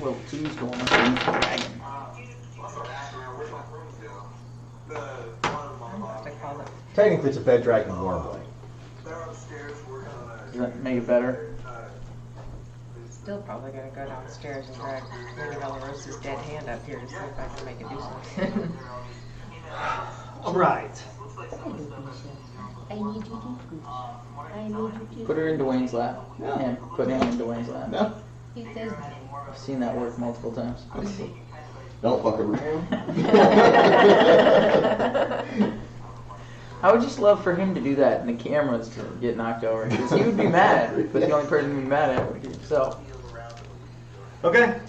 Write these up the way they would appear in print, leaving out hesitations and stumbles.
Well, two's going with the dragon. Technically, it's a bed dragon wormling. Does that make it better? Still probably gonna go downstairs and drag Dolorosa's dead hand up here to see if I can make it do something. All right. I need you to do. I need you to. Put her in Dwayne's lap. No. And put him in Dwayne's lap. No. He says I've seen that work multiple times. Don't fuck around. I would just love for him to do that and the cameras to get knocked over. Because he would be mad, but the only person who'd be mad at it would be himself. Okay.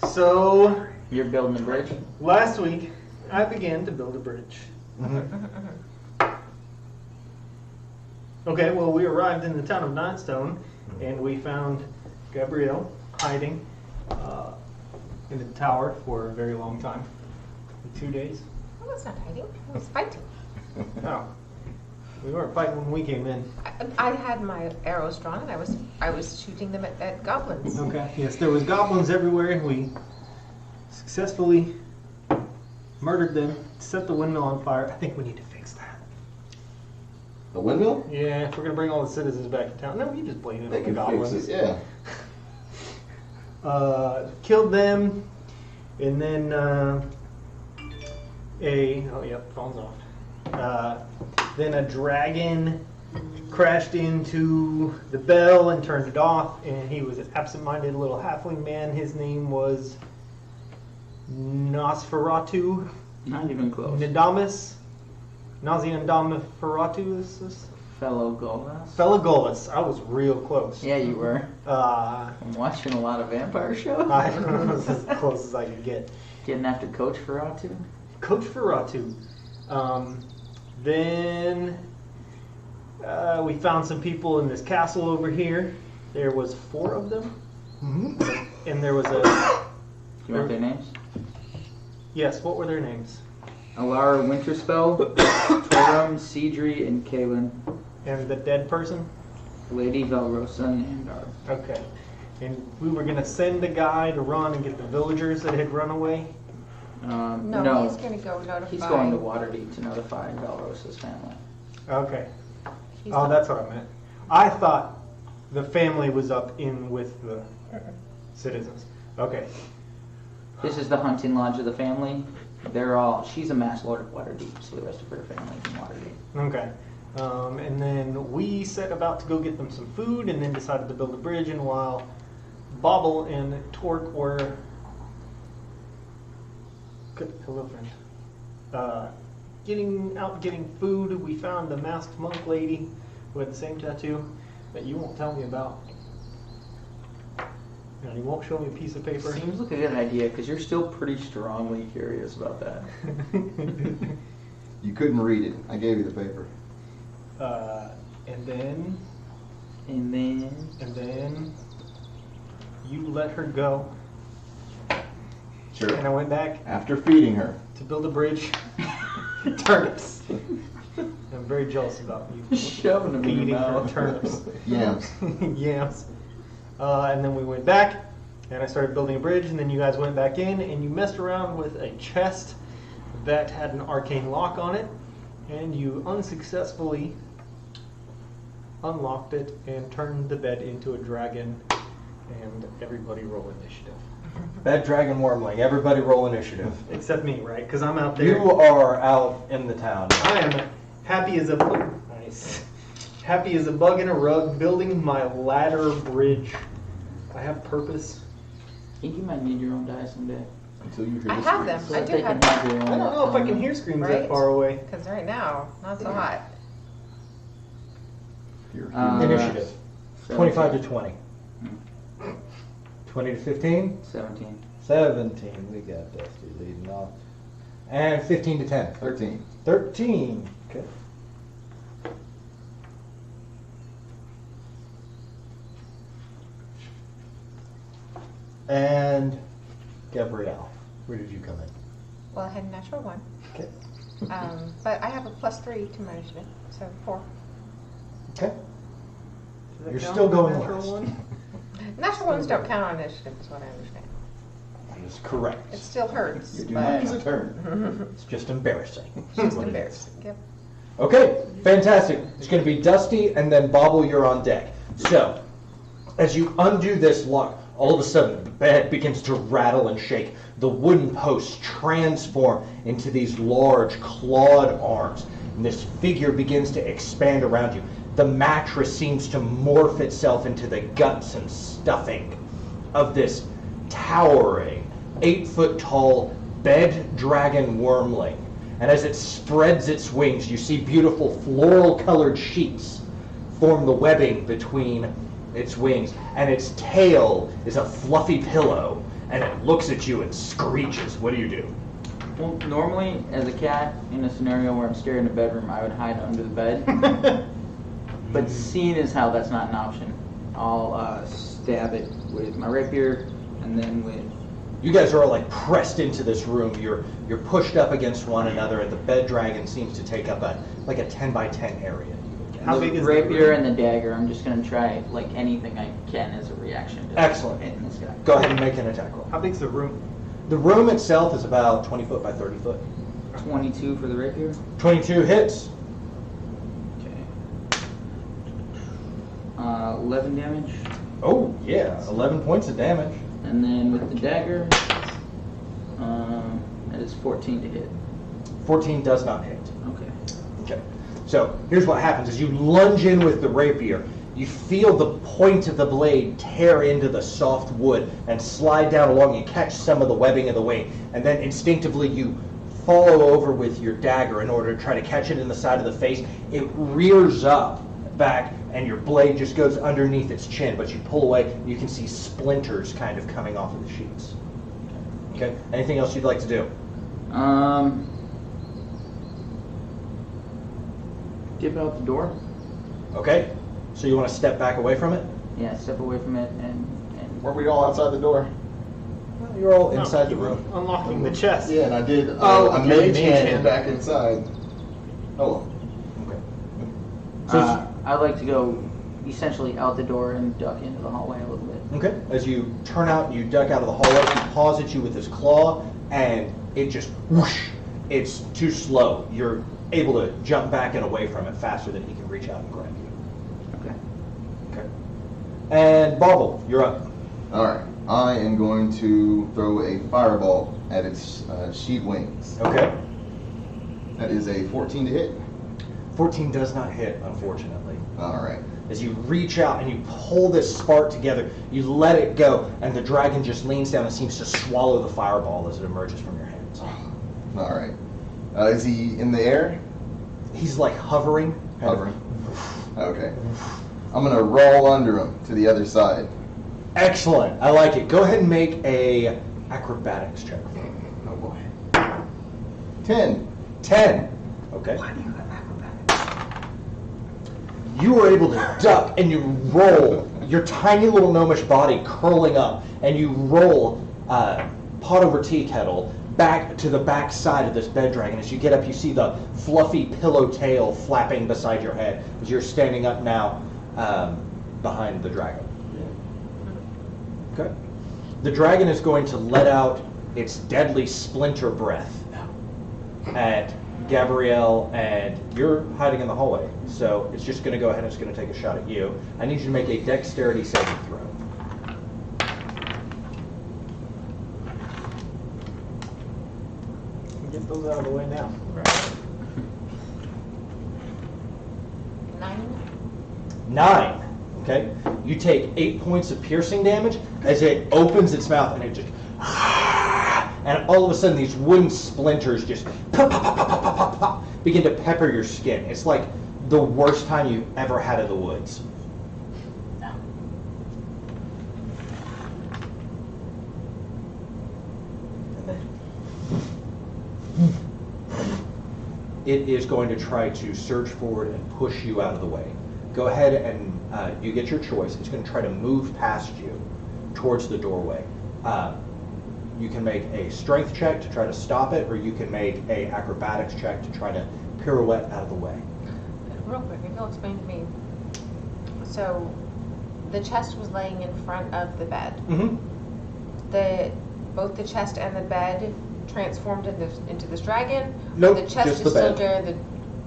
So, You're building a bridge? last week, I began to build a bridge. Okay, well, we arrived in the town of Nightstone, and we found Gabrielle hiding in the tower for a very long time. For 2 days. I was not hiding. I was fighting. No. We weren't fighting when we came in. I had my arrows drawn and I was shooting them at goblins. Okay. Yes, there was goblins everywhere, and we successfully murdered them, set the windmill on fire. I think we need to fix that. A windmill? Yeah, if we're gonna bring all the citizens back to town. No, you just blame it They on the can goblins. fix it, yeah. Killed them, and then phone's off. Then a dragon crashed into the bell and turned it off, and he was an absent-minded little halfling man. His name was Nosferatu Not even close. Nadamus. Naziandamoferatu is this? Fellow Golas? Felagolus. I was real close. Yeah, you were. Uh, I'm watching a lot of vampire shows. I was as close as I could get. Getting after Coach Ferratu. Coach Ferratu. Then we found some people in this castle over here. There was 4 of them. And there was a... You want their names? Yes, what were their names? Alara Winterspell, Torum, Seedry, and Kaelin. And the dead person? Lady Valrosa and Andar. Okay. And we were going to send a guy to run and get the villagers that had run away. No, he's gonna go notify. He's going to Waterdeep to notify Valrosa's family. Okay. He's Oh, not- that's what I meant. I thought the family was up in with the citizens. Okay. This is the hunting lodge of the family. She's a Mass Lord of Waterdeep, so the rest of her family's in Waterdeep. Okay. And then we set about to go get them some food, and then decided to build a bridge. And while Bobble and Torque were hello, friend. Getting food, we found the masked monk lady who had the same tattoo that you won't tell me about. And you won't show me a piece of paper. Seems like a good idea, because you're still pretty strongly curious about that. You couldn't read it. I gave you the paper. And then you let her go. Sure. And I went back After feeding her. to build a bridge. Turnips. I'm very jealous about you. Shoving them in Feeding your her mouth. turnips. Yams. Yams. And then we went back, and I started building a bridge, and then you guys went back in, and you messed around with a chest that had an arcane lock on it, and you unsuccessfully unlocked it and turned the bed into a dragon, and everybody roll initiative. Bed dragon wormling. Everybody roll initiative. Except me, right? Because I'm out there. You are out in the town. I am happy as a happy as a bug in a rug, building my ladder bridge. I have purpose. I think you might need your own die someday. Until you hear I this have scream. them. So I that do they have can have their own. I don't know if I can hear screams Right? that far away. Because right now, not so hot. Here. Initiative. 25 to 20. 20 to 15. 17. 17. We got Dusty leading off. And 15 to 10. 13. 13. Okay. And Gabrielle, where did you come in? Well, I had a natural 1. Okay. But I have a +3 to my initiative, so 4. Okay. Does that You're count still as a going natural last. one? Natural ones don't count on initiative, is what I understand. That is correct. It still hurts, You're doing but like it's a turn. It's just embarrassing. it's just What it is. embarrassing. Yep. Okay, fantastic. It's going to be Dusty, and then Bobble, you're on deck. So, as you undo this lock, all of a sudden the bed begins to rattle and shake. The wooden posts transform into these large clawed arms, and this figure begins to expand around you. The mattress seems to morph itself into the guts and stuffing of this towering, 8-foot-tall bed dragon wormling. And as it spreads its wings, you see beautiful floral-colored sheets form the webbing between its wings. And its tail is a fluffy pillow, and it looks at you and screeches. What do you do? Well, normally, as a cat, in a scenario where I'm scared in a bedroom, I would hide under the bed. But seeing as how that's not an option, I'll stab it with my rapier, and then with... You guys are all like pressed into this room. You're pushed up against one another, and the bed dragon seems to take up a 10 by 10 area. How the big is the rapier room? and the dagger, I'm just going to try like anything I can as a reaction to Excellent. hitting this guy. Go ahead and make an attack roll. How big's the room? The room itself is about 20 foot by 30 foot. 22 for the rapier. 22 hits. Okay. 11 damage. Oh, yeah. 11 points of damage. And then with the dagger, that is 14 to hit. 14 does not hit. Okay. Okay. So here's what happens. As you lunge in with the rapier, you feel the point of the blade tear into the soft wood and slide down along. You catch some of the webbing of the wing, and then instinctively you follow over with your dagger in order to try to catch it in the side of the face. It rears up back, and your blade just goes underneath its chin, but you pull away, you can see splinters kind of coming off of the sheets. Okay. Anything else you'd like to do? Dip out the door. Okay. So you want to step back away from it? Yeah, step away from it and Weren't we all outside the door? Well, you're all No, inside the you were room. Unlocking the chest. Yeah, and I did Oh, a okay, mage mage hand hand. back inside. Oh, Okay. So I'd like to go essentially out the door and duck into the hallway a little bit. okay. As you turn out, you duck out of the hallway. He paws at you with his claw, and it just whoosh. It's too slow. You're able to jump back and away from it faster than he can reach out and grab you. Okay. Okay. And Bobble, you're up. alright. I am going to throw a fireball at its sheet wings. Okay. That is a 14 to hit. 14 does not hit, unfortunately. Alright. As you reach out and you pull this spark together, you let it go, and the dragon just leans down and seems to swallow the fireball as it emerges from your hands. Alright. Is he in the air? He's like hovering. Hovering. Okay. I'm going to roll under him to the other side. Excellent. I like it. Go ahead and make a acrobatics check for me. Oh boy. 10. 10. Okay. Why do you have acrobatics? You were able to duck and you roll your tiny little gnomish body curling up, and you roll pot over tea kettle back to the back side of this bed dragon. As you get up, you see the fluffy pillow tail flapping beside your head as you're standing up now behind the dragon. Okay. The dragon is going to let out its deadly splinter breath at Gabrielle, and you're hiding in the hallway, so it's just going to go ahead and it's going to take a shot at you. I need you to make a dexterity saving throw. Get those out of the way now. 9. 9. Okay. You take 8 points of piercing damage as it opens its mouth, and it just and all of a sudden these wooden splinters just pop, pop, pop, pop, pop, pop, pop, begin to pepper your skin. It's like the worst time you've ever had in the woods. It is going to try to surge forward and push you out of the way. Go ahead and you get your choice. It's going to try to move past you towards the doorway. You can make a strength check to try to stop it, or you can make a acrobatics check to try to pirouette out of the way. Real quick, if you'll explain to me. So, the chest was laying in front of the bed. Mm-hmm. Both the chest and the bed transformed into this dragon. Nope, The chest just is the still bed. there.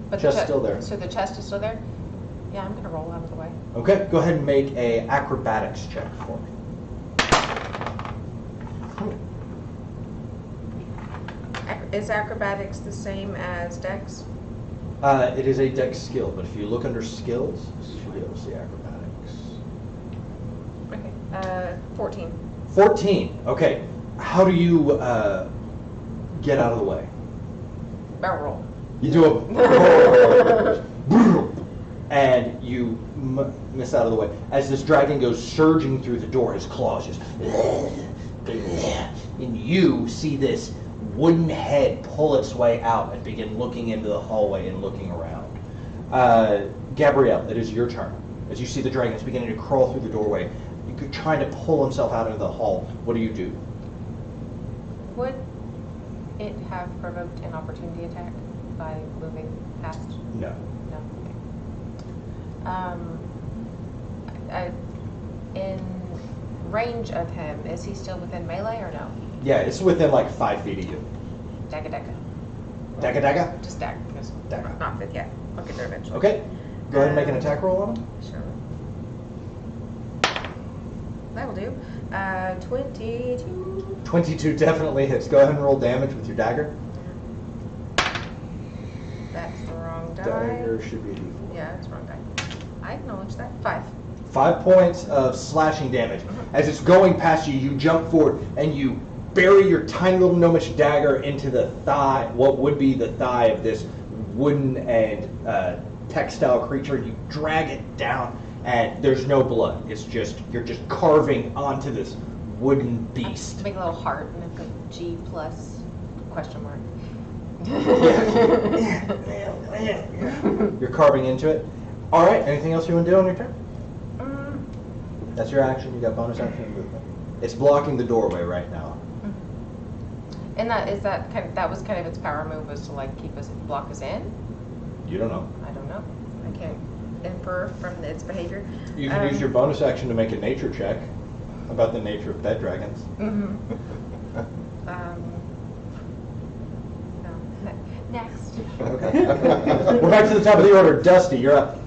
But Chest the still there. So the chest is still there. Yeah, I'm gonna roll out of the way. Okay, go ahead and make a acrobatics check for me. Is acrobatics the same as dex? It is a dex skill, but if you look under skills, you should be able to see acrobatics. Okay. 14. 14. Okay. How do you get out of the way? Barrel roll. You do a and you miss out of the way as this dragon goes surging through the door. His claws just, and you see this wooden head pull its way out and begin looking into the hallway and looking around. Gabrielle, it is your turn. As you see the dragon is beginning to crawl through the doorway, trying to pull himself out into the hall. What do you do? Would it have provoked an opportunity attack by moving past? No. No. Okay. In range of him, is he still within melee or no? Yeah, it's within like 5 feet of you. Dagga dagga. Dagga dagga? Just dagger, because Dagger. not fit yet. I'll get there eventually. Okay. Go ahead and make an attack roll on him. Sure. That will do. 22. 22 definitely hits. Go ahead and roll damage with your dagger. That's the wrong die. Dagger should be a d4. Yeah, it's the wrong die. I acknowledge that. 5. 5 points of slashing damage. As it's going past you, you jump forward and you bury your tiny little gnomish dagger into the thigh, what would be the thigh of this wooden and textile creature. You drag it down, and there's no blood. It's just you're just carving onto this wooden beast. Make a little heart and then put G plus question mark. You're carving into it. All right. Anything else you want to do on your turn? That's your action. You got bonus action and movement. It's blocking the doorway right now. And that was kind of its power move, was to like block us in. You don't know. I don't know. I can't infer from its behavior. You can use your bonus action to make a nature check about the nature of bed dragons. Mm-hmm. No. Next. Okay. We're back to the top of the order. Dusty, you're up.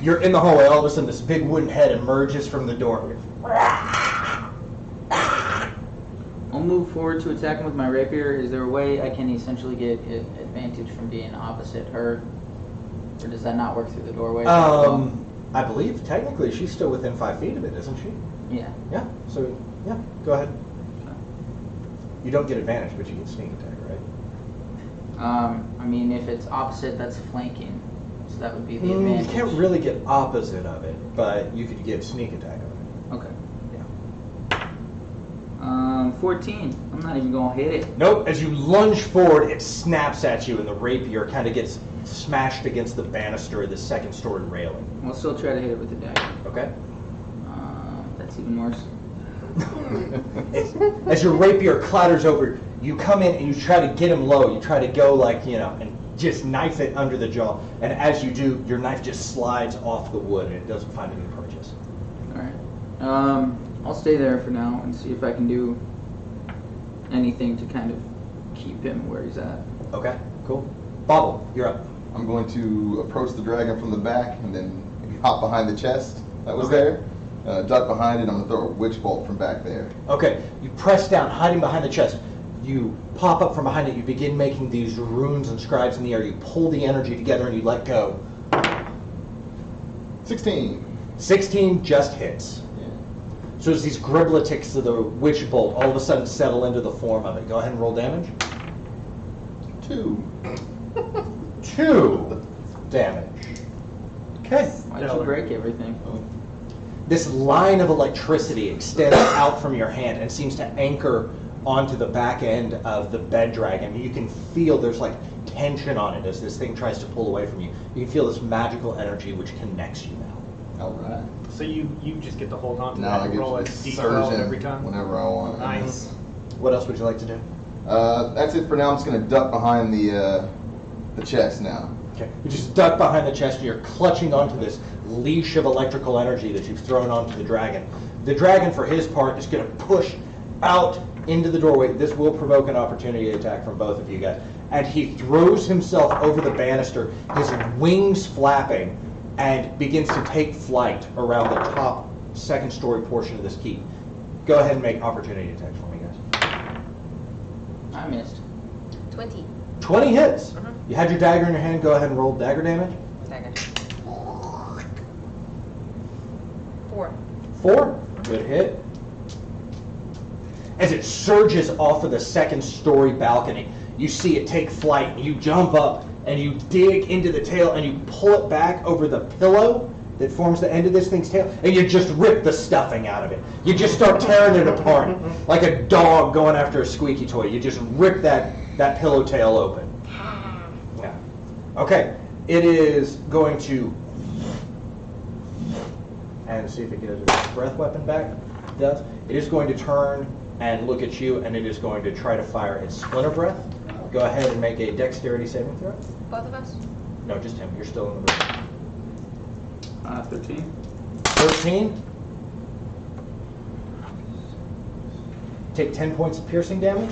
You're in the hallway. All of a sudden, this big wooden head emerges from the door. I'll move forward to attack him with my rapier. Is there a way I can essentially get advantage from being opposite her? Or does that not work through the doorway? I believe technically she's still within 5 feet of it, isn't she? Yeah. Yeah. So yeah, go ahead. You don't get advantage, but you get sneak attack, right? I mean, if it's opposite, that's flanking. So that would be the You advantage. can't really get opposite of it, but you could get sneak attack on it. Okay. Yeah. 14. I'm not even going to hit it. Nope. As you lunge forward, it snaps at you, and the rapier kind of gets smashed against the banister of the second story railing. I'll still try to hit it with the dagger. Okay. That's even worse. As your rapier clatters over, you come in and you try to get him low. You try to go like, and just knife it under the jaw. And as you do, your knife just slides off the wood and it doesn't find any purchase. Alright. I'll stay there for now and see if I can do anything to kind of keep him where he's at. Okay, cool. Bobble, you're up. I'm going to approach the dragon from the back and then maybe hop behind the chest that was Okay. there. Duck behind it. I'm going to throw a witch bolt from back there. Okay, you press down, hiding behind the chest. You pop up from behind it. You begin making these runes and scribes in the air. You pull the energy together and you let go. 16. 16 just hits. Yeah. So as these gribletics of the witch bolt all of a sudden settle into the form of it. Go ahead and roll damage. 2. 2 damage. Okay. Why'd you break everything? This line of electricity extends out from your hand and seems to anchor onto the back end of the bed dragon. You can feel there's like tension on it as this thing tries to pull away from you. You can feel this magical energy which connects you now. Alright. So you just get to hold on to Now that I and get roll a to d12 surge every time. whenever I want. Nice. What else would you like to do? That's it for now. I'm just going to duck behind the chest now. Okay. You just duck behind the chest and you're clutching onto this leash of electrical energy that you've thrown onto the dragon. The dragon, for his part, is going to push out into the doorway. This will provoke an opportunity attack from both of you guys. And he throws himself over the banister, his wings flapping, and begins to take flight around the top second story portion of this keep. Go ahead and make opportunity attacks for me, guys. I missed. 20. 20 hits. You had your dagger in your hand. Go ahead and roll dagger damage. Second. 4. 4. Good hit. As it surges off of the second story balcony, you see it take flight. You jump up and you dig into the tail and you pull it back over the pillow that forms the end of this thing's tail, and you just rip the stuffing out of it. You just start tearing it apart like a dog going after a squeaky toy. You just rip that pillow tail open. Yeah. Okay. It is going to, and see if it gets its breath weapon back. It does. It is going to turn and look at you, and it is going to try to fire its splinter breath. Go ahead and make a dexterity saving throw. Both of us? No, just him. You're still in the room. 13. 13. Take 10 points of piercing damage.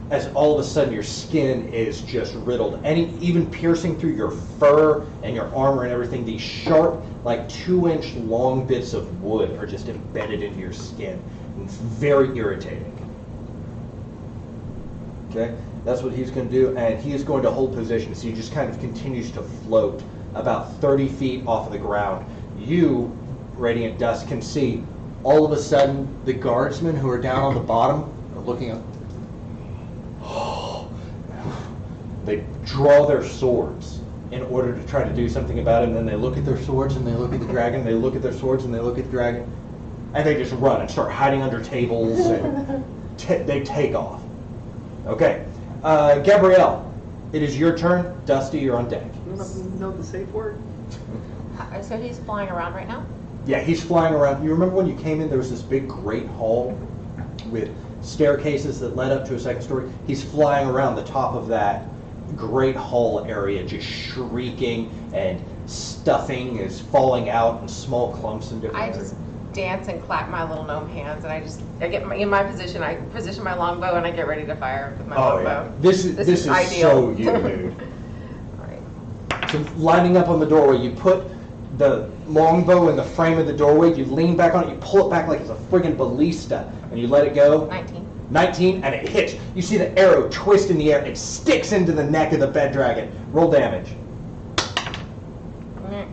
As all of a sudden your skin is just riddled. Even piercing through your fur and your armor and everything, these sharp, like 2-inch long bits of wood are just embedded into your skin. And it's very irritating. Okay, that's what he's going to do, and he is going to hold position, so he just kind of continues to float about 30 feet off of the ground. You, Radiant Dust, can see all of a sudden the guardsmen who are down on the bottom are looking up. They draw their swords in order to try to do something about it, and then they look at their swords and they look at the dragon, they look at their swords and they look at the dragon, and they just run and start hiding under tables and they take off. Okay, Gabrielle, it is your turn. Dusty, you're on deck. You know the safe word? So he's flying around right now? Yeah, he's flying around. You remember when you came in, there was this big great hall with staircases that led up to a second story? He's flying around the top of that great hall area, just shrieking, and stuffing is falling out in small clumps and different I areas. just dance and clap my little gnome hands, and I get in my position. I position my longbow, and I get ready to fire with my Oh, longbow. yeah. This is ideal. so you, dude. All right. So lining up on the doorway, you put the longbow in the frame of the doorway, you lean back on it, you pull it back like it's a friggin' ballista, and you let it go. 19. 19, and it hits. You see the arrow twist in the air. It sticks into the neck of the bed dragon. Roll damage.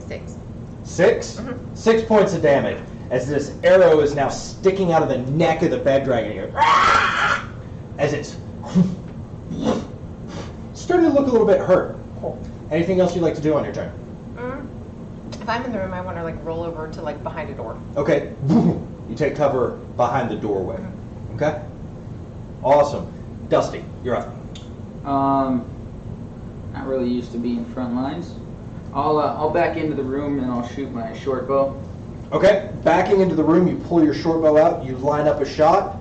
6. 6? 6 points of damage as this arrow is now sticking out of the neck of the bed dragon. You go, "Ah!" As it's starting to look a little bit hurt. Anything else you'd like to do on your turn? If I'm in the room, I want to like roll over to like behind a door. Okay. You take cover behind the doorway. Okay? Awesome. Dusty, you're up. Not really used to being front lines. I'll back into the room and I'll shoot my short bow. Okay, backing into the room, you pull your short bow out, you line up a shot.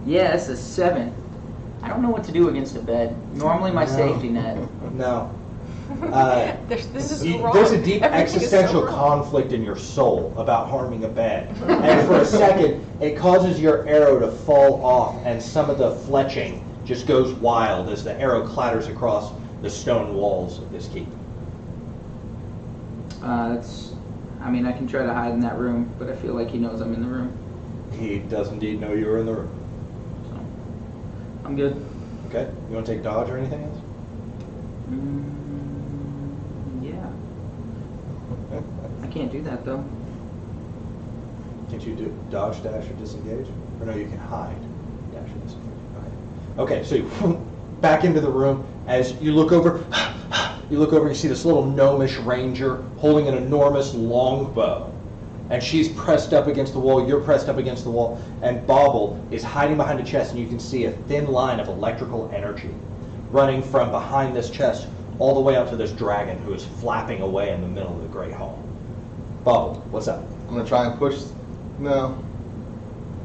Yeah, that's a 7. I don't know what to do against a bed. Normally my safety net. No. This is There's wrong. a deep Everything is so existential wrong. conflict in your soul about harming a bed. And for a second, it causes your arrow to fall off, and some of the fletching just goes wild as the arrow clatters across the stone walls of this keep. I mean, I can try to hide in that room, but I feel like he knows I'm in the room. He does indeed know you're in the room. So, I'm good. Okay, you want to take dodge or anything else? Yeah. I can't do that, though. Can't you do dodge, dash, or disengage? Or no, you can hide, dash, or disengage. Okay, so you back into the room. As you look over, you see this little gnomish ranger holding an enormous longbow. And she's pressed up against the wall, you're pressed up against the wall, and Bobble is hiding behind a chest, and you can see a thin line of electrical energy running from behind this chest all the way out to this dragon who is flapping away in the middle of the great hall. Bobble, what's up? I'm gonna try and push. No.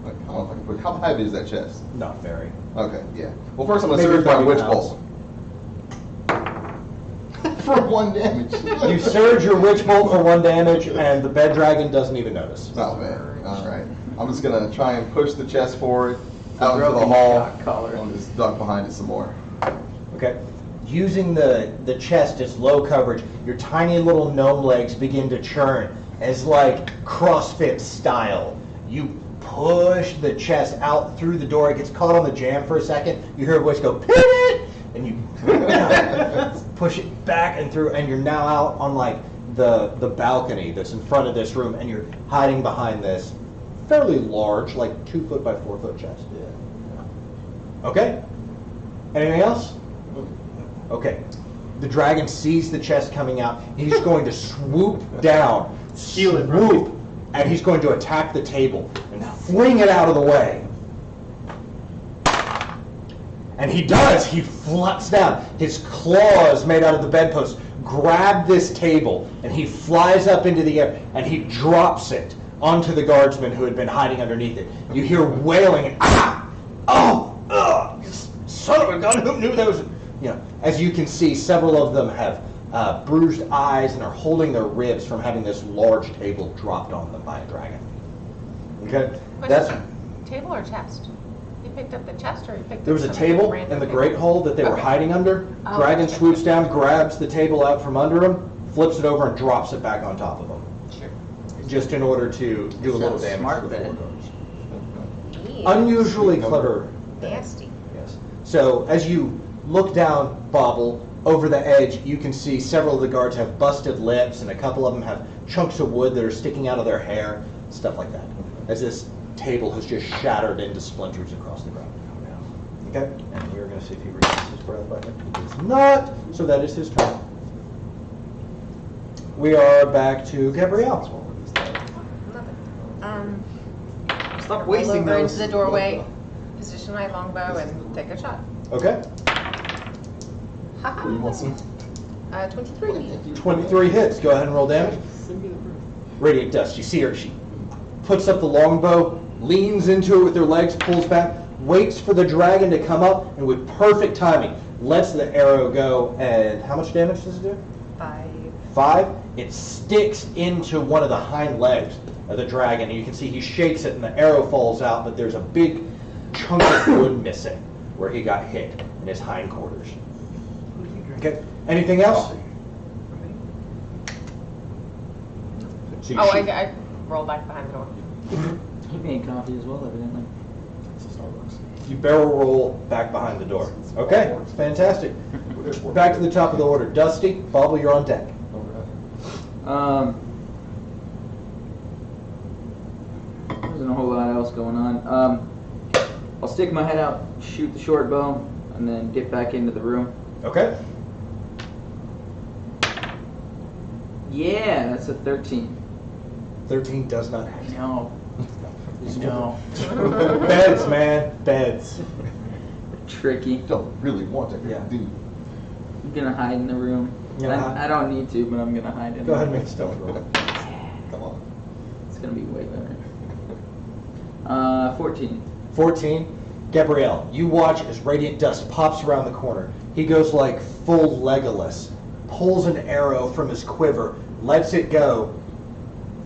I don't know if I can push. How heavy is that chest? Not very. Okay, yeah. Well, first I'm gonna Maybe surge my 30 witch pounds. bolt. for 1 damage. You surge your witch bolt for 1 damage, and the bed dragon doesn't even notice. Not bad. All right. I'm just gonna try and push the chest forward out into the broken hall. shock collar. I'll just duck behind it some more. Okay. Using the chest as low coverage, your tiny little gnome legs begin to churn as like CrossFit style. You push the chest out through the door. It gets caught on the jamb for a second. You hear a voice go, pivot! And you push it back and through, and you're now out on like the balcony that's in front of this room, and you're hiding behind this fairly large, like 2 foot by 4 foot chest. Yeah. Okay. Anything else? Okay. The dragon sees the chest coming out. He's going to swoop down, Steal it, swoop, and he's going to attack the table and fling it out of the way. And he does. He flops down. His claws made out of the bedpost grab this table, and he flies up into the air, and he drops it onto the guardsmen who had been hiding underneath it. You hear wailing, ah! Oh! Ugh! Son of a gun, who knew there was... You know, as you can see, several of them have bruised eyes and are holding their ribs from having this large table dropped on them by a dragon. Okay? That's... Table or chest? You picked up the chest or you picked There up was a some table random in the table? great hall that they were Okay. hiding under. Oh, Dragon gotcha. swoops down, grabs the table out from under him, flips it over, and drops it back on top of him. Sure. Just in order to do a little Sounds damage smart to the bed. floor. Ew. Unusually clever. Nasty. Yes. So as you look down, Bobble, over the edge, you can see several of the guards have busted lips, and a couple of them have chunks of wood that are sticking out of their hair, stuff like that. As this table has just shattered into splinters across the ground. Okay? And we're going to see if he regains his breath by then. He does not, so that is his turn. We are back to Gabrielle. Um, Stop roll wasting over those. into the doorway, position my longbow, and take a shot. Okay? Haha. You want some? 23. 23 hits. Go ahead and roll damage. Radiant Dust. You see her. She puts up the longbow, leans into it with her legs, pulls back, waits for the dragon to come up, and with perfect timing, lets the arrow go. And how much damage does it do? 5. 5. It sticks into one of the hind legs of the dragon, and you can see he shakes it, and the arrow falls out, but there's a big chunk of wood missing where he got hit in his hindquarters. Okay. Anything else? So you Oh, shoot. I roll back behind the door. He made coffee as well, evidently. You barrel roll back behind the door. Okay, fantastic. Back to the top of the order. Dusty, Bobble, you're on deck. There isn't a whole lot else going on. I'll stick my head out, shoot the short bow, and then get back into the room. Okay. Yeah, that's a 13. 13 does not hit. No. No. Beds, man. Beds. Tricky. Don't really want to Yeah. do. I'm gonna hide in the room. Yeah. I don't need to, but I'm gonna hide in Go ahead the and room. make a stealth roll. Come on. It's gonna be way better. 14. 14. Gabrielle, you watch as Radiant Dust pops around the corner. He goes like full Legolas, pulls an arrow from his quiver, lets it go,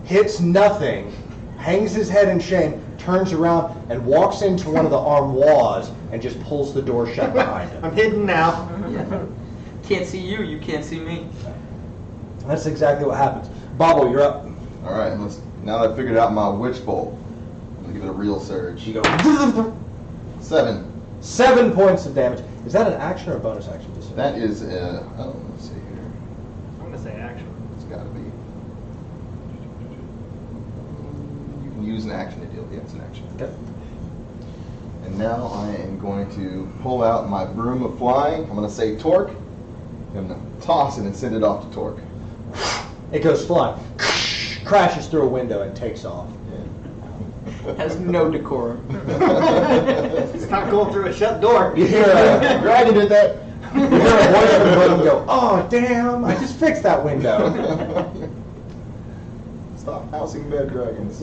hits nothing, hangs his head in shame, turns around, and walks into one of the armoires and just pulls the door shut behind him. I'm hidden now. Yeah. Can't see you, you can't see me. That's exactly what happens. Bobble, you're up. All right. Now that I figured out my witch bolt, I'm gonna give it a real surge. You go 7. 7 points of damage. Is that an action or a bonus action? That is let's see here. I'm gonna say action. It's got to be. You can use an action to deal. Yeah, it's an action. Okay. And now I am going to pull out my broom of flying. I'm going to say torque. I'm going to toss it and send it off to torque. It goes flying, crashes through a window, and takes off. Has no decorum. It's not going through a shut door. You hear a Dragon did that. You hear a voice from the room go, "Oh, damn, I just fixed that window." Stop housing bed dragons.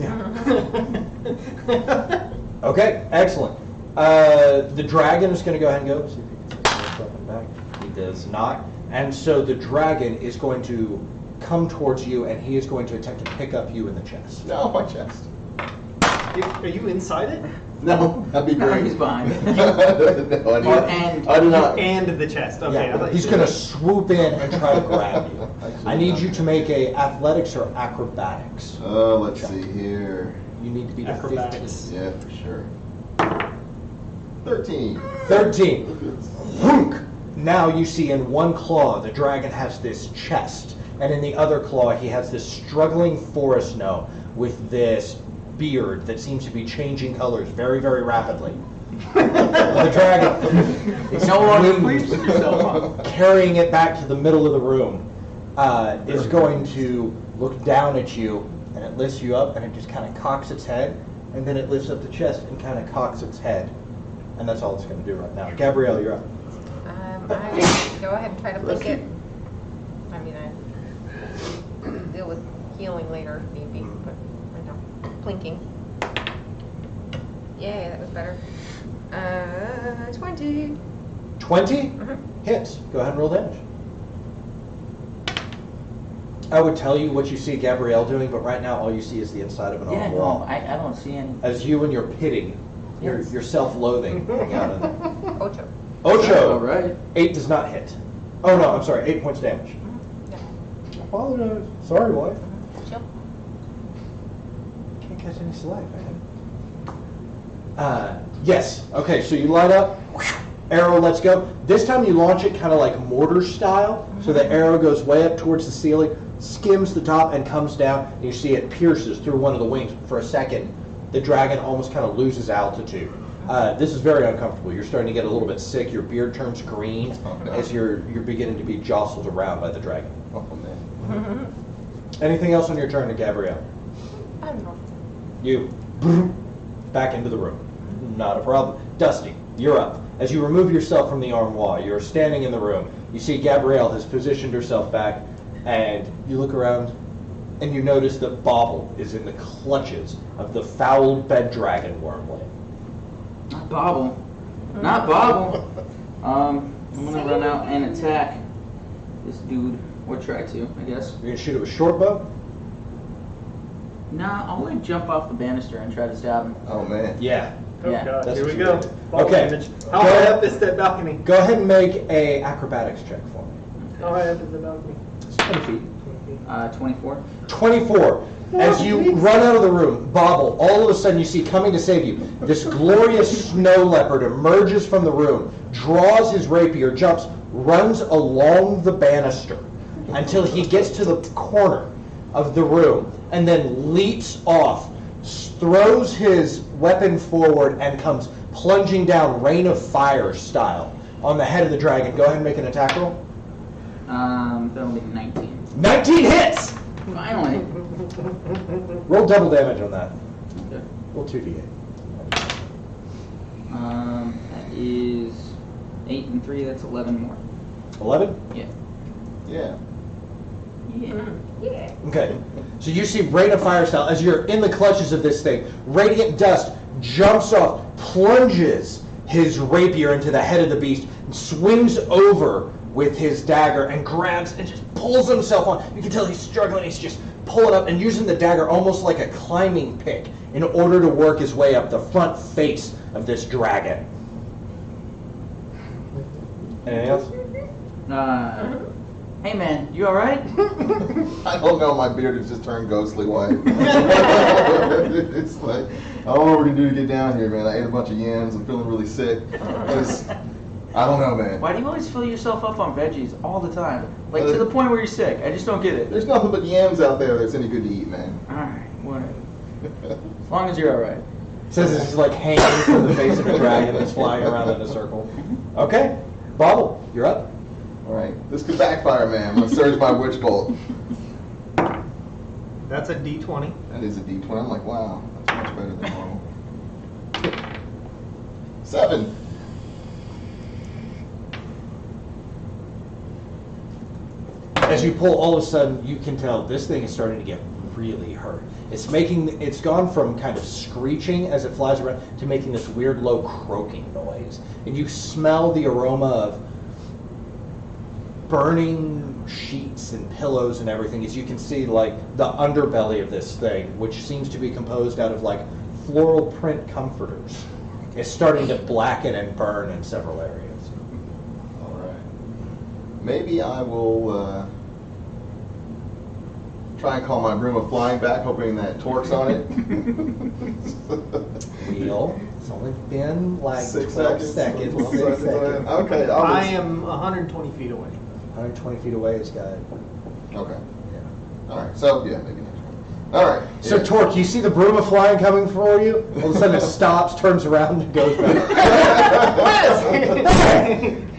Okay, excellent. The dragon is going to go ahead and go. See if he can take his weapon back. He does not. And so the dragon is going to come towards you, and he is going to attempt to pick up you in the chest. No, my chest. Are you inside it? No, that'd be No, great. he's behind. No, I do not. And the chest. Okay. I thought you He's said- going to swoop in and try to grab you. I need you to make a athletics or acrobatics. Let's see here. You need to be the Acrobatics. 15. Yeah, for sure. 13. 13. Whoonk! Now you see in one claw the dragon has this chest, and in the other claw he has this struggling forest gnome with this beard that seems to be changing colors very, very rapidly. The dragon is No longer winged, pleased with yourself, huh? carrying it back to the middle of the room, is going to look down at you, and it lifts you up, and it just kind of cocks its head, and then it lifts up the chest and kind of cocks its head. And that's all it's going to do right now. Gabrielle, you're up. I go ahead and try to blink it. I mean, I deal with healing later if need be, but right now, blinking. Yay, that was better. 20. 20 Mhm. hits. Go ahead and roll damage. I would tell you what you see Gabrielle doing, but right now all you see is the inside of an Yeah, arm no, wall. I don't see any. As you and your pitting, your self-loathing hang out in there. Ocho. Ocho! All right. 8 does not hit. Oh no, I'm sorry, 8 points damage. Yeah. Apologize. Sorry, wife. Chill. Can't catch any slack, man. Yes. Okay, so you light up, arrow lets go. This time you launch it kind of like mortar style, so the arrow goes way up towards the ceiling, skims the top, and comes down, and you see it pierces through one of the wings. For a second, the dragon almost kind of loses altitude. This is very uncomfortable. You're starting to get a little bit sick. Your beard turns green as you're beginning to be jostled around by the dragon. Oh, man. Anything else on your turn to Gabrielle? I don't know. You back into the room. Not a problem. Dusty, you're up. As you remove yourself from the armoire, you're standing in the room. You see Gabrielle has positioned herself back, and you look around, and you notice that Bobble is in the clutches of the foul bed dragon wormling. Not Bobble. Not Bobble. I'm gonna run out and attack this dude, or try to, I guess. You're gonna shoot it with short bow? Nah, I'll like jump off the banister and try to stab him. Oh, man. Yeah. Oh Yeah, god, that's here what we you go. do. Ball Okay. damage. How Go high ahead. up is that balcony? Go ahead and make a acrobatics check for me. How high up is the balcony? It's 20 feet. 24. 24. As you run out of the room, Bobble, all of a sudden you see coming to save you, this glorious snow leopard emerges from the room, draws his rapier, jumps, runs along the banister until he gets to the corner of the room, and then leaps off, throws his weapon forward, and comes plunging down Rain of Fire style on the head of the dragon. Go ahead and make an attack roll. That'll be 19. 19 hits! Finally. Roll double damage on that. Okay. Roll 2d8. That is 8 and 3. That's 11 more. 11? Yeah. Yeah. Yeah. Yeah. Okay. So you see Rain of Fire style, as you're in the clutches of this thing, Radiant Dust jumps off, plunges his rapier into the head of the beast, and swings over with his dagger and grabs and just pulls himself on. You can tell he's struggling. He's just pulling up and using the dagger almost like a climbing pick in order to work his way up the front face of this dragon. Anything else? Hey man, you alright? I don't know, my beard has just turned ghostly white. It's like, I don't know what we're gonna do to get down here, man. I ate a bunch of yams, I'm feeling really sick. I don't know, man. Why do you always fill yourself up on veggies all the time? Like to the point where you're sick. I just don't get it. There's nothing but yams out there that's any good to eat, man. Alright, whatever. As long as you're alright. Says this is like hanging from the face of a dragon that's flying around in a circle. Okay. Bobble, you're up. Alright, this could backfire, man. I'm gonna surge my witch bolt. That's a D20. That is a D20. I'm like, wow, that's much better than normal. 7. As you pull, all of a sudden, you can tell this thing is starting to get really hurt. It's gone from kind of screeching as it flies around to making this weird low croaking noise. And you smell the aroma of burning sheets and pillows and everything, as you can see, like the underbelly of this thing, which seems to be composed out of like floral print comforters, is starting to blacken and burn in several areas. All right. Maybe I will try and call my broom of flying back, hoping that torque's on it. Wheel. It's only been like 6 12 seconds. seconds. 12 6 seconds. seconds. Okay. I am 120 feet away. 120 feet away is got. Okay. Yeah. All right. So yeah, maybe next one. All right. So Yeah. Torque, you see the broom of flying coming for you. All of a sudden it stops, turns around, and goes back.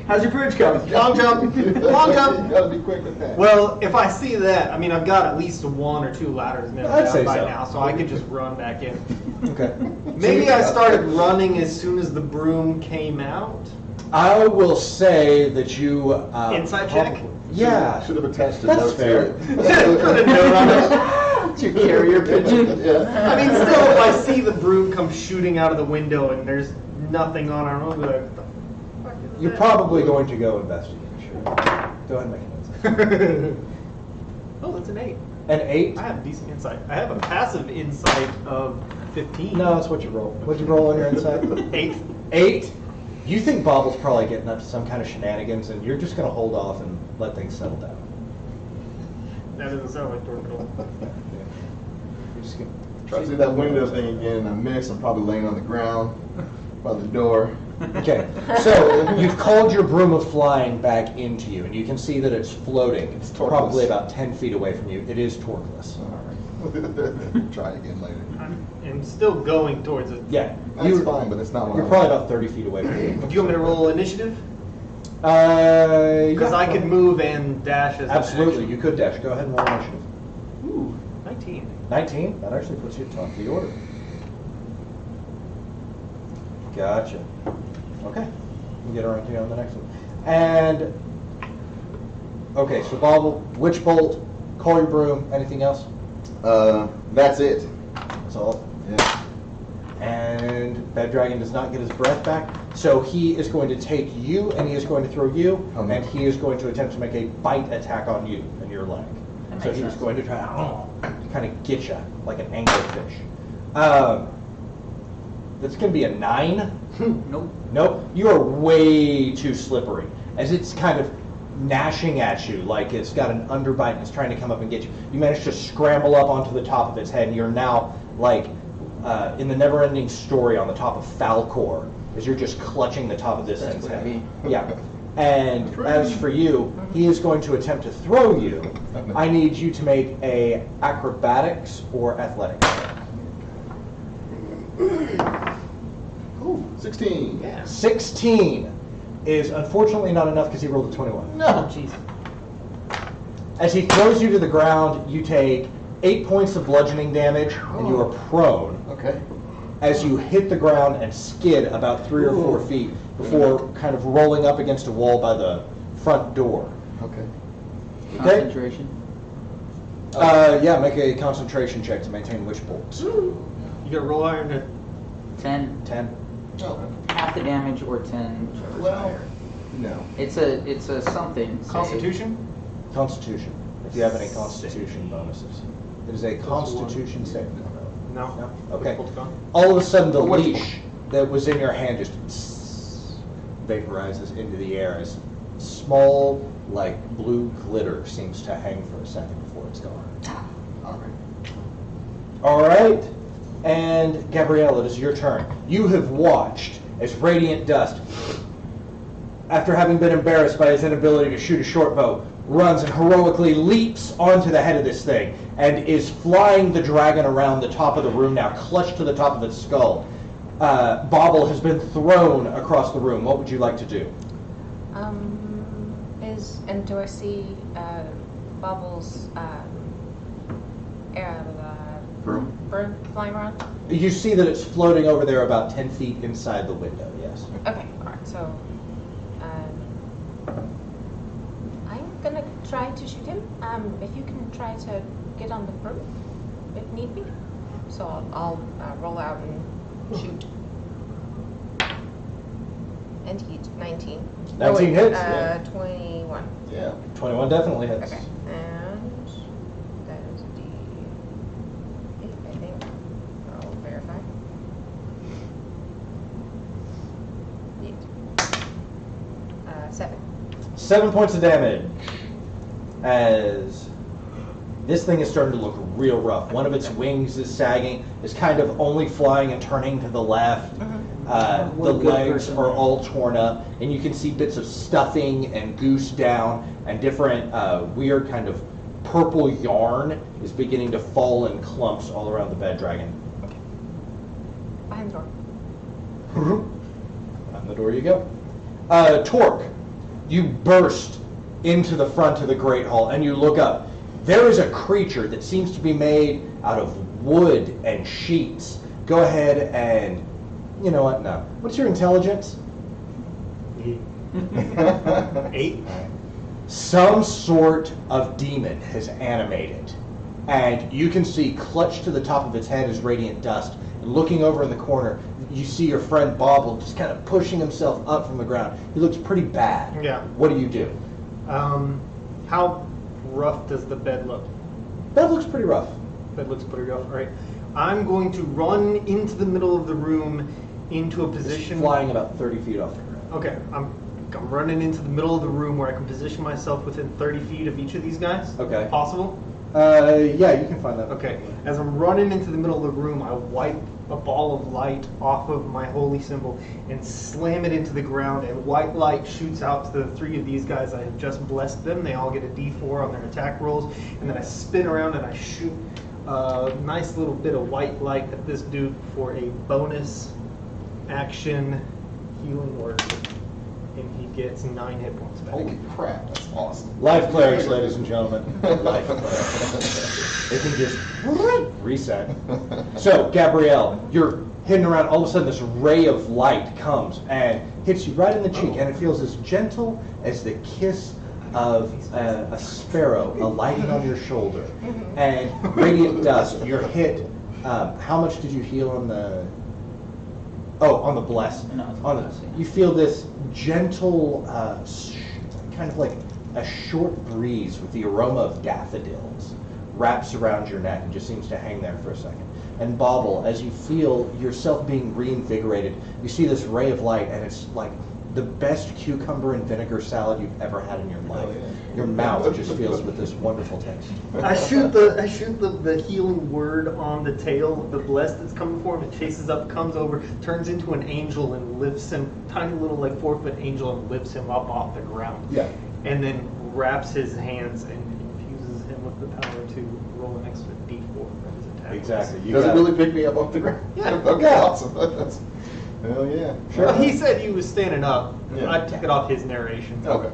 How's your bridge coming? Long jump. Long jump. You gotta be quick with that. Well, if I see that, I mean, I've got at least 1 or 2 ladders nailed I'd down say by so. now, so I could just run back in. Okay. Maybe I started running as soon as the broom came out. I will say that you. Insight check? Yeah. Should have attached a That's note fair. to it. Put a note on it. It's your carrier pigeon. Yeah. I mean, still, if I see the broom come shooting out of the window and there's nothing on it, I'm gonna be like, what the fuck is You're that? probably going to go investigate. Sure. Go ahead and make an insight. Oh, that's an 8. An 8? I have decent insight. I have a passive insight of 15. No, that's what you roll. What'd you roll on your insight? 8. 8? You think Bobble's probably getting up to some kind of shenanigans, and you're just going to hold off and let things settle down. That doesn't sound like Torquil. You're just gonna Try to do that window thing again, and I miss. I'm probably laying on the ground by the door. Okay, so you've called your broom of flying back into you, and you can see that it's floating. It's Torqueless. probably about 10 feet away from you. It is torqueless. All right. Try it again later. I'm still going towards it. Yeah, That's fine, but it's not what You're I probably want. about 30 feet away from you. Do you want me to roll initiative? Because Yeah, I could move and dash as an Absolutely, action. you could dash. Go ahead and roll initiative. Ooh, 19. 19? That actually puts you at the top of the order. Gotcha. Okay. We'll get around to you on the next one. And, okay, so Bobble, Witch Bolt, call your broom, anything else? That's it. That's all. Yeah. And Bad Dragon does not get his breath back, so he is going to take you, and he is going to throw you, and he is going to attempt to make a bite attack on you and your leg. That So makes he's sense. going to try to kind of get you like an anglerfish. That's going to be a 9. Nope. Nope, you are way too slippery. As it's kind of gnashing at you, like it's got an underbite and it's trying to come up and get you. You manage to scramble up onto the top of its head, and you're now like in the never-ending story on the top of Falcor, as you're just clutching the top of this That's thing's what I head. mean. Yeah. And as for you, he is going to attempt to throw you. I need you to make a acrobatics or athletics. Ooh, 16. Yeah. 16 is unfortunately not enough because he rolled a 21. No, jeez. As he throws you to the ground, you take 8 points of bludgeoning damage, and you are prone Okay. as you hit the ground and skid about 3 or 4 feet before kind of rolling up against a wall by the front door. Okay. Okay? Concentration. Yeah, make a concentration check to maintain witch bolts. You gotta roll iron to 10. 10. Oh. Half the damage or 10. whichever's Well, higher. no. It's a something. save. Constitution? Constitution, if you have any constitution bonuses. It is a constitution saving throw. No. No? Okay. Witch bolt's gone. All of a sudden, the Oh, witch leash that was in your hand just vaporizes into the air as small, like, blue glitter seems to hang for a second before it's gone. All right. All right. And Gabrielle, it is your turn. You have watched as Radiant Dust, after having been embarrassed by his inability to shoot a short bow, runs and heroically leaps onto the head of this thing and is flying the dragon around the top of the room now, clutched to the top of its skull. Bobble has been thrown across the room. What would you like to do? And do I see Bubbles Broom? bird flying around? You see that it's floating over there about 10 feet inside the window, yes. Okay, alright, so I'm gonna try to shoot him. If you can try to get on the broom, if need be. So I'll roll out and shoot. And heat, 19. 19 hits, 21. Yeah. 21 definitely hits. Okay. And that is D8, I think. I'll verify. 8. 7. 7 points of damage as this thing is starting to look real rough. One of its wings is sagging. It's kind of only flying and turning to the left. The What a good legs person. are all torn up, and you can see bits of stuffing and goose down and different weird kind of purple yarn is beginning to fall in clumps all around the bed dragon. Behind the door. Out the door you go. Torque, you burst into the front of the Great Hall and you look up. There is a creature that seems to be made out of wood and sheets. Go ahead and, you know what, no. What's your intelligence? 8. Some sort of demon has animated. And you can see clutched to the top of its head is radiant dust. And looking over in the corner, you see your friend Bobble just kind of pushing himself up from the ground. He looks pretty bad. Yeah. What do you do? How rough does the bed look? That looks pretty rough. Bed looks pretty rough. All right. I'm going to run into the middle of the room into a position. Flying about 30 feet off the ground. Okay. I'm running into the middle of the room where I can position myself within 30 feet of each of these guys. Okay. Possible? Yeah, you can find that. Okay. As I'm running into the middle of the room, I wipe a ball of light off of my holy symbol and slam it into the ground, and white light shoots out to the 3 of these guys. I have just blessed them. They all get a D4 on their attack rolls, and then I spin around and I shoot a nice little bit of white light at this dude for a bonus action healing word. And he gets 9 hit points back. Holy crap, that's awesome. Life clerics, ladies and gentlemen. Life clerics. They can just reset. So, Gabrielle, you're hidden around. All of a sudden, this ray of light comes and hits you right in the cheek, and it feels as gentle as the kiss of a sparrow alighting on your shoulder. And radiant dust, you're hit. How much did you heal on the... Oh, on the bless. No, it's On bless, the, yeah. you feel this gentle, kind of like a short breeze with the aroma of daffodils wraps around your neck and just seems to hang there for a second. And Bobble, as you feel yourself being reinvigorated, you see this ray of light, and it's like the best cucumber and vinegar salad you've ever had in your life. Oh, yeah. Your mouth just fills with this wonderful taste. I shoot the healing word on the tail of the blessed that's coming for him. It chases up, comes over, turns into an angel and lifts him, tiny little like 4-foot angel, and lifts him up off the ground. Yeah. And then wraps his hands and infuses him with the power to roll an extra D4 for his attack. Exactly. You Does it got really pick me up off the ground? Yeah. Okay, Yeah. awesome. That's, hell yeah. Well, he said he was standing up. Yeah. I took it off his narration. Okay.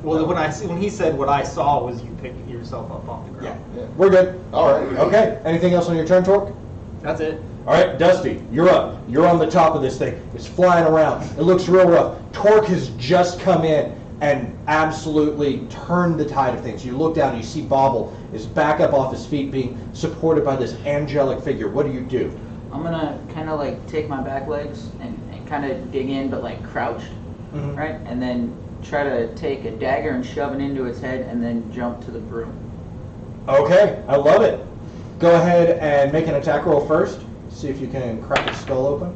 Well, when he said what I saw was you pick yourself up off the ground. Yeah. We're good. All right. Okay. Anything else on your turn, Torque? That's it. All right, Dusty, you're up. You're on the top of this thing. It's flying around. It looks real rough. Torque has just come in and absolutely turned the tide of things. You look down and you see Bobble is back up off his feet being supported by this angelic figure. What do? I'm gonna kind of like take my back legs and kind of dig in, but like crouched, Mhm. right? And then try to take a dagger and shove it into its head, and then jump to the broom. Okay, I love it. Go ahead and make an attack roll first. See if you can crack its skull open.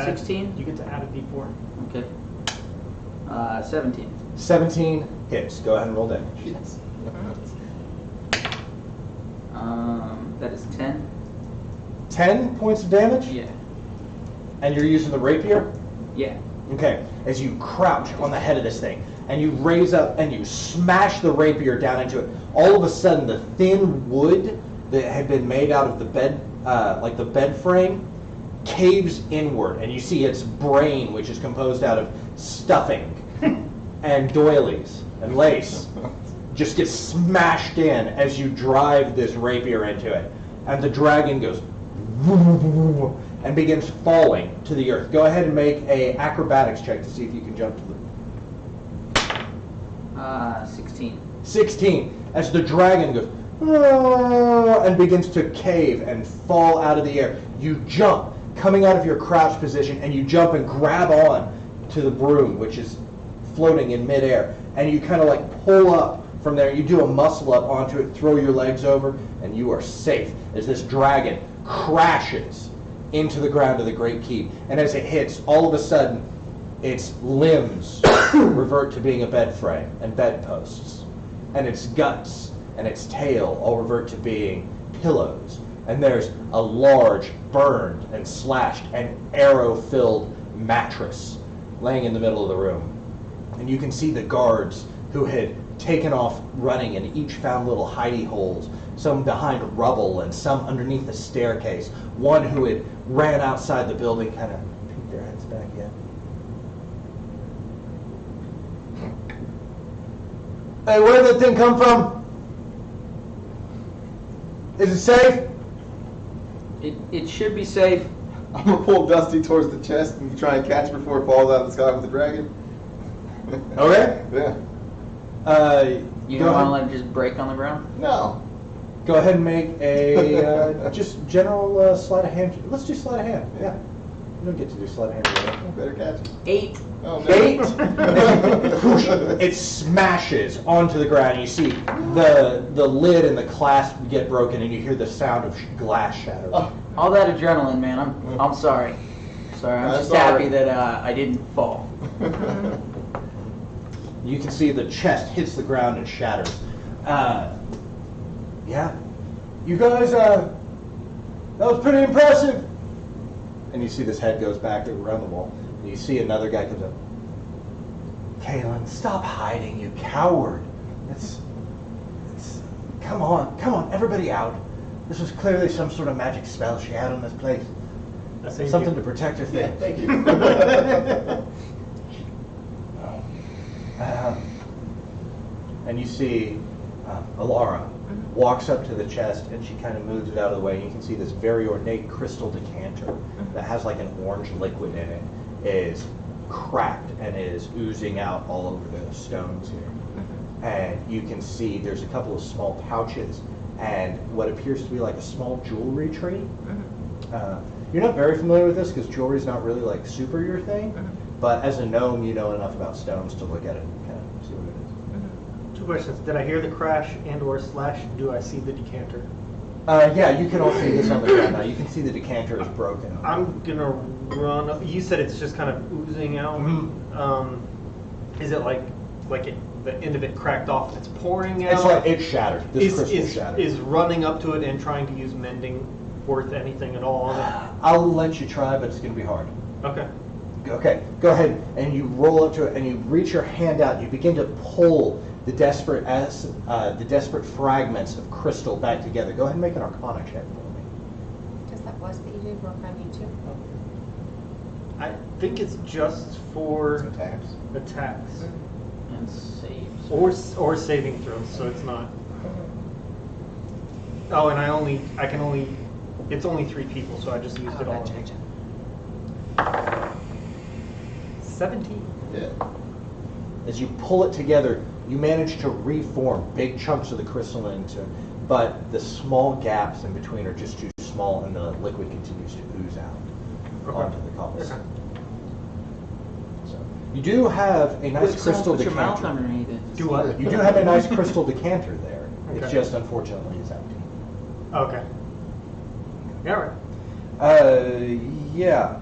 16. You get to add a D4. Okay. 17. 17 hits. Go ahead and roll damage. Yes. That is 10. 10 points of damage? Yeah. And you're using the rapier? Yeah. Okay, as you crouch on the head of this thing, and you raise up and you smash the rapier down into it, all of a sudden the thin wood that had been made out of the bed, like the bed frame, caves inward, and you see its brain, which is composed out of stuffing and doilies and lace, just gets smashed in as you drive this rapier into it. And the dragon goes and begins falling to the earth. Go ahead and make a acrobatics check to see if you can jump to the... 16. 16. As the dragon goes and begins to cave and fall out of the air, you jump, coming out of your crouch position, and you jump and grab on to the broom, which is floating in midair, and you kind of like pull up from there. You do a muscle up onto it, throw your legs over, and you are safe as this dragon crashes into the ground of the Great Keep. And as it hits, all of a sudden, its limbs revert to being a bed frame and bedposts, and its guts and its tail all revert to being pillows. And there's a large, burned and slashed and arrow-filled mattress laying in the middle of the room. And you can see the guards who had taken off running and each found little hidey holes, some behind rubble and some underneath the staircase. One who had ran outside the building kind of peeked their heads back in. Hey, where did that thing come from? Is it safe? It should be safe. I'm gonna pull Dusty towards the chest and try and catch before it falls out of the sky with the dragon. Okay. Yeah. You don't want to let it just break on the ground? No. Go ahead and make a just general sleight of hand. Let's do sleight of hand. Yeah. You don't get to do sleight of hand. I better catch it. 8. Oh, no. 8. It smashes onto the ground. You see the lid and the clasp get broken, and you hear the sound of glass shattering. Oh. All that adrenaline, man. I'm sorry. Sorry, I'm That's just all happy right. that I didn't fall. You can see the chest hits the ground and shatters. Yeah. You guys, that was pretty impressive. And you see this head goes back around the wall. And you see another guy comes up. Kalen, stop hiding, you coward. Come on, everybody out. This was clearly some sort of magic spell she had on this place. Something to protect her Yeah, thing. thank you. And you see Alara walks up to the chest and she kind of moves it out of the way. And you can see this very ornate crystal decanter that has like an orange liquid in it is cracked and is oozing out all over the stones here. And you can see there's a couple of small pouches and what appears to be like a small jewelry tree. You're not very familiar with this because jewelry is not really like super your thing, but as a gnome, you know enough about stones to look at it and kind of see what it is. 2 questions. Did I hear the crash and/or slash? Do I see the decanter? Yeah, you can all see this on the ground now. You can see the decanter is broken. I'm gonna run up. You said it's just kind of oozing out. Is it like the end of it cracked off and it's pouring out? It's like it's shattered. This crystal is shattered. is running up to it and trying to use mending worth anything at all on it? I'll let you try, but it's going to be hard. Okay. Okay, go ahead and you roll up to it and you reach your hand out. You begin to pull the desperate fragments of crystal back together. Go ahead and make an Arcana check for me. Just that was that you did work on you too. I think it's just for Attacks. attacks And saves. or saving throws, so it's not. Oh, and it's only 3 people, so I just used it all. Gotcha, gotcha. 17. Yeah. As you pull it together, you manage to reform big chunks of the crystal into, but the small gaps in between are just too small, and the liquid continues to ooze out onto the cobblestone. So you do have a nice crystal Put your mouth decanter. underneath it. Do what? You do have a nice crystal decanter there. It's Okay. just unfortunately is empty. Okay. Yeah, right. Yeah.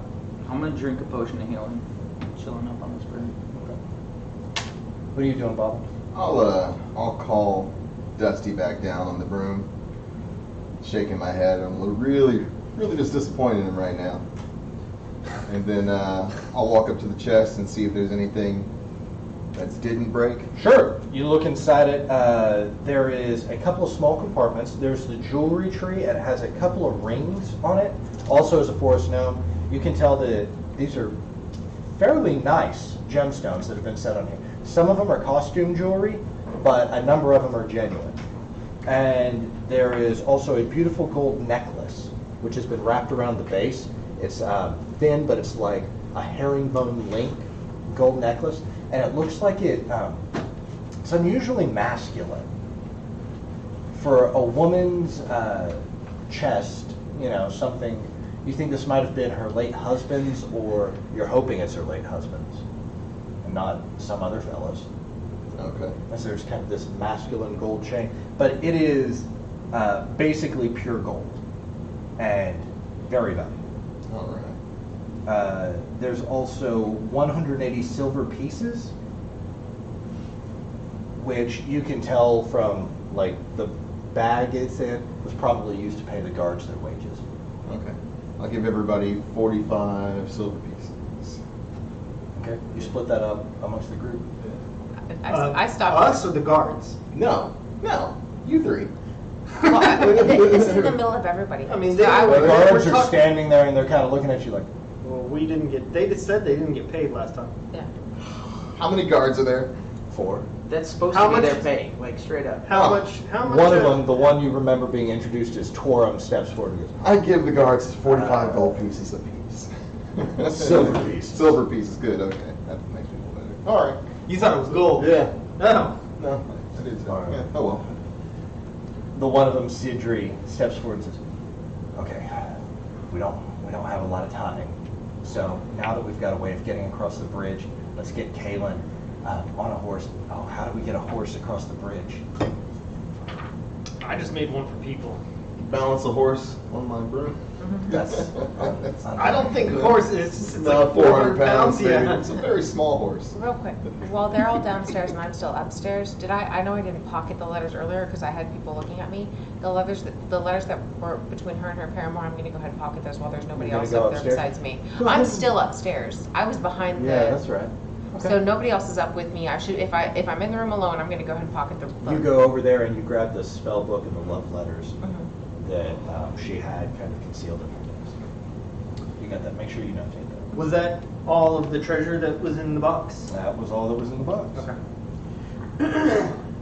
I'm gonna drink a potion of healing. Chilling up on this bridge. What are you doing, Bob? I'll call Dusty back down on the broom, shaking my head. I'm really just disappointed in him right now. And then I'll walk up to the chest and see if there's anything that didn't break. Sure. You look inside it. There is a couple of small compartments. There's the jewelry tree, and it has a couple of rings on it. Also, as a forest gnome, you can tell that these are fairly nice gemstones that have been set on here. Some of them are costume jewelry, but a number of them are genuine. And there is also a beautiful gold necklace, which has been wrapped around the base. It's thin, but it's like a herringbone link gold necklace. And it looks like it's unusually masculine. For a woman's chest, something, you think this might have been her late husband's, or you're hoping it's her late husband's. not some other fellows. Okay. As there's kind of this masculine gold chain, but it is basically pure gold and very valuable. All right. There's also 180 silver pieces, which you can tell from like the bag it's in was probably used to pay the guards their wages. Okay. I'll give everybody 45 silver pieces. Okay. You split that up amongst the group. I stopped. Us or the guards? No, you three. Well, it's in the middle of everybody. I mean, So they- I The would- guards are talking- standing there and they're kind of looking at you like, Well, we didn't get. They just said they didn't get paid last time. yeah. How many guards are there? 4. That's supposed How to be much- their pay, like straight up. How Oh. much? How much? One of them, the one you remember being introduced as Torum, steps forward and goes, I give the guards 45 gold pieces apiece. Silver pieces. Silver pieces, good. Okay, that makes me feel better. All right. You thought it was gold. Yeah. No. No, I did. All right. Yeah. Oh well. the one of them, Sidri, steps forward and says, okay, we don't have a lot of time. So now that we've got a way of getting across the bridge, let's get Kalen on a horse. Oh, how do we get a horse across the bridge? I just made one for people. Balance a horse on my broom. That's I don't think horses. It's About like 400 pounds. Yeah. Maybe. It's a very small horse. Real quick, while they're all downstairs and I'm still upstairs, I know I didn't pocket the letters earlier because I had people looking at me. The letters that were between her and her paramour, I'm gonna go ahead and pocket those while there's nobody You're else gonna go up there upstairs? besides me. I'm still upstairs. I was behind the. Yeah, that's right. So nobody else is up with me. I should, if I'm in the room alone, I'm gonna go ahead and pocket the. You go over there and you grab the spell book and the love letters Mhm. that she had kind of concealed in her desk. You got that? Make sure you notate that. Was that all of the treasure that was in the box? That was all that was in the box.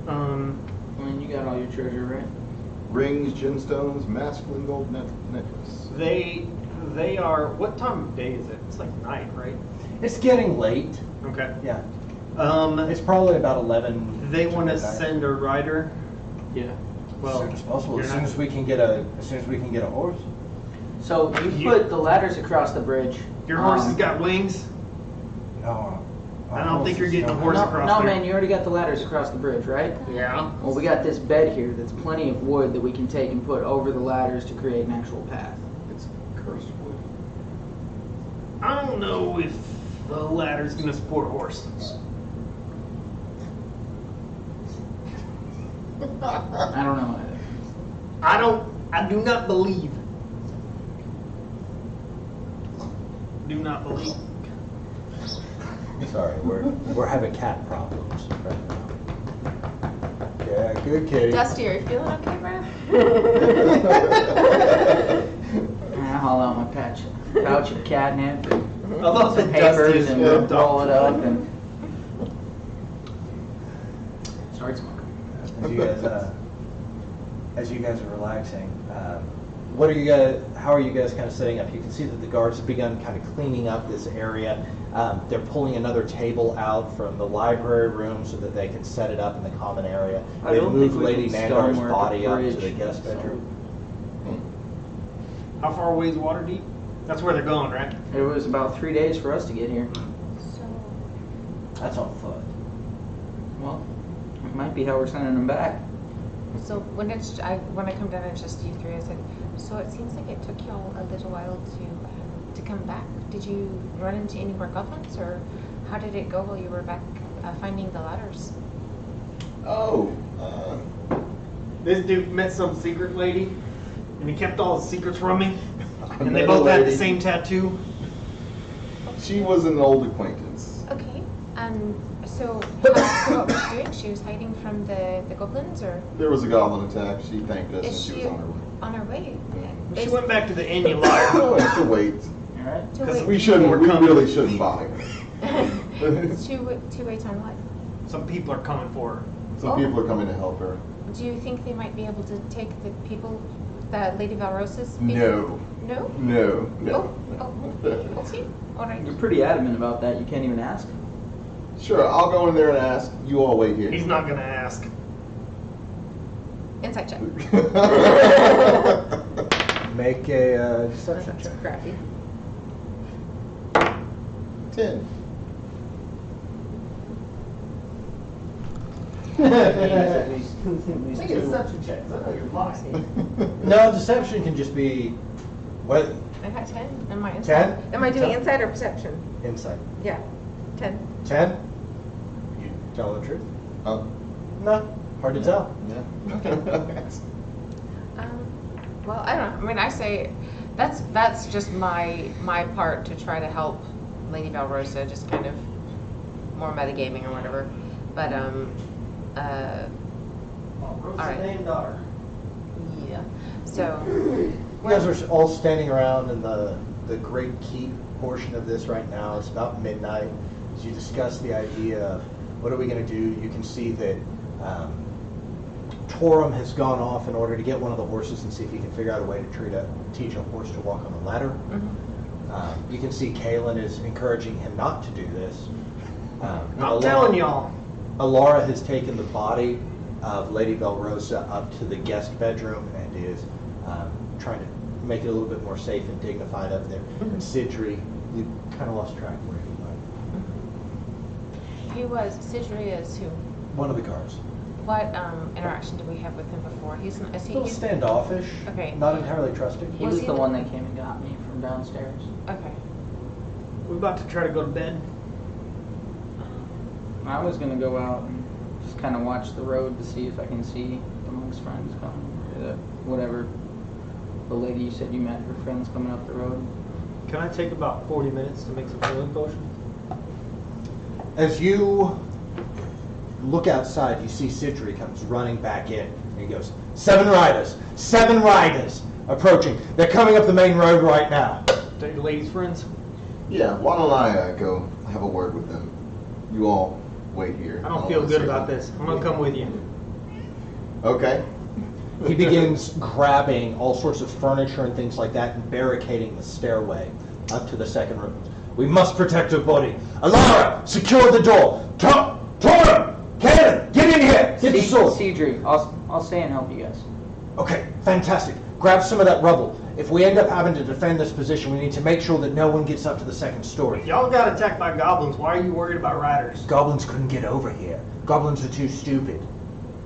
Glenn, you got all your treasure, right? Rings, gemstones, masculine gold necklace. They are. What time of day is it? It's like night, right? It's getting late. Okay. Yeah. It's It's probably about 11. they want to midnight. send a rider. Yeah. As soon as possible. you're As soon not- as we can get a horse. So you put the ladders across the bridge. Your horse has Um, got wings. No. I don't think you're getting a no- horse No, across no, there. man, you already got the ladders across the bridge, right? Yeah. Well, we got this bed here that's plenty of wood that we can take and put over the ladders to create an actual path. It's cursed wood. I don't know if the ladder's gonna support a horse. I don't know either. I do not believe. Do not believe. Sorry, we're having cat problems right now. Yeah, good kitty. Dusty, are you feeling okay, bro? I haul out my pouch of catnip and I love some that Dusty papers is and ripped roll off. it up and start smoking. As you guys are relaxing, how are you guys kind of setting up? You can see that the guards have begun kind of cleaning up this area. They're pulling another table out from the library room so that they can set it up in the common area. I They've don't moved think we Lady can Nandar's stonework body a up to bridge, the guest so- bedroom. How far away is Waterdeep? That's where they're going, right? It was about 3 days for us to get here. So, That's on foot. Well, it might be how we're sending them back. when I come down, it's just you three. I said, so it seems like it took y'all a little while to come back. Did you run into any more goblins, or how did it go while you were back finding the ladders? Oh, This dude met some secret lady, and he kept all his secrets from me. I And they met both a had the lady. same tattoo. She was an old acquaintance. Okay. So what was she doing? She was hiding from the goblins, or There was a goblin attack. She thanked us, and is she she was on her way. on her way? She Is- went back to the inn, you liar. Oh, it's to wait. All right. to Because wait- We People were coming. really shouldn't bother. Two waits on what? Some people are coming for her. Some people are coming to help her. Do you think they might be able to take the people that Lady Valrosa's people? No, No? no, no. Okay. All right. You're pretty adamant about that. You can't even ask. Sure, I'll go in there and ask. You all wait here. He's not gonna ask. Insight check. Make a deception That's check. crappy. 10. at least Make two. deception checks. I know you're lying. No, deception can just be what I got 10. Am I inside? 10? Am I doing insight or perception? insight. Yeah, 10. 10? You tell the truth? Oh, No, hard to tell. yeah. Well, I don't know. I mean, I say that's just my part to try to help Lady Valrosa, just kind of more metagaming or whatever. But Rosa's right. name daughter. yeah. So You guys are all standing around in the Great Keep portion of this right now. It's about midnight. As you discuss the idea of what are we going to do, you can see that Torum has gone off in order to get one of the horses and see if he can figure out a way to teach a horse to walk on a ladder. You can see Kalen is encouraging him not to do this. I'm telling y'all. Alara has taken the body of Lady Valrosa up to the guest bedroom and is trying to make it a little bit more safe and dignified up there. And Sidri, you kind of lost track where he went. he was Sidri is who? One of the guards. What interaction did we have with him before? Is he? Still standoffish. Okay. Not entirely trusting. He was the one that came and got me from downstairs. Okay. We're about to try to go to bed. I was gonna go out and just kind of watch the road to see if I can see the monk's friends coming. Whatever. The lady you said you met, her friends coming up the road. Can I take about 40 minutes to make some healing potions? As you look outside, you see Sidri comes running back in. And he goes, 7 riders! 7 riders! Approaching. They're coming up the main road right now. Take the ladies' friends. Yeah, why don't I go have a word with them? You all wait here. I don't feel good about this. I'm gonna come with you. Okay. He begins grabbing all sorts of furniture and things like that and barricading the stairway up to the second room. We must protect her body. Alara, secure the door. Torum, Cannon, get in here. Get the sword. Sidri, I'll stay and help you guys. Okay, fantastic. Grab some of that rubble. If we end up having to defend this position, we need to make sure that no one gets up to the second story. Y'all got attacked by goblins. Why are you worried about riders? Goblins couldn't get over here. Goblins are too stupid.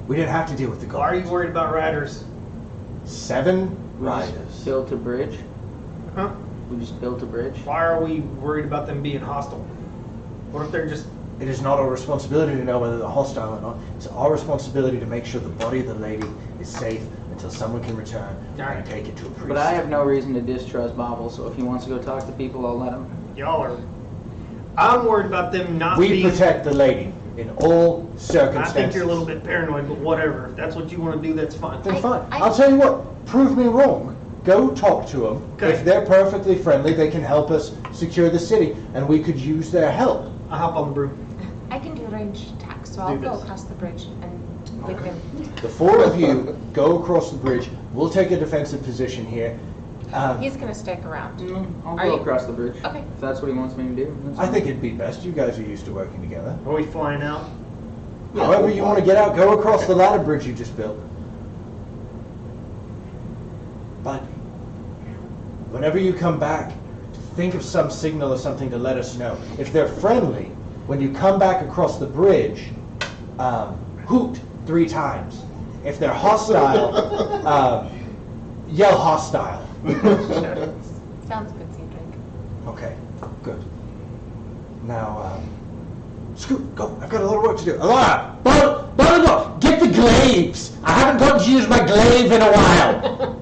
We didn't have to deal with the Why are goblins. you worried about riders? 7 We just riders. built a bridge. Huh? We just built a bridge. Why are we worried about them being hostile? What if they're just... It is not our responsibility to know whether they're hostile or not. It's our responsibility to make sure the body of the lady is safe until someone can return and take it to a priest. But I have no reason to distrust Bobble, so if he wants to go talk to people, I'll let him. Y'all are... I'm worried about them not We being... protect the lady in all I circumstances. think you're a little bit paranoid, but whatever. If that's what you want to do, that's fine. Then fine. I'll tell you what. Prove me wrong. Go talk to them. Okay. If they're perfectly friendly, they can help us secure the city, and we could use their help. I'll hop on the broom. I can do range attacks, so I'll Do go this. across the bridge and with him. The 4 of you go across the bridge. We'll take a defensive position here. He's gonna stick around. I'll Are go you- across the bridge. Okay. If that's what he wants me to do. That's I fine. think it'd be best. You guys are used to working together. Are we flying out? Yeah, However we'll you fly. want to get out, go across the ladder bridge you just built. But whenever you come back, think of some signal or something to let us know. If they're friendly, when you come back across the bridge, hoot 3 times. If they're hostile, yell hostile. Sounds good, Cedric. Okay, good. Now, Scoot, go. I've got a little work to do. Alara, Buttercup, get the glaives. I haven't got to use my glaive in a while.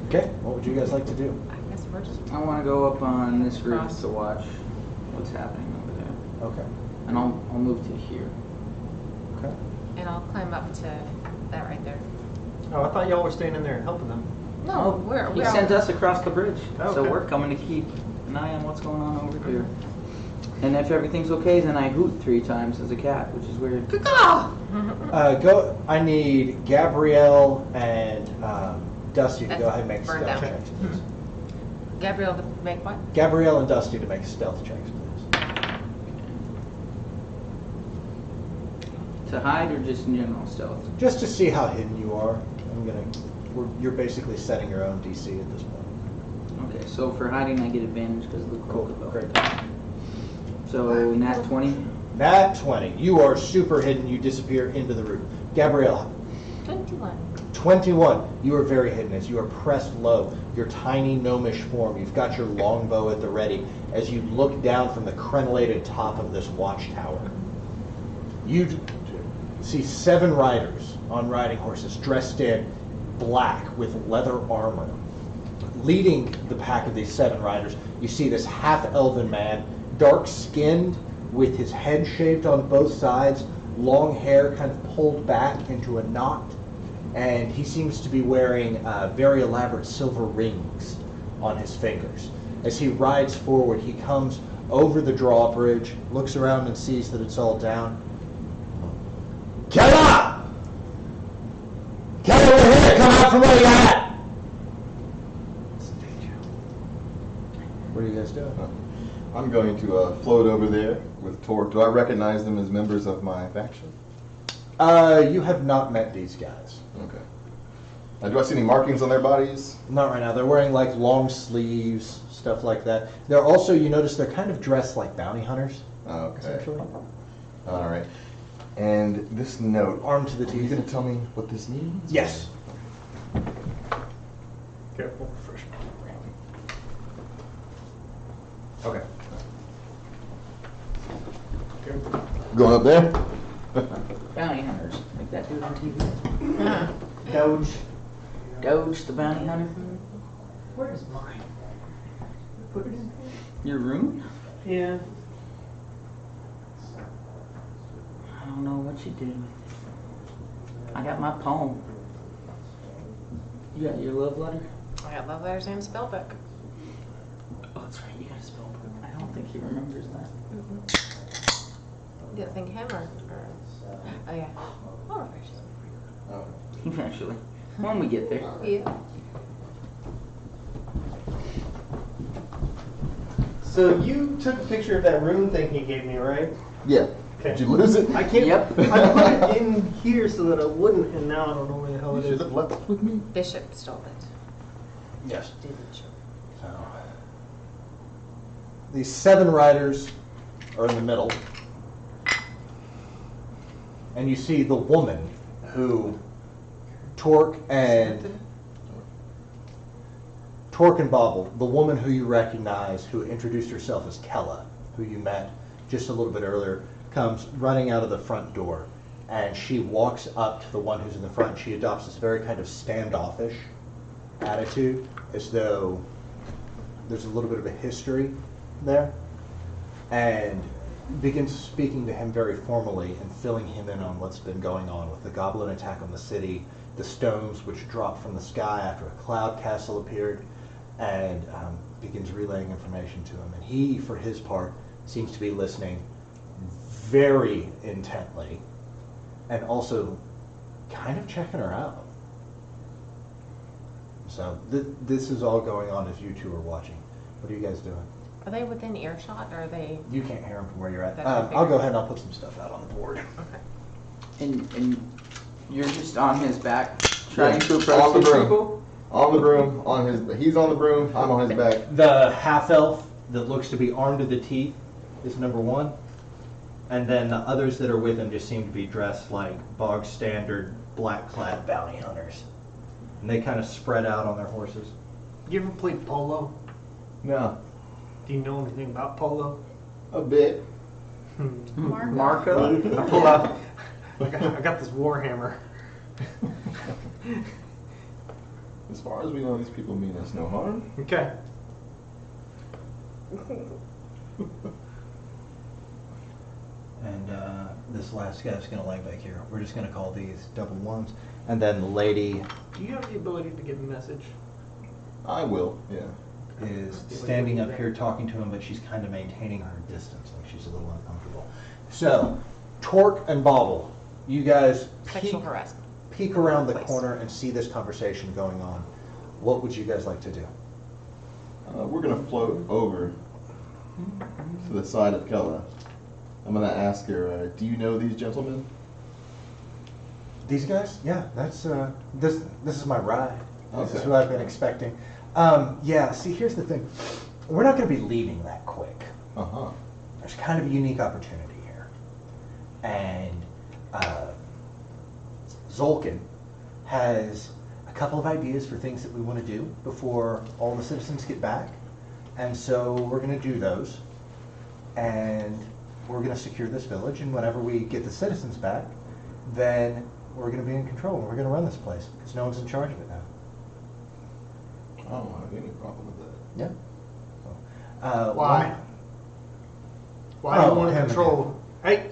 Okay, what would you guys like to do? I guess we're just. I want to go up on this roof Cross. to watch what's happening over there. Okay, And I'll move to here. okay. And I'll climb up to that right there. Oh, I thought y'all were standing there helping them. No, we're He we're sent all- us across the bridge, so Okay. we're coming to keep an eye on what's going on over here. And if everything's okay, then I hoot 3 times as a cat, which is weird. Go. I need Gabrielle and Dusty to That's go ahead and make burned stealth down. checks, please. Gabrielle to make what? Gabrielle and Dusty to make stealth checks, please. To hide or just in general stealth? Just to see how hidden you are. You're basically setting your own DC at this point. Okay, so for hiding I get advantage because of the Cool, cloak of great. So nat 20. Nat 20. You are super hidden. You disappear into the room. Gabriella. 21. 21. You are very hidden as you are pressed low. Your tiny gnomish form. You've got your longbow at the ready as you look down from the crenellated top of this watchtower. You see 7 riders on riding horses dressed in black with leather armor. Leading the pack of these 7 riders, you see this half-elven man, dark-skinned, with his head shaved on both sides, long hair kind of pulled back into a knot, and he seems to be wearing very elaborate silver rings on his fingers. As he rides forward, he comes over the drawbridge, looks around and sees that it's all down. Kella! Kella, we're here! Come out from where you're at! What are you guys doing? I'm going to float over there with Torque. Do I recognize them as members of my faction? You have not met these guys. Okay. Do I see any markings on their bodies? Not right now. They're wearing like long sleeves, stuff like that. They're also, you notice, they're kind of dressed like bounty hunters. Okay. Essentially. All right. And this note, Armed to the are you teeth. going to tell me what this means? Yes. Careful. Okay. Going up there? Bounty hunters, like that dude on TV. Doge. Doge the bounty hunter. Where is mine? Put it in Your room? here. I don't know what you did. I got my poem. You got your love letter? I got love letters and spell book. Oh, that's right. You got a spell book. I don't think he remembers that. Do you think him or oh yeah. Oh, refresh. Oh. Eventually, when we get there. Yeah. So you took a picture of that rune thing he gave me, right? Yeah. Okay. Did you lose it? I can't. Yep. I put it in here so that I wouldn't, and now I don't know where the hell You it should is. have left it with me. Bishop stole it. Yes. Didn't you? So, these 7 riders are in the middle. And you see the woman who Torque and Bobble, the woman who you recognize, who introduced herself as Kella, who you met just a little bit earlier, comes running out of the front door. And she walks up to the one who's in the front. She adopts this very kind of standoffish attitude, as though there's a little bit of a history there, and begins speaking to him very formally and filling him in on what's been going on with the goblin attack on the city, the stones which dropped from the sky after a cloud castle appeared, and begins relaying information to him. And he, for his part, seems to be listening very intently and also kind of checking her out. So this is all going on as you two are watching. What are you guys doing? Are they within earshot or are they? You can't hear them from where you're at. That's what I I'll go figured. ahead and I'll put some stuff out on the board. Okay. And you're just on his back, trying to on approach the these broom. people? On the broom, he's on the broom, I'm on his back. The half-elf that looks to be armed to the teeth is number 1. And then the others that are with him just seem to be dressed like bog standard black-clad bounty hunters. And they kind of spread out on their horses. You ever played polo? No. Do you know anything about polo? A bit. Marco? I pull out. I got this warhammer. As far as we know, these people mean us no harm. Okay. And this last guy's going to lay back here. We're just going to call these double ones. And then the lady Do you have the ability to give a message? I will, yeah. is standing up here talking to him, but she's kind of maintaining her distance, like she's a little uncomfortable. So, Torque and Bobble, you guys Sexual harassment. peek around the Place. corner and see this conversation going on. What would you guys like to do? We're going to float over to the side of Kella. I'm going to ask her, do you know these gentlemen? These guys? Yeah, that's this is my ride. This is Okay. who I've been expecting. Yeah, see, here's the thing. We're not going to be leaving that quick. Uh-huh. There's kind of a unique opportunity here. and Zolkin has a couple of ideas for things that we want to do before all the citizens get back. And so we're going to do those. And we're going to secure this village. And whenever we get the citizens back, then we're going to be in control. And we're going to run this place because no one's in charge of it now. I don't have any problem with that. Yeah. Why? Why do you want to control? Hey,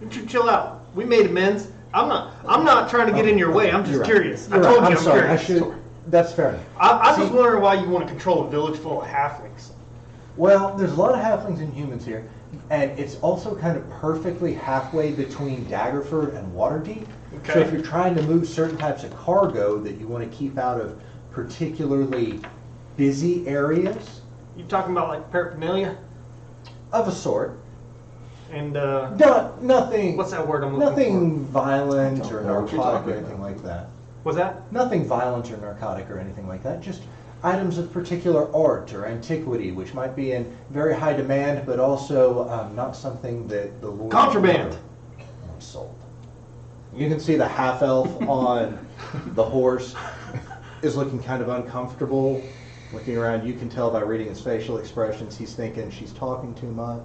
you chill out. We made amends. I'm not trying to get in your way. I'm just You're right. curious. You're I told right. you I'm I'm sorry. curious. That's fair enough. I'm See- just wondering why you want to control a village full of halflings. Well, there's a lot of halflings and humans here, and it's also kind of perfectly halfway between Daggerford and Waterdeep. So Okay. if you're trying to move certain types of cargo that you want to keep out of particularly busy areas, You talking about like paraphernalia of a sort, and nothing. what's that word I'm looking Nothing violent I or don't know what you're narcotic talking or anything about. like that. for? What's that? Nothing violent or narcotic or anything like that. Just items of particular art or antiquity, which might be in very high demand, but also not something that the Lord. Contraband. I'm sold. You can see the half elf on the horse is looking kind of uncomfortable, looking around. You can tell by reading his facial expressions. He's thinking she's talking too much.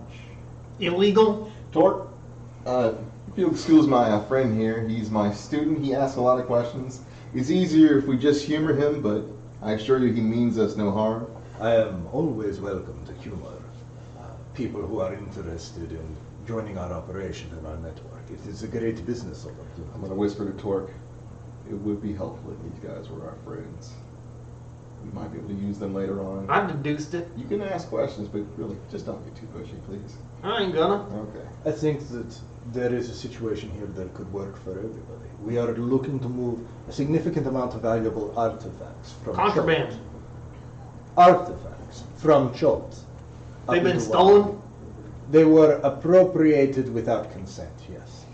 Illegal? Torque, if you'll excuse my friend here, he's my student. He asks a lot of questions. It's easier if we just humor him, but I assure you he means us no harm. I am always welcome to humor people who are interested in joining our operation and our network. It is a great business I'm opportunity. going to whisper to Torque. It would be helpful if these guys were our friends. We might be able to use them later on. I deduced it. You can ask questions, but really, just don't get too pushy, please. I ain't gonna. Okay. I think that there is a situation here that could work for everybody. We are looking to move a significant amount of valuable artifacts from Contraband. Chult. Artifacts from Chult. up They've been into stolen? Waterdeep. They were appropriated without consent, yes.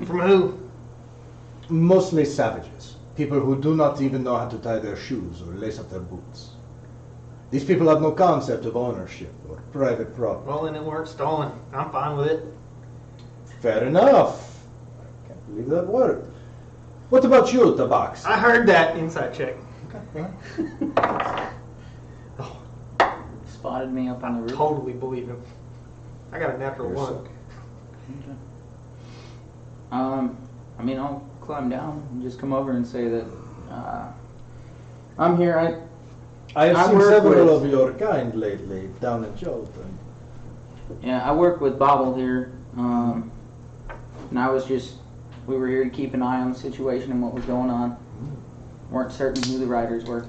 From who? Mostly savages. People who do not even know how to tie their shoes or lace up their boots. These people have no concept of ownership or private property. Well, then it weren't stolen. I'm fine with it. Fair enough. I can't believe that word. What about you, Tabax? I heard that. Inside check. Spotted me up on the roof. Totally believe him. I got a natural You're one. sick. I mean, I'll climb down and just come over and say that I'm here. I have I seen work several with- of your kind lately down at Jolton. I work with Bobble here, and we were here to keep an eye on the situation and what was going on. Weren't certain who the riders were.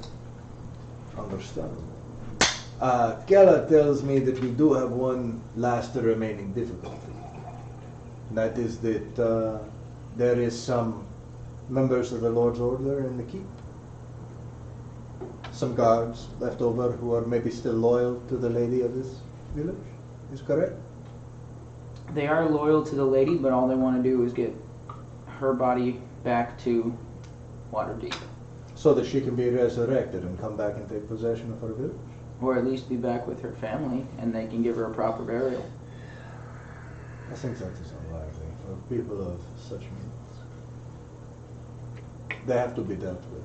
Understandable. Gela tells me that we do have one last remaining difficulty. That is that there is some members of the Lord's Order in the keep. Some guards left over who are maybe still loyal to the lady of this village. Is correct? They are loyal to the lady, but all they want to do is get her body back to Waterdeep, So that she can be resurrected and come back and take possession of her village. or at least be back with her family, and they can give her a proper burial. I think that is unlikely for people of such means. They have to be dealt with.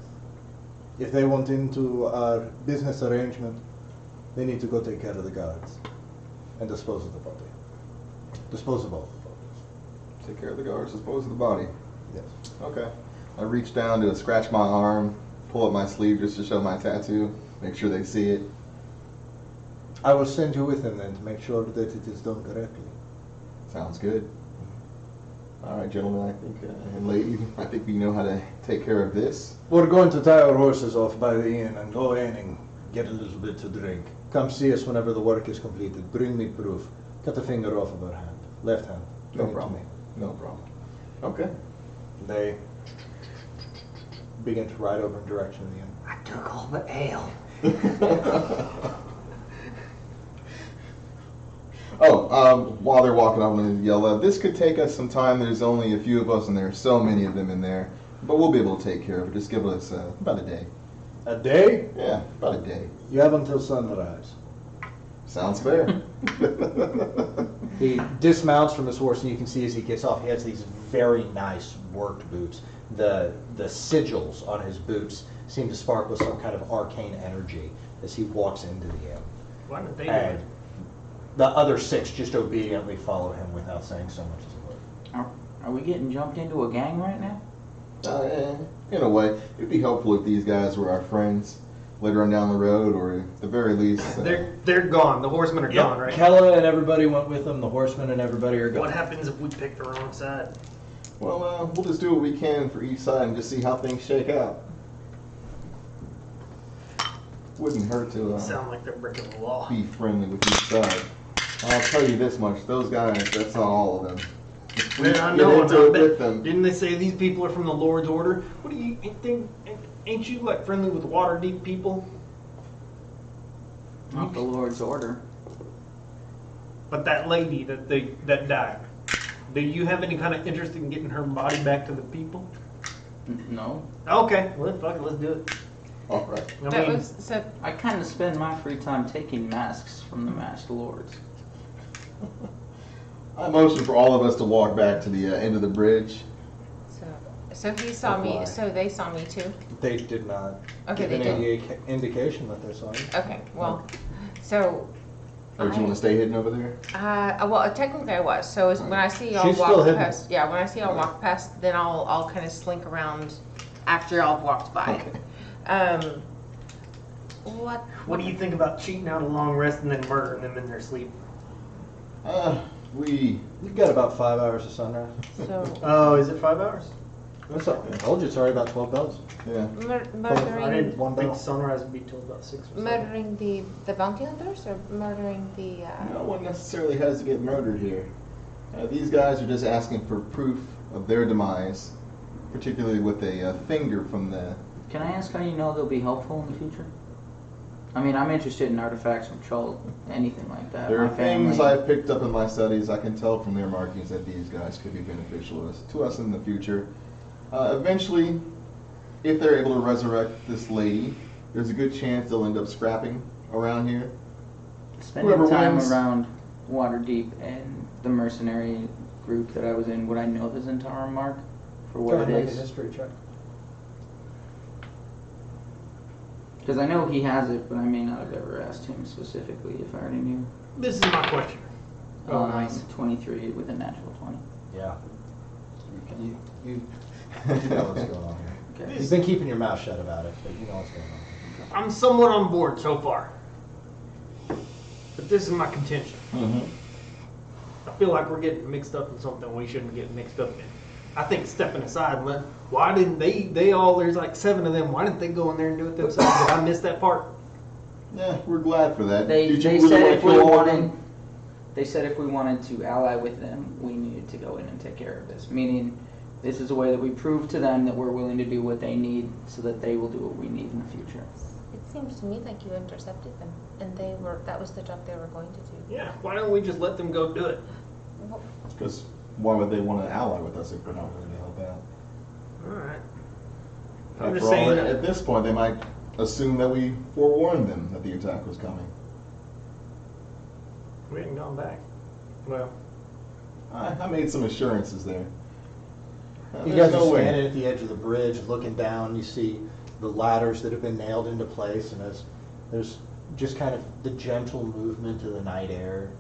If they want into our business arrangement, they need to go take care of the guards and dispose of the body. Dispose of all the bodies. Take care of the guards, dispose of the body. Yes. Okay. I reach down to scratch my arm, pull up my sleeve just to show my tattoo, make sure they see it. I will send you with them then to make sure that it is done correctly. Sounds good. All right, gentlemen, I think, and lady, I think we know how to take care of this. We're going to tie our horses off by the inn and go in and get a little bit to drink. Come see us whenever the work is completed. Bring me proof. Cut the finger off of her hand. Left hand. No Bring it to problem. me. No problem. Okay. They begin to ride over in direction of the inn. I took all the ale. While they're walking, I'm going to yell, this could take us some time. There's only a few of us, and there are so many of them in there. But we'll be able to take care of it. Just give us about a day. A day? Yeah, about a day. You have until sunrise. Sounds fair. He dismounts from his horse, and you can see as he gets off, he has these very nice worked boots. The sigils on his boots seem to spark with some kind of arcane energy as he walks into the inn. Why didn't they do And it? the other 6 just obediently follow him without saying so much as a word. Are we getting jumped into a gang right now? In a way, it'd be helpful if these guys were our friends later on down the road, or at the very least. They're gone. The horsemen are gone, right? Kella and everybody went with them. The horsemen and everybody are gone. What happens if we pick the wrong side? Well, we'll just do what we can for each side and just see how things shake out. Wouldn't hurt to Sound like they're breaking the law. be friendly with each side. I'll tell you this much: those guys, that's not all of them. If we Man, I get know. into it I with bet. them. Didn't they say these people are from the Lord's Order? What do you think? Ain't you like friendly with Waterdeep people? Not the Lord's order. But that lady that died. Do you have any kind of interest in getting her body back to the people? No. Okay, well then fuck it, let's do it. All right. I That mean, was so. I kind of spend my free time taking masks from the masked lords. I motion for all of us to walk back to the end of the bridge. So he saw me. Why? So they saw me too. They did not Okay, give they any indication that they saw you. Okay. Well, so. Or do you want to stay hidden over there? Well, technically I was. So when I see y'all She's still walk hidden. past, yeah, when I see y'all walk past, then I'll kind of slink around after y'all have walked by. Okay. what do you think about cheating out a long rest and then murdering them in their sleep? You've got about 5 hours of sunrise. So Oh, is it 5 hours? What's up? I told you it's already about 12 bells. Yeah. I murdering didn't One think bell. sunrise would be till about 6 or 7. murdering the bounty hunters or murdering the. No one necessarily has to get murdered here. These guys are just asking for proof of their demise, particularly with a finger from the. Can I ask how you know they'll be helpful in the future? I mean, I'm interested in artifacts from Chult, anything like that. There are My family- things I've picked up in my studies. I can tell from their markings that these guys could be beneficial to us in the future. Eventually, if they're able to resurrect this lady, there's a good chance they'll end up scrapping around here. Spending Whoever time wins. around Waterdeep and the mercenary group that I was in, would I know the Zentarum mark for Go what ahead it and make a is? history check. Because I know he has it, but I may not have ever asked him specifically if I already knew. This is my question. Oh, nice. 23 with a natural 20. Yeah. You know what's going on here. Okay. You've been keeping your mouth shut about it, but you know what's going on. I'm somewhat on board so far. But this is my contention. I feel like we're getting mixed up in something we shouldn't get mixed up in. I think stepping aside and why didn't there's like 7 of them, why didn't they go in there and do it themselves? Did I miss that part? Yeah, we're glad for that. They Did you said really want if to we kill all of wanted, them? they said if we wanted to ally with them, we needed to go in and take care of this. Meaning, this is a way that we prove to them that we're willing to do what they need, so that they will do what we need in the future. It seems to me like you intercepted them, and that was the job they were going to do. Yeah, why don't we just let them go do it? Because why would they want to ally with us if we're not willing to help out? Alright. I'm After just all, saying at that this point, they might assume that we forewarned them that the attack was coming. we hadn't gone back. Well, I made some assurances there. You There's guys are no way. standing at the edge of the bridge, looking down. You see the ladders that have been nailed into place, and as there's just kind of the gentle movement of the night air.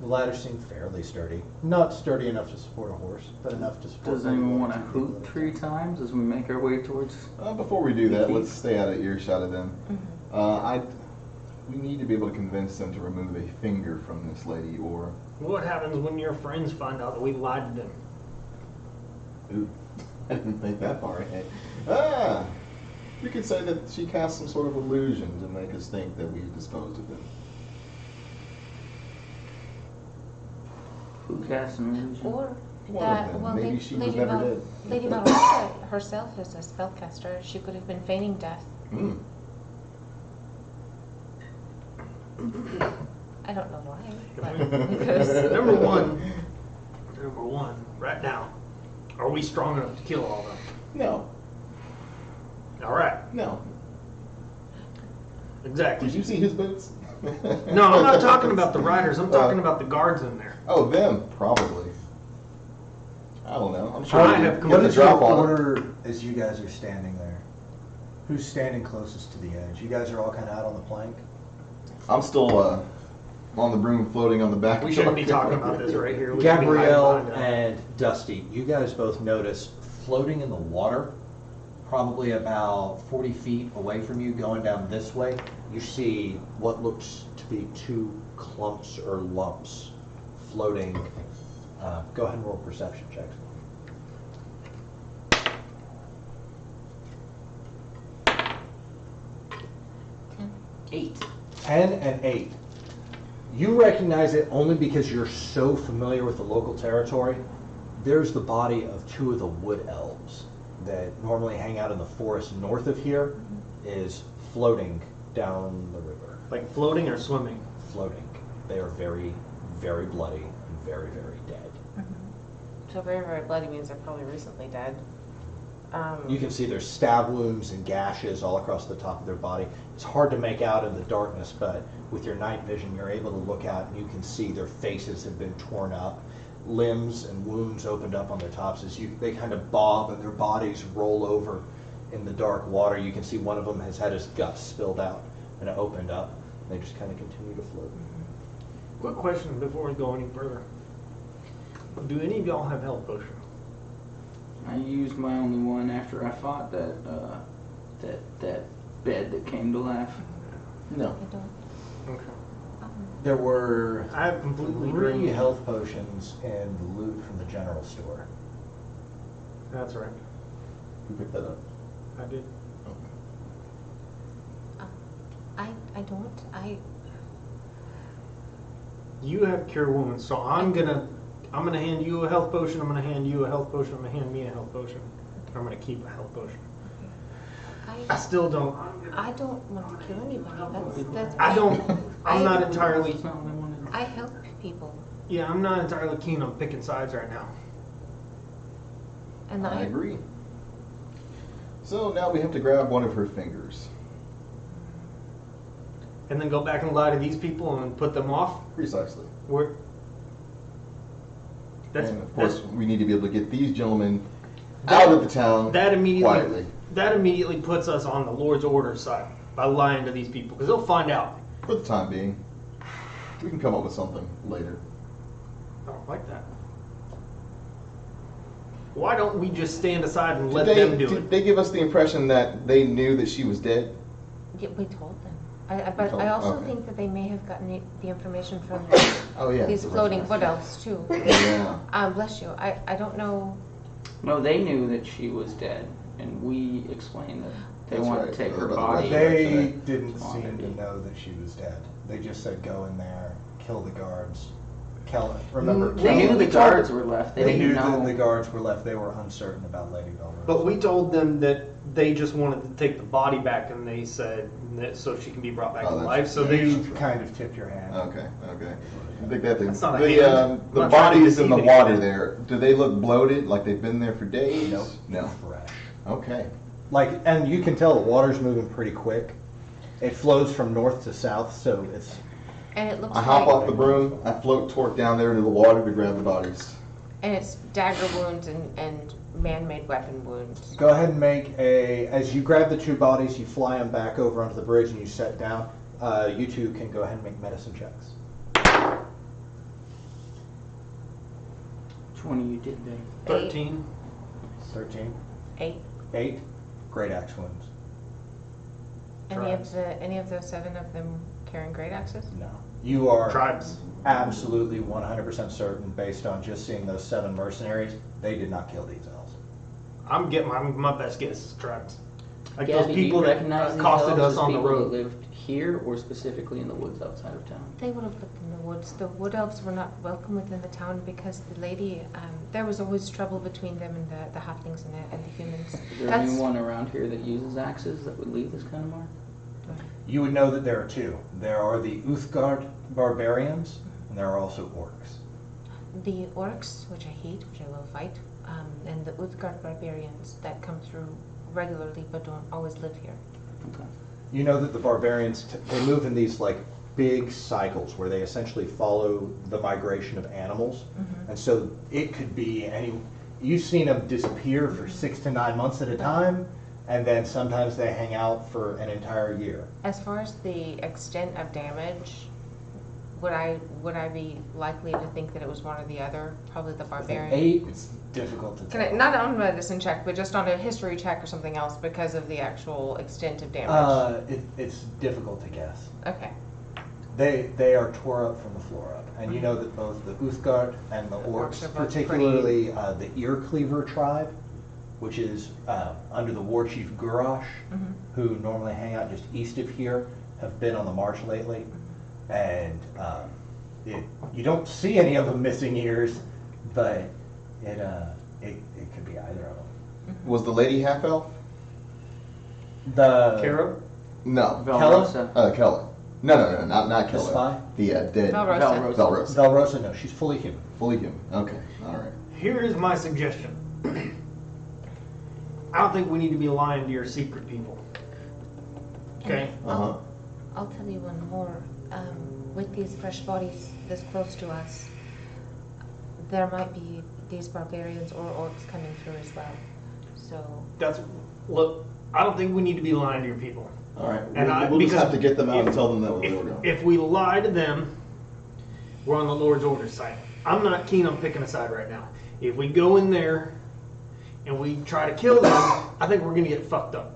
The ladders seem fairly sturdy. Not sturdy enough to support a horse, but enough to support. Does anyone want to hoot 3 times as we make our way towards? Before we do that, Keith? let's stay out of earshot of them. We need to be able to convince them to remove a finger from this lady, or what happens when your friends find out that we lied to them? Ooh, I didn't think that far ahead. We could say that she cast some sort of illusion to make us think that we disposed of them. Who casts an illusion? Or One of them. Maybe she was never dead. Lady Valrissa herself is a spellcaster. She could have been feigning death. Hmm. I don't know why, but because Number one, right now, are we strong enough to kill all of them? No, Alright, no. exactly. Did you see his boots? No, I'm not talking about the riders. I'm talking about the guards in there. Oh, them, probably. I don't know. I'm sure I you have get the completely drop on it. order as you guys are standing there? Who's standing closest to the edge? You guys are all kind of out on the plank? I'm still on the broom floating on the back. We shouldn't be talking about this right here. We should be hiding Gabrielle behind that. and Dusty, you guys both notice floating in the water, probably about 40 feet away from you, going down this way, you see what looks to be two clumps or lumps floating. Go ahead and roll perception checks. 8. 10 and 8. You recognize it only because you're so familiar with the local territory. There's the body of two of the wood elves that normally hang out in the forest north of here, is floating down the river. Like floating or swimming? Floating. They are very, very bloody and very, very dead. So very, very bloody means they're probably recently dead. You can see there's stab wounds and gashes all across the top of their body. It's hard to make out in the darkness, but with your night vision, you're able to look out and you can see their faces have been torn up, limbs and wounds opened up on their tops as they kind of bob and their bodies roll over in the dark water. You can see one of them has had his guts spilled out and it opened up. They just kind of continue to float. Quick question before we go any further. Do any of y'all have health potions? I used my only one after I fought that bed that came to life. No. I don't. Okay. There were I have completely 3 drained. health potions in the loot from the general store. That's right. Who picked that up? I did. I don't. You have cure wounds, so I'm gonna hand you a health potion. I'm gonna hand you a health potion. I'm gonna hand me a health potion. I'm gonna keep a health potion. I still don't. I don't want to kill anybody. That's I don't. I'm not entirely. That's not what I wanted. I help people, Yeah, I'm not entirely keen on picking sides right now. and I agree. So now we have to grab one of her fingers. And then go back and lie to these people and put them off. Precisely. We're. That's And of course, we need to be able to get these gentlemen out of the town that immediately. quietly. That immediately puts us on the Lord's order side by lying to these people because they'll find out. For the time being. We can come up with something later. I don't like that. Why don't we just stand aside and let Did them do did it? they give us the impression that they knew that she was dead? Yeah, we told them. But told I them, also okay. think that they may have gotten the information from Oh yeah. these floating wood elves too. Yeah. Bless you. I don't know. No, they knew that she was dead, and we explained that they That's wanted right, to take her about the body. They didn't On seem to it. know that she was dead. They just said go in there, kill the guards. Remember, They kill knew them. the guards were left. They They knew didn't know. that the guards were left. They were uncertain about Lady Belrose. But we told them that they just wanted to take the body back, and they said that so she can be brought back Oh, to that's- life. So yeah. they. You kind of tipped your hand. Okay, okay. I think that That's not a the hand. the I'm not trying to bodies in the deceive water anyone. there, do they look bloated like they've been there for days? Nope. No. Fresh. Okay. Like, and you can tell the water's moving pretty quick. It flows from north to south, so it's And it looks I hop like, off the broom, I float toward down there into the water to grab the bodies. and it's dagger wounds and man-made weapon wounds. Go ahead and make as you grab the 2 bodies, you fly them back over onto the bridge and you set down. You 2 can go ahead and make medicine checks. 20 you did there. 13. 13, 8. 8, great axe wounds. Any of those 7 of them carrying great axes? No. You are Tribes. absolutely 100% certain, based on just seeing those 7 mercenaries, they did not kill these elves. I'm getting my best guess is tribes. Like Gabby, those do people you that recognize these accosted elves us as on the people road. that lived here or specifically in the woods outside of town? They would have lived in the woods. The wood elves were not welcome within the town because the lady, there was always trouble between them and the halflings and the humans. Is there anyone around here that uses axes that would leave this kind of mark? You would know that there are 2. There are the Uthgard barbarians, and there are also orcs. The orcs, which I hate, which I will fight, and the Uthgard barbarians that come through regularly but don't always live here. Okay. You know that the barbarians, they move in these like big cycles where they essentially follow the migration of animals. And so it could be you've seen them disappear for 6 to 9 months at a time, and then sometimes they hang out for an entire year. As far as the extent of damage, would I be likely to think that it was one or the other? Probably the barbarian. 8. It's difficult to Can tell. I, not on a medicine check, but just on a history check or something else because of the actual extent of damage? It's difficult to guess. Okay. They are tore up from the floor up, and you know that both the Uthgard and the Orcs Orcs, are both particularly the Ear Cleaver tribe, which is under the war chief Gurash, who normally hang out just east of here, have been on the march lately, and you don't see any of them missing ears, but it could be either of them. Was the lady half elf? The Kara? No. Valrosa. Kella. No, not The Kella. spy? The dead. Valrosa. Valrosa. Valrosa, no, she's fully human. Fully human. Okay. All right. Here is my suggestion. I don't think we need to be lying to your secret people. Okay? Uh-huh. I'll tell you one more. With these fresh bodies this close to us, there might be these barbarians or orcs coming through as well. So Look, I don't think we need to be lying to your people. All right. And We'll just because have to get them out and tell them that we're going. If we lie to them, we're on the Lord's orders side. I'm not keen on picking a side right now. If we go in there and we try to kill them, I think we're going to get fucked up.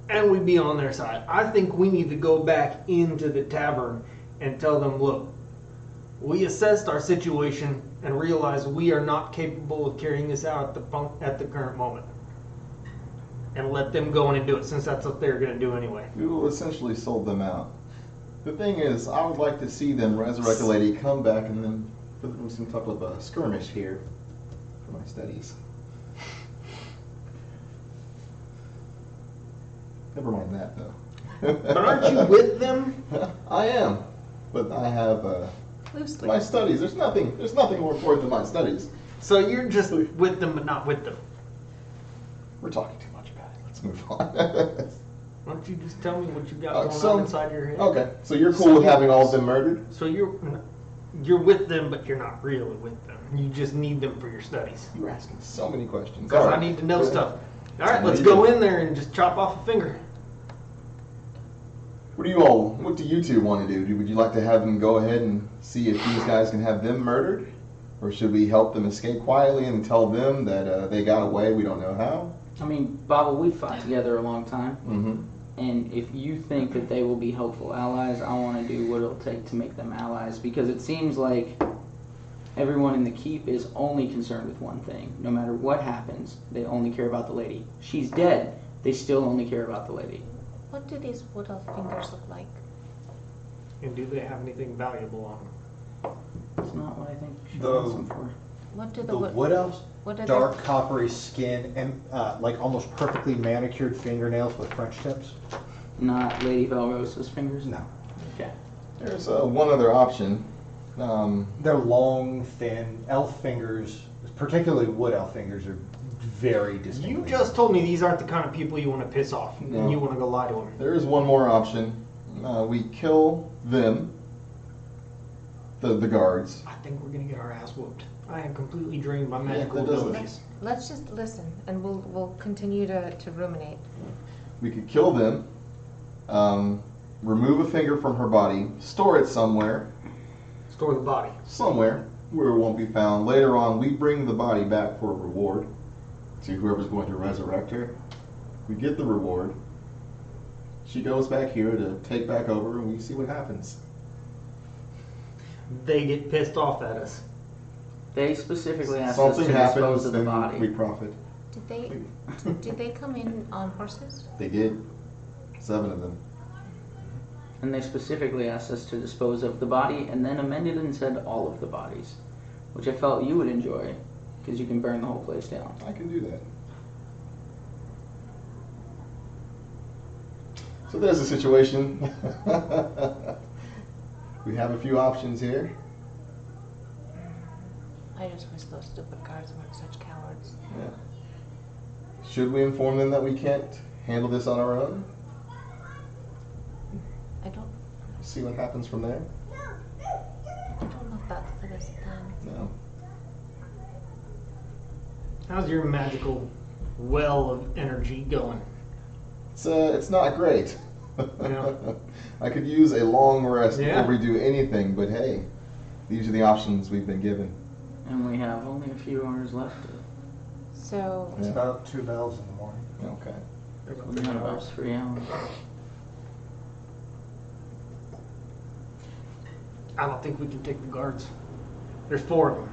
And we'd be on their side. I think we need to go back into the tavern and tell them, look, we assessed our situation and realized we are not capable of carrying this out at the current moment. And let them go in and do it, since that's what they're going to do anyway. We will essentially sold them out. The thing is, I would like to see them resurrect a lady, come back, and then put them some type of skirmish here for my studies. Never mind that, though. But aren't you with them? I am, but I have Loosely. my studies. There's nothing more important than my studies. So you're just with them, but not with them. We're talking too much about it. Let's move on. Why don't you just tell me what you got going so- on inside your head? Okay, so you're cool with having all of them murdered? So you're with them, but you're not really with them. You just need them for your studies. You were asking so many questions. Because All I right. need to know stuff. All right, No, let's you go do. in there and just chop off a finger. What do you two want to do? Would you like to have them go ahead and see if these guys can have them murdered? Or should we help them escape quietly and tell them that they got away, we don't know how? I mean, Baba, we fought together a long time, Mm-hmm. and if you think that they will be helpful allies, I want to do what it'll take to make them allies, because it seems like everyone in the keep is only concerned with one thing. No matter what happens, they only care about the lady. She's dead, they still only care about the lady. what do these wood elf fingers look like? And do they have anything valuable on them? That's not what I think she The- wants them for. What do The wood elves, what do dark coppery skin, and like almost perfectly manicured fingernails with French tips. Not Lady Valrosa's fingers? No. Okay. There's one other option. They're long, thin. Elf fingers, particularly wood elf fingers, are very distinct. You just told me these aren't the kind of people you want to piss off, No. and you want to go lie to them. There is one more option. We kill them, the guards. I think we're gonna get our ass whooped. I am completely drained by Yeah, magical that doesn't- abilities. Let's just listen, and we'll continue to ruminate. We could kill them, remove a finger from her body, store it somewhere Store the body. where it won't be found. Later on, we bring the body back for a reward to whoever's going to resurrect her. We get the reward. She goes back here to take back over, and we see what happens. They get pissed off at us. They specifically asked us to Something dispose happens, of the then body. we profit. Did they come in on horses? They did. 7 of them. And they specifically asked us to dispose of the body, and then amended and said all of the bodies, which I felt you would enjoy, because you can burn the whole place down. I can do that. So there's the situation. We have a few options here. I just wish those stupid guards weren't such cowards. Yeah. Should we inform them that we can't handle this on our own? I don't. see what happens from there. I don't know if that's the best plan. No. How's your magical well of energy going? It's not great. Yeah. I could use a long rest Yeah. before we do anything, but hey, these are the options we've been given. And we have only a few hours left. So, It's Yeah. about 2 bells in the morning. Okay. We have about 3 hours. I don't think we can take the guards. There's 4 of them.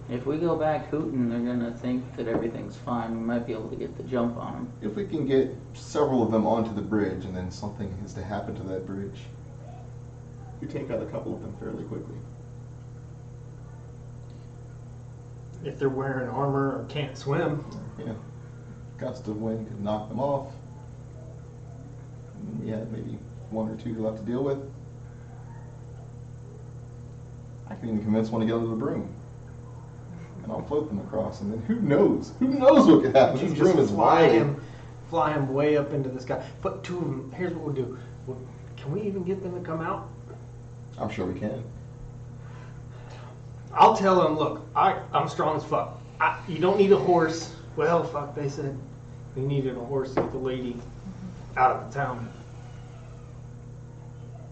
If we go back hooting, they're gonna think that everything's fine. We might be able to get the jump on them. If we can get several of them onto the bridge and then something is to happen to that bridge, we take out a couple of them fairly quickly. If they're wearing armor or can't swim. Yeah. Gust of wind could knock them off. And we had maybe 1 or 2 left to deal with. I can even convince one to get under the broom. And I'll float them across, and then who knows? Who knows what could happen? You This just broom is fly wide. fly him way up into the sky. Put 2 of them. Here's what we'll do. Can we even get them to come out? I'm sure we can. I'll tell them, look, I'm strong as fuck. You don't need a horse. Well, fuck, they said they needed a horse to get the lady out of the town.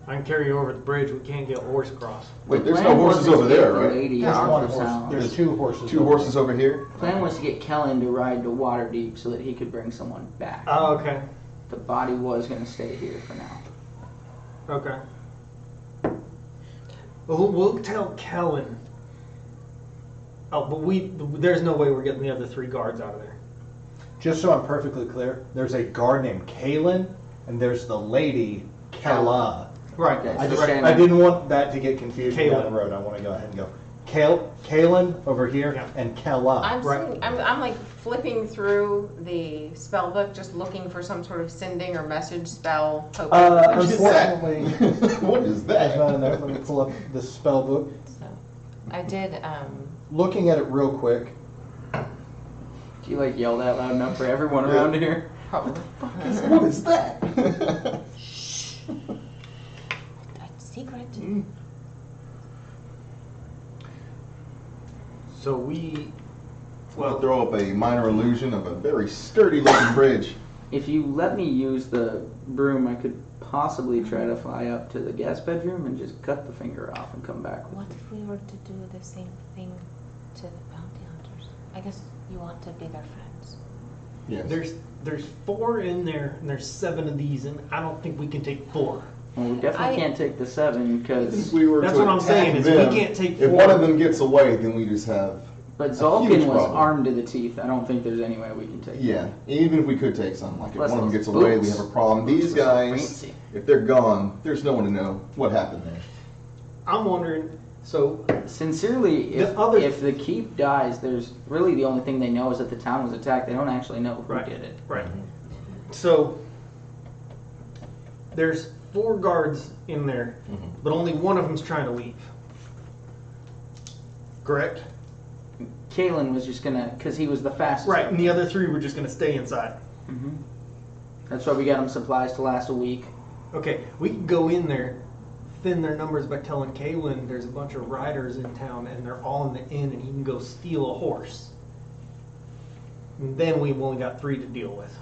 I can carry you over the bridge. We can't get a horse across. Wait, there's The no plan horses wasn't over to get there, the right? lady There's out one of horse. town. There's 2 horses. 2 horses over here? Plan was to get Kellen to ride to Waterdeep so that he could bring someone back. Oh, okay. The body was gonna stay here for now. Okay. We'll tell Kellen. Oh, but there's no way we're getting the other 3 guards out of there. Just so I'm perfectly clear, there's a guard named Kaylin, and there's the lady, Kella. Right. Okay. I, Right. I didn't want that to get confusing down Kaylin. the road. I want to go ahead and go. Kaylin over here, Yeah. and Kella. Right. I'm like flipping through the spell book, just looking for some sort of sending or message spell. Hoping What is that? Unfortunately, What is there's not in there. that? Let me pull up the spell book. So, I did. Looking at it real quick. Do you like yell that loud enough for everyone around here? Probably. What is that? that's secret. So we. Well, throw up a minor illusion of a very sturdy looking bridge. If you let me use the broom, I could possibly try to fly up to the guest bedroom and just cut the finger off and come back. What if we were to do the same thing to the bounty hunters? I guess you want to be their friends. Yes. There's 4 in there, and there's 7 of these, and I don't think we can take 4. Well, we definitely can't take the 7 If because. we were That's to what I'm attack saying, is we them, can't take If 4. one of them gets away, then we just have. But huge Zolkin was problem. armed to the teeth. I don't think there's any way we can take him. Yeah, even if we could take some, like if Plus one of them those gets away, we boots. have a problem. Boots These were so guys, fancy. if they're gone, there's no one to know what happened there. I'm wondering, so Sincerely, if, The other- if the keep dies, there's really the only thing they know is that the town was attacked. They don't actually know who Right. did it. Right. So there's 4 guards in there, Mhm. but only one of them's trying to leave. Correct? Kalen was just gonna, because he was the fastest. Right, and the other 3 were just going to stay inside. hmm That's why we got him supplies to last a week. Okay, we can go in there, thin their numbers by telling Kaylin there's a bunch of riders in town and they're all in the inn and he can go steal a horse. And then we've only got 3 to deal with.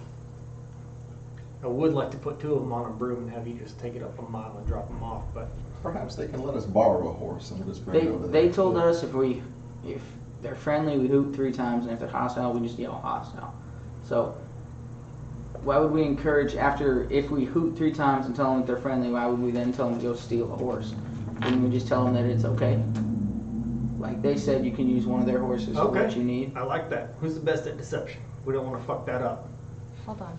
I would like to put 2 of them on a broom and have you just take it up a mile and drop them off, but Perhaps they can let us borrow a horse and just bring They it over there. they told us if they're friendly, we hoot 3 times, and if they're hostile, we just yell hostile. So why would we encourage if we hoot 3 times and tell them that they're friendly? Why would we then tell them to go steal a horse? Wouldn't we just tell them that it's okay? Like they said, you can use one of their horses for what you need. I like that. Who's the best at deception? We don't want to fuck that up. Hold on.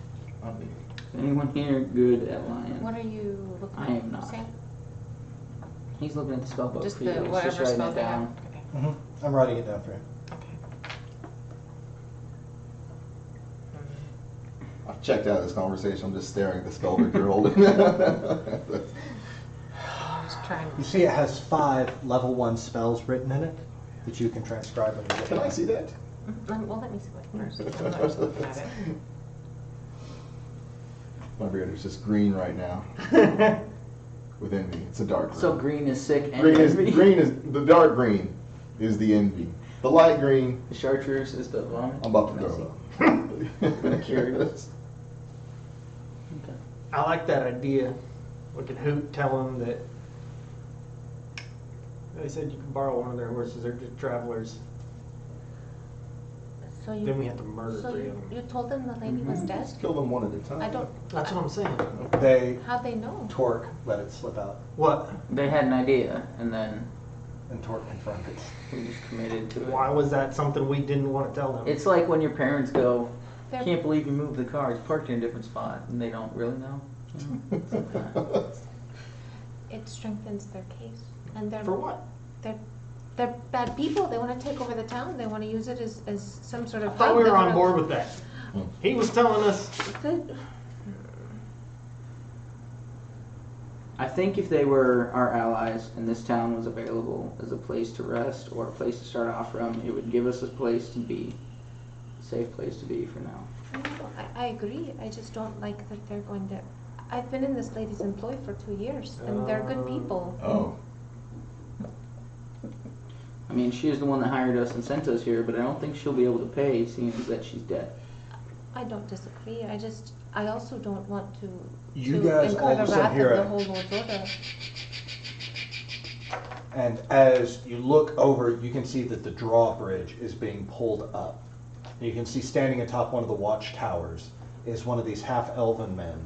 Anyone here good at lying? What are you looking at? I am not. Sam? He's looking at the spell book Just for you. the He's whatever just writing spell it they have? down. Okay. I'm writing it down for you. Okay. I've checked out of this conversation. I'm just staring at the spellbook you're holding. I was trying. You see, it has 5 level 1 spells written in it that you can transcribe when you get Can I done. see that? Well, let me see what first. I'm not just looking at it. My beard is just green right now with envy. It's a dark green. So green is sick and green envy. is the dark green is the envy. The light green, The chartreuse is the vomit. I'm about to throw up. I'm curious. I like that idea. We could hoot, tell them that they said you can borrow one of their horses. They're just travelers. So Then you, we have to murder so 3 you, of them. you told them the lady was dead? Just kill them one at a time. I don't. That's what I'm saying. They How'd they know? Torque let it slip out, What? They had an idea, and then and Torque confirmed it. we just committed to it. Why was that something we didn't want to tell them? It's like when your parents go, They're- "Can't believe you moved the car. It's parked in a different spot," and they don't really know. It strengthens their case, and they're For what? they're bad people. They want to take over the town. They want to use it as some sort I of. thought we hub. They were on wanna- board with that. He was telling us. Good. I think if they were our allies and this town was available as a place to rest or a place to start off from, it would give us a place to be, a safe place to be for now. No, I agree. I just don't like that they're going to. I've been in this lady's employ for 2 years, and they're good people. Oh. I mean, she is the one that hired us and sent us here, but I don't think she'll be able to pay, seeing as that she's dead. I don't disagree. I also don't want to. You to guys all incur of the a sudden wrath hear of the a- whole Lord's order. And as you look over, you can see that the drawbridge is being pulled up. You can see standing atop one of the watchtowers is one of these half-elven men,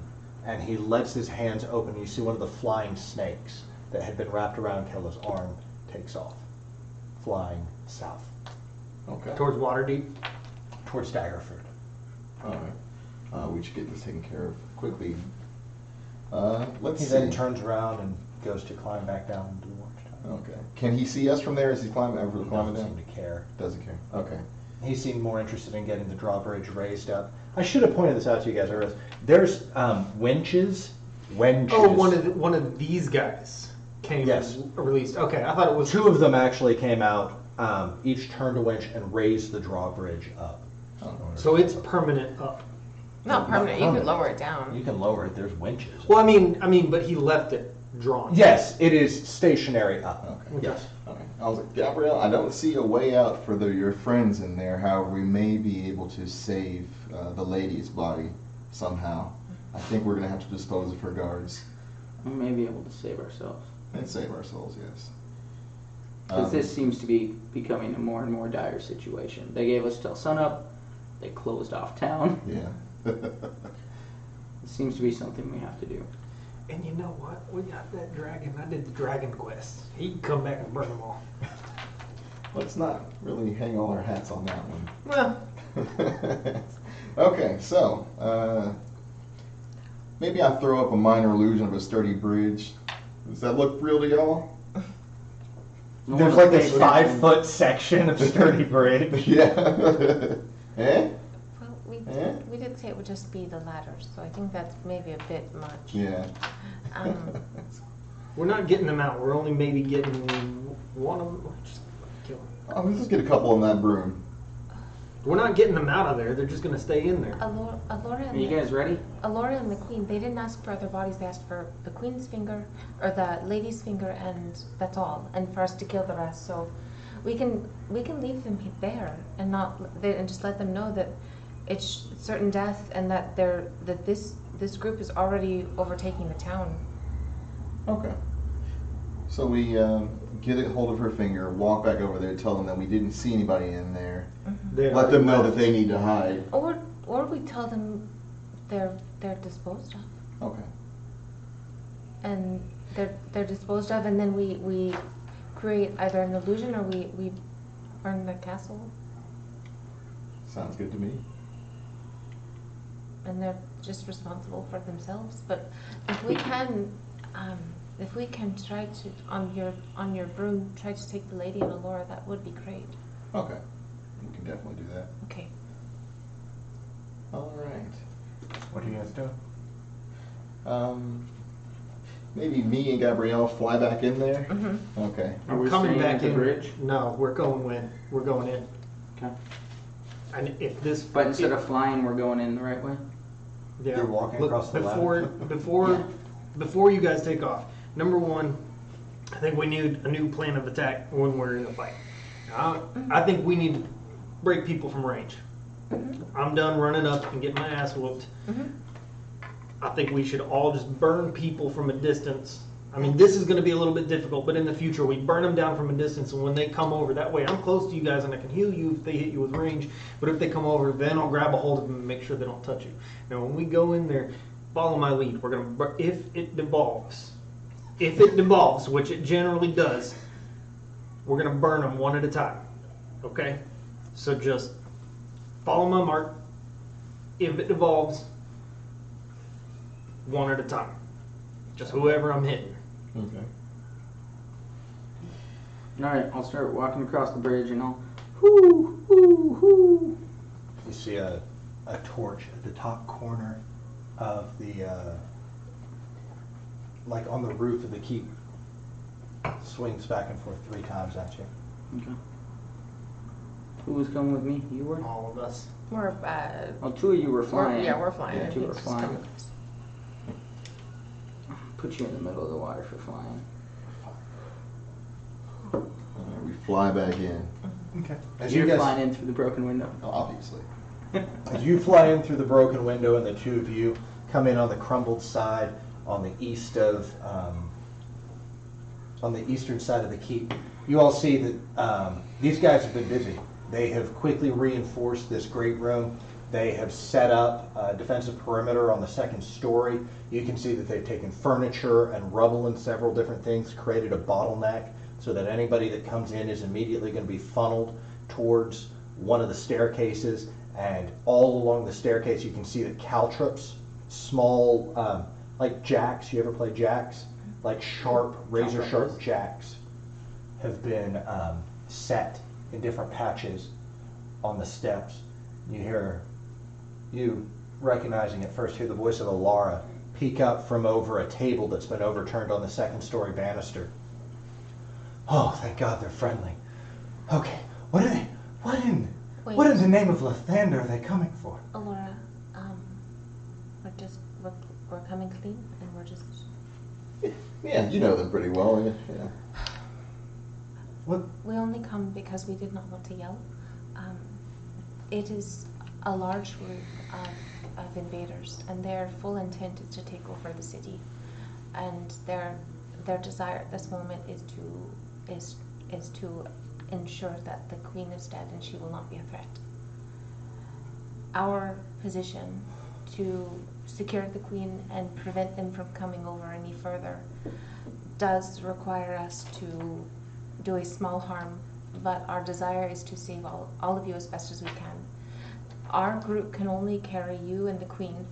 and he lets his hands open, and you see one of the flying snakes that had been wrapped around Kella's arm takes off, flying south Okay. Towards Waterdeep. towards Daggerford. All right. We should get this taken care of quickly. Let's He see. then turns around and goes to climb back down into the watchtower. Okay. Can he see us from there as he's climbing? He Climbing doesn't down? seem to care. Doesn't care. Okay. He seemed more interested in getting the drawbridge raised up. I should have pointed this out to you guys earlier. There's winches. Oh, one of these guys came Yes. and released. Okay, I thought it was. Two of them actually came out, each turned a winch and raised the drawbridge up. So it's permanent up. Not permanent, you could permanent. lower it down. You can lower it, there's winches. Well, I mean, but he left it drawn. Yes, it is stationary up. Okay. Yes. Okay. I was like, Gabrielle, I don't see a way out for your friends in there. However, we may be able to save the lady's body somehow. I think we're gonna have to dispose of her guards We may be able to save ourselves. and save ourselves. Yes. Because this seems to be becoming a more and more dire situation. They gave us till sunup. They closed off town. Yeah. It seems to be something we have to do. And you know what? We got that dragon. I did the dragon quest. He can come back and burn them all. Let's not really hang all our hats on that one. Well, Okay, so maybe I throw up a minor illusion of a sturdy bridge. Does that look real to y'all? There's like this 5-foot section of sturdy bridge. Yeah. Eh? Well, Eh? we did say it would just be the ladders, so I think that's maybe a bit much. Yeah. we're not getting them out. We're only maybe getting one of them. Just kill them. Oh, let's just get a couple on that broom. We're not getting them out of there. They're just gonna stay in there. Alora Are and you guys ready? Alora and the Queen, they didn't ask for other bodies. They asked for the Queen's finger, or the lady's finger, and that's all. And for us to kill the rest. So we can leave them there and and just let them know that it's certain death and that this group is already overtaking the town. Okay. So we get a hold of her finger, walk back over there, tell them that we didn't see anybody in there. They Let them know already that they need to hide. Or we tell them they're disposed of. Okay. And they're disposed of, and then we create either an illusion or we burn the castle, Sounds good to me. and they're just responsible for themselves. But if we can try to on your broom try to take the lady and Alora, that would be great. Okay. We can definitely do that. Okay. All right. What are you guys doing? Maybe me and Gabrielle fly back in there. Mm-hmm. Okay. Are we We're coming staying back at the in. bridge? No, we're going in. We're going in. Okay. And if this. But instead of flying, we're going in the right way? Yeah. You're walking Look, across the ladder? Before you guys take off, number one, I think we need a new plan of attack when we're in a fight. I think we need to break people from range. I'm done running up and getting my ass whooped. I think we should all just burn people from a distance. I mean, this is going to be a little bit difficult, but in the future, we burn them down from a distance, and when they come over, that way I'm close to you guys and I can heal you if they hit you with range, but if they come over, then I'll grab a hold of them and make sure they don't touch you. Now, when we go in there, follow my lead. We're going to, if it devolves, which it generally does, we're going to burn them one at a time, okay? So just follow my mark. If it devolves, one at a time. Just whoever I'm hitting. Okay. Alright, I'll start walking across the bridge and I'll whoo, whoo, whoo. You see a torch at the top corner of the, like on the roof of the keep. Swings back and forth 3 times at you. Okay. Who was coming with me? You were? All of us. We're, Oh, 2 of you were flying. we're flying. Yeah, 2 were It's just flying. coming close. Put you in the middle of the water for flying. We fly back in, Okay. You're flying in through the broken window. obviously. As you fly in through the broken window and the 2 of you come in on the crumbled side on the east of, on the eastern side of the keep, you all see that these guys have been busy. They have quickly reinforced this great room. They have set up a defensive perimeter on the 2nd story. You can see that they've taken furniture and rubble and several different things, created a bottleneck so that anybody that comes in is immediately going to be funneled towards one of the staircases. And all along the staircase, you can see that caltrops, small, like jacks. You ever play jacks? Like sharp, razor sharp jacks have been set in different patches on the steps. You recognizing at first, hear the voice of Alara peek up from over a table that's been overturned on the 2nd story banister. Oh, thank God they're friendly. Okay, what in the name of Lathander are they coming for? Alora, we're coming clean, and we're just. Yeah, you know them pretty well. Yeah. What? We only come because we did not want to yell. It is a large group of invaders, and their full intent is to take over the city. And their desire at this moment is to ensure that the queen is dead and she will not be a threat. Our position to secure the queen and prevent them from coming over any further does require us to do a small harm, but our desire is to save all of you as best as we can. Our group can only carry you and the queen,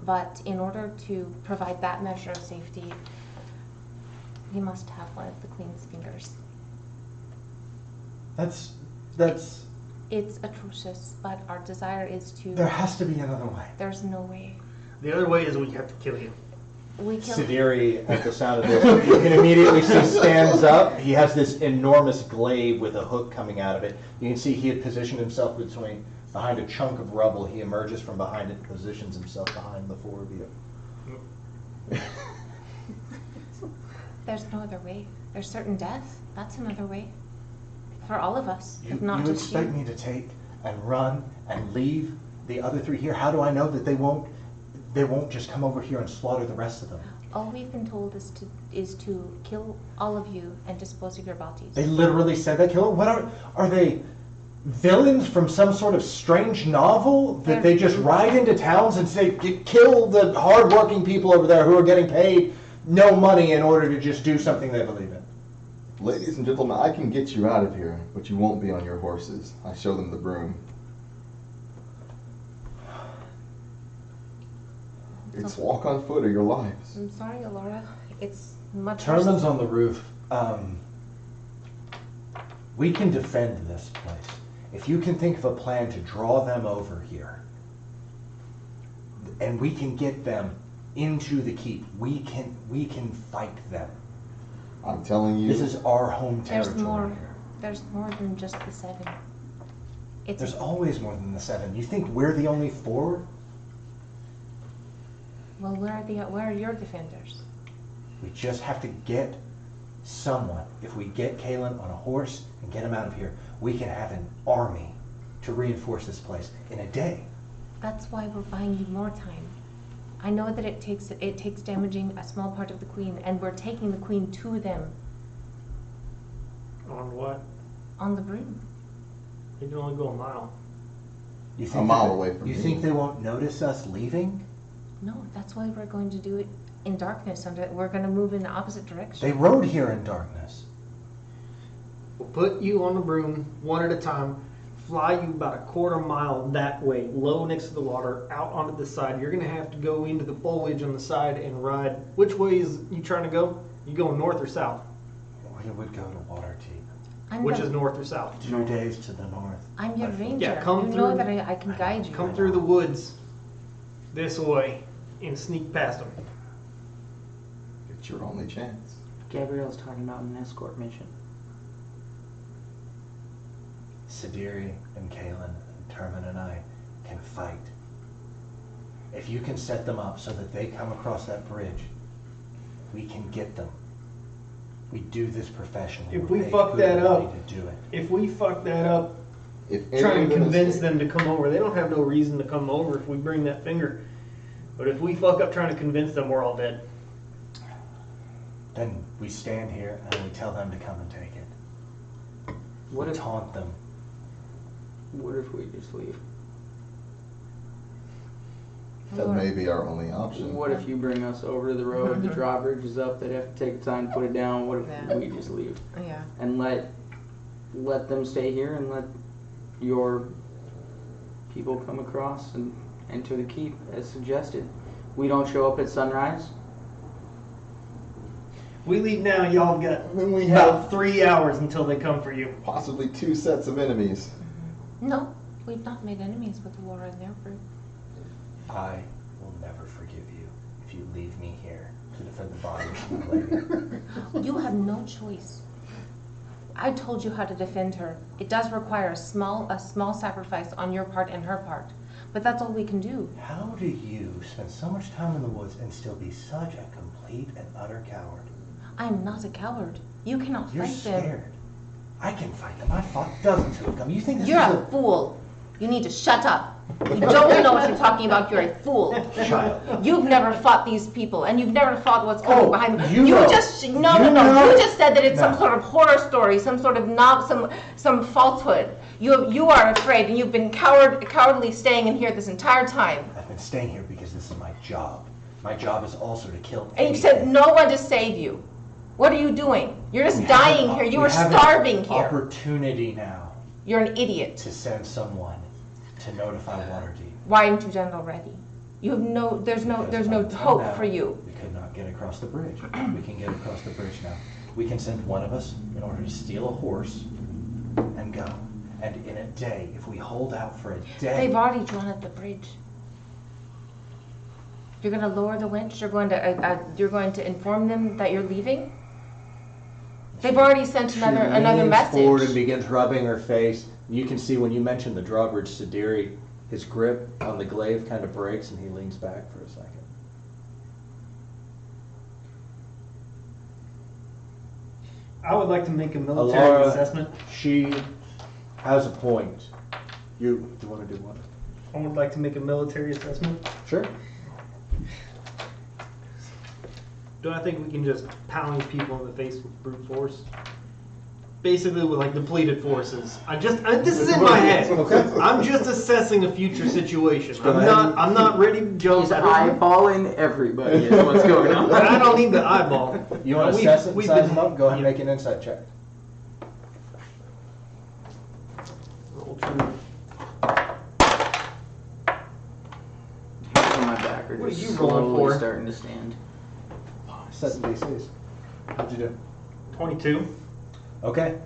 but in order to provide that measure of safety, we must have one of the queen's fingers. That's. It's atrocious, but our desire is to. There has to be another way. There's no way. The other way is we have to kill you. We kill. Sidiri, at the sound of this, you can immediately see stands up. He has this enormous glaive with a hook coming out of it. You can see he had positioned himself behind a chunk of rubble. He emerges from behind it and positions himself behind the 4 of you. There's no other way. There's certain death. That's another way. For all of us, if not You just expect me to take and run and leave the other 3 here? How do I know that they won't just come over here and slaughter the rest of them? All we've been told is to kill all of you and dispose of your bodies. They literally said that, kill. What are they? Villains from some sort of strange novel that they just ride into towns and say, kill the hardworking people over there who are getting paid no money in order to just do something they believe in? Ladies and gentlemen, I can get you out of here, but you won't be on your horses. I show them the broom. It's walk on foot or your lives. I'm sorry, Alora. It's much Terman's worse. on the roof. We can defend this place. If you can think of a plan to draw them over here, and we can get them into the keep, we can fight them. I'm telling you. This is our home territory. There's more than just the 7. There's always more than the 7. You think we're the only 4? Well, where are your defenders? We just have to get someone. If we get Kalen on a horse and get him out of here, we can have an army to reinforce this place in a day. That's why we're buying you more time. I know that it takes damaging a small part of the queen, and we're taking the queen to them On what? on the broom. You can only go a mile. You A mile away from You me. think they won't notice us leaving? No, that's why we're going to do it in darkness. We're going to move in the opposite direction. They rode here in darkness. We'll put you on the broom one at a time, fly you about a quarter mile that way, low next to the water, out onto the side. You're going to have to go into the foliage on the side and ride. Which way is you trying to go? You going north or south? We would go to Waterdeep. Which is north or south? 2 days to the north. I'm your ranger. Yeah, come you know through- that I can guide you. Come through the woods this way and sneak past them. It's your only chance. Gabrielle's talking about an escort mission. Sidiri and Kalen and Termin and I can fight. If you can set them up so that they come across that bridge, we can get them. We do this professionally. If We're we paid fuck good that money up- to do it. If we fuck that up, If trying any to of convince is- them to come over, they don't have no reason to come over if we bring that finger. But if we fuck up trying to convince them, we're all dead. Then we stand here and we tell them to come and take it. What We if taunt them. What if we just leave? That may be our only option. What if you bring us over to the road, the drawbridge is up, they'd have to take time to put it down, what if Yeah. we just leave? Yeah. And let them stay here and let your people come across and enter the keep as suggested. We don't show up at sunrise. We leave now, y'all got Then we about have 3 hours until they come for you. possibly 2 sets of enemies. No, we've not made enemies with the war in their group. I will never forgive you if you leave me here to defend the body of the lady. You have no choice. I told you how to defend her. It does require a small sacrifice on your part and her part, but that's all we can do. How do you spend so much time in the woods and still be such a complete and utter coward? I am not a coward. You cannot You're fight them. scared. I can fight them. I fought dozens who have come. You think this You're is a fool. You need to shut up. You don't know what you're talking about. You're a fool. child? You've never fought these people, and you've never fought what's coming Oh, behind them. you know. No. know. You just said that it's some No. sort of horror story, some sort of some falsehood. You are afraid, and you've been cowardly staying in here this entire time. I've been staying here because this is my job. My job is also to kill. And you said anything. no one to save you. What are you doing? You're just We have dying an- here. You we are have an starving here. Opportunity now You're an idiot. to send someone to notify Waterdeep. Why haven't you done it already? You have there's no Because hope until now, for you. We could not get across the bridge. We can get across the bridge now. We can send one of us in order to steal a horse and go. And in a day, if we hold out for a day, They've already drawn at the bridge. You're going to lower the winch. You're going to inform them that you're leaving. They've already sent another leans forward and message. begins rubbing her face. You can see when you mention the drawbridge, Sidiri, his grip on the glaive kind of breaks and he leans back for a second. I would like to make a military Alara, assessment. she has a point. Do you want to do what? I would like to make a military assessment. Sure. Do I think we can just pound these people in the face with brute force? Basically, with like depleted forces. This is in my head. Okay. I'm just assessing a future situation. go ahead. I'm not ready to jump. He's eyeballing everybody is what's going on. I don't need the eyeball. you want to We've- assess it and we've size been- them up? Go ahead and yeah. make an insight check. Roll true. Hands on my back are What are just you rolling slowly for? starting to stand. Set the DCs. What'd you do? 22. Okay.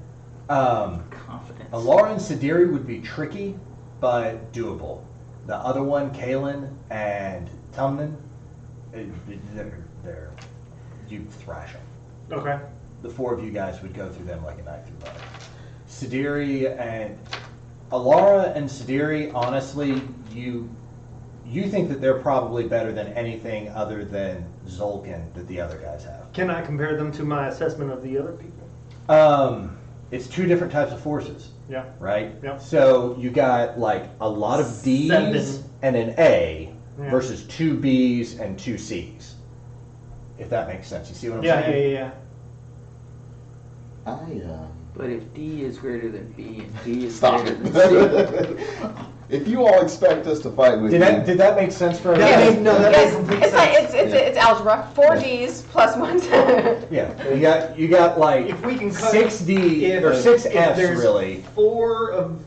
Confidence. Alara and Sidiri would be tricky, but doable. The other one, Kalen and Tumnan, they're you thrash them. Okay. The 4 of you guys would go through them like a knife through butter. Sidiri and Alara and Sidiri, honestly, you You think that they're probably better than anything other than Zolkin that the other guys have. Can I compare them to my assessment of the other people? It's two different types of forces, Yeah. right? Yep. So you got like a lot of D's 7. and an A Yeah. versus 2 B's and 2 C's. If that makes sense. You see what I'm Yeah, saying? yeah. But if D is greater than B and B is Stop greater than C, it. If you all expect us to fight with Did that make sense for Yeah, everybody? no, that Yes, makes complete it's like sense. it's algebra. 4 D's plus 1. Yeah. You got like If we can cut 6 D if- or 6 if F's there's really. 4 of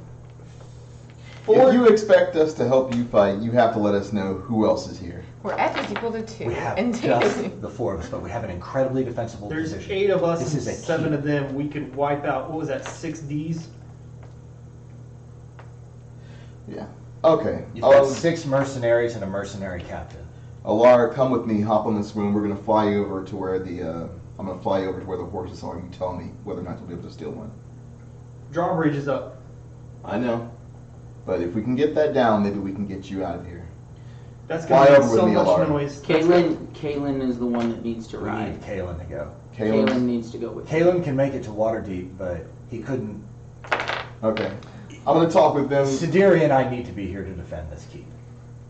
If you expect us to help you fight, you have to let us know who else is here. Where F is equal to 2. We have and D just is the 4 of us, but we have an incredibly defensible there's position. 8 of us This and is a 7 key. of them, we could wipe out. What was that? 6 D's. Yeah. Okay. You've got 6 mercenaries and a mercenary captain. Alara, come with me. Hop on this room. We're gonna fly over to where the. I'm gonna fly over to where the horses are. You tell me whether or not you'll be able to steal one. Drawbridge is up. I know, but if we can get that down, maybe we can get you out of here. That's Fly gonna be over with so me, much Alara. noise. Kaylin is the one that needs to We ride. need Kalen to go. Kaylin needs to go with you. Kalen can make it to Waterdeep, but he couldn't. Okay. I'm gonna talk with them. Sidiri and I need to be here to defend this keep.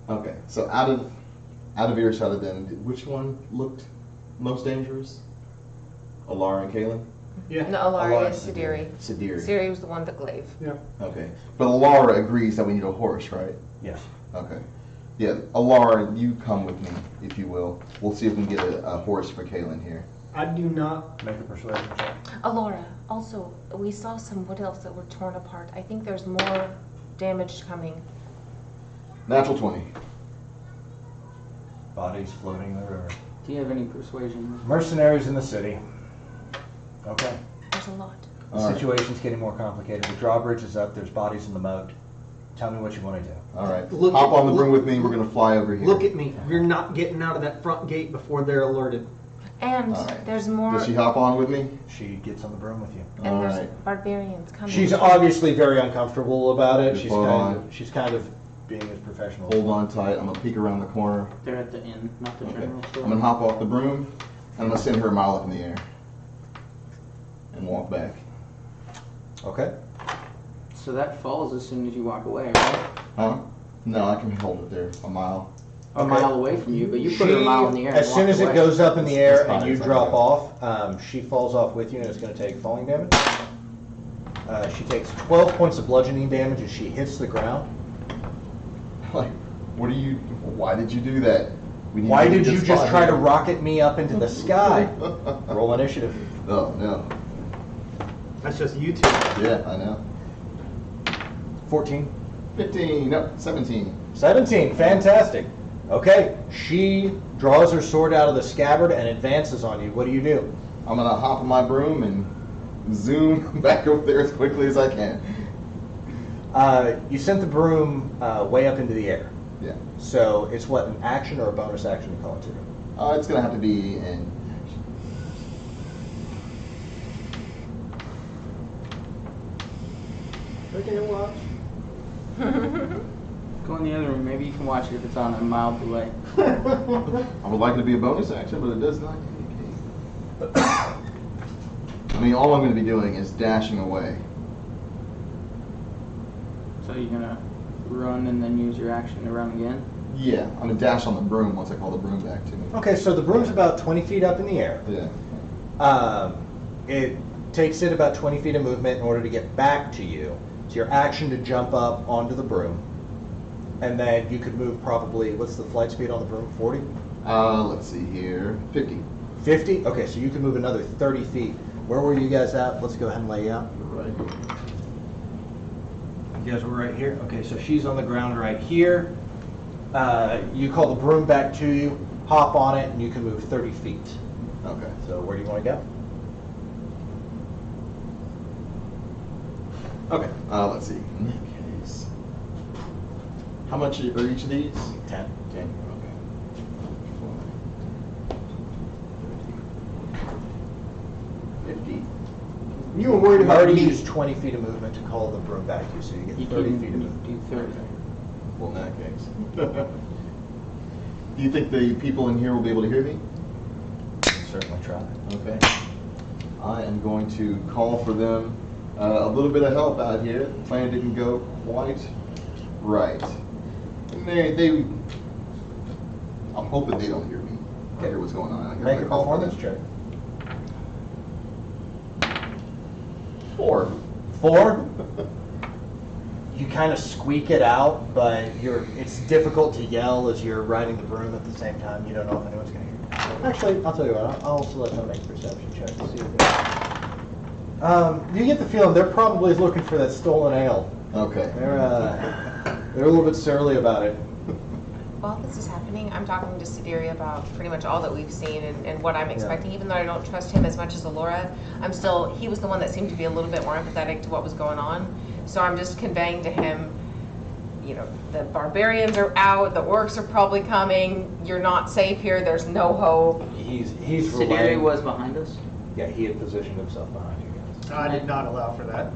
Okay. So out of earshot of them, which one looked most dangerous? Alara and Kaylin? Yeah. No, Alara Alara is Sidiri. Sidiri. Sidiri was the one that glaive. Yeah. Okay. But Alara agrees that we need a horse, right? Yes. Okay. Yeah, Alara, you come with me, if you will. We'll see if we can get a horse for Kaylin here. I do not. Make a persuasion check. Alora, also, we saw some wood elves that were torn apart. I think there's more damage coming. Natural 20. Bodies floating in the river. Do you have any persuasion? Mercenaries in the city. Okay. There's a lot. The All right. situation's getting more complicated. The drawbridge is up. There's bodies in the moat. Tell me what you want to do. All right. Look Hop at- on the broom look- with me. We're going to fly over here. Look at me. You're not getting out of that front gate before they're alerted. And All right. there's more. Does she hop on with me? She gets on the broom with you. And All there's right. barbarians coming. She's obviously very uncomfortable about it. Just hold on. She's kind of being as professional. Hold on tight. I'm going to peek around the corner. They're at the inn, not the Okay. general store. I'm going to hop off the broom, and I'm going to send her a mile up in the air. And walk back. Okay. So that falls as soon as you walk away, right? Huh? No, I can hold it there. A mile. A Okay. mile away from you, but you put her a mile in the air. As and soon walk as it away. goes up in the air It's fine, and you it's drop okay. off, she falls off with you and it's going to take falling damage. She takes 12 points of bludgeoning damage as she hits the ground. Like, what are you? Why did you do that? We need Why to did get you this just spot try to here. rocket me up into the sky? Roll initiative. Oh, no. That's just you two. Yeah, I know. 14. 15, no, 17. 17. Fantastic. Okay. She draws her sword out of the scabbard and advances on you. What do you do? I'm gonna hop on my broom and zoom back over there as quickly as I can. You sent the broom way up into the air. Yeah. So it's what, an action or a bonus action to call it to? It's gonna have to be an Go in the other room. Maybe you can watch it if it's on a mild delay. I would like it to be a bonus action, but it does not indicate. I mean, all I'm gonna be doing is dashing away. So you're gonna run and then use your action to run again. Yeah, I'm gonna dash on the broom once I call the broom back to me. Okay, so the broom's about 20 feet up in the air. Yeah. It takes it about 20 feet of movement in order to get back to you. It's your action to jump up onto the broom. And then you could move probably, what's the flight speed on the broom? 40? Let's see here. 50. 50? Okay, so you can move another 30 feet. Where were you guys at? Let's go ahead and lay you out. Right. You guys were right here. Okay, so she's on the ground right here. You call the broom back to you, hop on it, and you can move 30 feet. Okay. So where do you want to go? Okay. Let's see. In that case, how much are each of these? 10. 10. Okay. 50. You were worried You've about already me. used 20 feet of movement to call the broom back to you, so you You get 30 can feet of movement. do 30. Well, in that case. Do you think the people in here will be able to hear me? Certainly try. Okay. I am going to call for them a little bit of help out here. The plan didn't go quite right. And I'm hoping they don't hear me. I hear what's going on out here. Make I a call for performance them. check. 4. 4. You kind of squeak it out, but it's difficult to yell as you're riding the broom at the same time. You don't know if anyone's going to hear you. Actually, I'll tell you what, I'll also let them make a perception check to see if you get the feeling they're probably looking for that stolen ale. Okay. They're a little bit surly about it. While this is happening, I'm talking to Sidiri about pretty much all that we've seen and what I'm expecting. Even though I don't trust him as much as Alora, he was the one that seemed to be a little bit more empathetic to what was going on. So I'm just conveying to him, the barbarians are out, the orcs are probably coming, you're not safe here, there's no hope. He's Sidiri relaying. was behind us. Yeah, he had positioned himself behind you guys. I did not allow for that.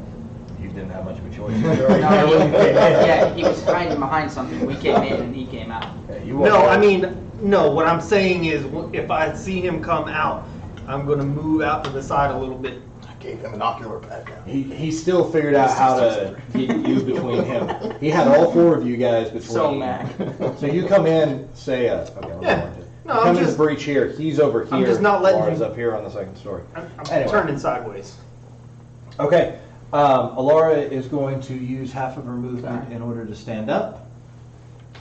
You didn't have much of a choice. Yeah, he was hiding behind something. We came in and he came out. Yeah, you No, walked I out. mean, no, what I'm saying is if I see him come out, I'm going to move out to the side a little bit. I gave him an ocular pat down. He still figured out how to get you between him. He had all 4 of you guys between. So mad. So you come in, say, okay, let me Yeah. watch it. No, You I'm come in just- the breach here. He's over here. I'm just not letting Laura's him- up here on the 2nd story. I'm Anyway. turning sideways. Okay. Alora is going to use half of her movement in order to stand up.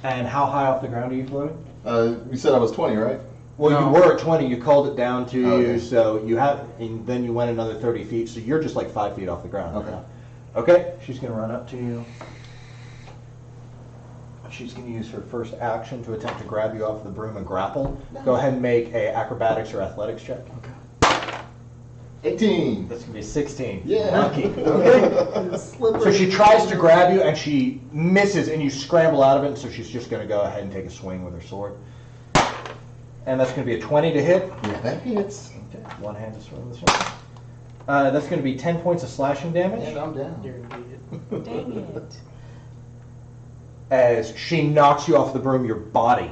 And how high off the ground are you floating? You said I was 20, right? Well, No. you were at 20. You called it down to Okay. you, so you have, and then you went another 30 feet. So you're just like 5 feet off the ground. Okay. Okay. She's going to run up to you. She's going to use her first action to attempt to grab you off the broom and grapple. Go ahead and make a acrobatics or athletics check. 18. That's going to be 16. Yeah. Lucky. Okay. So she tries to grab you and she misses and you scramble out of it. So she's just going to go ahead and take a swing with her sword. And that's going to be a 20 to hit. Yeah, that hits. Okay. One-handed swing with the sword. That's going to be 10 points of slashing damage. And I'm down. You're gonna beat it. Dang it. As she knocks you off the broom, your body,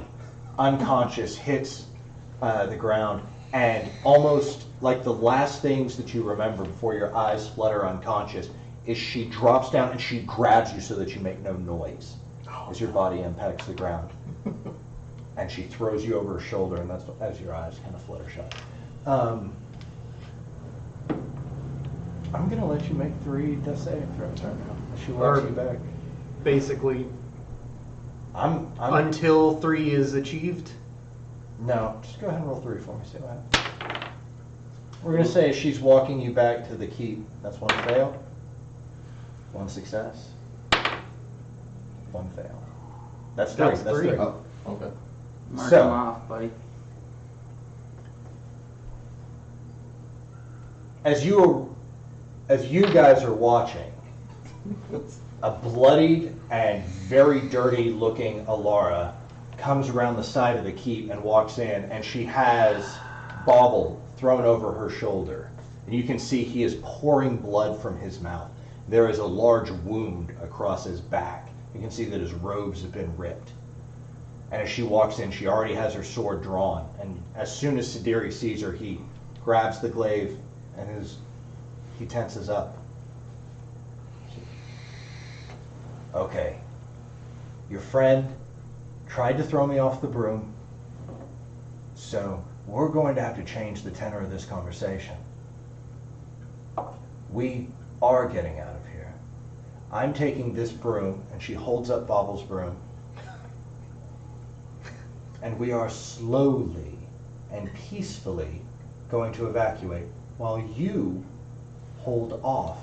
unconscious, hits the ground, and almost like the last things that you remember before your eyes flutter unconscious is she drops down and she grabs you so that you make no noise as your body impacts the ground. And she throws you over her shoulder, and that's as your eyes kind of flutter shut. I'm going to let you make 3 death saving throws right now. She walks you back. Basically, I'm until 3 is achieved. No, just go ahead and roll 3 for me. See what happens. We're going to say she's walking you back to the keep. That's 1 fail, 1 success, 1 fail. That's 3. That's three. Oh, okay. Mark So- him off, buddy. As you guys are watching, a bloodied and very dirty looking Alara comes around the side of the keep and walks in, and she has Bauble thrown over her shoulder. And you can see he is pouring blood from his mouth. There is a large wound across his back. You can see that his robes have been ripped. And as she walks in, she already has her sword drawn. And as soon as Sidiri sees her, he grabs the glaive and he tenses up. Okay. Your friend tried to throw me off the broom, so we're going to have to change the tenor of this conversation. We are getting out of here. I'm taking this broom, and she holds up Bauble's broom, and we are slowly and peacefully going to evacuate while you hold off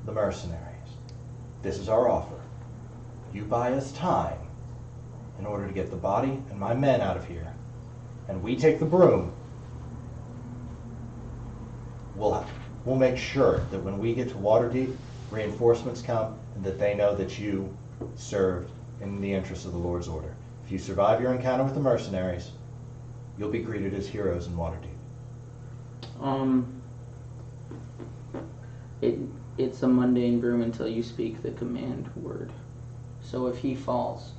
the mercenaries. This is our offer. You buy us time in order to get the body and my men out of here, and we take the broom. We'll make sure that when we get to Waterdeep, reinforcements come and that they know that you served in the interest of the Lord's Order. If you survive your encounter with the mercenaries, you'll be greeted as heroes in Waterdeep. It's a mundane broom until you speak the command word. So if he falls,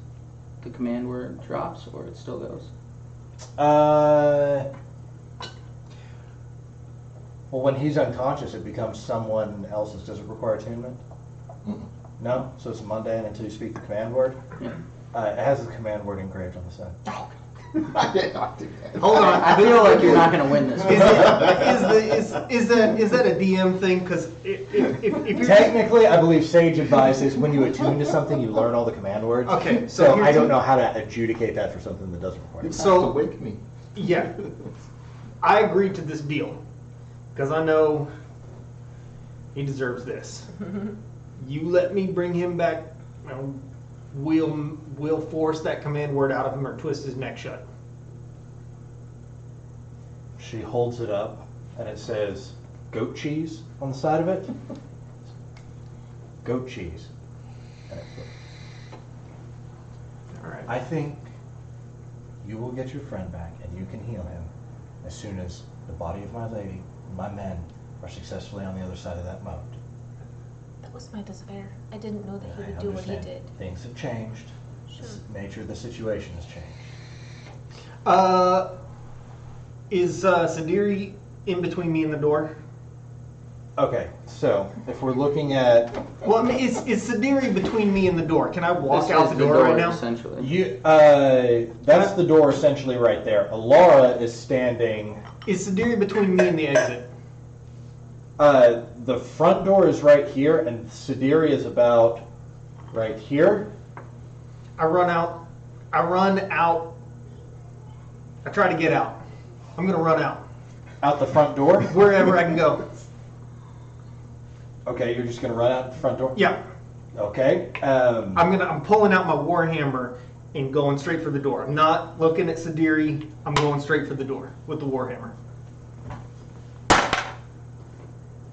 the command word drops, or it still goes? Well, when he's unconscious, it becomes someone else's. Does it require attunement? Mm-mm. No? So it's mundane until you speak the command word? Yeah. It has the command word engraved on the side. Hold on. I feel like you're not going to win this. Is that a DM thing? Because if you're Technically, I believe sage advice is when you attune to something, you learn all the command words. Okay, So so here's I don't the- know how to adjudicate that for something that doesn't require it. So- wake me. Yeah, I agreed to this deal because I know he deserves this. You let me bring him back, and we'll force that command word out of him or twist his neck shut. She holds it up, and it says goat cheese on the side of it. Goat cheese. And it flips. All right. I think you will get your friend back, and you can heal him as soon as the body of my lady and my men are successfully on the other side of that moat. That was my despair. I didn't know that he I would do what he understand. did. Things have changed. Sure. The nature of the situation has changed. Is Sadiri in between me and the door? Okay, so if we're looking at Well, I mean, is Sadiri between me and the door? Can I walk This out is the door right now? essentially. you, that's the door essentially right there. Alara is standing. Is Sadiri between me and the exit? The front door is right here, and Sidiri is about right here. I run out. I try to get out. I'm gonna run out Out the front door. wherever I can go. Okay, you're just gonna run out the front door. Yeah, Okay. I'm pulling out my warhammer and going straight for the door. I'm not looking at Sadiri. I'm going straight for the door with the warhammer.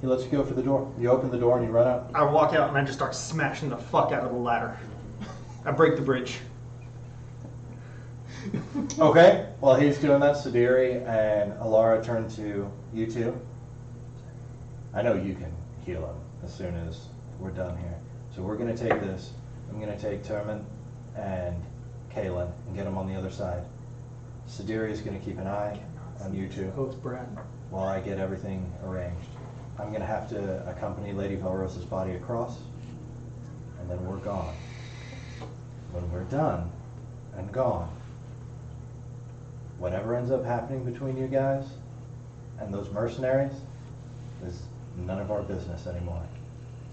He lets you go for the door. You open the door and you run out. I walk out and I just start smashing the fuck out of the ladder. I break the bridge. Okay. While he's doing that, Sidiri and Alara turn to you two. I know you can heal him as soon as we're done here. So we're going to take this. I'm going to take Termin and Kalen and get them on the other side. Sidiri is going to keep an eye on you two Oh, it's Brad. while I get everything arranged. I'm going to have to accompany Lady Valrosa's body across, and then we're gone. When we're done and gone, whatever ends up happening between you guys and those mercenaries is none of our business anymore.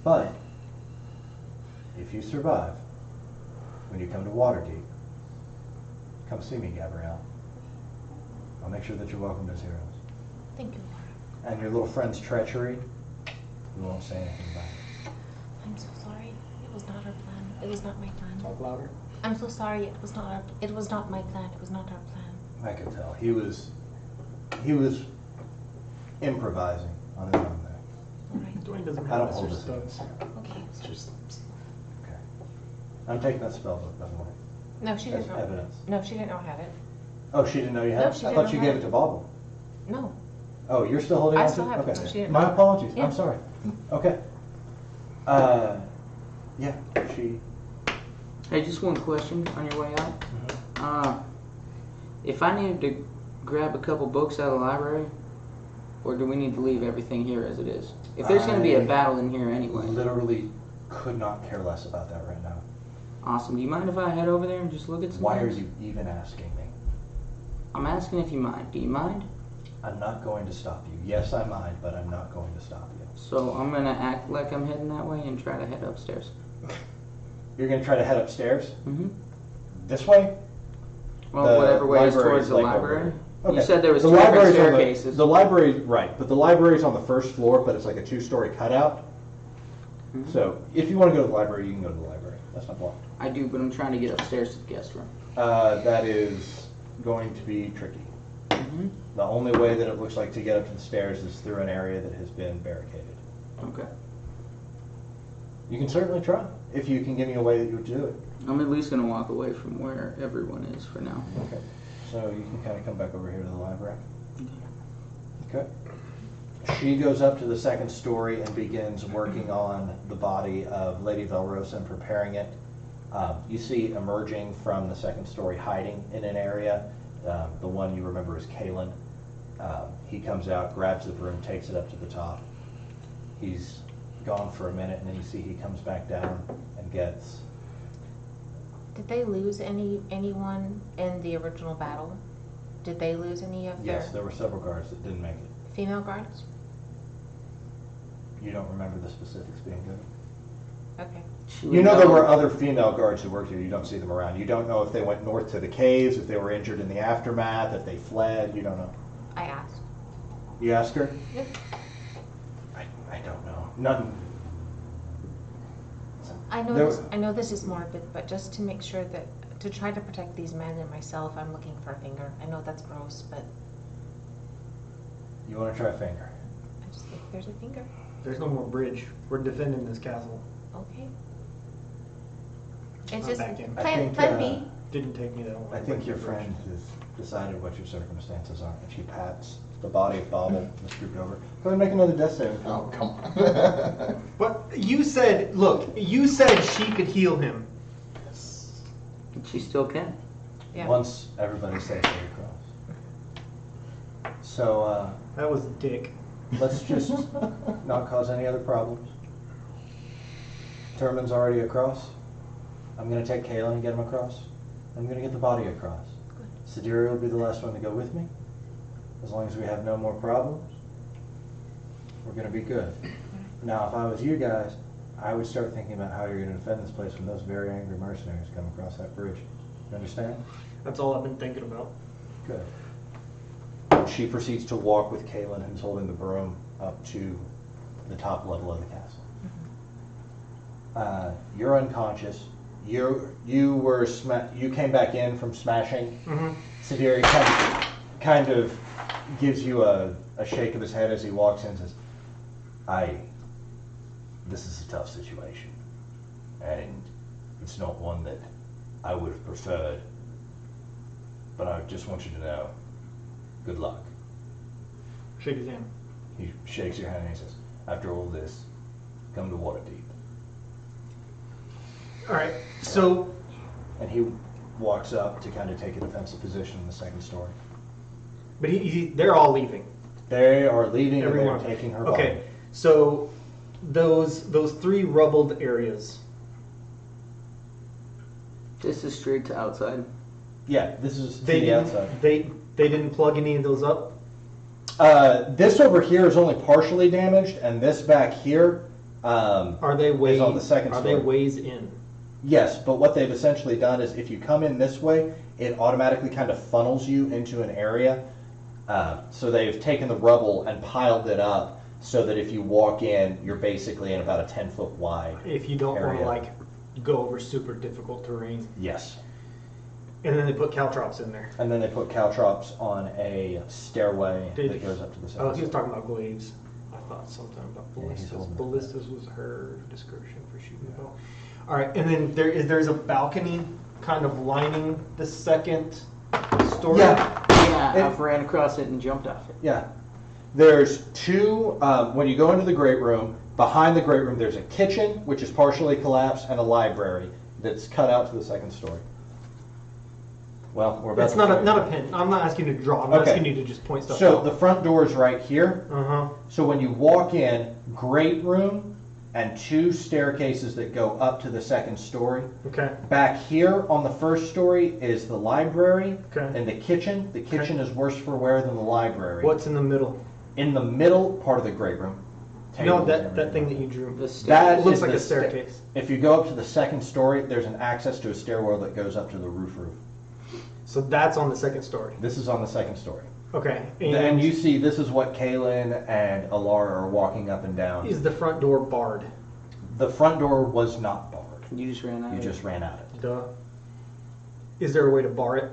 But if you survive, when you come to Waterdeep, come see me, Gabrielle. I'll make sure that you're welcomed as heroes. Thank you, Laura. And your little friend's treachery, we won't say anything about it. I'm so sorry. It was not our plan. It was not my plan. Talk louder. I'm so sorry. It was not my plan. It was not our plan. I could tell. He was improvising on his own there. All right. Dwayne doesn't I have don't Mr. hold his Stubbs. Okay. It's just Okay. I'm taking that spell book, by the way. No, she As didn't know. evidence. No, she didn't know I had it. Oh, she didn't know you had No, it? she I didn't thought you know I gave had it to Bobble. No. Oh, you're still holding I on still to it? have it. Okay. No, she didn't My know. apologies. Yeah. I'm sorry. Okay. Yeah, she... Hey, just one question on your way out. Mhm. If I needed to grab a couple books out of the library, or do we need to leave everything here as it is? If there's going to be a I battle in here anyway. Literally could not care less about that right now. Awesome. Do you mind if I head over there and just look at some Why are things? you even asking me? I'm asking if you mind. Do you mind? I'm not going to stop you. Yes, I mind, but I'm not going to stop you. So I'm going to act like I'm heading that way and try to head upstairs. You're going to try to head upstairs? Mm-hmm. This way? Well, The whatever way is library towards is the like over library. there. You Okay. said there was The two different library's on staircases. The library, right, but the library's on the first floor, but it's like a two-story cutout. Mhm. So if you want to go to the library, you can go to the library. That's not blocked. I do, but I'm trying to get upstairs to the guest room. That is going to be tricky. Mm-hmm. The only way that it looks like to get up to the stairs is through an area that has been barricaded. Okay. You can certainly try, if you can give me a way that you would do it. I'm at least going to walk away from where everyone is for now. Okay. So you can kind of come back over here to the library. Okay. She goes up to the second story and begins working on the body of Lady Valrosa and preparing it You see emerging from the second story, hiding in an area, the one you remember is Kalen. He comes out, grabs the broom, takes it up to the top. He's gone for a minute, and then you see he comes back down and gets... Did they lose anyone in the original battle? Did they lose any of their Yes, there were several guards that didn't make it. female guards? You don't remember the specifics being good? Okay. You know there were other female guards who worked here. You don't see them around. You don't know if they went north to the caves, if they were injured in the aftermath, if they fled. You don't know. I asked. You ask her? Yep. I don't know. None. I know There this, were- I know this is morbid, but just to make sure that, to try to protect these men and myself, I'm looking for a finger. I know that's gross, but You want to try finger? I just think there's a finger. There's no more bridge. We're defending this castle. Okay. It's Not just back in. I plan, think, plan B. Didn't take me that long. I think your friend has decided what your circumstances are, and she pats the body of Bobble and scooped over. Go ahead and make another death saving throw. Oh, come on. But you said, look, you said she could heal him. She still can. Yeah. Once everybody's safely across. So, That was dick. let's just not cause any other problems. Turman's already across. I'm going to take Kalen and get him across. I'm going to get the body across. Sidiri will be the last one to go with me. As long as we have no more problems, we're going to be good. Now, if I was you guys, I would start thinking about how you're going to defend this place when those very angry mercenaries come across that bridge. You understand? That's all I've been thinking about. Good. She proceeds to walk with Kalen, who's holding the broom, up to the top level of the castle. You're unconscious. You came back in from smashing. Mm-hmm. Sidiri kind of gives you a shake of his head as he walks in and says, this is a tough situation, and it's not one that I would have preferred, but I just want you to know, good luck. Shake his hand. He shakes your hand and he says, after all this, come to Waterdeep. All right, so And he walks up to kind of take a defensive position in the second story. but they're all leaving. They are leaving Everyone. and they're taking her body. Okay, so those three rubbled areas. This is straight to outside. Yeah, this is to They the didn't. outside. They didn't plug any of those up. This over here is only partially damaged, and this back here, Are they ways on the second Are story. they ways in? yes, but what they've essentially done is if you come in this way, it automatically kind of funnels you into an area. So they've taken the rubble and piled it up so that if you walk in, you're basically in about a 10-foot wide. If you don't want Area. to like go over super difficult terrain, Yes. and then they put caltrops in there. And then they put caltrops on a stairway Did- that goes up to the second Oh, he was story. talking about glaives. I thought sometime about Yeah, he's ballistas. holding it. Ballistas was her description for shooting a bow. All right, and then there's a balcony kind of lining the second story. Yeah. Yeah, It- I've ran across it and jumped off it. Yeah. There's two, when you go into the great room, behind the great room there's a kitchen, which is partially collapsed, and a library that's cut out to the second story. Well, we're about It's to not a figure not it a out. pen. I'm not asking you to draw. I'm Okay. asking you to just point stuff So out. the front door is right here. Uh-huh. So when you walk in, great room and two staircases that go up to the second story. Okay. Back here on the first story is the library Okay. and the kitchen. The kitchen is worse for wear than the library. What's in the middle? In the middle part of the great room? No, tables and that everything. thing that you drew. The stairs. That It looks is like the a staircase. If you go up to the second story, there's an access to a stairwell that goes up to the roof. So that's on the second story. This is on the second story. Okay. And you see, this is what Kaylin and Alara are walking up and down. Is the front door barred? The front door was not barred. You just ran out. You of just ran at it. Duh. Is there a way to bar it?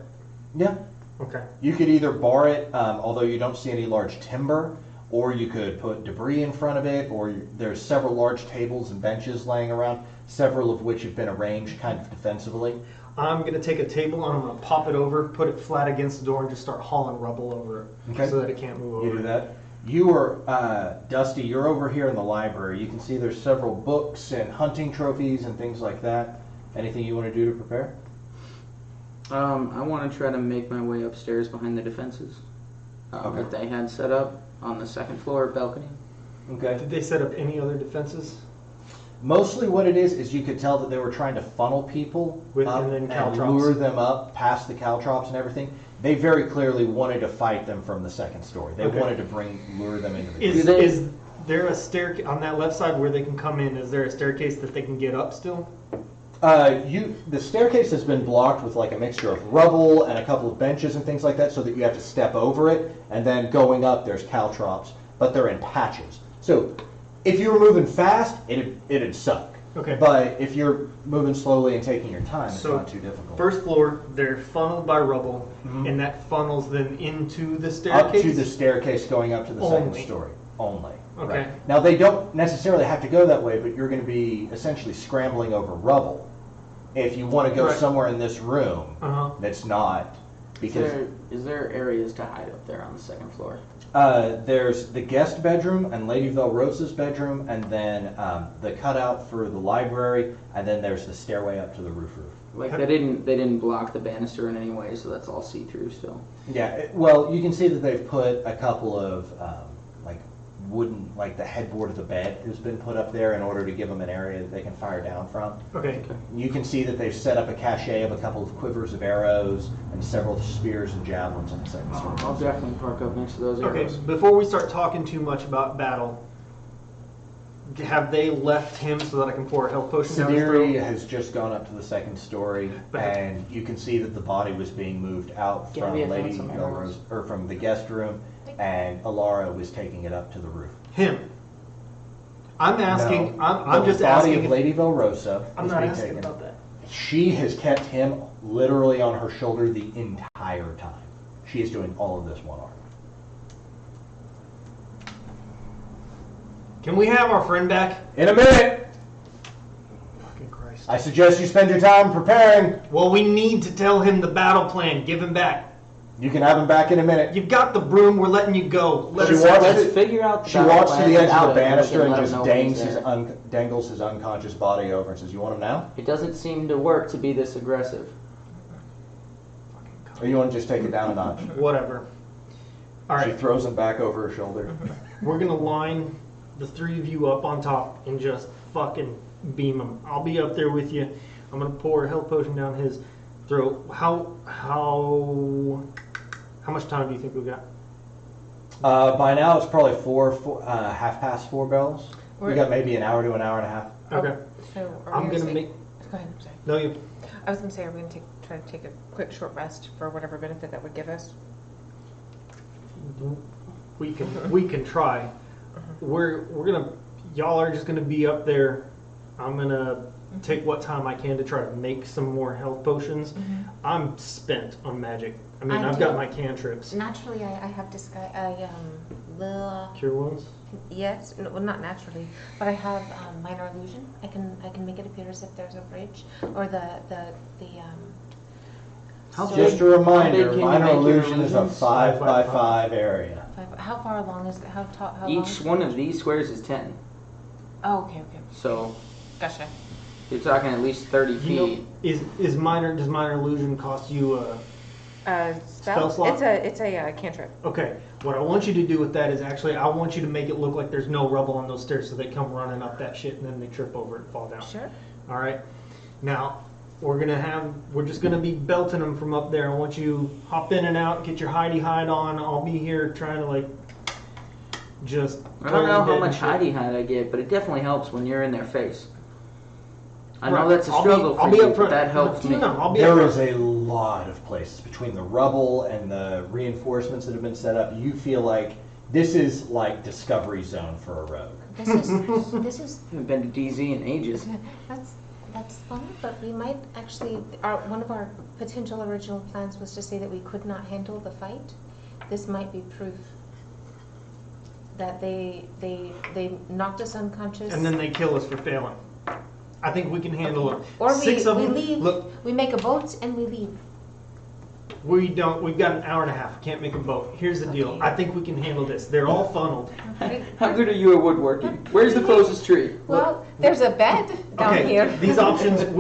Yeah. Okay. You could either bar it, although you don't see any large timber, or you could put debris in front of it, or there's several large tables and benches laying around, several of which have been arranged kind of defensively. I'm going to take a table and I'm going to pop it over, put it flat against the door, and just start hauling rubble over it Okay. so that it can't move over. You do that. You are, Dusty, you're over here in the library. You can see there's several books and hunting trophies and things like that. Anything you want to do to prepare? I want to try to make my way upstairs behind the defenses Okay. that they had set up on the second floor balcony. Okay. Did they set up any other defenses? Mostly what it is you could tell that they were trying to funnel people With- up and then and caltrops. lure them up past the caltrops and everything. They very clearly wanted to fight them from the second story. They Okay. wanted to lure them into the Is there a staircase on that left side where they can come in? Is there a staircase that they can get up still? The staircase has been blocked with like a mixture of rubble and a couple of benches and things like that, so that you have to step over it. And then going up, there's caltrops, but they're in patches. So if you were moving fast, it'd suck. Okay. But if you're moving slowly and taking your time, it's So, not too difficult. First floor, they're funneled by rubble, Mhm. and that funnels them into the staircase? Up to the staircase going up to the second Only. story only. Okay. Right. Now they don't necessarily have to go that way, but you're going to be essentially scrambling over rubble. If you want to go Right. somewhere in this room Uh-huh. that's not, because Is there areas to hide up there on the second floor? there's the guest bedroom and Lady Velrosa's bedroom, and then the cutout for the library, and then there's the stairway up to the roof. Like they didn't block the banister in any way, so that's all see through still. Yeah, well, you can see that they've put a couple of like wooden, like the headboard of the bed has been put up there in order to give them an area that they can fire down from. Okay. You can see that they've set up a cache of a couple of quivers of arrows and several spears and javelins on the second story. I'll definitely park up next to those Okay, arrows. before we start talking too much about battle, have they left him so that I can pour a health potion down his Sidiri throat? has just gone up to the second story, But- and you can see that the body was being moved out from Gabby, I found Lady some Melrose, arrows. or from the guest room, and Alara was taking it up to the roof. Him. I'm asking, No. I'm just The body asking. of if- Lady Velrosa I'm was not being asking taken. about that. She has kept him literally on her shoulder the entire time. She is doing all of this one arm. Can we have our friend back? In a minute, Fucking Christ. I suggest you spend your time preparing. Well, we need to tell him the battle plan. Give him back. You can have him back in a minute. You've got the broom. We're letting you go. Let She us walks- Let's figure out. She walks to the edge of the banister and just dangs dangles his unconscious body over and says, "You want him now? It doesn't seem to work to be this aggressive. Or you want to just take it down a notch?" Whatever. All She right. throws him back over her shoulder. We're gonna line the three of you up on top and just fucking beam him. I'll be up there with you. I'm gonna pour a health potion down his throat. How much time do you think we got? By now it's probably half past 4 bells. We We're- got maybe an hour to an hour and a half. Okay. So are I'm we gonna say- make. Go ahead, I'm sorry. No, you. I was gonna say, are we gonna try to take a quick short rest for whatever benefit that would give us? We can try. We're gonna. Y'all are just gonna be up there. I'm gonna take what time I can to try to make some more health potions. I'm spent on magic. I mean, I I've got do. my cantrips. Naturally, I have Cure wounds. yes, no, well, not naturally, but I have minor illusion. I can make it appear as if there's a bridge or the How so- Just a big reminder, can you minor make your illusion is a illusions? 5 by 5 5 area. how far along is how tall? How Each long? one of these squares is 10. Oh, okay. So Gotcha. you're talking at least 30 You know, feet. does minor illusion cost you a? Spell slot? It's a cantrip. Okay, what I want you to do with that is actually I want you to make it look like there's no rubble on those stairs, so they come running up that shit and then they trip over and fall down. Sure. All right. Now we're just gonna be belting them from up there. I want you hop in and out, get your hidey hide on. I'll be here trying to like just. I don't know how totally much dead and hidey hide I get, but it definitely helps when you're in their face. I Right. know that's a I'll be- struggle I'll for be you, up but front. that helps me. No, I'll be There up is a lot of places between the rubble and the reinforcements that have been set up. You feel like this is like Discovery Zone for a rogue. This is I haven't been to DZ in ages. that's fun, but we might actually. One of our potential original plans was to say that we could not handle the fight. This might be proof that they knocked us unconscious. and then they kill us for failing. I think we can handle it. Or Six of we them. leave. Look, We make a boat and we leave. we don't. We've got an hour and a half. Can't make a boat. Here's the deal. Okay. I think we can handle this. They're all funneled. How good are you at woodworking? Where's the closest tree? Well, There's a bed down Okay, here. these options, and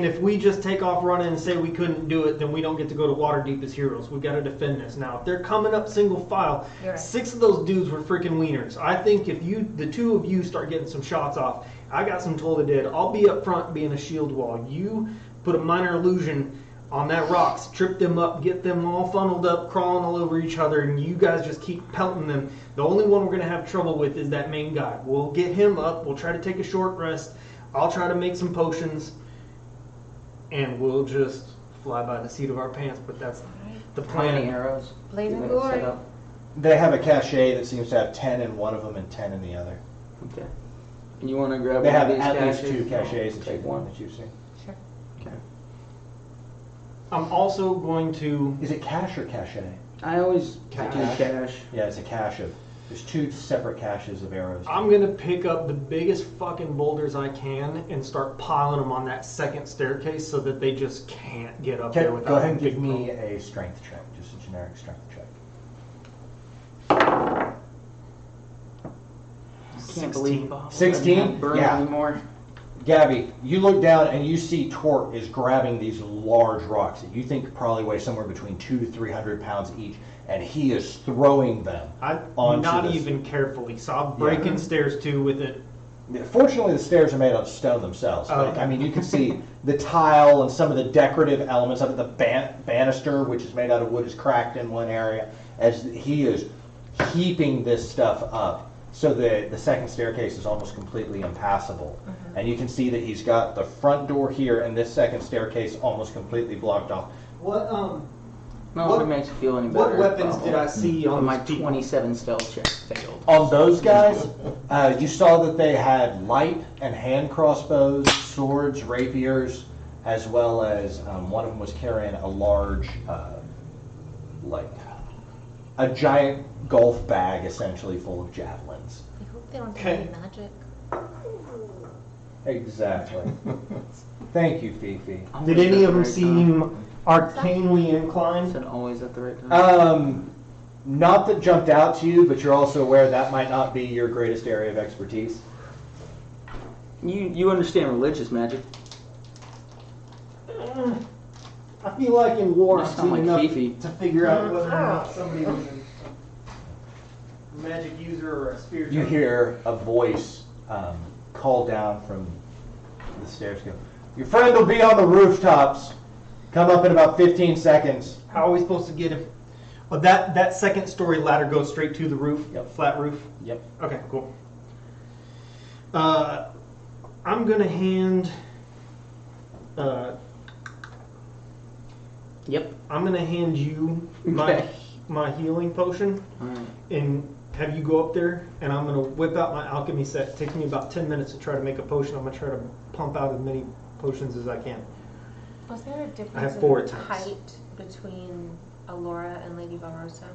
if we just take off running and say we couldn't do it, then we don't get to go to Waterdeep as heroes. We got to defend this. Now, if they're coming up single file, You're right. 6 of those dudes were freaking wieners. I think if the 2 of you start getting some shots off, I got some Toll the Dead. I'll be up front being a shield wall. You put a minor illusion on that rocks, trip them up, get them all funneled up, crawling all over each other, and you guys just keep pelting them. The only one we're going to have trouble with is that main guy. We'll get him up, we'll try to take a short rest, I'll try to make some potions, and we'll just fly by the seat of our pants, but that's the How many plan. arrows? Blazing you gonna set glory. up? They have a cache that seems to have 10 in one of them and 10 in the other. Okay. And you want to grab They one have of these at least caches? 2 caches Take one. that you've seen. Sure. Okay. I'm also going to... Is it cache or cache? I always Cache. do cache. Yeah, it's a cache of. There's 2 separate caches of arrows. I'm going to pick up the biggest fucking boulders I can and start piling them on that second staircase so that they just can't get up there Okay, without go ahead and big give me problem. a strength check, just a generic strength check. I can't believe Bob 16? doesn't have burn Yeah. anymore. Gabby, you look down and you see Tort is grabbing these large rocks that you think probably weigh somewhere between 200 to 300 pounds each, and he is throwing them. I'm onto not this. even carefully, so I'm breaking stairs too with it. Fortunately, the stairs are made out of stone themselves. Oh, But, okay. I mean, you can see the tile and some of the decorative elements of it. The banister, which is made out of wood, is cracked in one area as he is heaping this stuff up. So the second staircase is almost completely impassable. And you can see that he's got the front door here and this second staircase almost completely blocked off. What No, What- if it makes you feel any what better. weapons Bob. did I see on my these people? 27 stealth check failed. On those guys, you saw that they had light and hand crossbows, swords, rapiers, as well as one of them was carrying a large, like, a giant golf bag essentially full of javelins. I hope they don't Okay. have any magic. Exactly. Thank you, Fifi. Did any of them seem arcanely I inclined? said always at the right time. Not that jumped out to you, but you're also aware that might not be your greatest area of expertise. You understand religious magic? I feel like in war, You I've sound seen like enough Fifi. to figure out whether or not somebody was a magic user or a spirit. You hear a voice call down from the stairs. Go, your friend will be on the rooftops. Come up in about 15 seconds. How are we supposed to get him? Oh, that second story ladder goes straight to the roof, Yep. flat roof. Yep. Okay, cool. I'm gonna hand. Yep. I'm gonna hand you Okay. my healing potion Alright. and have you go up there, and I'm gonna whip out my alchemy set. It takes me about 10 minutes to try to make a potion. I'm gonna try to pump out as many potions as I can. Was there a difference I have 4 in attempts. height between Alora and Lady Valrosa?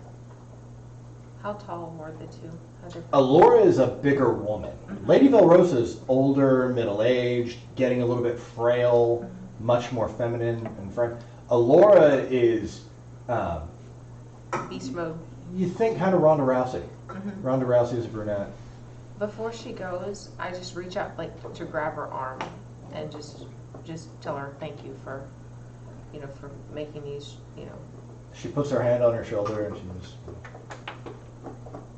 How tall were the two? How different? Alora is a bigger woman. Lady Valrosa is older, middle-aged, getting a little bit frail, much more feminine and frank. Alora is, Beast mode. you think kind of Ronda Rousey. Mhm. Ronda Rousey is a brunette. Before she goes, I just reach out like to grab her arm and just tell her thank you for, for making these, She puts her hand on her shoulder and she goes,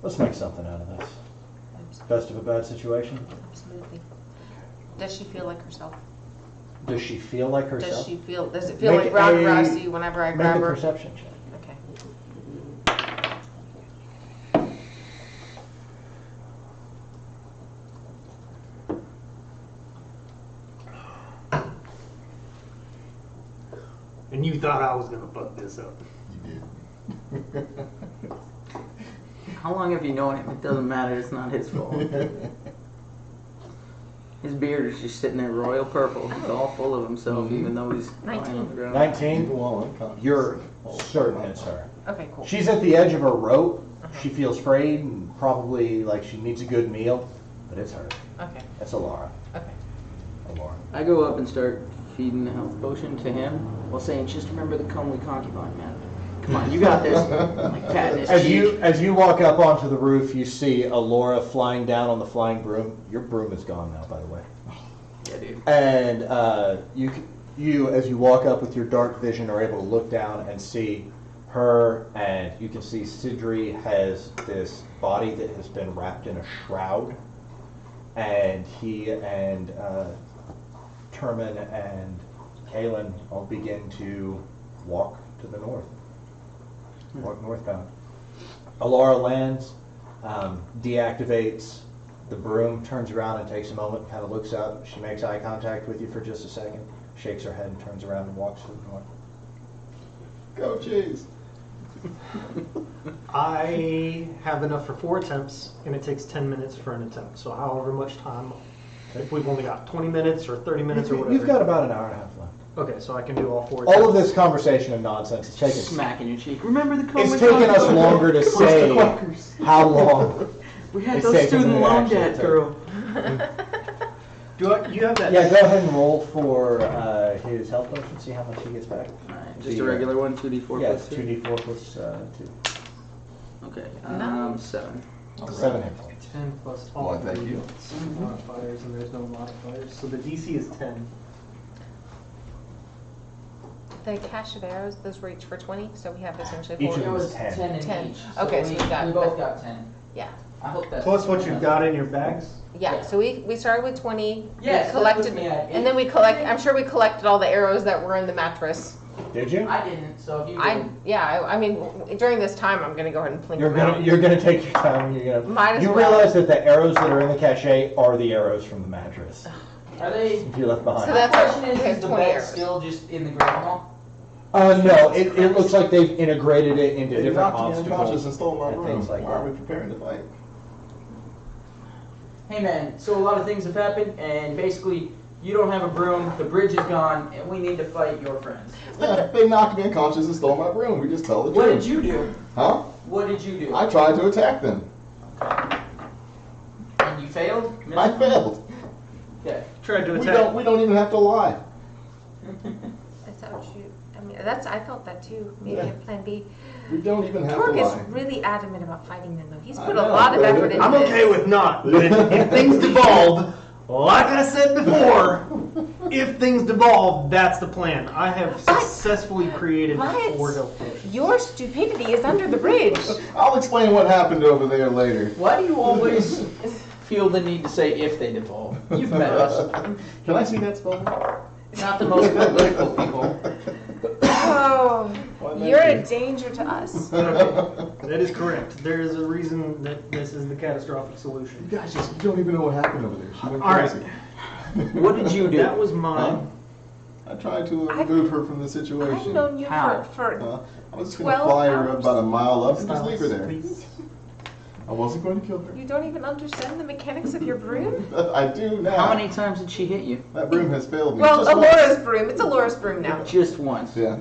let's make something out of this. Best of a bad situation. Absolutely. Does she feel like herself? Does she feel like herself? Does it feel Make like Ronda a- Rousey whenever I Make grab a her? perception check. Okay. And you thought I was gonna fuck this up. You did. How long have you known him? It doesn't matter. It's not his fault. His beard is just sitting there royal purple. He's all full of himself, even though he's lying on the ground. 19? Well, unconscious. You're certain it's her. Okay, cool. She's at the edge of her rope. She feels frayed and probably like she needs a good meal, but it's her. Okay. It's Alara. Okay. Alara. I go up and start feeding the health potion to him while saying, just remember the comely concubine, man. Come on, you got this. Like patting his cheek. As you walk up onto the roof, you see Alora flying down on the flying broom. Your broom is gone now, by the way. Yeah, dude. And you, as you walk up with your dark vision, are able to look down and see her, and you can see Sidri has this body that has been wrapped in a shroud, and he and Terman and Kalen all begin to walk to the north. Walk northbound. Alora lands, deactivates the broom, turns around and takes a moment, kind of looks up. She makes eye contact with you for just a second, shakes her head and turns around and walks to the north. Go cheese. I have enough for 4 attempts, and it takes 10 minutes for an attempt. So however much time, if we've only got 20 minutes or 30 minutes or whatever. You've got about an hour and a half left. Okay, so I can do all 4 attempts. All of this conversation and nonsense is taking. Smacking your cheek. Remember the COVID? It's taken us longer to say how long. We had it's those taken student than it loan actually debt, took. girl. You have that? Yeah, go ahead and roll for his health potion. See how much he gets back. Alright, just a regular one, 2d4 Yeah, plus 2. 2d4 plus 2. Okay, Nice. 7. 7 hit points. 10 plus all Why, thank you. modifiers, and there's no modifiers. So the DC is 10. The cache of arrows, those were each for 20, so we have essentially Each 4. of them is 10. 10 in 10. each. Okay, so we got- we both got 10. Yeah. I hope that's Plus what you've got in your bags. Yeah, Yeah. so we started with 20. Yes, we that collected, was me at and then we I'm sure we collected all the arrows that were in the mattress. Did you? I didn't, so if you did. I mean, during this time, I'm gonna go ahead and plink them out. You're gonna take your time. Might as You well. realize that the arrows that are in the cache are the arrows from the mattress. Are they? If you left behind. So My that's question okay, is the 20 bed arrows. still just in the grandma? No, it looks like they've integrated it into They different knocked me unconscious obstacles and stole my and room. things like Why are we that. preparing to fight? Hey man, so a lot of things have happened, and basically you don't have a broom, the bridge is gone, and we need to fight your friends. Yeah, they knocked me unconscious and stole my broom. We just tell the What truth. did you do? Huh? What did you do? I tried to attack them. And you failed? I failed. Okay. Tried to We attack. don't even have to lie. That's how you. I mean, I felt that too. Maybe Yeah. a plan B. We don't even have Torque to is lie. really adamant about fighting them, though. He's I put know, a lot of but effort into I'm this. okay with not. But if things devolve, like I said before, if things devolve, that's the plan. I have successfully created But 4 health potions. your stupidity is under the bridge. I'll explain what happened over there later. Why do you always feel the need to say if they devolve? You've met us. Can I see that spell? Not the most political people. Oh, Why, you're a thank danger to us. That is correct. There is a reason that this is the catastrophic solution. You guys just don't even know what happened over there. She went All right. crazy. What did you do? That was mine. I tried to remove her from the I've situation. known you How? for I was just going to 12 fly her hours. about a mile up and just leave her there. Please. I wasn't going to kill her. you don't even understand the mechanics of your broom. I do now. How many times did she hit you? That broom has failed me. Well, Just Alora's once. broom. It's Alora's broom now. Just once. Yeah.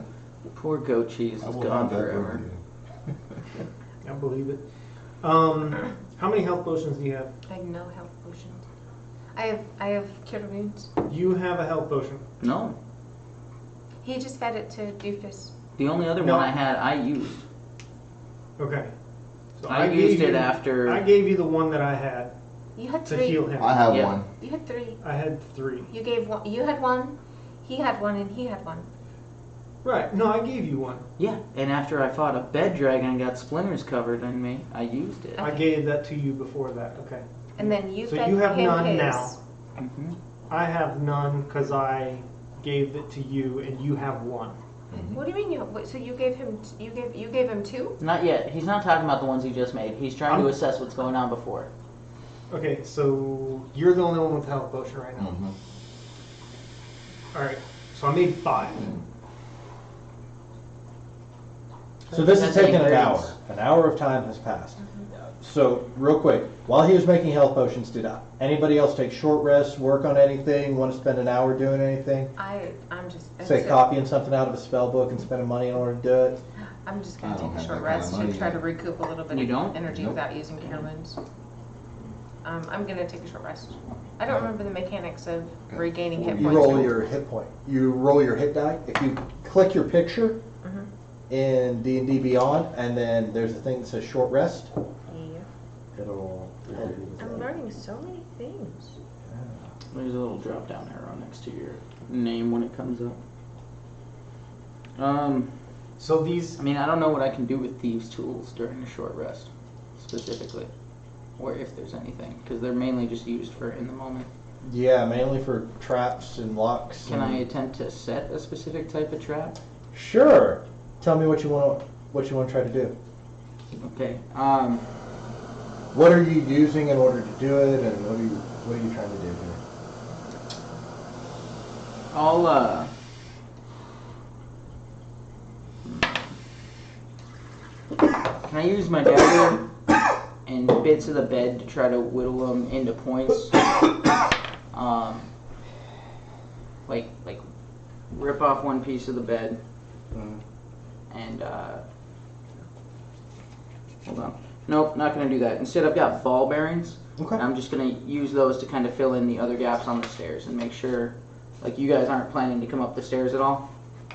Poor goat cheese I is will gone have that forever. broom again. I believe it. How many health potions do you have? I have no health potions. I have cure wounds. You have a health potion. No. He just fed it to Doofus. The only other No. one I had, I used. Okay. So I gave used it you- after. I gave you the one that I had You had to 3. heal him. I have Yeah. one. You had 3. I had 3. You gave one. You had 1. He had 1, and he had 1. Right. No, I gave you one. Yeah, and after I fought a bed dragon and got splinters covered on me, I used it. I gave that to you before that. Okay. And then you So fed you have him none his. now. Mhm. I have none because I gave it to you, and you have 1. What do you mean? So you gave him? You gave him 2? Not yet. He's not talking about the ones he just made. He's trying to I'm- assess what's going on before. Okay, so you're the only one with the health potion right now. Mhm. All right. So I made 5. So this has That's taken an ingredients. hour. An hour of time has passed. So real quick, while he was making health potions, did anybody else take short rests, work on anything, want to spend an hour doing anything? I'm just. Say copying something out of a spell book and spending money in order to do it? I'm just I gonna don't take a have short that kind of rest money to try yet. to recoup a little bit You of don't? energy Nope. without using cure wounds. I'm gonna take a short rest. I don't remember the mechanics of regaining hit You points. roll your hit point. You roll your hit die. If you click your picture, Mhm. in D&D Beyond, and then there's a thing that says short rest. Yeah. It'll help you with I'm that. learning so many things. There's a little drop down arrow next to your name when it comes up. So these, I mean, I don't know what I can do with thieves' tools during a short rest, specifically, or if there's anything, because they're mainly just used for in the moment. Yeah, mainly for traps and locks. Can and- I attempt to set a specific type of trap? Sure. Tell me what you want. What you want to try to do. Okay. What are you using in order to do it, and what are you trying to do here? I'll Can I use my dagger and bits of the bed to try to whittle them into points? Like rip off one piece of the bed and hold on. Nope, not gonna do that. Instead, I've got ball bearings. Okay. And I'm just gonna use those to kind of fill in the other gaps on the stairs and make sure, like, you guys aren't planning to come up the stairs at all.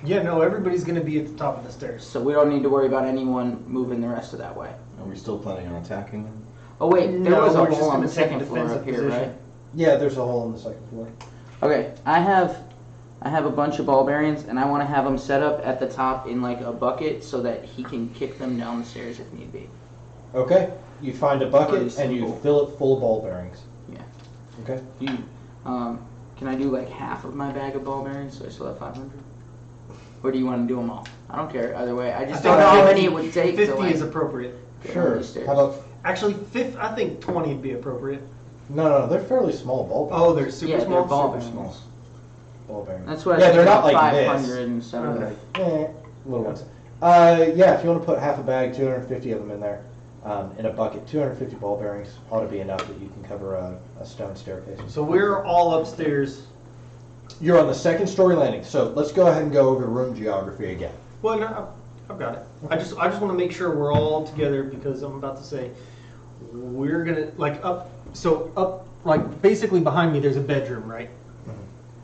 yeah, no, everybody's gonna be at the top of the stairs. So we don't need to worry about anyone moving the rest of that way. Are we still planning on attacking them? Oh wait, there No, was a we're just hole on gonna the take a second floor defensive up here, position. right? Yeah, there's a hole in the second floor. Okay, I have a bunch of ball bearings, and I want to have them set up at the top in like a bucket so that he can kick them down the stairs if need be. Okay. You find a bucket Pretty and you simple. fill it full of ball bearings. Yeah. Okay. You, can I do like half of my bag of ball bearings so I still have 500? Or do you want to do them all? I don't care either way. I just don't know how many it would take 50 to like is appropriate. get Sure. on these stairs. How about? Actually, I think 20 would be appropriate. No, they're fairly small ball bearings. Oh, they're super Yeah, small. they're ball super bearings. Ball bearings. That's what I Yeah, think they're not like like 500 this. and 700. Little ones. Yeah, if you want to put half a bag, 250 of them in there, in a bucket, 250 ball bearings ought to be enough that you can cover a stone staircase. So we're all upstairs. You're on the second story landing, so let's go ahead and go over room geography again. Well, no, I've got it. I just want to make sure we're all together because I'm about to say we're gonna like up. So up, like basically behind me, there's a bedroom, right?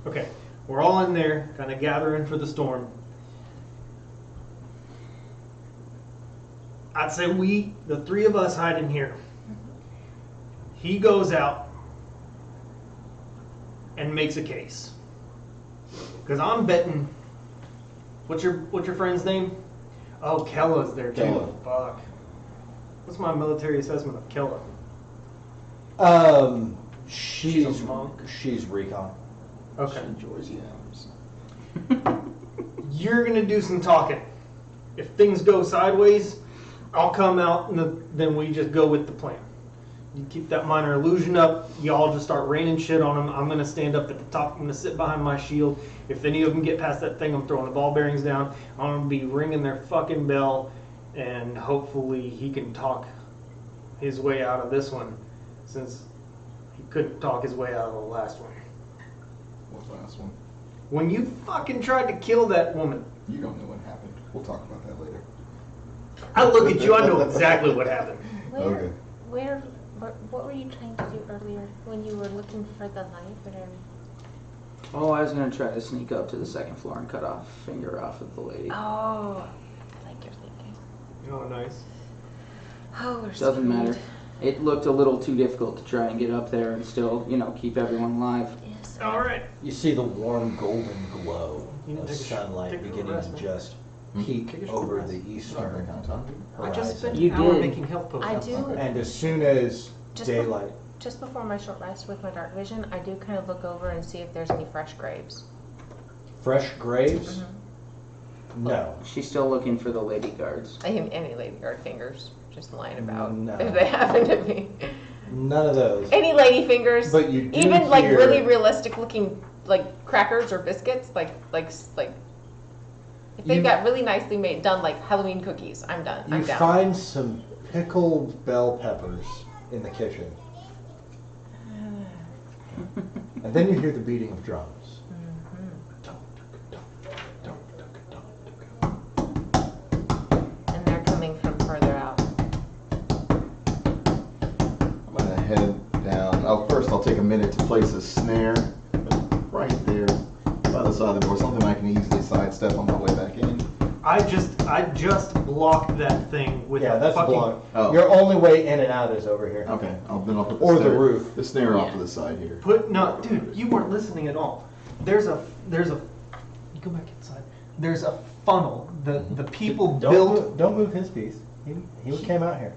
Okay, we're all in there, kind of gathering for the storm. I'd say the three of us, hide in here. He goes out and makes a case. Because I'm betting. What's your friend's name? Oh, Kella's there too. Kella. Fuck. What's my military assessment of Kella? She's She's a monk. She's recon. Okay. Enjoys yams. You're gonna do some talking. If things go sideways, I'll come out and then we just go with the plan. You keep that minor illusion up. Y'all just start raining shit on them. I'm gonna stand up at the top. I'm gonna sit behind my shield. If any of them get past that thing, I'm throwing the ball bearings down. I'm gonna be ringing their fucking bell, and hopefully he can talk his way out of this one, since he couldn't talk his way out of the last one. What last one? When you fucking tried to kill that woman, You don't know what happened. We'll talk about that later. I look at you. I know exactly what happened. Okay. What were you trying to do earlier when you were looking for the library? Oh, I was gonna try to sneak up to the second floor and cut off finger off of the lady. Oh, I like your thinking. Oh, nice. Oh, we're Doesn't matter. screwed. It looked a little too difficult to try and get up there and still, keep everyone alive. Yes. All right. You see the warm golden glow You can of take a sunlight take a beginning rest, to man. just Hmm? peek Take a short over rest. the It's not eastern very kind of time. I just spent You an hour did. making health potions. I do. Okay. And as soon as Just daylight, Just before my short rest with my dark vision, I do kind of look over and see if there's any fresh graves. fresh graves, Mm-hmm. no. She's still looking for the lady guards. I mean, any lady guard fingers just lying about No. if they happen to be. None of those. Any lady fingers. But you do even like hear- really realistic looking like crackers or biscuits, like if they've You- got really nicely made done like Halloween cookies, I'm done. You I'm down. find some pickled bell peppers in the kitchen. And then you hear the beating of drums. And they're coming from further out. I'm gonna head down. Oh, first I'll take a minute to place a snare right there by the side of the door, something I can easily sidestep on my way back in. I just blocked that thing with Yeah, a that's fucking. blocked. Oh. Your only way in and out is over here. Okay, then I'll put Or the roof. the snare off Yeah. to the side here. No, dude, you weren't listening at all. There's a. You go back inside. There's a funnel. The people built. Don't move his piece. He came out here.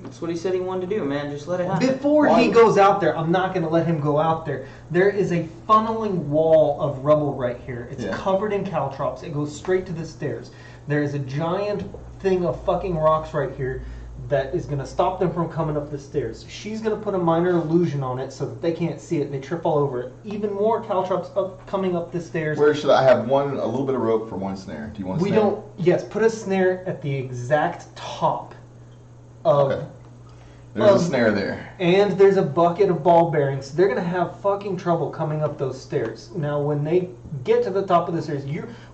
That's what he said he wanted to do, man. Just let it happen. Before he goes out there, I'm not going to let him go out there. There is a funneling wall of rubble right here. It's Yeah. covered in caltrops. It goes straight to the stairs. There is a giant thing of fucking rocks right here that is going to stop them from coming up the stairs. She's going to put a minor illusion on it so that they can't see it. They trip all over it. Even more caltrops coming up the stairs. Where should I have a little bit of rope for one snare? Do you want a We snare? don't. Yes, put a snare at the exact top of. Okay. There's a snare there. And there's a bucket of ball bearings. They're gonna have fucking trouble coming up those stairs. Now, when they get to the top of the stairs,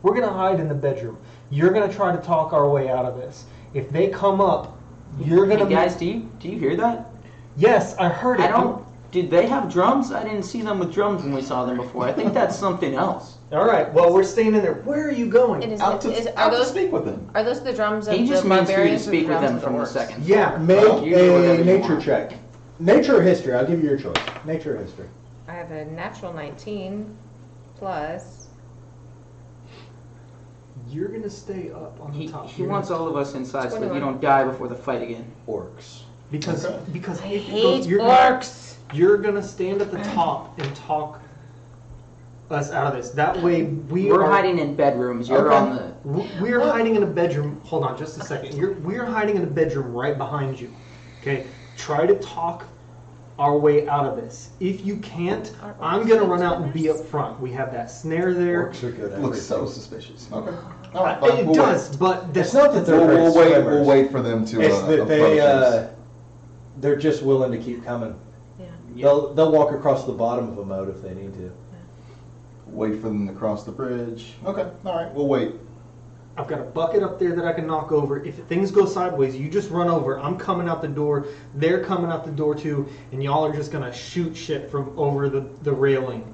we're gonna hide in the bedroom. You're gonna try to talk our way out of this. If they come up, you're gonna. Hey guys, do you hear that? Yes, I heard it. I don't. Did they have drums? I didn't see them with drums when we saw them before. I think that's something else. All right. Well, we're staying in there. Where are you going? And Out to speak with them. Are those the drums of He just the means for you to barbarians or speak with drums them of from the orcs? second. Yeah. Make You do whatever a you nature want. check. Nature or history? I'll give you your choice. Nature or history. I have a natural 19 plus. You're gonna stay up on the He top. wants all of us inside so that we 21. don't die before the fight again. Orcs. because Okay. because I if it hate goes, orcs. you're gonna stand at the top and talk us out of this. That way We're hiding in bedrooms. You're Okay. on the. We're hiding in a bedroom. Hold on, just a second. We're hiding in a bedroom right behind you. Okay, try to talk our way out of this. If you can't, I'm gonna run out and be up front. We have that snare there. Orcs are good at Looks so everything. suspicious. Okay. All right. Fine. It We'll does, wait. but It's not that they're We'll great wait. swimmers. We'll wait for them to It's that approach us. they're just willing to keep coming. Yeah. They'll walk across the bottom of a moat if they need to. Wait for them to cross the bridge. Okay. All right. We'll wait. I've got a bucket up there that I can knock over. If things go sideways, you just run over. I'm coming out the door. They're coming out the door too, and y'all are just gonna shoot shit from over the railing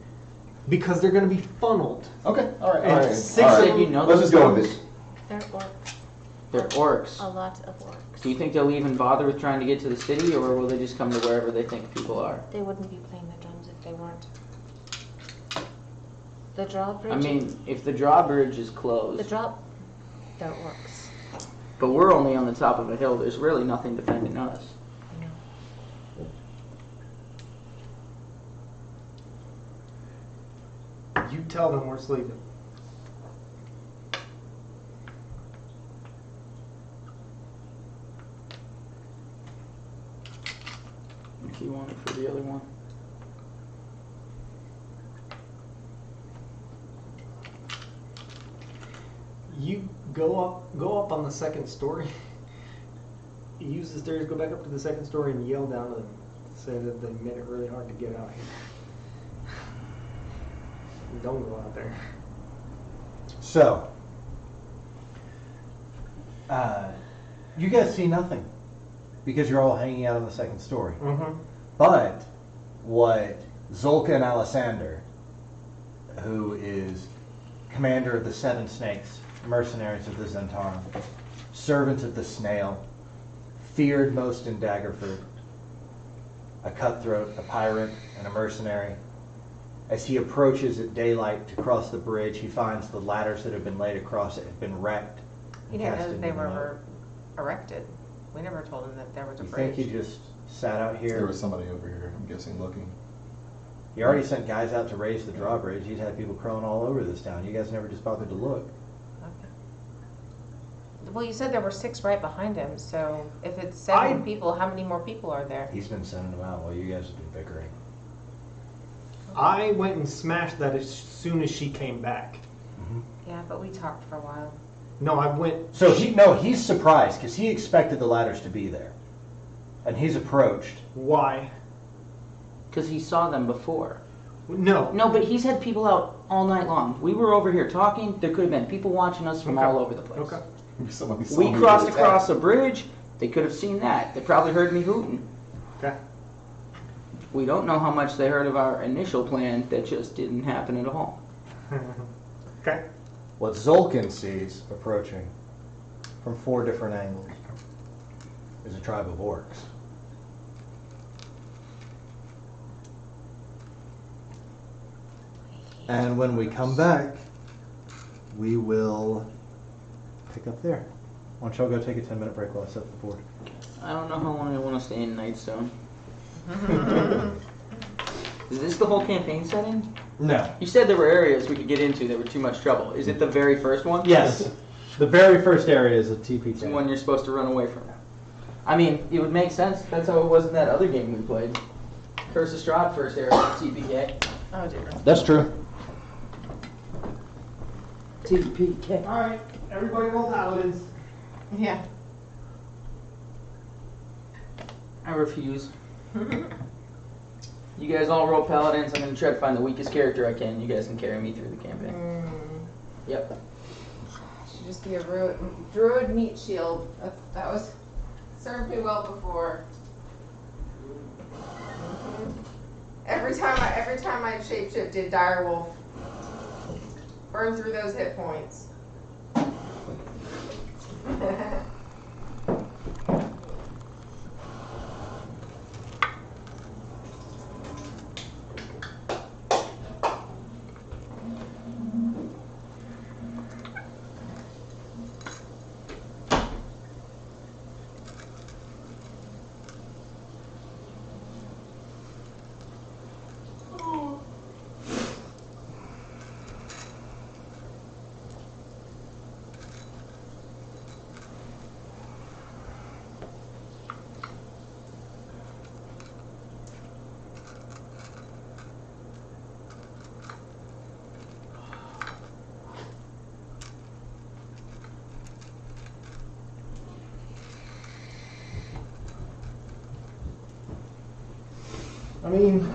because they're gonna be funneled. Okay. All right. And All right. six all of right. Said you know Let's those just go with drums? it. They're orcs. They're orcs. A lot of orcs. Do you think they'll even bother with trying to get to the city, or will they just come to wherever they think people are? They wouldn't be playing the drums if they weren't. The drawbridge. I mean, if the drawbridge is the closed, drop. They're orcs. but we're only on the top of a hill, there's really nothing defending us. You tell them we're sleeping. If you want it for the other one. You go up on the second story. You use the stairs, go back up to the second story, and yell down to them. Say that they made it really hard to get out here. Don't go out there. So, you guys see nothing because you're all hanging out on the second story. Mm-hmm. But what Zolka and Alessander, who is commander of the Seven Snakes, mercenaries of the Zentarum, servants of the Snail, feared most in Daggerford, a cutthroat, a pirate, and a mercenary. As he approaches at daylight to cross the bridge, he finds the ladders that have been laid across it have been wrecked. You didn't know cast that into they the were moat. erected. We never told him that there was a You bridge. think he just sat out There here? was somebody over here. I'm guessing looking. He already sent guys out to raise the drawbridge. He's had people crawling all over this town. You guys never just bothered to look. Okay. Well, you said there were 6 right behind him, so if it's 7 people, how many more people are there? He's been sending them out while you guys have been bickering. I went and smashed that as soon as she came back. Yeah, but we talked for a while. No, I went. So he's surprised because he expected the ladders to be there, and he's approached. Why? Because he saw them before. No. No, but he's had people out all night long. We were over here talking. There could have been people watching us from Okay. all over the place. Okay. Somebody saw We me crossed get across a attacked. bridge. They could have seen that. They probably heard me hooting. Okay. We don't know how much they heard of our initial plan that just didn't happen at all. Okay. what Zolkin sees approaching from 4 different angles is a tribe of orcs. And when we come back, we will pick up there. Why don't y'all go take a 10-minute break while I set the board? I don't know how long I want to stay in Nightstone. Is this the whole campaign setting? No. You said there were areas we could get into that were too much trouble. Is it the very first one? Yes. The very first area is a It's the TPK. one you're supposed to run away from. I mean, it would make sense. That's how it was in that other game we played. Curse of Strahd first area, TPK. Oh dear. That's true. TPK. Alright, everybody roll paladins. Yeah. I refuse. You guys all roll paladins. I'm going to try to find the weakest character I can. You guys can carry me through the campaign. Yep. Should just be a druid meat shield. That was served me well before. Every time I shapeshifted, direwolf. Burn through those hit points. I mean,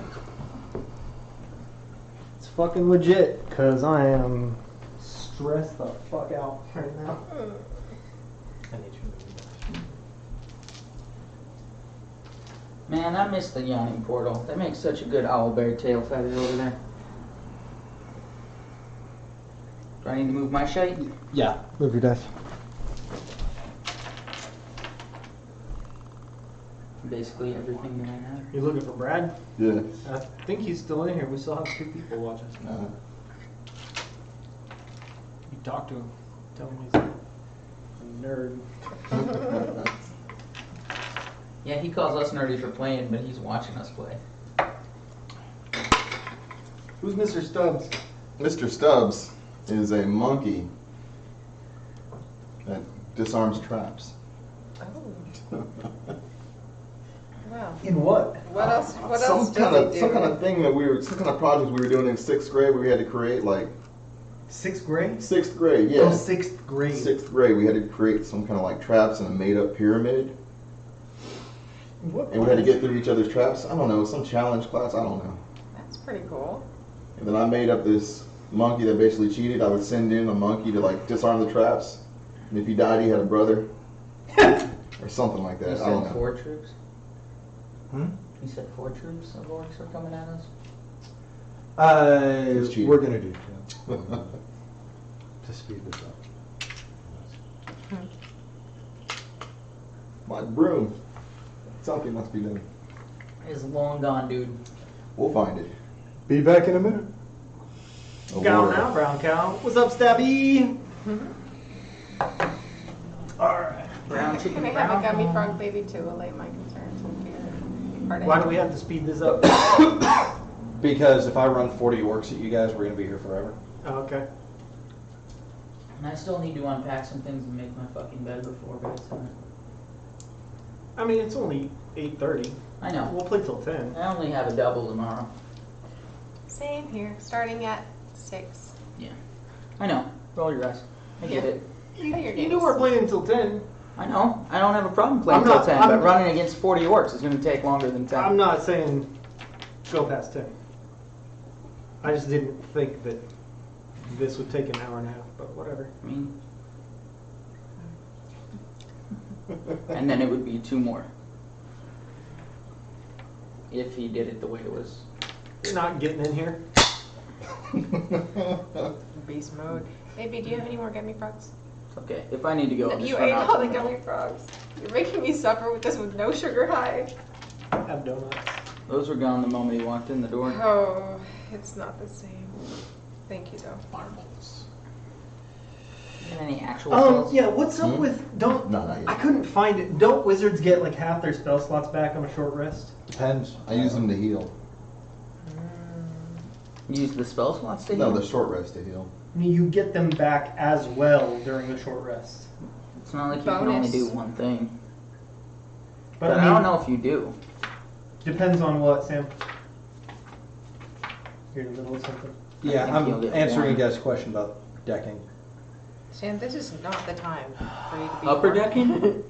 it's fucking legit, because I am stressed the fuck out right now. I need you to do that. Man, I miss the yawning portal. That makes such a good owlbear tail feather over there. Do I need to move my shite? Yeah. Move your dice. Basically everything that I have. You looking for Brad? Yeah. I think he's still in here. We still have 2 people watching. You talk to him. Tell him he's a nerd. Yeah, he calls us nerdy for playing, but he's watching us play. Who's Mr. Stubbs? Mr. Stubbs is a monkey that disarms traps. Oh. Wow. In what? What else? What some else kind does of he do? some kind of thing that some kind of project we were doing in 6th grade where we had to create like 6th grade? 6th grade, yeah. Oh, 6th grade. 6th grade, we had to create some kind of like traps in a made-up pyramid, What? and we had to get through each other's traps. I don't know, some challenge class. I don't know. That's pretty cool. And then I made up this monkey that basically cheated. I would send in a monkey to like disarm the traps, and if he died, he had a brother, or something like that. You I don't said know. 4 troops? Hmm? You said 4 troops of orcs are coming at us? It's cheating. We're gonna do 2 to speed this up. My broom. Something must be done. It's long gone, dude. We'll find it. Be back in a minute. Oh, Cow Lord. now, brown cow. What's up, Stabby? Alright. Brown chicken, Can I brown have a gummy corn. frog baby to allay my concerns and fear? Why do we have to speed this up? Because if I run 40 orcs at you guys, we're gonna be here forever. Oh, okay. And I still need to unpack some things and make my fucking bed before bedtime. I mean, it's only 8:30. I know. We'll play till 10. I only have a double tomorrow. Same here, starting at 6. I know. Roll your eyes. I get Yeah. it. Play your You games. know we're playing until 10. I know. I don't have a problem playing I'm till not- 10, I'm- but running against 40 orcs is going to take longer than 10. I'm not saying go past 10. I just didn't think that this would take an hour and a half, but whatever. I mean, and then it would be 2 more. If he did it the way it was. You're not getting in here. Beast mode. Baby, do you have any more gummy frogs? It's okay. If I need to go, I'll just You run ate out all to the the gummy frogs. You're making me suffer with this with no sugar high. Have donuts. Those were gone the moment he walked in the door. Oh, it's not the same. Thank you, though. Marbles. Any actual spells? Yeah, what's up with don't? No, not yet. I couldn't find it. Don't wizards get like half their spell slots back on a short rest? Depends. I use them to heal. Use the spell slots to No, heal? the short rest to heal. I mean, you get them back as well during the short rest. It's not like you can only Bonus. do one thing. But But I I mean, don't know if you do. depends on what, Sam. You're in the middle of something. Yeah, I think you'll I'm get answering one. you guys' question about decking. Sam, this is not the time for you to be Upper decking?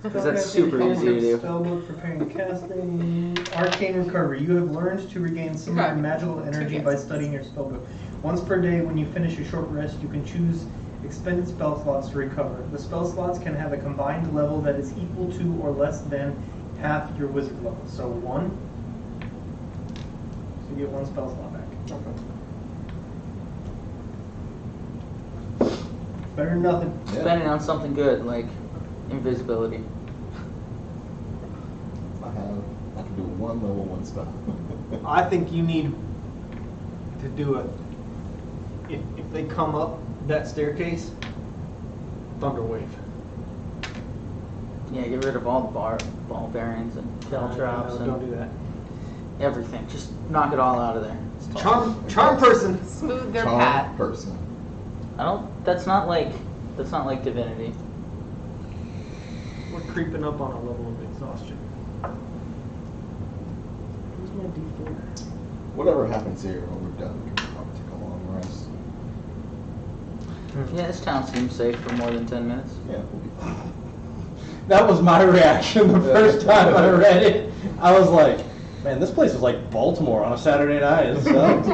Because that's super easy to do. Spellbook, preparing casting, arcane recovery. You have learned to regain some of your Okay. magical energy Two by guesses. studying your spellbook. Once per day, when you finish a short rest, you can choose expended spell slots to recover. The spell slots can have a combined level that is equal to or less than half your wizard level. So 1. So you get 1 spell slot back. Better than nothing. Yeah. Spending on something good, like invisibility. I can do 1 level 1 spell. I think you need to do a. If they come up that staircase, thunder wave. Yeah, get rid of all the ball bearings and caltrops No, and don't do that. everything. Just knock it all out of there. It's tough. Charm person. Smooth their Charm path. person. I don't. That's not like divinity. We're creeping up on a level of exhaustion. Where's my D4? Whatever happens here when we're done, we can probably take a long rest. Yeah, this town seems safe for more than 10 minutes. Yeah, we'll be fine. That was my reaction the first time I read it. I was like, man, this place is like Baltimore on a Saturday night. It sucked.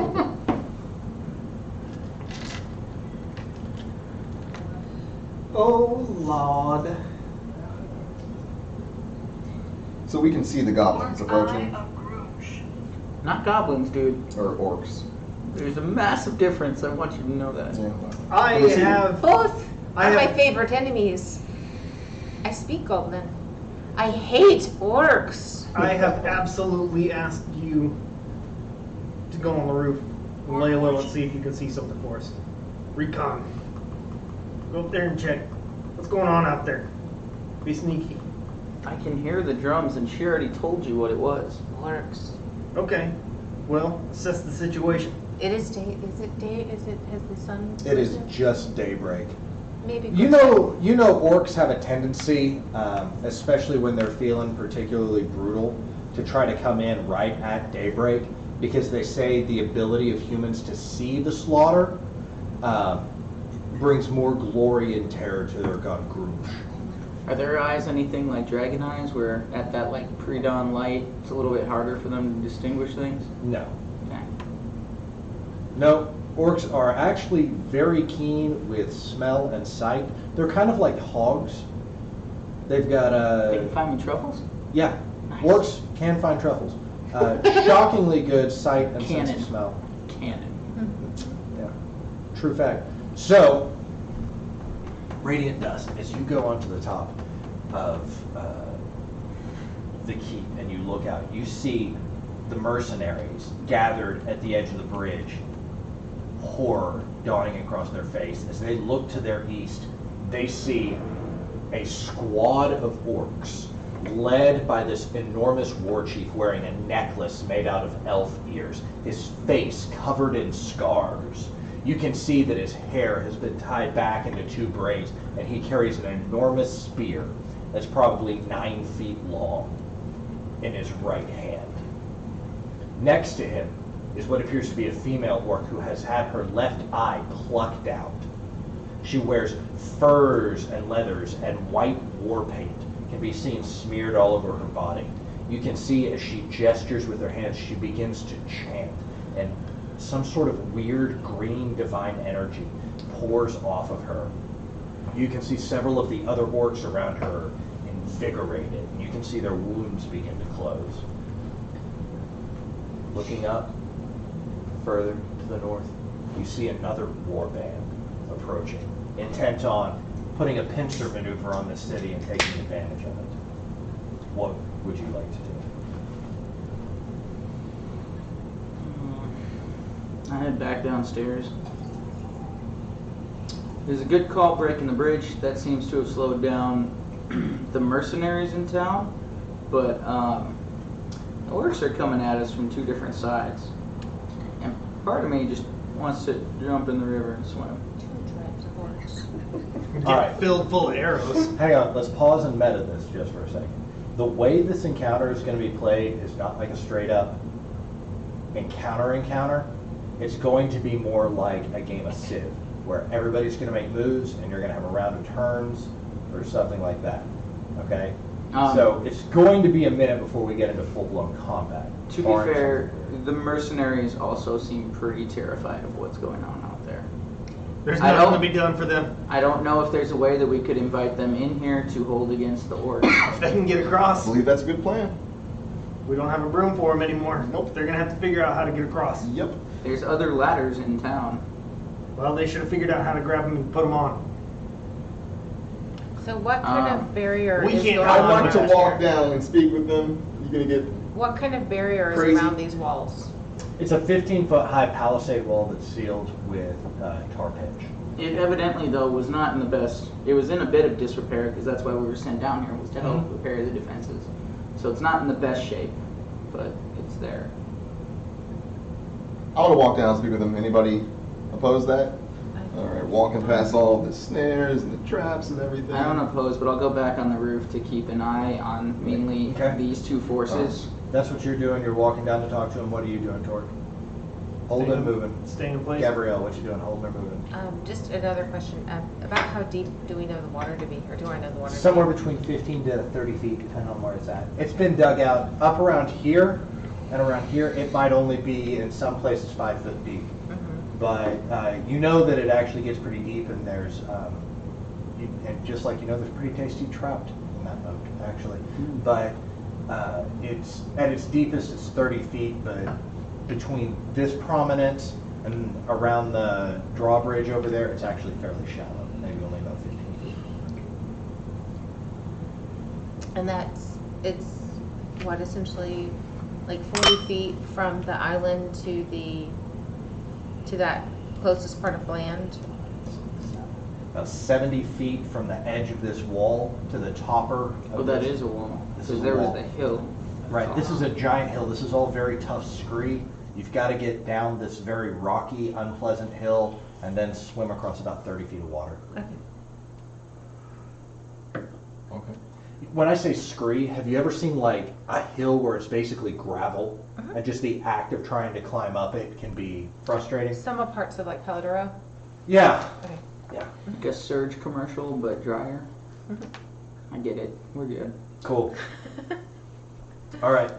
Oh Lord. So we can see the goblins approaching, Not goblins, dude. or orcs. There's a massive difference. I want you to know that. Yeah, well. I Let's see. have. Both I are my have- favorite enemies. I speak Goblin. I hate orcs. I have absolutely asked you to go on the roof, and lay low, and see if you can see something for us. Recon. Go up there and check. What's going on out there? Be sneaky. I can hear the drums, and she already told you what it was. Orcs. Okay. Well, assess the situation. It is day. Is it day? Is it? Has the sun? It is risen? just daybreak. Maybe. You know, orcs have a tendency, especially when they're feeling particularly brutal, to try to come in right at daybreak because they say the ability of humans to see the slaughter brings more glory and terror to their god Groosh. Are their eyes anything like dragon eyes, where at that like pre-dawn light, it's a little bit harder for them to distinguish things? No. Okay. No, orcs are actually very keen with smell and sight. They're kind of like hogs. They've got They can find me truffles? yeah, Nice. orcs can find truffles. Shockingly good sight and sense Cannon. of smell. Cannon. Yeah, true fact. So, Radiant Dust, as you go onto the top of the keep and you look out, you see the mercenaries gathered at the edge of the bridge, horror dawning across their face. As they look to their east, they see a squad of orcs led by this enormous war chief wearing a necklace made out of elf ears, his face covered in scars. You can see that his hair has been tied back into 2 braids, and he carries an enormous spear that's probably 9 feet long in his right hand. Next to him is what appears to be a female orc who has had her left eye plucked out. She wears furs and leathers, and white war paint can be seen smeared all over her body. You can see as she gestures with her hands, she begins to chant, and some sort of weird green divine energy pours off of her. You can see several of the other orcs around her invigorated, and you can see their wounds begin to close. Looking up further to the north, you see another war band approaching, intent on putting a pincer maneuver on this city and taking advantage of it. What would you like to do? I head back downstairs. There's a good call breaking the bridge. That seems to have slowed down the mercenaries in town, but the orcs are coming at us from 2 different sides. And part of me just wants to jump in the river and swim. Get All right. filled full of arrows. Hang on, let's pause and meta this just for a second. The way this encounter is going to be played is not like a straight up encounter. It's going to be more like a game of Civ, where everybody's going to make moves and you're going to have a round of turns or something like that. Okay? So it's going to be a minute before we get into full-blown combat. To be fair, the mercenaries also seem pretty terrified of what's going on out there. There's I nothing to don't- be done for them. I don't know if there's a way that we could invite them in here to hold against the orcs. If they can get I across, believe that's a good plan. we don't have a broom for them anymore. Nope, they're gonna have to figure out how to get across. Yep. There's other ladders in town. Well, they should have figured out how to grab them and put them on. So what kind of barrier we is can't going hide I'd on like to around walk here? down and speak with them. You're gonna get What kind of barrier is Crazy. around these walls? It's a 15-foot high palisade wall that's sealed with tar pitch. It evidently, though, was not in the best. It was in a bit of disrepair because that's why we were sent down here, was to help repair the defenses. So it's not in the best shape, but it's there. I want to walk down and speak with them. Anybody oppose that? All right, walking past all the snares and the traps and everything. I don't oppose, but I'll go back on the roof to keep an eye on mainly Okay. these 2 forces. That's what you're doing. You're walking down to talk to him. What are you doing, Torque? Holding and moving. Staying in place. Gabrielle, what you doing? Holding or moving? Just another question about how deep do we know the water to be, or do I know the water? Somewhere to be? between 15 to 30 feet, depending on where it's at. It's been dug out up around here, and around here it might only be in some places 5 foot deep. But you know that it actually gets pretty deep, and there's, and just like you know, there's pretty tasty trout in that boat, actually. But it's at its deepest, it's 30 feet, but between this prominence and around the drawbridge over there, it's actually fairly shallow, maybe only about 15 feet. And it's what, essentially like 40 feet from the island to that closest part of land? About 70 feet from the edge of this wall to the topper. Oh, that is a wall. This Because is a there was wall. the hill. Right, this is a giant hill. This is all very tough scree. You've got to get down this very rocky, unpleasant hill and then swim across about 30 feet of water. Okay. Okay. When I say scree, have you ever seen like a hill where it's basically gravel and just the act of trying to climb up it can be frustrating? Some of parts of like Pelodoro? Yeah. Okay. Yeah. Like a Surge commercial, but drier. I get it. We're good. Cool. All right.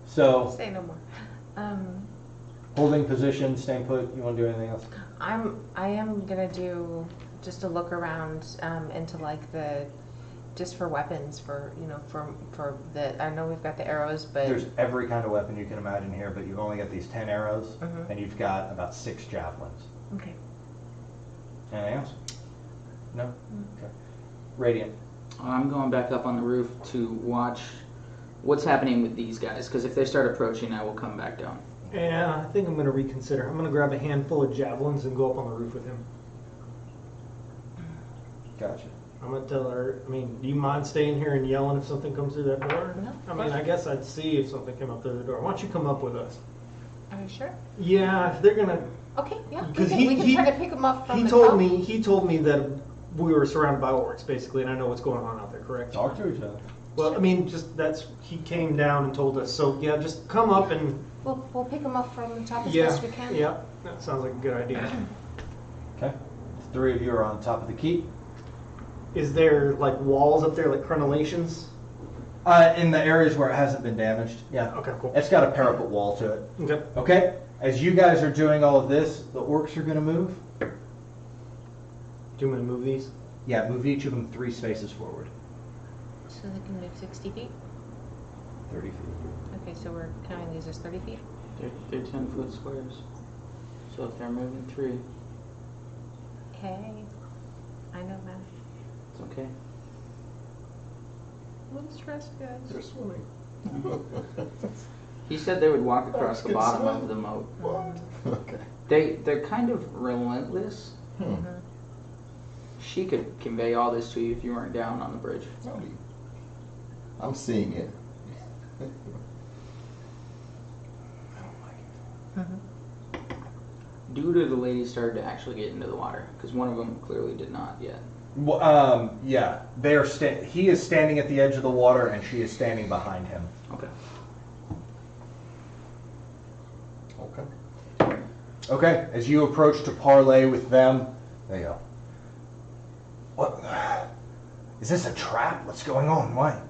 So Say no more. holding position, staying put. You want to do anything else? I am gonna do just a look around into like just for weapons for the, I know we've got the arrows, but There's every kind of weapon you can imagine here, but you've only got these 10 arrows, and you've got about 6 javelins. okay. Anything else? No? Okay. Radiant. I'm going back up on the roof to watch what's happening with these guys, because if they start approaching, I will come back down. Yeah, I think I'm going to reconsider. I'm going to grab a handful of javelins and go up on the roof with him. Gotcha. I'm going to tell her, do you mind staying here and yelling if something comes through that door? No, I guess I'd see if something came up through the door. Why don't you come up with us? Are you sure? Yeah, if they're going to... Okay, yeah. Because We can try to pick them up from he the told top. me that we were surrounded by orcs, basically, and I know what's going on out there, correct? Talk to each other. Well, he came down and told us. So, yeah, just come up and... We'll pick them up from the top as Yeah, best we can. yeah, that sounds like a good idea. Okay. The 3 of you are on top of the keep. Is there, like, walls up there, like crenellations? In the areas where it hasn't been damaged. Yeah. Okay, cool. It's got a parapet wall to it. Okay. Okay. As you guys are doing all of this, the orcs are going to move. Do you want me to move these? Yeah, move each of them 3 spaces forward. So they can move 60 feet? 30 feet. Okay, so we're counting these as 30 feet? They're 10-foot squares. So if they're moving 3, okay. I know that. It's okay. A little stressed, guys. They're swimming. He said they would walk across the Good bottom swim. of the moat. What? Okay. They're kind of relentless. She could convey all this to you if you weren't down on the bridge. I'm seeing it. Due to the ladies started to actually get into the water, because one of them clearly did not yet. Well, yeah, they are. He is standing at the edge of the water, and she is standing behind him. Okay. Okay. Okay, as you approach to parley with them, they go, "What? Is this a trap? What's going on? Why?"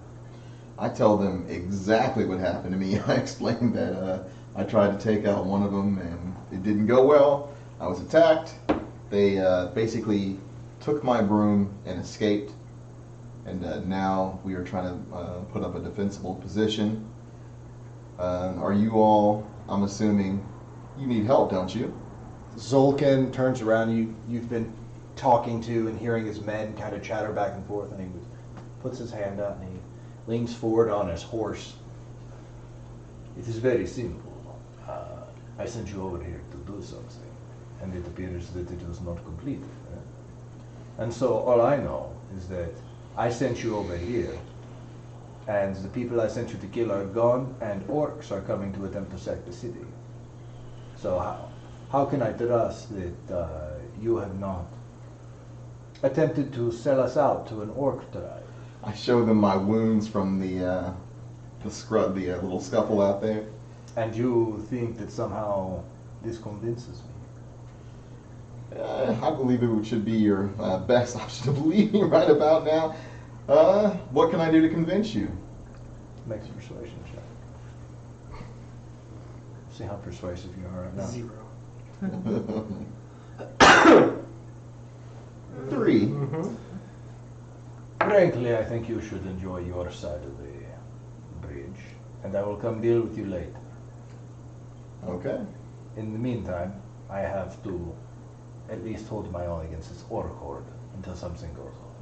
I tell them exactly what happened to me. I explained that I tried to take out one of them and it didn't go well. I was attacked. They basically took my broom and escaped. And now we are trying to put up a defensible position. Are you all, I'm assuming, you need help, don't you? Zolkin turns around. You've been talking to and hearing his men kind of chatter back and forth, and he puts his hand out and he leans forward on his horse. It is very simple. I sent you over here to do something, and it appears that it was not completed. And so all I know is that I sent you over here, and the people I sent you to kill are gone, and orcs are coming to attempt to sack the city. So how can I trust that you have not attempted to sell us out to an orc tribe? I show them my wounds from the little scuffle out there. And you think that somehow this convinces me? I believe it should be your best option to believe me right about now. What can I do to convince you? Makes a persuasion check. See how persuasive you are right now. 0. 3. Frankly, I think you should enjoy your side of the bridge, and I will come deal with you later. Okay. In the meantime, I have to at least hold my own against this orc horde until something goes on.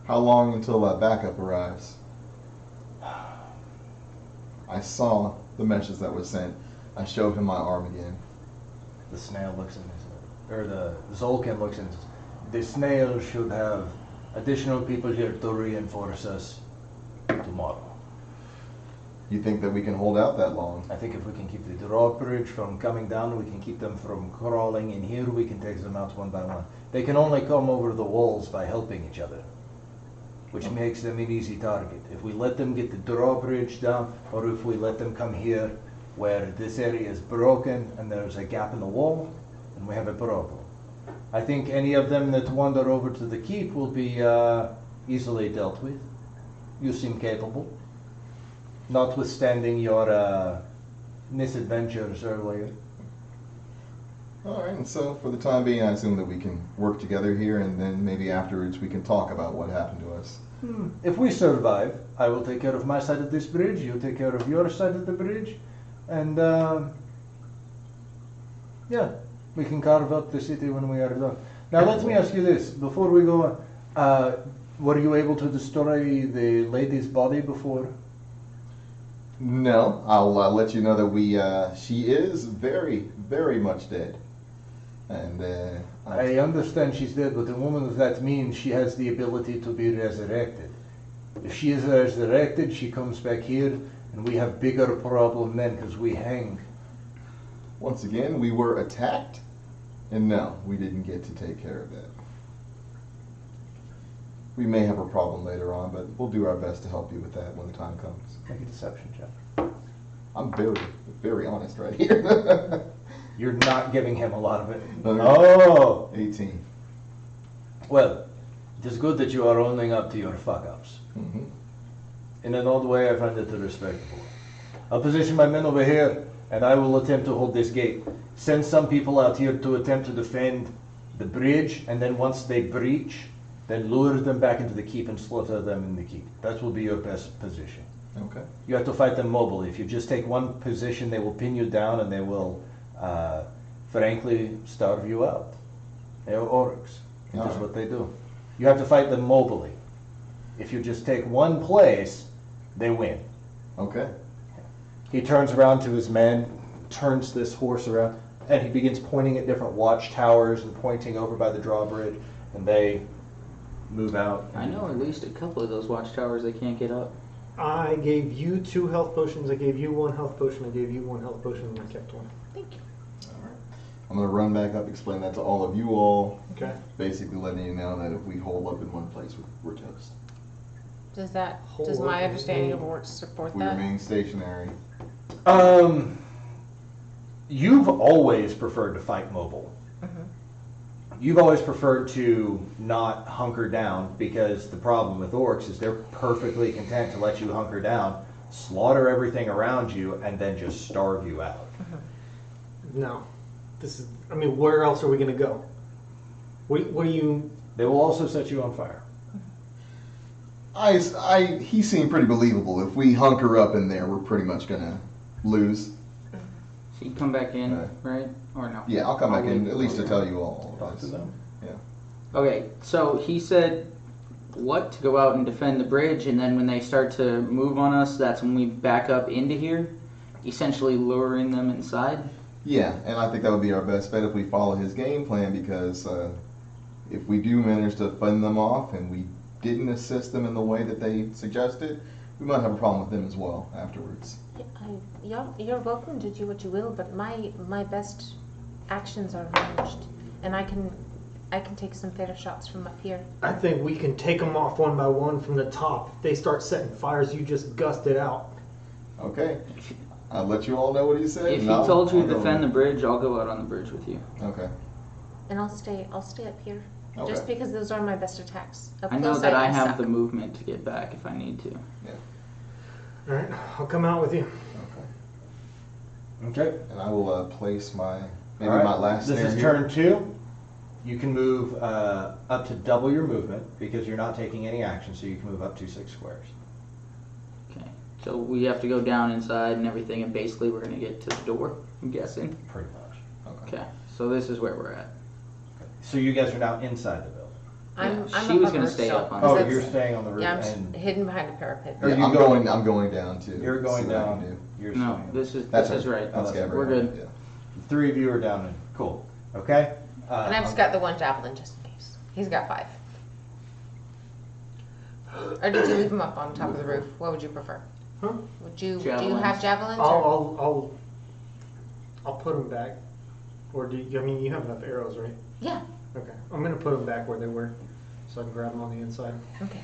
How long until backup arrives? I saw the message that was sent. I showed him my arm again. The snail looks in his, or the Zolkin looks in his, the snail should have additional people here to reinforce us tomorrow. You think that we can hold out that long? I think if we can keep the drawbridge from coming down, we can keep them from crawling in here, we can take them out one by one. They can only come over the walls by helping each other, which makes them an easy target. If we let them get the drawbridge down, or if we let them come here where this area is broken and there's a gap in the wall, then we have a problem. I think any of them that wander over to the keep will be easily dealt with. You seem capable, notwithstanding your misadventures earlier. All right, and so for the time being, I assume that we can work together here, and then maybe afterwards we can talk about what happened to us. If we survive, I will take care of my side of this bridge, you take care of your side of the bridge, and yeah, we can carve up the city when we are done. Now let me ask you this, before we go on, were you able to destroy the lady's body before? No, I'll let you know that she is very, very much dead. And I understand she's dead, but a woman of that means she has the ability to be resurrected. If she is resurrected, she comes back here, and we have bigger problem then, because we hang. Once again, we were attacked, and no, we didn't get to take care of that. We may have a problem later on, but we'll do our best to help you with that when the time comes. Make a deception check. I'm very, very honest right here. You're not giving him a lot of it. Okay. Oh! 18. Well, it is good that you are owning up to your fuck-ups. Mm-hmm. In an odd way, I find it respectable. I'll position my men over here, and I will attempt to hold this gate. Send some people out here to attempt to defend the bridge, and then once they breach, then lure them back into the keep and slaughter them in the keep. That will be your best position. Okay. You have to fight them mobile. If you just take one position, they will pin you down, and they will, frankly, starve you out. They're orcs. It is Alright. what they do. You have to fight them mobily. If you just take one place, they win. Okay. He turns around to his men, turns this horse around, and he begins pointing at different watchtowers and pointing over by the drawbridge, and they move out. I know at least a couple of those watchtowers they can't get up. I gave you 2 health potions. I gave you 1 health potion. I gave you 1 health potion, and I kept 1. Thank you. I'm gonna run back up, explain that to all of you all. Okay. Basically letting you know that if we hold up in one place, we're toast. Does that, Hold does on, my understanding of hold words support If we that? remain stationary. You've always preferred to fight mobile. You've always preferred to not hunker down, because the problem with orcs is they're perfectly content to let you hunker down, slaughter everything around you, and then just starve you out. No. This is, I mean, where else are we going to go? What do you... They will also set you on fire. He seemed pretty believable. If we hunker up in there, we're pretty much gonna lose. So you come back in, Right. right? Or no? Yeah, I'll come back in wait. at least to tell you all. Talk to them. Yeah. Okay, so he said what, to go out and defend the bridge, and then when they start to move on us, that's when we back up into here, essentially luring them inside. Yeah, and I think that would be our best bet if we follow his game plan, because if we do manage to fend them off and we didn't assist them in the way that they suggested, we might have a problem with them as well afterwards. You're welcome to do what you will, but my best actions are ranged, and I can take some fair shots from up here. I think we can take them off one by one from the top. If they start setting fires, you just gust it out. Okay. I'll let you all know what he said. If he and I'll- told you I'll to go defend the with bridge, I'll go out on the bridge with you. it. Okay. And I'll stay up here, Okay. just because those are my best attacks. Up I know close, that I can have suck. the movement to get back if I need to. All right, I'll come out with you. Okay. Okay. And I will place my maybe All right. my last This snare is here. turn 2. You can move up to double your movement because you're not taking any action, so you can move up to 6 squares. Okay. So we have to go down inside and everything, and basically we're gonna get to the door, I'm guessing. Pretty much. Okay. So this is where we're at. So you guys are now inside the building. I'm Yeah, up she was on gonna the stay roof up on still, the Oh, because you're that's- staying on the roof. Yeah, I'm and hidden behind a parapet. Are Yeah, you I'm going- I'm going down too. You're going See what I can down. do. You're No, staying. this is right. Oh, that's We're good. Yeah. The 3 of you are down in. Cool. Okay. And I've just got the 1 javelin just in case. He's got 5. Or did you leave him up on top of the roof? What would you prefer? Huh? Do you Javelins. have javelins? Or? I'll put them back. Or do you, I mean, you have enough arrows, right? Yeah. Okay. I'm gonna put them back where they were, so I can grab them on the inside. Okay.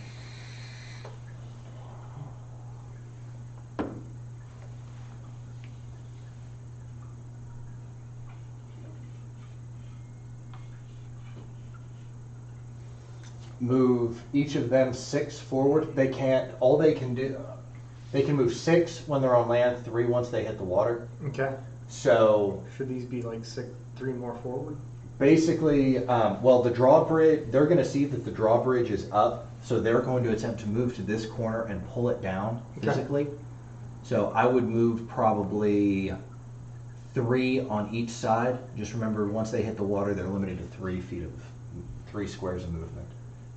Move each of them 6 forward. They can't. All they can do. They can move 6 when they're on land. 3 once they hit the water. Okay. So Should these be like 3 more forward? basically, well, the drawbridge. They're going to see that the drawbridge is up, so they're going to attempt to move to this corner and pull it down Okay. physically. So I would move probably 3 on each side. Just remember, once they hit the water, they're limited to 3 feet of 3 squares of movement.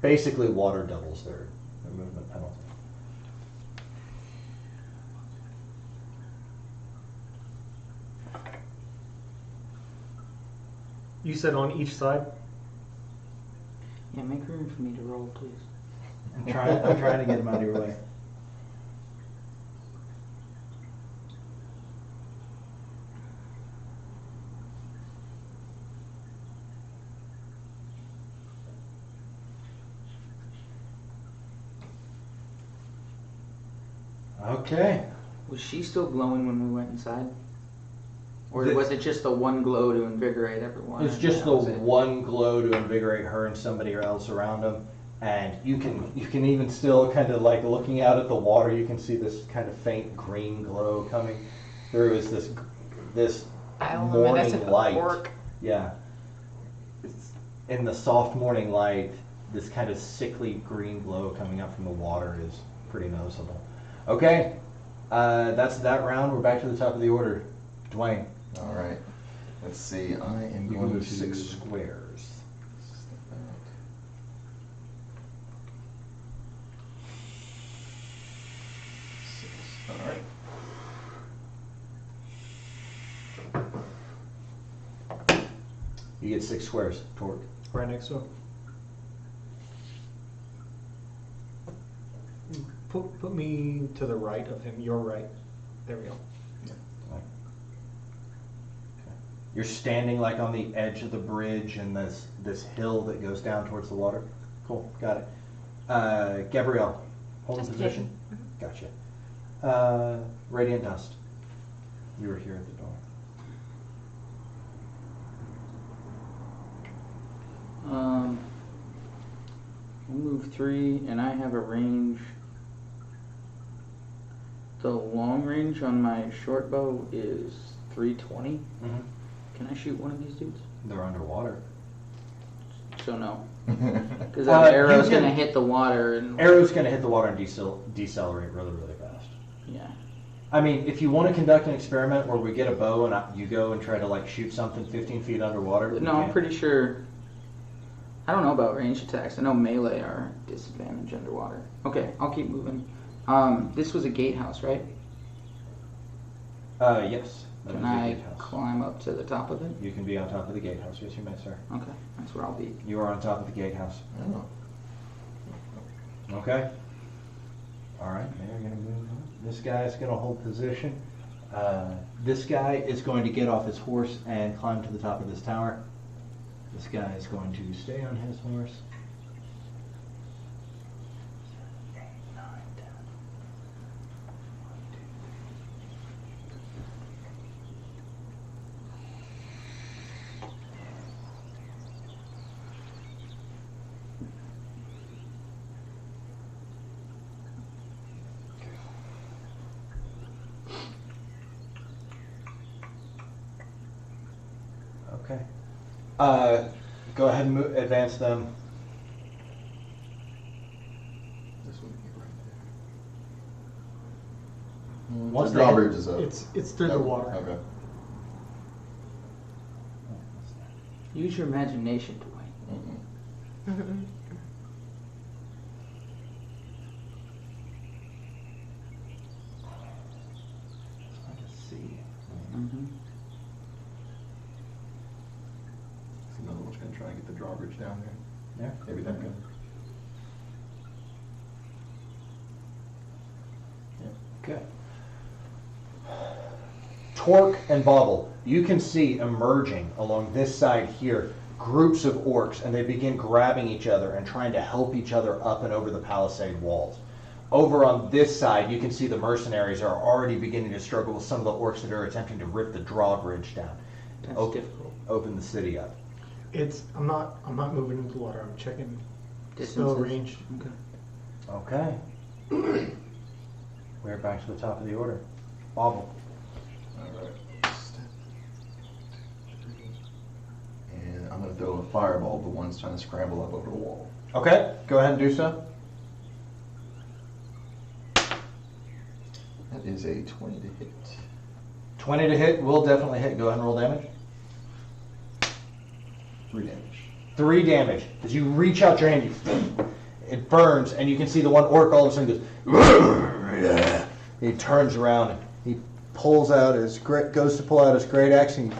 Basically, water doubles their movement penalty. You said on each side? Yeah, make room for me to roll, please. I'm trying to get him out of your way. Okay. Was she still glowing when we went inside? Or The- was it just the one glow to invigorate everyone? It's and just that the was it? one glow to invigorate her and somebody else around them. And you can even still kind of like looking out at the water, you can see this kind of faint green glow coming through as this morning light. Orc. Yeah. It's in the soft morning light, this kind of sickly green glow coming up from the water is pretty noticeable. Okay, that's that round. We're back to the top of the order. Dwayne, All right. Let's see. I am you can going move to 6 squares. You get 6 squares, Torque. Right next to him. Put me to the right of him. Your right. There we go. You're standing like on the edge of the bridge and this hill that goes down towards the water. Cool, got it. Gabrielle, holding Just position. kidding. Gotcha. Radiant Dust. You were here at the door. We'll move 3, and I have a range. The long range on my short bow is 320. Mm-hmm. Can I shoot one of these dudes? They're underwater. So no, because that arrow's you can- gonna hit the water and Arrow's going to hit the water and decelerate really, really fast. yeah. I mean, if you want to conduct an experiment where we get a bow and you go and try to like shoot something 15 feet underwater. we No, I'm can't. pretty sure. I don't know about range attacks. I know melee are disadvantage underwater. Okay, I'll keep moving. This was a gatehouse, right? Yes. that Can is a I gatehouse. climb up to the top of it? You can be on top of the gatehouse. Yes, you may, sir. Okay, that's where I'll be. You are on top of the gatehouse. Oh. Okay. All right. Now you're going to move on. This guy is going to hold position. This guy is going to get off his horse and climb to the top of this tower. This guy is going to stay on his horse. 8, 9, 10. Okay. Go ahead and advance them. This one right there. Once The they hit- drawbridge is up. It's through the Oh, water. Okay. Use your imagination, Dwayne. Mm-mm. It's hard to see. Mm-hmm. So another one's gonna try and get the drawbridge down there. Yeah. Maybe that good. Okay. Torque and Bobble, you can see emerging along this side here groups of orcs, and they begin grabbing each other and trying to help each other up and over the palisade walls. Over on this side, you can see the mercenaries are already beginning to struggle with some of the orcs that are attempting to rip the drawbridge down. That's difficult. Open the city up. I'm not moving into the water. I'm checking Distances. still range. Okay. Okay. We're back to the top of the order. Bobble. Alright. And I'm gonna throw a fireball at the ones trying to scramble up over the wall. Okay, go ahead and do so. That is a 20 to hit. 20 to hit, will definitely hit. Go ahead and roll damage. 3 damage. 3 damage. As you reach out your hand, it burns, and you can see the one orc all of a sudden goes, he turns around, and he pulls out goes to pull out his great axe, and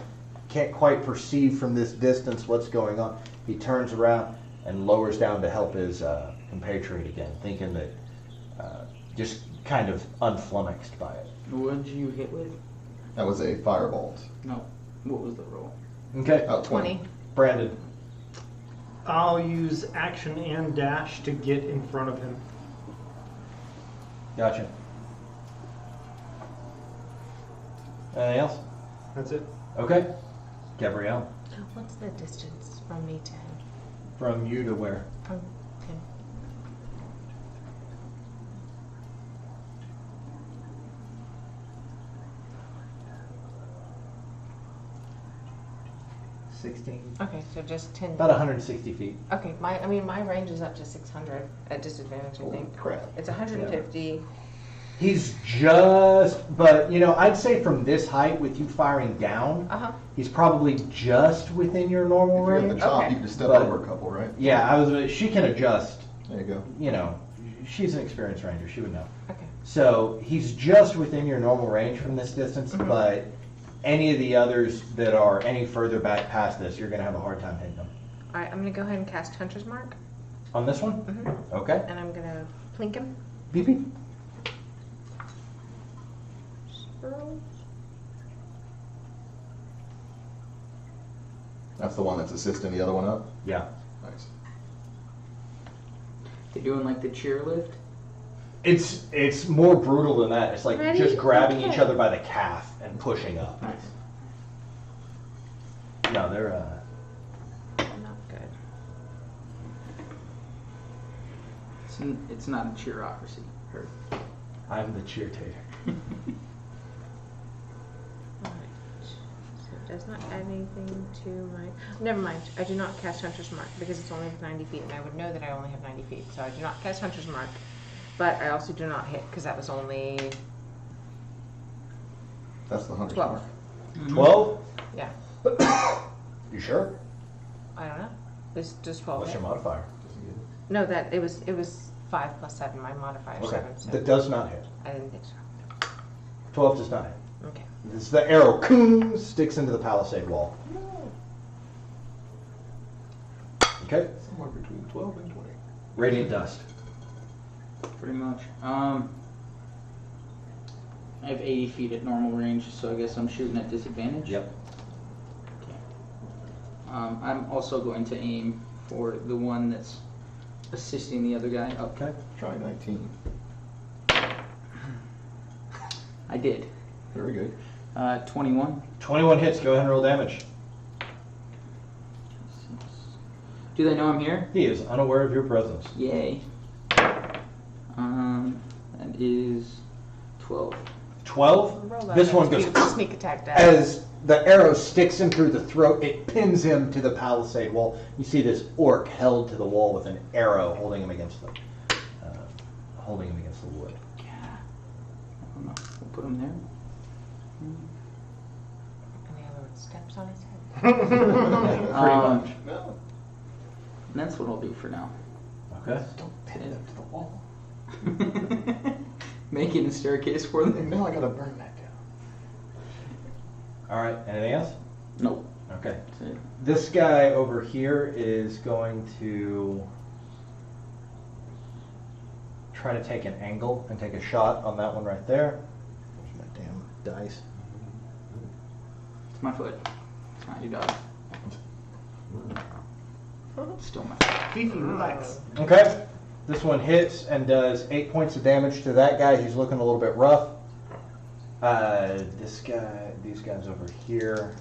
can't quite perceive from this distance what's going on. He turns around and lowers down to help his compatriot again, thinking that just kind of unflummoxed by it. What did you hit with? That was a firebolt. No. What was the roll? Okay, Oh, 20. Brandon. I'll use action and dash to get in front of him. Gotcha. Anything else? That's it. Okay. Gabrielle. What's the distance from me to him? From you to where? From him. Okay, so just 10. About 160 feet. Okay, my range is up to 600 at disadvantage, I Holy think. crap. It's 150. He's just, but I'd say from this height with you firing down, Uh-huh. he's probably just within your normal If you're at the range. top, Okay. you can just step But- over a couple, right? Yeah, she can adjust. There you go. She's an experienced ranger. She would know. Okay. So he's just within your normal range from this distance, Mhm. but any of the others that are any further back past this, you're going to have a hard time hitting them. All right, I'm gonna go ahead and cast Hunter's Mark, On this one? Mhm. Okay. and I'm gonna plink him. Beep beep. That's the one that's assisting the other one up? Yeah. Nice. They doing like the cheer lift? It's more brutal than that. It's like Ready? just grabbing each Okay. other by the calf and pushing up. Nice. No, they're Not good. It's not a cheerocracy. Heard. I'm the cheer tater. Alright, so it does not add anything to my, never mind, I do not cast Hunter's Mark because it's only 90 feet and I would know that I only have 90 feet, so I do not cast Hunter's Mark, but I also do not hit because that was only That's the 100. 12. 12? Yeah, You sure? I don't know, this just 12 What's hit? your modifier? No, that, it was 5 plus 7, my modifier is Okay. 7, so That does not hit. I didn't think so. 12 does not hit. Okay. This is the arrow sticks into the palisade wall. Okay. Somewhere between 12 and 20. Radiant dust. Pretty much. I have 80 feet at normal range, so I guess I'm shooting at disadvantage. Yep. Okay. I'm also going to aim for the one that's assisting the other guy up. Okay. Try 19. I did. Very good. 21. 21 hits. Go ahead and roll damage. Do they know I'm here? He is unaware of your presence. Yay. That is 12. 12. Roll that This as one goes beautiful sneak attack die. as the arrow sticks him through the throat. It pins him to the palisade wall. You see this orc held to the wall with an arrow, holding him against the wood. Yeah. I don't know. We'll put him there. And the other one steps on his head. Pretty much. No. And that's what I'll do for now. Okay. Don't pin them to the wall. Making a staircase for them. And now I gotta burn that down. All right. Anything else? Nope. Okay. That's it. This guy over here is going to try to take an angle and take a shot on that one right there. Where's my damn dice? It's my foot. It's not your dog. Still my foot. Fifi, relax. Okay. This one hits and does 8 points of damage to that guy. He's looking a little bit rough. These guys over here,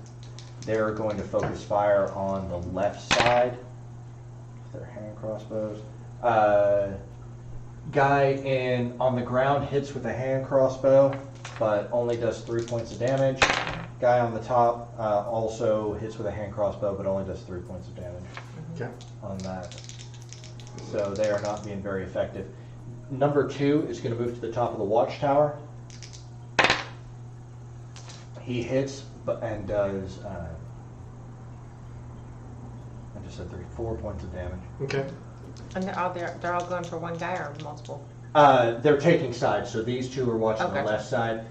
they're going to focus fire on the left side. Their hand crossbows. Guy on the ground hits with a hand crossbow, but only does 3 points of damage. Guy on the top also hits with a hand crossbow, but only does 3 points of damage Okay. on that. So they are not being very effective. Number 2 is going to move to the top of the watchtower. He hits and does, I just said 4 points of damage. Okay. And they're all going for one guy or multiple? They're taking sides, so these two are watching Oh, the gotcha. left side.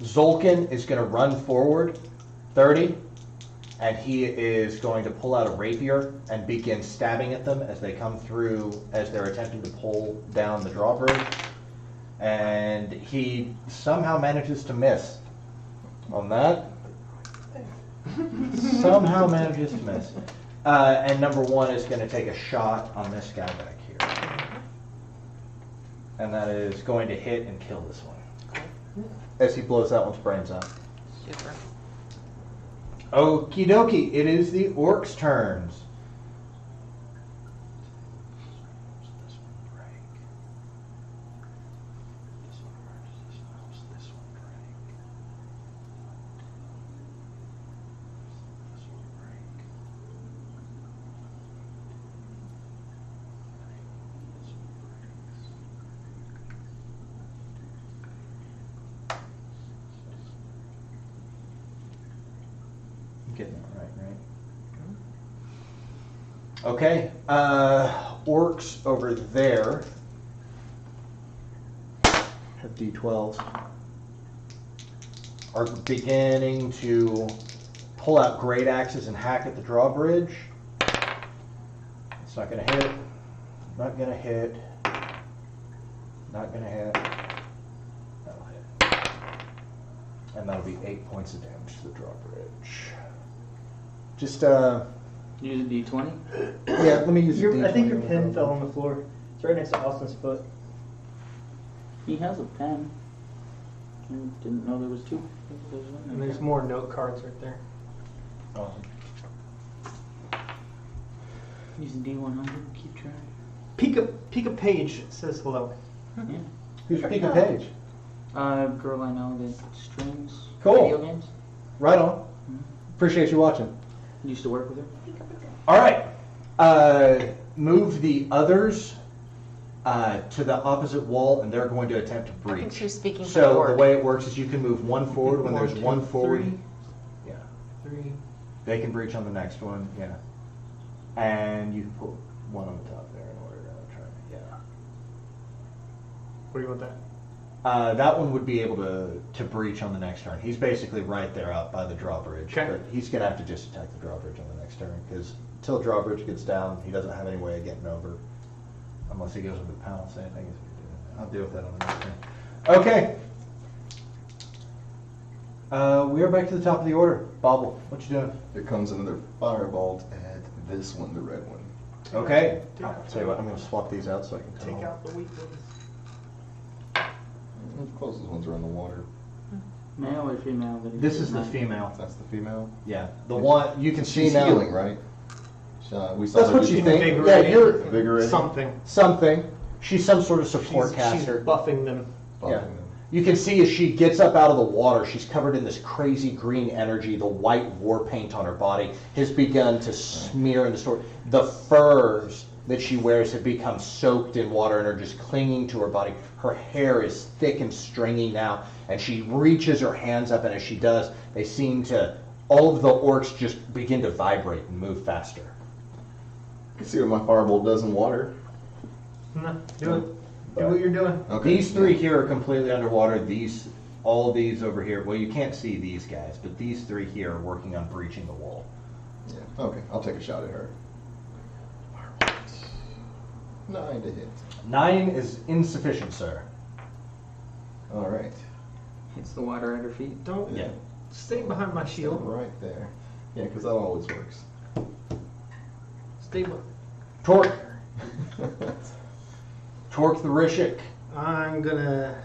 Zolkin is going to run forward 30, and he is going to pull out a rapier and begin stabbing at them as they come through, as they're attempting to pull down the drawbridge. And he somehow manages to miss on that. Somehow manages to miss. And number 1 is going to take a shot on this guy back here. And that is going to hit and kill this one. As he blows that one's brains out. Super. Okie dokie, it is the orcs' turns. I'm getting that right? Okay, orcs over there have D12s. are beginning to pull out great axes and hack at the drawbridge. It's not going to hit. Not going to hit. Not going to hit. That'll hit. And that'll be 8 points of damage to the drawbridge. Just, Use a D20. yeah, let me use a I think your D20. pen fell on the floor. It's right next to Austin's foot. He has a pen. I didn't know there was two. There's one And there. there's more note cards right there. Awesome. Use a D100. Keep track. Peek a page says hello. Yeah. Who's Pika Page? Girl I know that strings. Cool. Video games. Right on. Appreciate you watching. Used to work with her. All right. Move the others to the opposite wall, and they're going to attempt to I think breach. she was speaking for So Ford. the way it works is you can move one forward when there's one forward. 3, Yeah. 3. They can breach on the next one. Yeah. And you can put one on the top there in order to try. Yeah. What do you want that? That one would be able to breach on the next turn. He's basically right there out by the drawbridge. Okay. But he's going to have to just attack the drawbridge on the next turn because until drawbridge gets down, he doesn't have any way of getting over. Unless he goes with the palisade. I guess we do. I'll deal with that on the next turn. Okay. We are back to the top of the order. Bobble, what you doing? Here comes another fireball to add this one, the red one. Okay. I'll tell you what, I'm going to swap these out so I can tell. Take out the weak ones. The closest ones are in the water. Male or female? This is the female. That's the female. Yeah. The one you can see She's now. healing, right? We saw That's her what do you think. Yeah, Invigorating. you're Invigorating. Something. something. She's some sort of support She's caster. buffing them. buffing Yeah. them. You can see as she gets up out of the water, she's covered in this crazy green energy. The white war paint on her body has begun to smear and distort. The furs that she wears have become soaked in water and are just clinging to her body. Her hair is thick and stringy now, and she reaches her hands up, and as she does, they seem to, all of the orcs just begin to vibrate and move faster. You can see what my fireball does in water. No, do it. Do what you're doing. Okay. These three here are completely underwater. All these over here, well, you can't see these guys, but these three here are working on breaching the wall. Yeah. Okay, I'll take a shot at her. 9 to hit. 9 is insufficient, sir. All right. Hits the water at her feet. Don't Yeah. stay behind my shield. Right there. Yeah, because that always works. Stay behind. Torque. Torque the Rishik. I'm gonna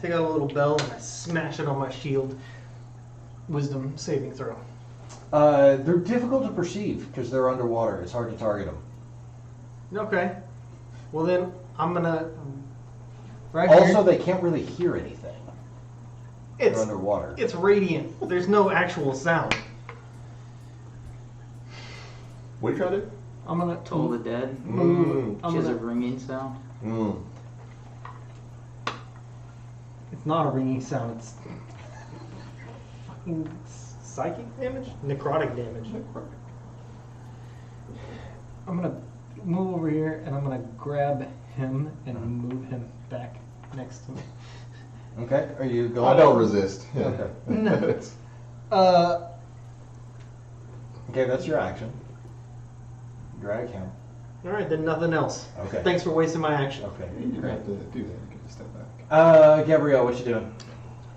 take out a little bell and I smash it on my shield. Wisdom saving throw. They're difficult to perceive because they're underwater. It's hard to target them. Okay. Well then, I'm gonna. Right Also, here. they can't really hear anything. It's They're underwater. it's radiant. There's no actual sound. What are you trying to do? I'm gonna Toll the dead. I'm She has a gonna, ringing sound. it's not a ringing sound. It's fucking psychic damage, necrotic damage. I'm gonna move over here and I'm gonna grab him and move him back next to me. Okay. Are you going? I don't resist. Yeah. Okay. No. It's- Okay, that's your action. Drag him. All right, then nothing else. Okay. Thanks for wasting my action. Okay. you don't have to do that. You can just step back. Gabrielle, what you doing?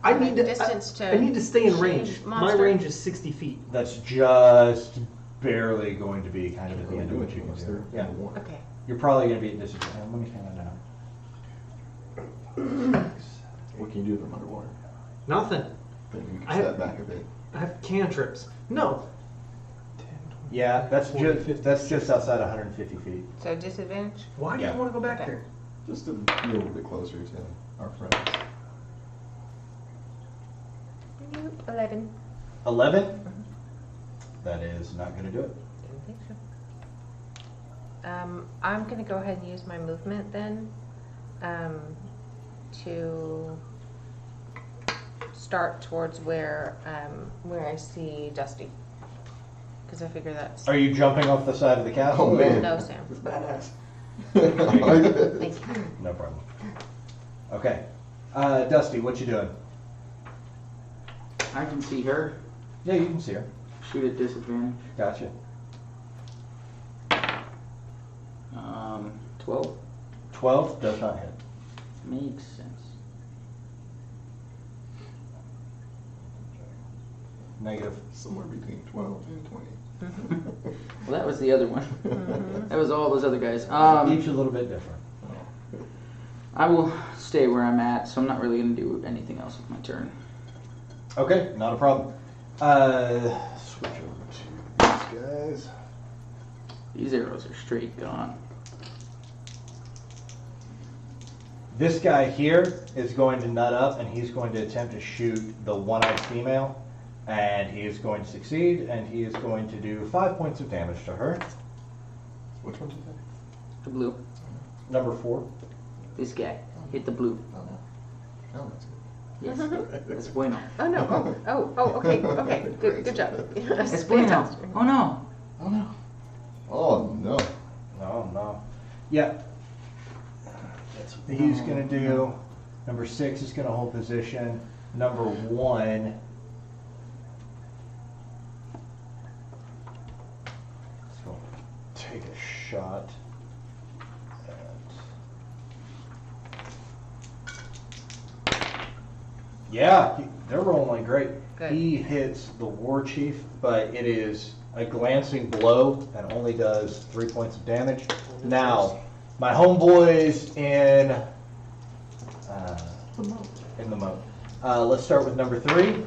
I need to. Distance to I need to stay in change range. My monster. range is 60 feet. That's just barely going to be kind of at the end of what you can do. Yeah. Okay. You're probably going to be at disadvantage. Let me find that out. What can you do if I'm underwater? Nothing. Then you can I have- step back a bit. I have cantrips. No. 10, 20, Yeah, that's 40, just 50. that's just outside 150 feet. So disadvantage? Why do Yeah. you want to go back Okay. there? Just to be a little bit closer to our friends. 11. 11. That is not going to do it. Didn't think so. I'm going to go ahead and use my movement then to start towards where I see Dusty. Because I figure that's... Are you jumping off the side of the castle? Oh man. No, Sam. It's badass. Thank you. No problem. Okay. Dusty, what you doing? I can see her. Yeah, you can see her. Shoot at disadvantage. Gotcha. 12. 12 does not hit. Makes sense. Negative. Somewhere between 12 and 20. Well, that was the other one. That was all those other guys. Each a little bit different. I will stay where I'm at, so I'm not really going to do anything else with my turn. Okay, not a problem. Switch over to these guys. These arrows are straight gone. This guy here is going to nut up, and he's going to attempt to shoot the one-eyed female, and he is going to succeed, and he is going to do 5 points of damage to her. Which one did you say? The blue. Number 4. This guy. Hit the blue. Oh, no. Oh, that's good. Yes. That's bueno. Oh no. Okay. Good job. That's bueno. Oh no. Oh, no. Oh, no. No. Yeah. He's going to do, number 6 is going to hold position. Number 1. So take a shot at. Yeah, they're rolling like great. Good. He hits the war chief, but it is a glancing blow and only does 3 points of damage. Now, my homeboys in the moat. Let's start with number 3.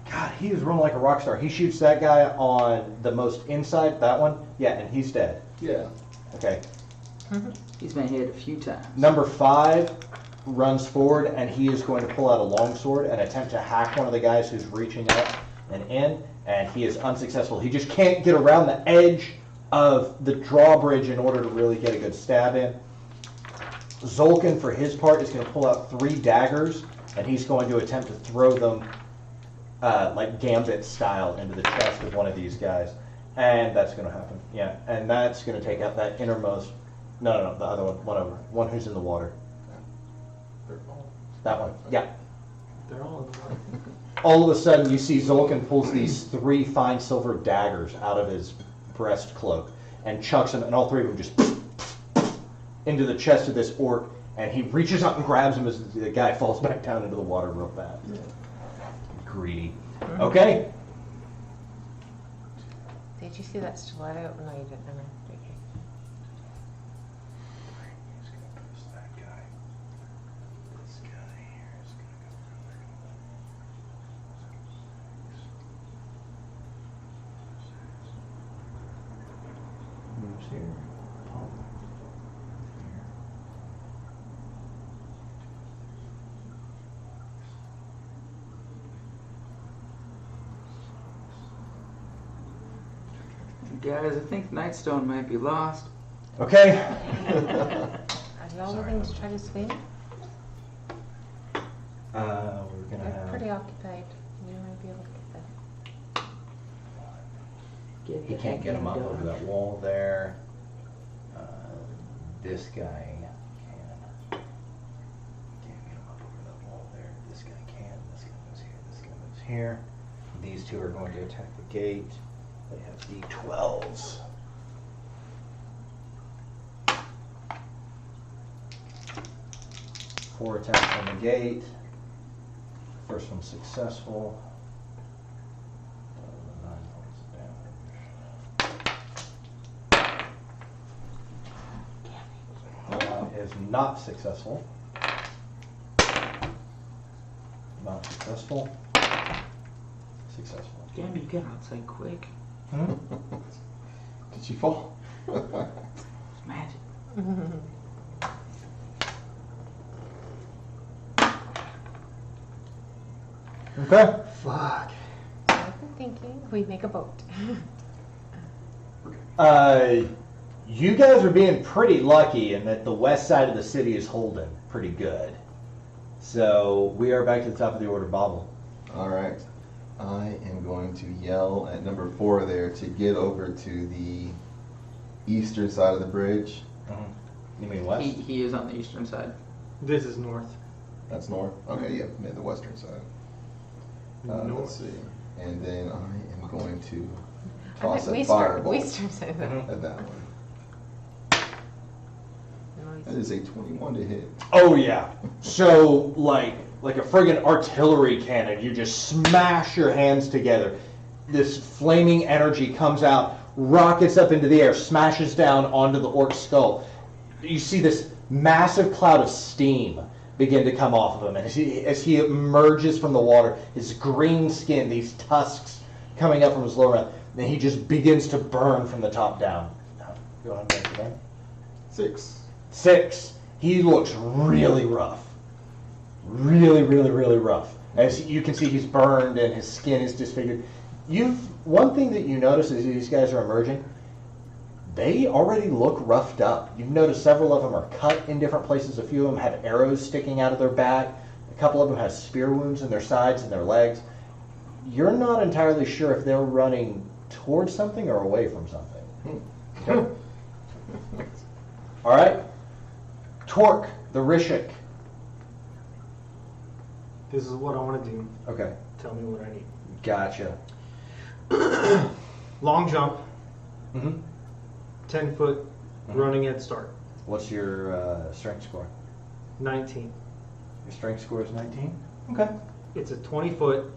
God, he is rolling like a rock star. He shoots that guy on the most inside, that one. Yeah, and he's dead. Yeah. Okay. He's been hit a few times. Number 5 runs forward, and he is going to pull out a longsword and attempt to hack one of the guys who's reaching up and in, and he is unsuccessful. He just can't get around the edge of the drawbridge in order to really get a good stab in. Zolkin, for his part, is going to pull out 3 daggers, and he's going to attempt to throw them like Gambit style into the chest of one of these guys. And that's going to happen. Yeah, and that's going to take out that innermost. No, the other one over. One who's in the water. They're all, That one. Yeah. they're all in the water. All of a sudden, you see Zolkin pulls these 3 fine silver daggers out of his breast cloak and chucks them, and all 3 of them just into the chest of this orc, and he reaches up and grabs him as the guy falls back down into the water real fast. Greedy. Okay. Did you see that stiletto? No, you didn't. Never mind. Okay. He's gonna press that guy. This guy here is gonna go. Moves here. Pump. Here. Guys, I think Nightstone might be lost. Okay. Are y'all willing to try to swim? We're gonna They're have. pretty occupied. You might be able to get them. Get He the can't heck get him out up of over Dodge. that wall there. This guy can. Can't get him up over that wall there. This guy can. This guy moves here. This guy moves here. These 2 are going to attack the gate. They have D12s. Four attacks on the gate. First one's successful. 9 points of damage. Is not successful. Not successful. Successful. Damn, you get outside quick. Hmm? Did she fall? It's magic. Okay. Fuck. I've been thinking we make a boat. You guys are being pretty lucky in that the west side of the city is holding pretty good. So we are back to the top of the order, Bobble. All right. I am going to yell at number 4 there to get over to the eastern side of the bridge. You mean west? He is on the eastern side. This is north. That's north? Okay, yeah, the western side. Let's North. see. And then I am going to I toss think a fireball Weaster said that. at that one. That is a 21 to hit. Oh yeah. So like a friggin' artillery cannon, you just smash your hands together. This flaming energy comes out, rockets up into the air, smashes down onto the orc's skull. You see this massive cloud of steam begin to come off of him, and as he emerges from the water, his green skin, these tusks coming up from his lower end, then he just begins to burn from the top down. Go ahead and make it again. 6. 6. He looks really rough. Really, really, really rough. As you can see, he's burned and his skin is disfigured. One thing that you notice as these guys are emerging, they already look roughed up. You've noticed several of them are cut in different places. A few of them have arrows sticking out of their back. A couple of them have spear wounds in their sides and their legs. You're not entirely sure if they're running towards something or away from something. Okay. All right. Torque, the Rishik. This is what I want to do. Okay. Tell me what I need. Gotcha. Long jump, Mm-hmm. 10-foot, running head start. What's your strength score? 19. Your strength score is 19? Okay. It's a 20-foot,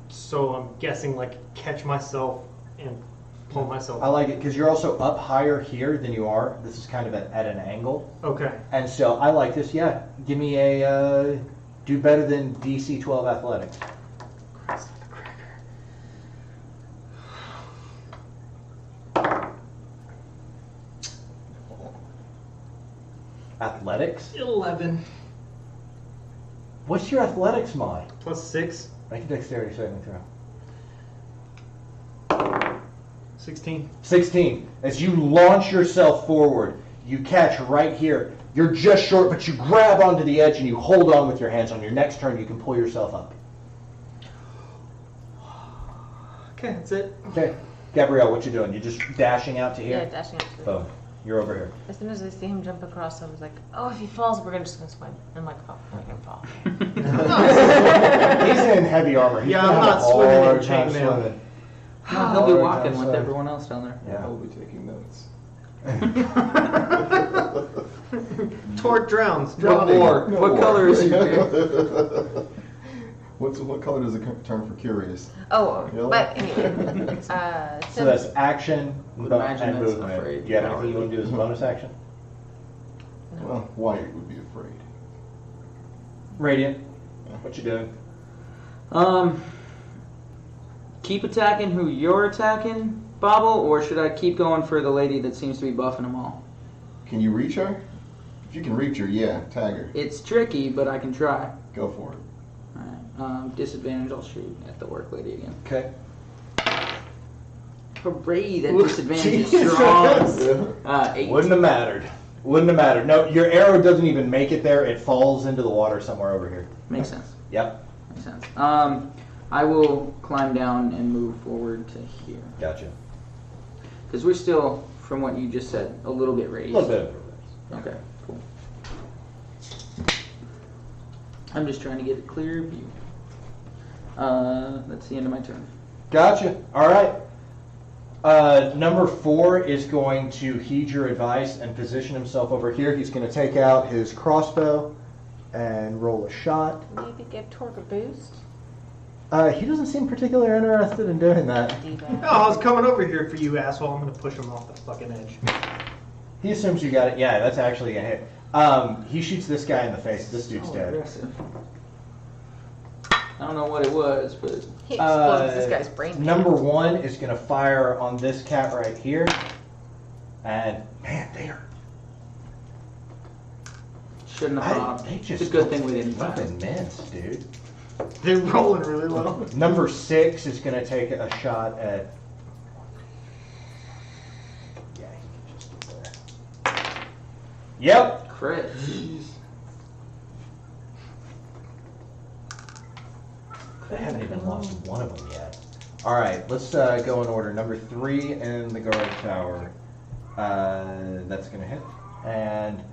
so I'm guessing like catch myself and pull myself. I like it because you're also up higher here than you are. This is kind of at an angle. Okay. And so I like this. Yeah. Give me a do better than DC 12 athletics. Athletics? 11 What's your athletics mod? plus 6, Make a dexterity saving throw. 16. 16. As you launch yourself forward, you catch right here. You're just short, but you grab onto the edge and you hold on with your hands. On your next turn, you can pull yourself up. Okay, that's it. Okay. Gabrielle, what you doing? You just dashing out to Yeah, here? dashing up to the Boom. You're over here. As soon as I see him jump across, I was like, oh, if he falls, we're just going to swim. I'm like, oh, I'm not going to fall. He's in heavy armor. He's Yeah, gonna I'm have not a swimming in hard time chainmail. swimming. No, he'll be Hard walking time with swimming. everyone else down there. I Yeah. will be taking notes. Torque drowns. What more? No What more. color is your beard? What color does it turn for curious? Oh, Yellow? but anyway. So that's action Would and imagine that's movement. afraid. Do you have anything you want to do as a bonus action? Well, Wyatt would be afraid. Radiant, what you doing? Keep attacking who you're attacking, Bobble, or should I keep going for the lady that seems to be buffing them all? Can you reach her? If you can reach her, yeah, tag her. It's tricky, but I can try. Go for it. Alright, disadvantage, I'll shoot at the work lady again. Okay. Hooray, that Ooh, disadvantage is Jesus. strong. 8. Wouldn't have mattered. Wouldn't have mattered. No, your arrow doesn't even make it there. It falls into the water somewhere over here. Makes sense. Yep. Makes sense. I will climb down and move forward to here. Gotcha. Because we're still, from what you just said, a little bit A raised. little bit of a raise. Okay, cool. I'm just trying to get a clear view. That's the end of my turn. Gotcha. All right. Number 4 is going to heed your advice and position himself over here. He's going to take out his crossbow and roll a shot. Maybe give Torque a boost. He doesn't seem particularly interested in doing that. No, I was coming over here for you, asshole. I'm going to push him off the fucking edge. He assumes you got it. Yeah, that's actually a hit. He shoots this guy in the face. This dude's dead. Aggressive. I don't know what it was, but He explodes this guy's brain. Number 1 is going to fire on this cat right here. And, man, they are... shouldn't have popped. They It's just a good thing we didn't look fire. immense, dude. They're rolling really low. Number 6 is going to take a shot at... Yeah, he can just get there. Yep. Crit. I haven't even lost one of them yet. All right, let's go in order. Number 3 in the guard tower. That's going to hit. And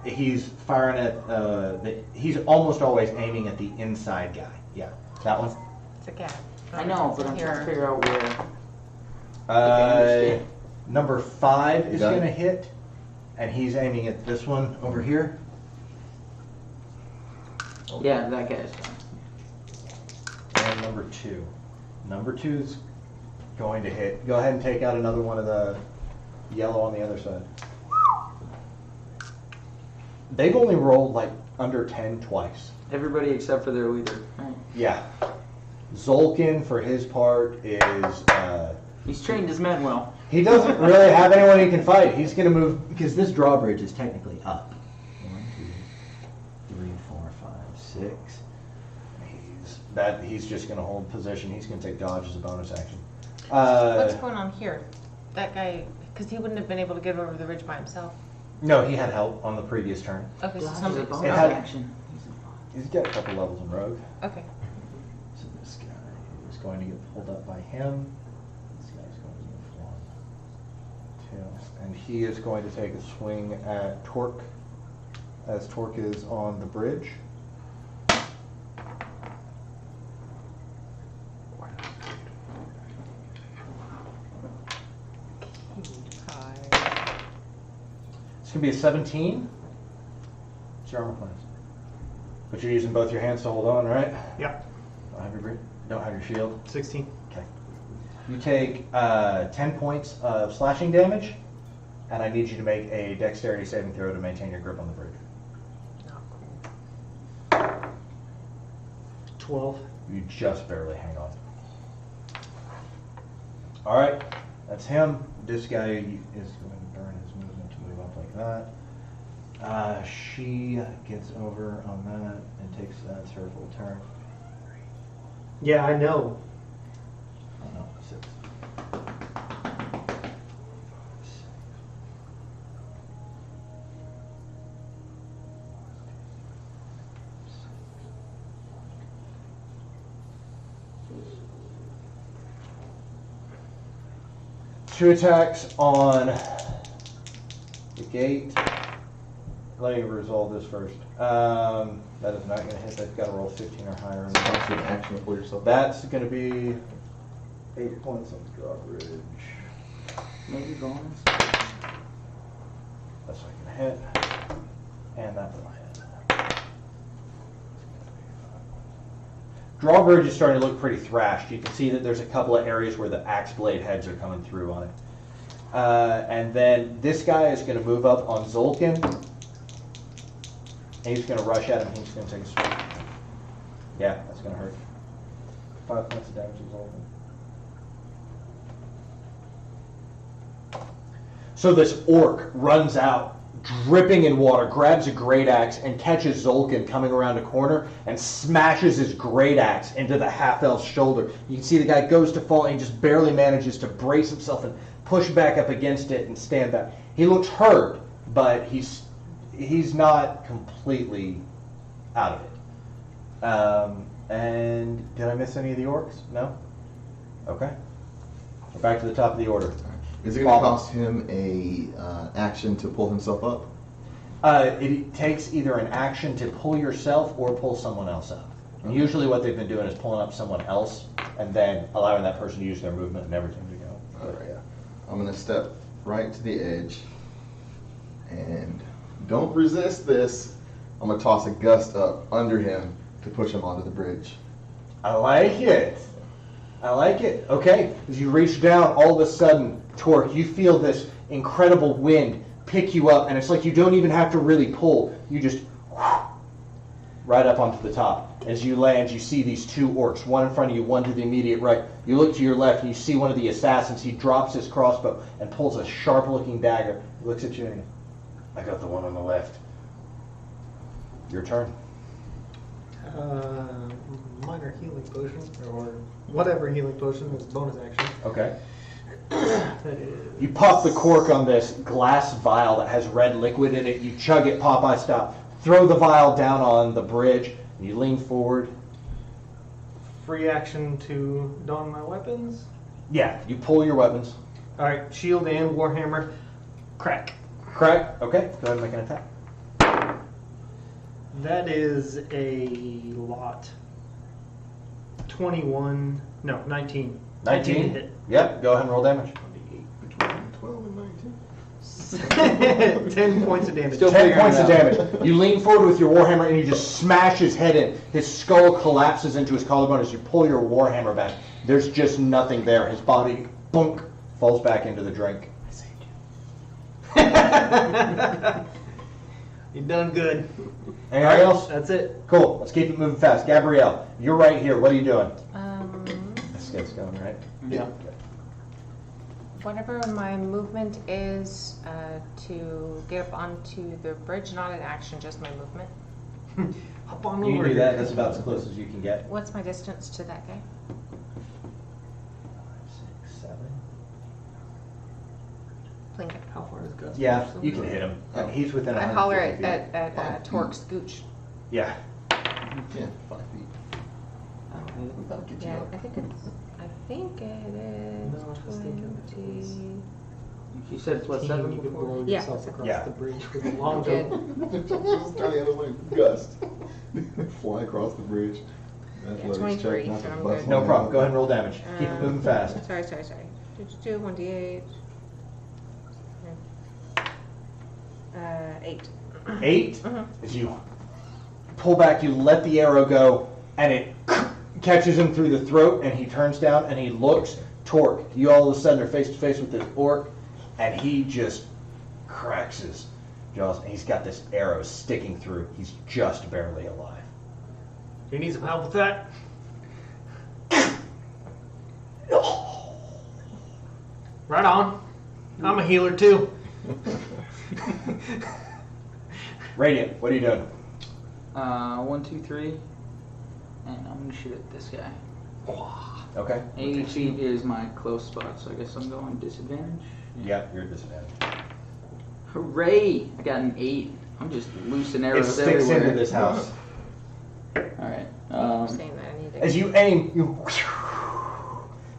He's firing at. He's almost always aiming at the inside guy. Yeah, that one. It's a cat. I know, but I'm trying to figure out where. Number 5 is got going to it? hit, and he's aiming at this one over here. Yeah, that guy's fine. And number 2. Number 2 is going to hit. Go ahead and take out another one of the yellow on the other side. They've only rolled like under 10 twice. Everybody except for their leader. Right. Yeah. Zolkin, for his part, is. He's trained his men well. He doesn't really have anyone he can fight. He's going to move, because this drawbridge is technically up. 1, 2, 3, 4, 5, 6. He's just going to hold position. He's going to take dodge as a bonus action. What's going on here? That guy, because he wouldn't have been able to get over the ridge by himself. No, he had help on the previous turn. Okay, so Dodge is a somebody. bonus It had- action. He's got a couple levels in Rogue. Okay. So this guy is going to get pulled up by him. This guy's going to get 1, 2. And he is going to take a swing at Torque, as Torque is on the bridge. It's going to be a 17. What's your armor class? But you're using both your hands to hold on, right? Yep. Don't have your shield. 16. Okay. You take 10 points of slashing damage, and I need you to make a dexterity saving throw to maintain your grip on the bridge. Oh, cool. 12. You just barely hang on. All right, that's him. This guy is going to burn his movement to move up like that. She gets over on that and takes that's her full turn. Yeah, I know. Oh no, 6. Two attacks on the gate. Let me resolve this first. That is not going to hit. That's got to roll 15 or higher. What's an action to pull yourself? That's going to be 8 points on the drawbridge. Maybe bonus. That's not going to hit. And that will hit. Drawbridge is starting to look pretty thrashed. You can see that there's a couple of areas where the axe blade heads are coming through on it. And then this guy is going to move up on Zolkin. And he's going to rush at him. He's going to take a swing. Yeah, that's going to hurt. 5 points of damage to Zolkin. So this orc runs out, dripping in water, grabs a great axe, and catches Zolkin coming around a corner and smashes his great axe into the half-elf's shoulder. You can see the guy goes to fall and he just barely manages to brace himself and push back up against it and stand back. He looks hurt, but he's not completely out of it. And did I miss any of the orcs? No? Okay. We're back to the top of the order. Is it going to cost him a action to pull himself up? It takes either an action to pull yourself or pull someone else up. And usually what they've been doing is pulling up someone else and then allowing that person to use their movement and everything to go. All right. I'm going to step right to the edge. And don't resist this. I'm going to toss a gust up under him to push him onto the bridge. I like it. I like it. Okay. As you reach down, all of a sudden, Torque, you feel this incredible wind pick you up, and it's like you don't even have to really pull. You just right up onto the top. As you land, you see these two orcs, one in front of you, one to the immediate right. You look to your left, and you see one of the assassins. He drops his crossbow and pulls a sharp-looking dagger. He looks at you and I got the one on the left. Your turn. Minor healing potion, or whatever healing potion is bonus action. Okay. That is... You pop the cork on this glass vial that has red liquid in it. You chug it, Popeye style. Throw the vial down on the bridge. And you lean forward. Free action to don my weapons. Yeah, you pull your weapons. Alright, shield and warhammer. Crack. Crack. Okay, go ahead and make an attack. That is a lot. 21. No, 19. 19? hit. Yep, go ahead and roll damage. Between 12 and 19. 10 points of damage. Still 10 figuring points it of out. damage. You lean forward with your warhammer and you just smash his head in. His skull collapses into his collarbone as you pull your warhammer back. There's just nothing there. His body, boom, falls back into the drink. You done good. Anything else? That's it. Cool. Let's keep it moving fast. Gabrielle, you're right here. What are you doing? This gets going, right? Yeah. Whatever my movement is to get up onto the bridge, not an action, just my movement. Hop on You over can do here. that. That's about as close as you can get. What's my distance to that guy? 5, 6, 7. Blink it. How far is Gus? Yeah, you can hit him. And he's within I holler 150 feet. at Torque Scooch. Yeah. Yeah, 5 feet. That'll get you Yeah, up. I think it is No, I was thinking it 20. You said plus 7 You could before? blow Yeah. yourself across Yeah. the bridge with a long Good. jump. Just try the other way. Gust. Fly across the bridge. Athletics 23, check, not so to I'm bust good. No my problem. head. Go ahead and roll damage. Keep it moving fast. Sorry. 1d8. 8. 8. Mhm. As you pull back, you let the arrow go, and it catches him through the throat, and he turns down and he looks. Torque, you all of a sudden are face to face with this orc, and he just cracks his jaws, and he's got this arrow sticking through. He's just barely alive. Do you need some help with that? Right on. I'm a healer too. Radiant, what are you doing? 1, 2, 3. And I'm gonna shoot at this guy. Okay. 80 feet is my close spot, so I guess I'm going disadvantage. Yeah, you're at disadvantage. Hooray! I got an 8. I'm just loosing It arrows sticks everywhere. into this house. Alright. I'm saying that I need to. As you aim,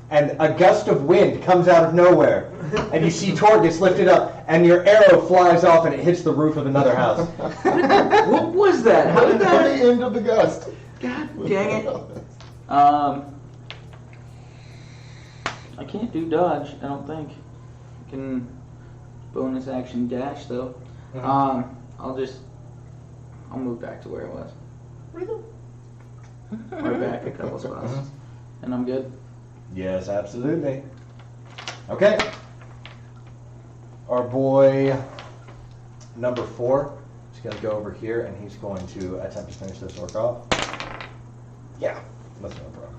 and a gust of wind comes out of nowhere, and you see Torque gets lifted up, and your arrow flies off and it hits the roof of another house. What was that? How did The that? end of the gust. God dang it. I can't do dodge, I don't think. I can bonus action dash though. I'll move back to where I was. Right back a couple spots. And I'm good. Yes, absolutely. Okay. Our boy number 4 is going to go over here and he's going to attempt to finish this orc off. Yeah, that's no problem.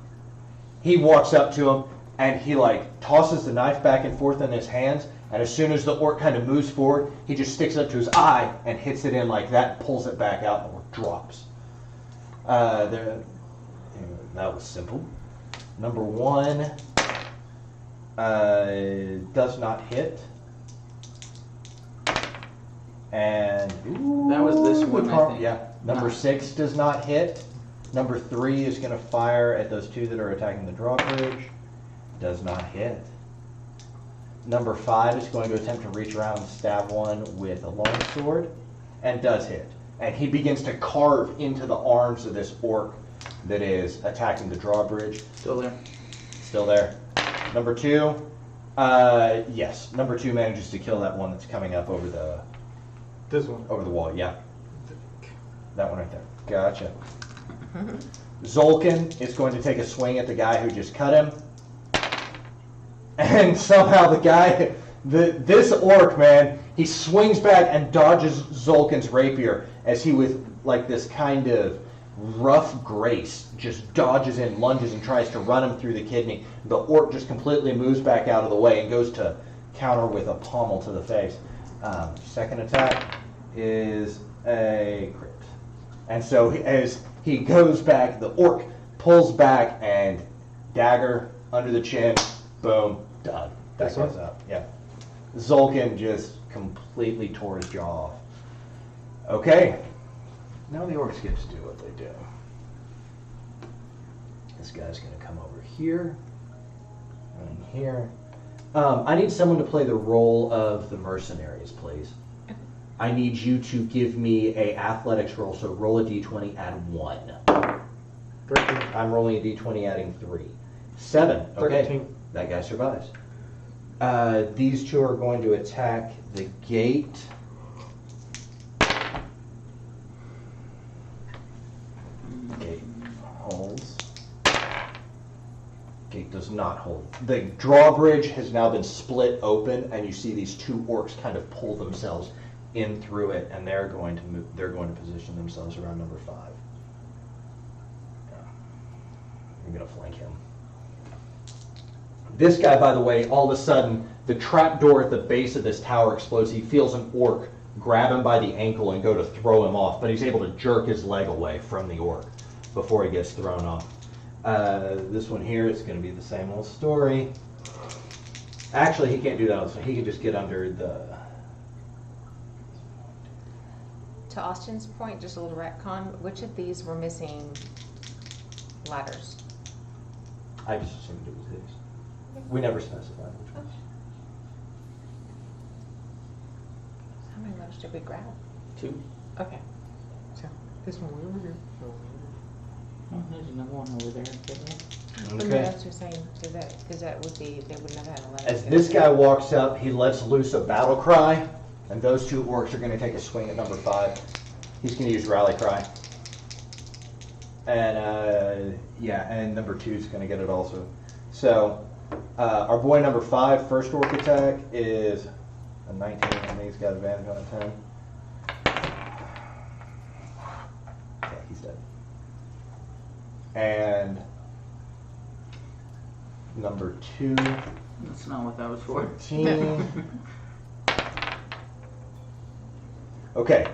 He walks up to him and he like tosses the knife back and forth in his hands, and as soon as the orc kind of moves forward, he just sticks it up to his eye and hits it in like that and pulls it back out and the orc drops. That was simple. Number 1 does not hit. And That was this ooh, one, the I think. Yeah. Number 6 does not hit. Number 3 is going to fire at those 2 that are attacking the drawbridge. Does not hit. Number 5 is going to attempt to reach around and stab one with a longsword, and does hit. And he begins to carve into the arms of this orc that is attacking the drawbridge. Still there. Still there. Number 2, yes. Number 2 manages to kill that one that's coming up over the This one. wall. Yeah, that one right there. Gotcha. Zolkin is going to take a swing at the guy who just cut him, and somehow the guy, this orc man, he swings back and dodges Zolkin's rapier as he, with like this kind of rough grace, just dodges in, lunges, and tries to run him through the kidney. The orc just completely moves back out of the way and goes to counter with a pommel to the face. Second attack is a crit. And so as he goes back, the orc pulls back and dagger under the chin, boom, done. That This one? goes up. Yeah. Zolkin just completely tore his jaw off. Okay. Now the orcs get to do what they do. This guy's going to come over here and here. I need someone to play the role of the mercenaries, please. I need you to give me a athletics roll. So roll a d20, add 1. 13. I'm rolling a d20, adding 3. 7. Okay. 13. That guy survives. These two are going to attack the gate. Gate holds. Gate does not hold. The drawbridge has now been split open, and you see these two orcs kind of pull themselves in through it, and they're going to move. They're going to position themselves around number 5. I'm going to flank him. This guy, by the way, all of a sudden, the trap door at the base of this tower explodes. He feels an orc grab him by the ankle and go to throw him off, but he's able to jerk his leg away from the orc before he gets thrown off. This one here is going to be the same old story. Actually, he can't do that, so he can just get under the... To Austin's point, just a little retcon, which of these were missing ladders? I just assumed it was his. We never specified which one. How many ladders did we grab? 2. Okay. So, this one over here. Oh, there's another one over there. Okay. That's what I'm saying, because that would be, they wouldn't have had a ladder. As this guy walks up, he lets loose a battle cry, and those two orcs are going to take a swing at number 5. He's going to use rally cry. And, yeah, and number 2 is going to get it also. So, our boy number 5, first orc attack is a 19, and he's got advantage on a 10. Okay, he's dead. And number 2, That's not what that was for. 14. Okay.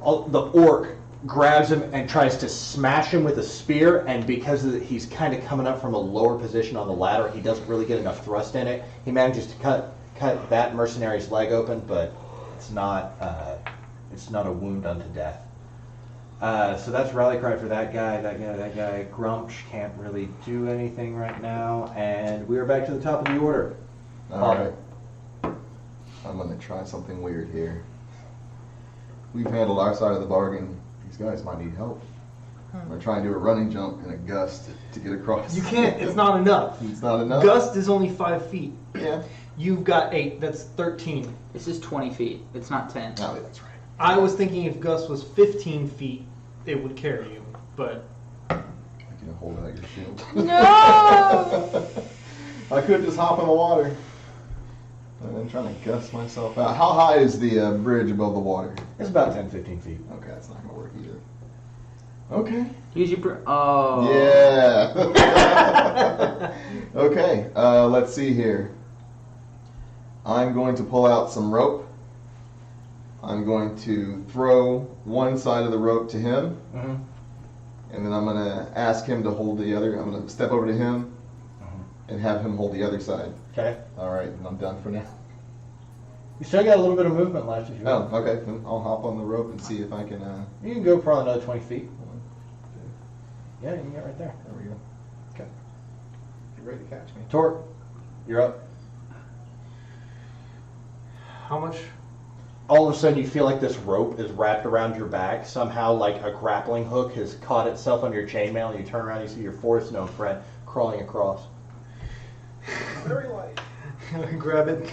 The orc grabs him and tries to smash him with a spear, and because he's kind of coming up from a lower position on the ladder, he doesn't really get enough thrust in it. He manages to cut that mercenary's leg open, but it's not a wound unto death. So that's rally cry for that guy. That guy. Grumsh can't really do anything right now, and we are back to the top of the order. All right. I'm going to try something weird here. We've handled our side of the bargain. These guys might need help. I'm going to try and do a running jump in a gust to get across. You can't. It's not enough. It's not enough? Gust is only 5 feet. Yeah. You've got 8. That's 13. This is 20 feet. It's not 10. Oh, that's right. I was thinking if Gust was 15 feet, it would carry you, but... I can hold out your shield. No! I could just hop in the water. And then trying to gust myself out. How high is the bridge above the water? It's about 10-15 feet. Okay, that's not going to work either. Okay. Use your... Oh. Yeah. Okay, let's see here. I'm going to pull out some rope. I'm going to throw one side of the rope to him. Mm-hmm. And then I'm going to ask him to hold the other. I'm going to step over to him and have him hold the other side. Okay. All right, and I'm done for now. You still got a little bit of movement left if you Oh, want. okay. Then I'll hop on the rope and see if I can. You can go probably another 20 feet. Yeah, you can get right there. There we go. Okay. Get ready to catch me. Torque, you're up. How much? All of a sudden you feel like this rope is wrapped around your back. Somehow like a grappling hook has caught itself under your chainmail, and you turn around and you see your forest gnome friend crawling across. Very light. Grab it.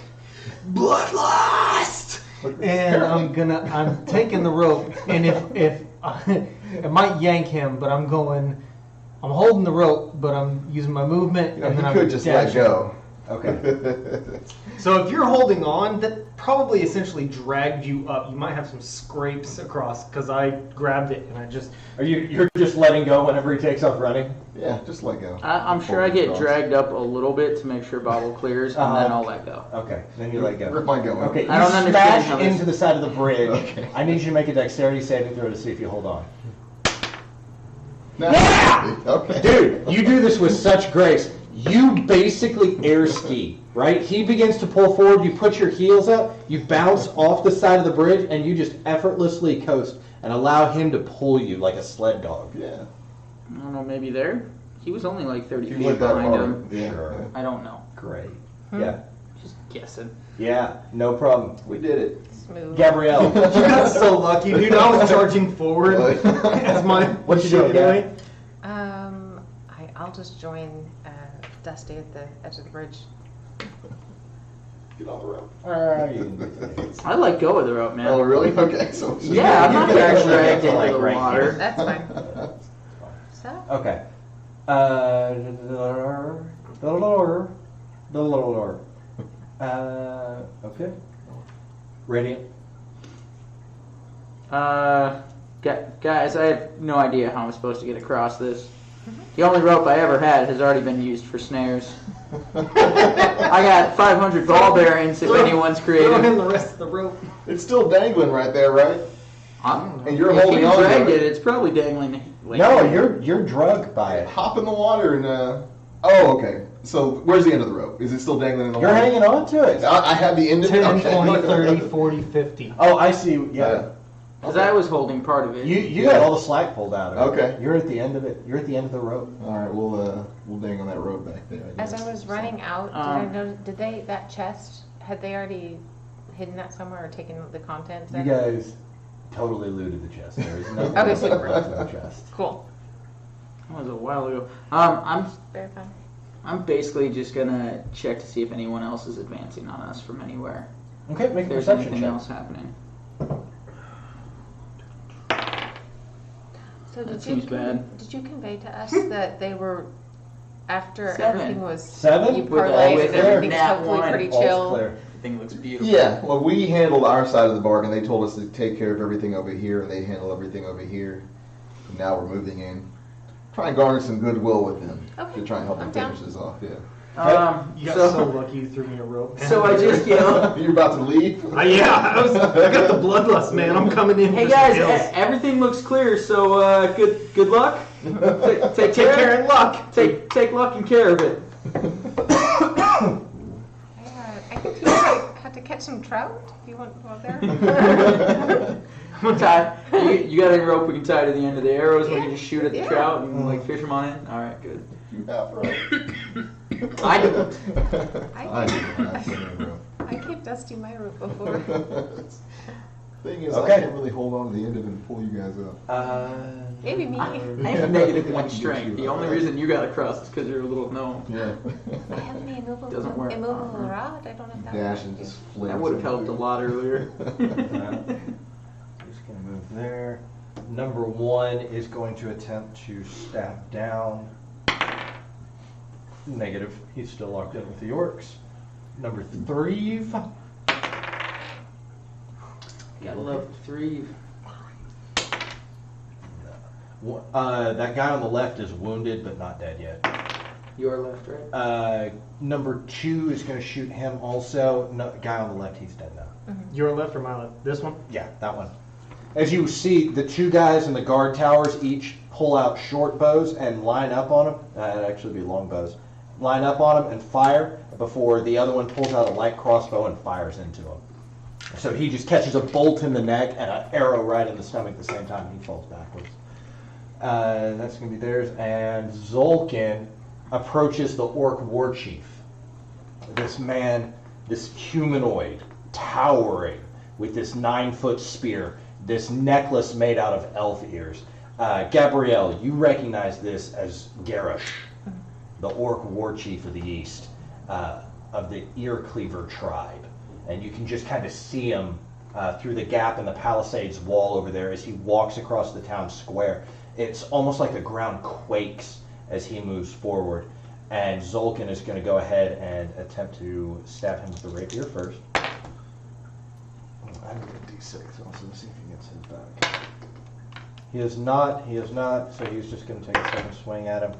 Bloodlust! And I'm taking the rope, and if I might yank him, but I'm holding the rope, but I'm using my movement, You know, and then he I'm could just let dashing. go. Okay. So if you're holding on, that probably essentially dragged you up. You might have some scrapes across because I grabbed it and I just. You're just letting go whenever he takes off running? Yeah, just let go. I'm sure I get dragged up a little bit to make sure Bobble clears, and then I'll let go. Okay, then you let go. Where am I going? Okay, you I don't understand how smash this- into the side of the bridge. Okay. I need you to make a dexterity saving throw to see if you hold on. No. Yeah! Okay. Dude, you do this with such grace. You basically air ski, right? He begins to pull forward, you put your heels up, you bounce off the side of the bridge, and you just effortlessly coast and allow him to pull you like a sled dog. Yeah. I don't know, maybe there? He was only like 30 You feet went that behind far. him. Yeah. Sure. I don't know. Great. Hmm. Yeah. Just guessing. Yeah, no problem. We did it. Smooth. Gabrielle. You got so lucky, dude. I was charging forward as my What you doing, Gab? anyway. I'll just join Dusty at the edge of the bridge. Get on the rope. I let go of the rope, man. Oh, really? Okay. So Yeah, I'm not You can gonna actually drag get to, into like, the right water. here. That's fine. So, Okay. Okay. Radiant. Guys, I have no idea how I'm supposed to get across this. The only rope I ever had has already been used for snares. I got 500 ball bearings if anyone's Throw creative. in the rest of the rope. It's still dangling right there, right? And you're If holding you on to dragged it. it, it's probably dangling. Like, No, you're drugged by it. Hop in the water and Oh, okay. So where's the end of the rope? Is it still dangling in the You're water? hanging on to it. I have the end of it. 10, Okay. 20, 30, 40, 50. Oh, I see. Yeah. Because I was holding part of it. You got all the slack pulled out of it. Okay. You're at the end of it. You're at the end of the rope. All right, we'll dangle that rope back there. I as guess. I was running out, did they, that chest, had they already hidden that somewhere or taken the contents? You guys totally looted the chest. There is no Okay, super. There is no chest. Cool. That was a while ago. Very fun. I'm basically just gonna check to see if anyone else is advancing on us from anywhere. Okay, If make a there's perception anything check. else happening. So That seems bad. Did you convey to us that they were, after 7. everything was, 7? you With parlayed with and everything's nat hopefully one, pretty All's chill? clear. Everything looks beautiful. Yeah, well, we handled our side of the bargain. They told us to take care of everything over here, and they handle everything over here. And now we're moving in. Try and garner some goodwill with them Okay, to try and help them I'm down. finish this off. Yeah. You got so lucky you threw me a rope. man. So I just yelled, You're about to leave? Yeah, I got the bloodlust, man. I'm coming in. "Hey for guys, some kills. everything looks clear. So good luck. Take Take care and luck. Take luck and care of it." I think you had to catch some trout. If you want to go there. You got any rope we can tie to the end of the arrows? We Yeah. can just shoot at the Yeah. trout and like fish them on in. All right, good. You have rope. I didn't. I didn't have any rope. I gave Dusty my rope before. Thing is, Okay. I can't really hold on to the end of it and pull you guys up. Maybe me. I have -1 strength. The only reason you got across is because you're a little gnome. Yeah. I have an immovable, Doesn't work. immovable rod. I don't know if that Dash would and work. just flip. That would have helped a lot earlier. Just gonna move there. Number 1 is going to attempt to stab down. Negative. He's still locked in with the orcs. Number 3. Gotta love 3. That guy on the left is wounded but not dead yet. Your left, right? Number 2 is going to shoot him also. No, guy on the left, he's dead now. Your left or my left? This one? Yeah, that one. As you see, the 2 guys in the guard towers each pull out short bows and line up on them. That'd actually be long bows. Line up on them and fire before the other one pulls out a light crossbow and fires into him. So he just catches a bolt in the neck and an arrow right in the stomach at the same time. He falls backwards. That's going to be theirs. And Zolkin approaches the orc war chief. This man, this humanoid, towering with this 9-foot spear, this necklace made out of elf ears. Gabrielle, you recognize this as Garrosh, the orc war chief of the east, of the Ear Cleaver tribe. And you can just kind of see him through the gap in the palisades wall over there as he walks across the town square. It's almost like the ground quakes as he moves forward. And Zolkin is going to go ahead and attempt to stab him with the rapier first. I'm going to D6 also to see if he gets hit back. He is not, so he's just going to take a second swing at him.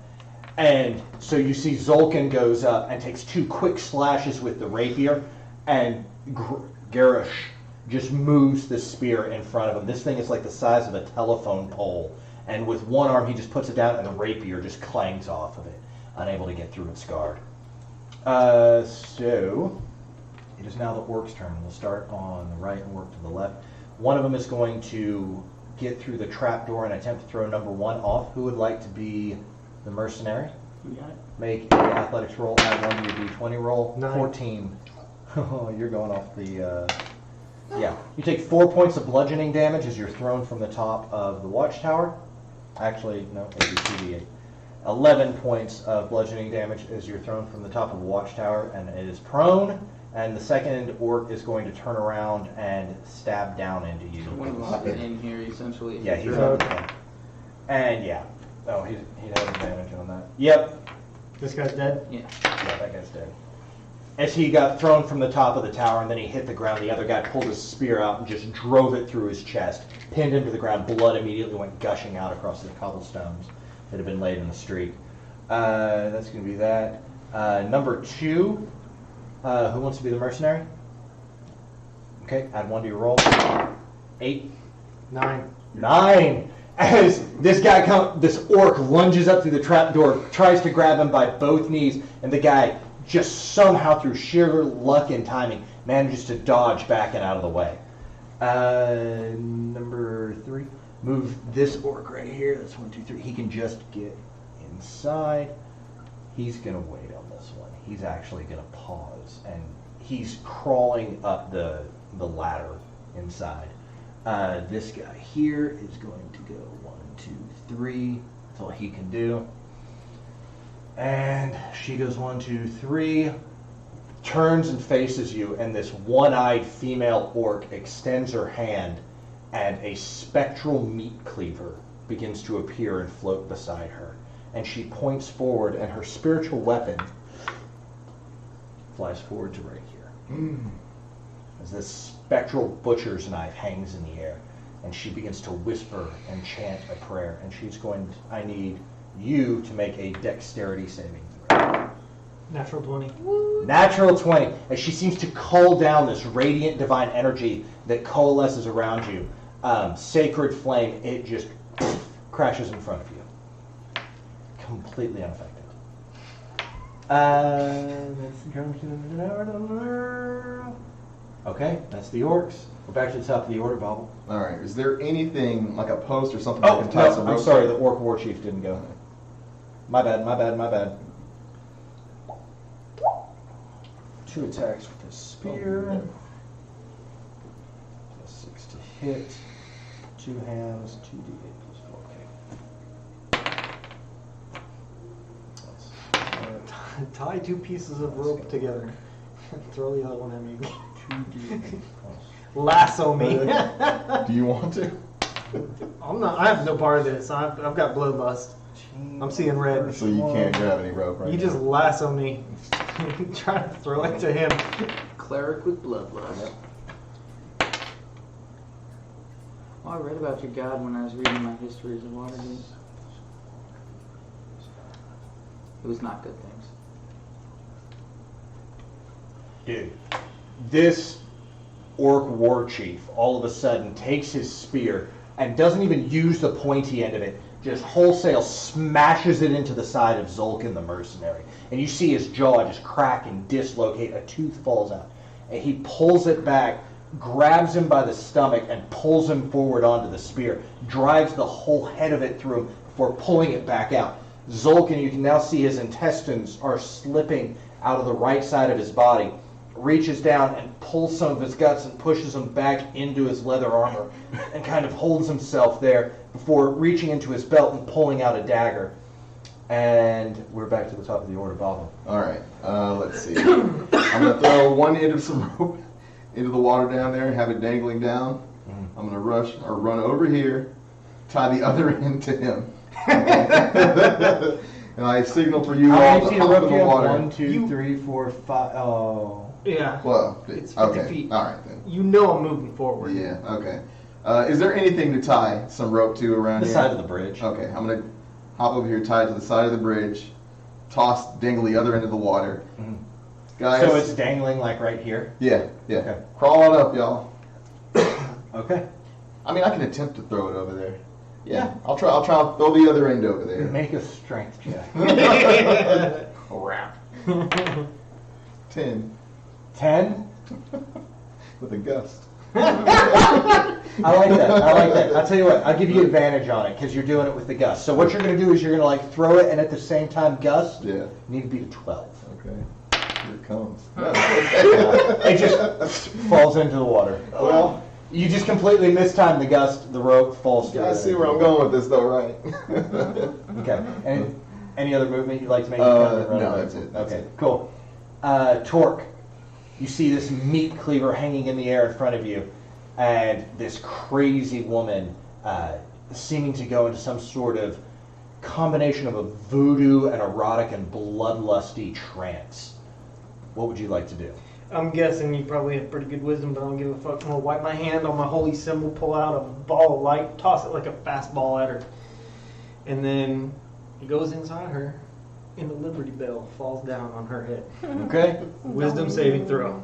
And so you see Zolkin goes up and takes 2 quick slashes with the rapier, and Garrosh just moves the spear in front of him. This thing is like the size of a telephone pole, and with one arm he just puts it down and the rapier just clangs off of it, unable to get through its guard. So it is now the orc's turn. We'll start on the right and work to the left. One of them is going to get through the trapdoor and attempt to throw number 1 off. Who would like to be the mercenary? You got it. Make an athletics roll, add 1 to your d20 roll. 9. 14. Oh, you're going off the. Yeah, you take 4 points of bludgeoning damage as you're thrown from the top of the watchtower. Actually, no, it'd be 2d8. 11 points of bludgeoning damage as you're thrown from the top of the watchtower, and it is prone. And the second orc is going to turn around and stab down into you. One of them is in here, essentially. Yeah, he's on the thing. And yeah. Oh, he'd have advantage on that. Yep. This guy's dead? Yeah. Yeah, that guy's dead. As he got thrown from the top of the tower and then he hit the ground, the other guy pulled his spear out and just drove it through his chest, pinned him to the ground. Blood immediately went gushing out across the cobblestones that had been laid in the street. That's going to be that. Number 2, who wants to be the mercenary? Okay, add 1 to your roll. 8. 9. As this orc lunges up through the trapdoor, tries to grab him by both knees, and the guy just somehow, through sheer luck and timing, manages to dodge back and out of the way. Number 3, move this orc right here. That's 1, 2, 3. He can just get inside. He's gonna wait on this one. He's actually gonna pause, and he's crawling up the ladder inside. This guy here is going to go 1, 2, 3. That's all he can do. And she goes 1, 2, 3, turns and faces you, and this one-eyed female orc extends her hand, and a spectral meat cleaver begins to appear and float beside her. And she points forward, and her spiritual weapon flies forward to right here. As this spectral butcher's knife hangs in the air, and she begins to whisper and chant a prayer. And she's going to, I need you to make a dexterity saving throw. Natural 20. Natural 20. As she seems to call down this radiant divine energy that coalesces around you. Sacred flame, it just crashes in front of you. Completely unaffected. Okay, that's the orcs. We're back to the top of the order, Bobble. All right. Is there anything like a post or something? Oh, that can tie some no, I'm rope sorry, to? the orc war chief didn't go. My bad. 2 attacks with his spear. Plus 6 to hit. 2 hands, 2d8 plus 4. Okay. Tie 2 pieces of rope together. Throw the other one at me. 2d8 plus. Lasso me. Do you want to? I have no part of this. I've got bloodlust. I'm seeing red. So you can't grab any rope, right? You just lasso me. Try to throw it to him. Cleric with bloodlust. Oh, I read about your god when I was reading my histories of Waterdeep. It was not good things. Dude, this orc war chief all of a sudden takes his spear and doesn't even use the pointy end of it, just wholesale smashes it into the side of Zulkin the mercenary. And you see his jaw just crack and dislocate, a tooth falls out. And he pulls it back, grabs him by the stomach and pulls him forward onto the spear, drives the whole head of it through him before pulling it back out. Zulkin, you can now see his intestines are slipping out of the right side of his body, reaches down and pulls some of his guts and pushes them back into his leather armor and kind of holds himself there before reaching into his belt and pulling out a dagger. And we're back to the top of the order, Bob. All right. Let's see. I'm going to throw one end of some rope into the water down there and have it dangling down. I'm going to run over here, tie the other end to him. And I signal for you all to hop in the water. 1, 2, 3, 4, 5. Oh. Yeah. Well, It's 50 okay. feet. All right then. You know I'm moving forward. Yeah. Okay. Is there anything to tie some rope to around The here? side of the bridge. Okay. I'm gonna hop over here, tie it to the side of the bridge, dangle the other end of the water. Mhm. Guys. So it's dangling like right here? Yeah. Okay. Crawl on up, y'all. Okay. I mean, I can attempt to throw it over there. Yeah. I'll try. I'll throw the other end over there. Make a strength check. Crap. 10 10? with a gust. I like that. I'll tell you what, I'll give you advantage on it because you're doing it with the gust. So what you're going to do is you're going to like throw it and at the same time gust. Yeah. You need to beat a 12. Okay. Here it comes. It just falls into the water. Well, you just completely mistimed the gust. The rope falls You through. guys see where I'm going with this, though, right? Okay. Any other movement you'd like to make? No, that's it. Okay, cool. Torque, you see this meat cleaver hanging in the air in front of you, and this crazy woman seeming to go into some sort of combination of a voodoo and erotic and bloodlusty trance. What would you like to do? I'm guessing you probably have pretty good wisdom, but I don't give a fuck. I'm gonna wipe my hand on my holy symbol, pull out a ball of light, toss it like a fastball at her, and then it goes inside her, and the Liberty Bell falls down on her head. Okay. Wisdom saving throw.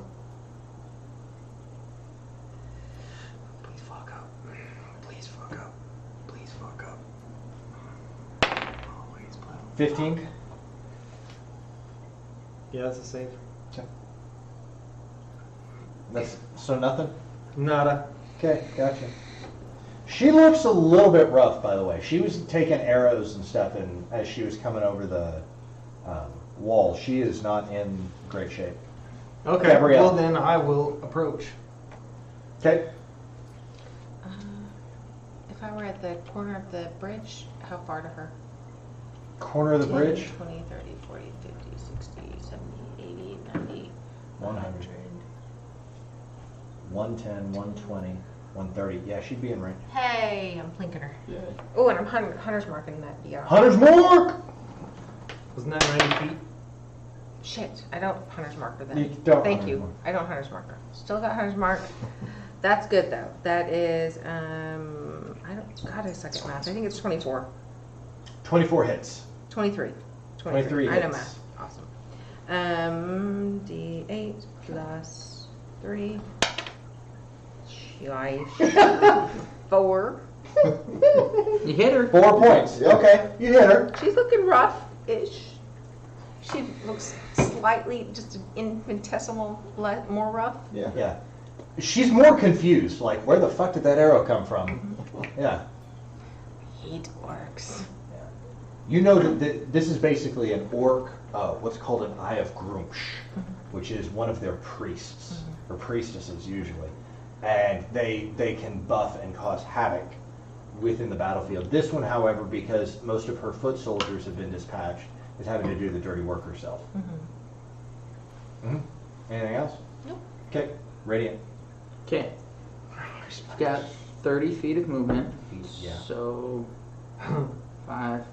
Please fuck up. Please fuck up. Please fuck up. Always blow. 15. Yeah, that's a save. That's so nothing. Nada. Okay, gotcha. She looks a little bit rough, by the way. She was taking arrows and stuff, and as she was coming over the wall, she is not in great shape. Okay, Gabrielle. well then I will approach. Okay. If I were at the corner of the bridge, how far to her? Corner of the 10, bridge. 20, 30, 40, 50, 60, 70, 80, 90, 100. 110, 120, 130. Yeah, she'd be in range. Hey, I'm plinking her. Yeah. Oh, and I'm hunter's marking that DR. Hunter's mark! Wasn't that 90 feet? Shit, I don't hunter's marker then. You don't Thank hunter's you. mark. I don't hunter's marker. Still got hunter's mark. That's good though. That is I don't God I suck at math. I think it's 24. 24 hits. 23. 23 I know hits. math. Awesome. D8 plus 3. Sheesh. 4. You hit her. 4 points. Yeah. Okay, you hit her. She's looking rough-ish. She looks slightly, just an infinitesimal more rough. Yeah. Yeah. She's more confused. Like, where the fuck did that arrow come from? Yeah. Hate orcs. You know that this is basically an orc, what's called an Eye of Grumsh, which is one of their priests, or priestesses usually. And they can buff and cause havoc within the battlefield. This one, however, because most of her foot soldiers have been dispatched, is having to do the dirty work herself. Anything else? Nope. Okay, Radiant. Okay. She's got 30 feet of movement. Yeah. So 5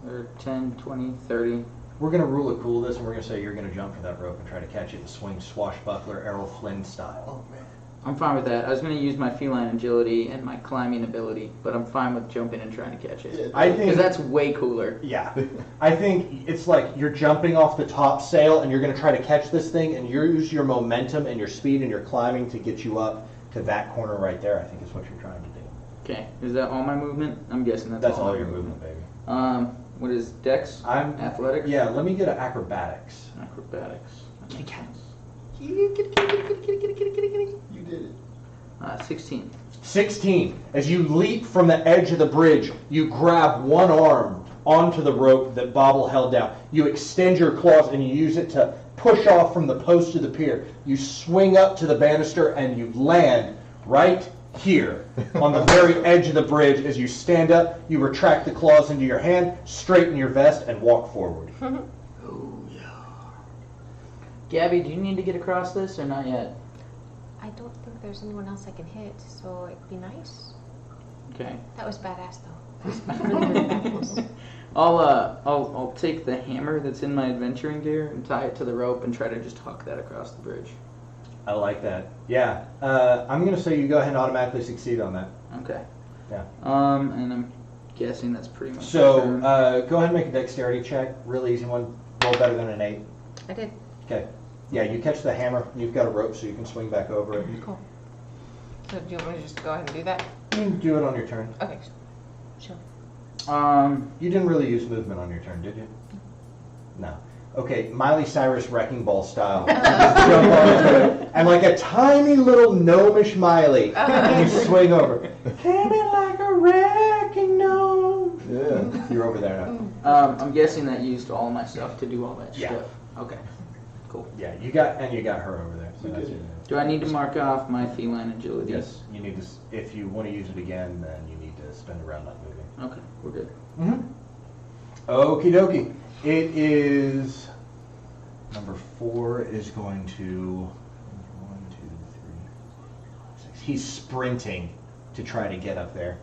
or 10, 20, 30. We're going to rule it cool this, and we're going to say you're going to jump for that rope and try to catch it and swing swashbuckler, Errol Flynn style. Oh, man. I'm fine with that. I was going to use my feline agility and my climbing ability, but I'm fine with jumping and trying to catch it. I think Because that's way cooler. Yeah, I think it's like you're jumping off the top sail and you're going to try to catch this thing, and you use your momentum and your speed and your climbing to get you up to that corner right there. I think is what you're trying to do. Okay. Is that all my movement? I'm guessing that's That's all all my your movement, baby. What is Dex? I'm Athletics? Yeah, let me get an acrobatics. Acrobatics. You did it. 16. 16. As you leap from the edge of the bridge, you grab one arm onto the rope that Bobble held down. You extend your claws and you use it to push off from the post of the pier. You swing up to the banister and you land right here on the very edge of the bridge. As you stand up, you retract the claws into your hand, straighten your vest, and walk forward. Oh, yeah. Gabby, do you need to get across this or not yet? I don't think there's anyone else I can hit, so it'd be nice. Okay. That was badass though. Really, really badass. I'll take the hammer that's in my adventuring gear and tie it to the rope and try to just huck that across the bridge. I like that. Yeah. I'm going to say you go ahead and automatically succeed on that. Okay. Yeah. And I'm guessing that's pretty much So your turn. go ahead and make a dexterity check. Real easy one. Roll better than an 8. I did. Okay. Yeah, you catch the hammer. You've got a rope so you can swing back over it. Cool. So do you want me to just go ahead and do that? You can do it on your turn. Okay. Sure. You didn't really use movement on your turn, did you? No. Okay, Miley Cyrus Wrecking Ball style. You just jump onto it, and like a tiny little gnomish Miley, you swing over. Came in like a wrecking gnome. Yeah. You're over there now. I'm guessing that used all my stuff to do all that Yeah. stuff. Okay. Cool. Yeah, you got her over there. So We that's did. your- Do I need to mark off my feline agility? Yes, you need to. If you want to use it again, then you need to spend a round not moving. Okay, we're good. Okie dokie. It is number 4 is going to 1, 2, 3, 6. He's sprinting to try to get up there.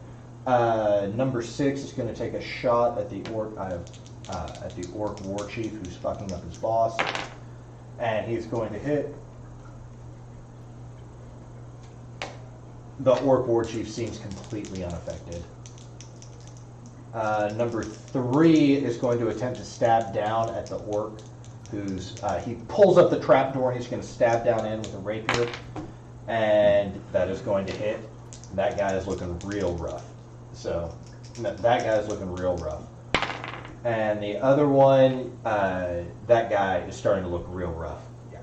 Number 6 is going to take a shot at the orc. At the orc war chief who's fucking up his boss, and he's going to hit. The orc war chief seems completely unaffected. Number 3 is going to attempt to stab down at the orc, who's he pulls up the trap door and he's going to stab down in with a rapier, and that is going to hit. That guy is looking real rough. So that guy is looking real rough. And the other one, that guy is starting to look real rough. Yeah,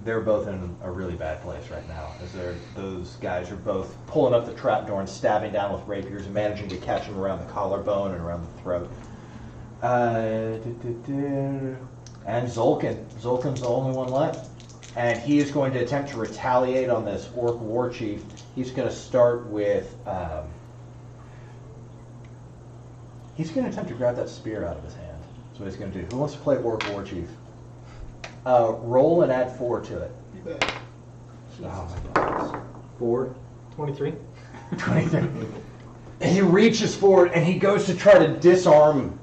they're both in a really bad place right now. Those guys are both pulling up the trapdoor and stabbing down with rapiers and managing to catch him around the collarbone and around the throat. And Zolkin. Zolkin's the only one left. And he is going to attempt to retaliate on this orc war chief. He's going to start with... he's going to attempt to grab that spear out of his hand. That's what he's going to do. Who wants to play orc war chief? Roll and add 4 to it. You bet. Oh my God. 4. 23. 23. He reaches forward and he goes to try to disarm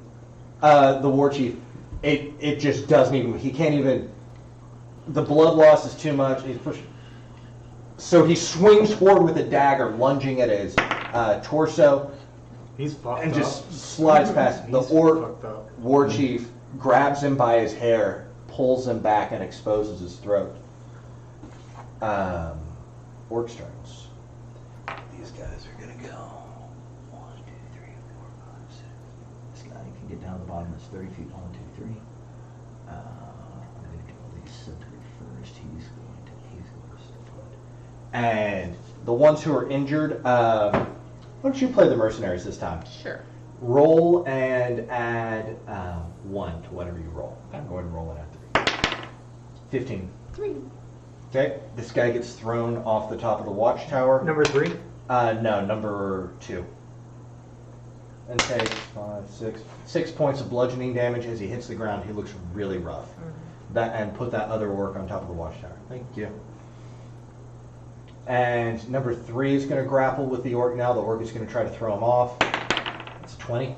the war chief. It just doesn't even. He can't even. The blood loss is too much. He's pushed. So he swings forward with a dagger, lunging at his torso, He's fucked and up. just slides past. The He's orc fucked up. war chief grabs him by his hair, pulls him back, and exposes his throat. Orc turns. These guys are gonna go 1, 2, 3, 4, 5, 6. This guy can get down to the bottom. It's 30 feet. 1, 2, 3. I'm gonna go the center first. He's going to step. And the ones who are injured, why don't you play the mercenaries this time? Sure. Roll and add 1 to whatever you roll. Go ahead and roll it at 3. 15. 3. Okay, this guy gets thrown off the top of the watchtower. Number 3. No, number 2. And takes 6 points of bludgeoning damage as he hits the ground. He looks really rough. And put that other orc on top of the watchtower. Thank you. And number 3 is going to grapple with the orc now. The orc is going to try to throw him off. It's 20.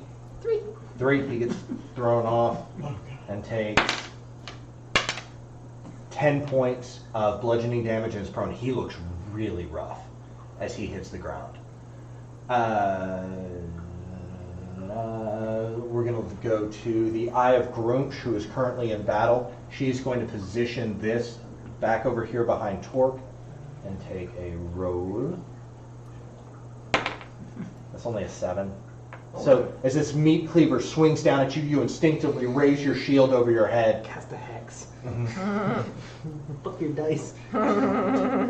3. He gets thrown off and takes 10 points of bludgeoning damage and is prone. He looks really rough as he hits the ground. We're going to go to the Eye of Grunch, who is currently in battle. She's going to position this back over here behind Torque and take a roll. That's only a 7. So as this meat cleaver swings down at you, you instinctively raise your shield over your head. Cast a hex. Fuck your dice.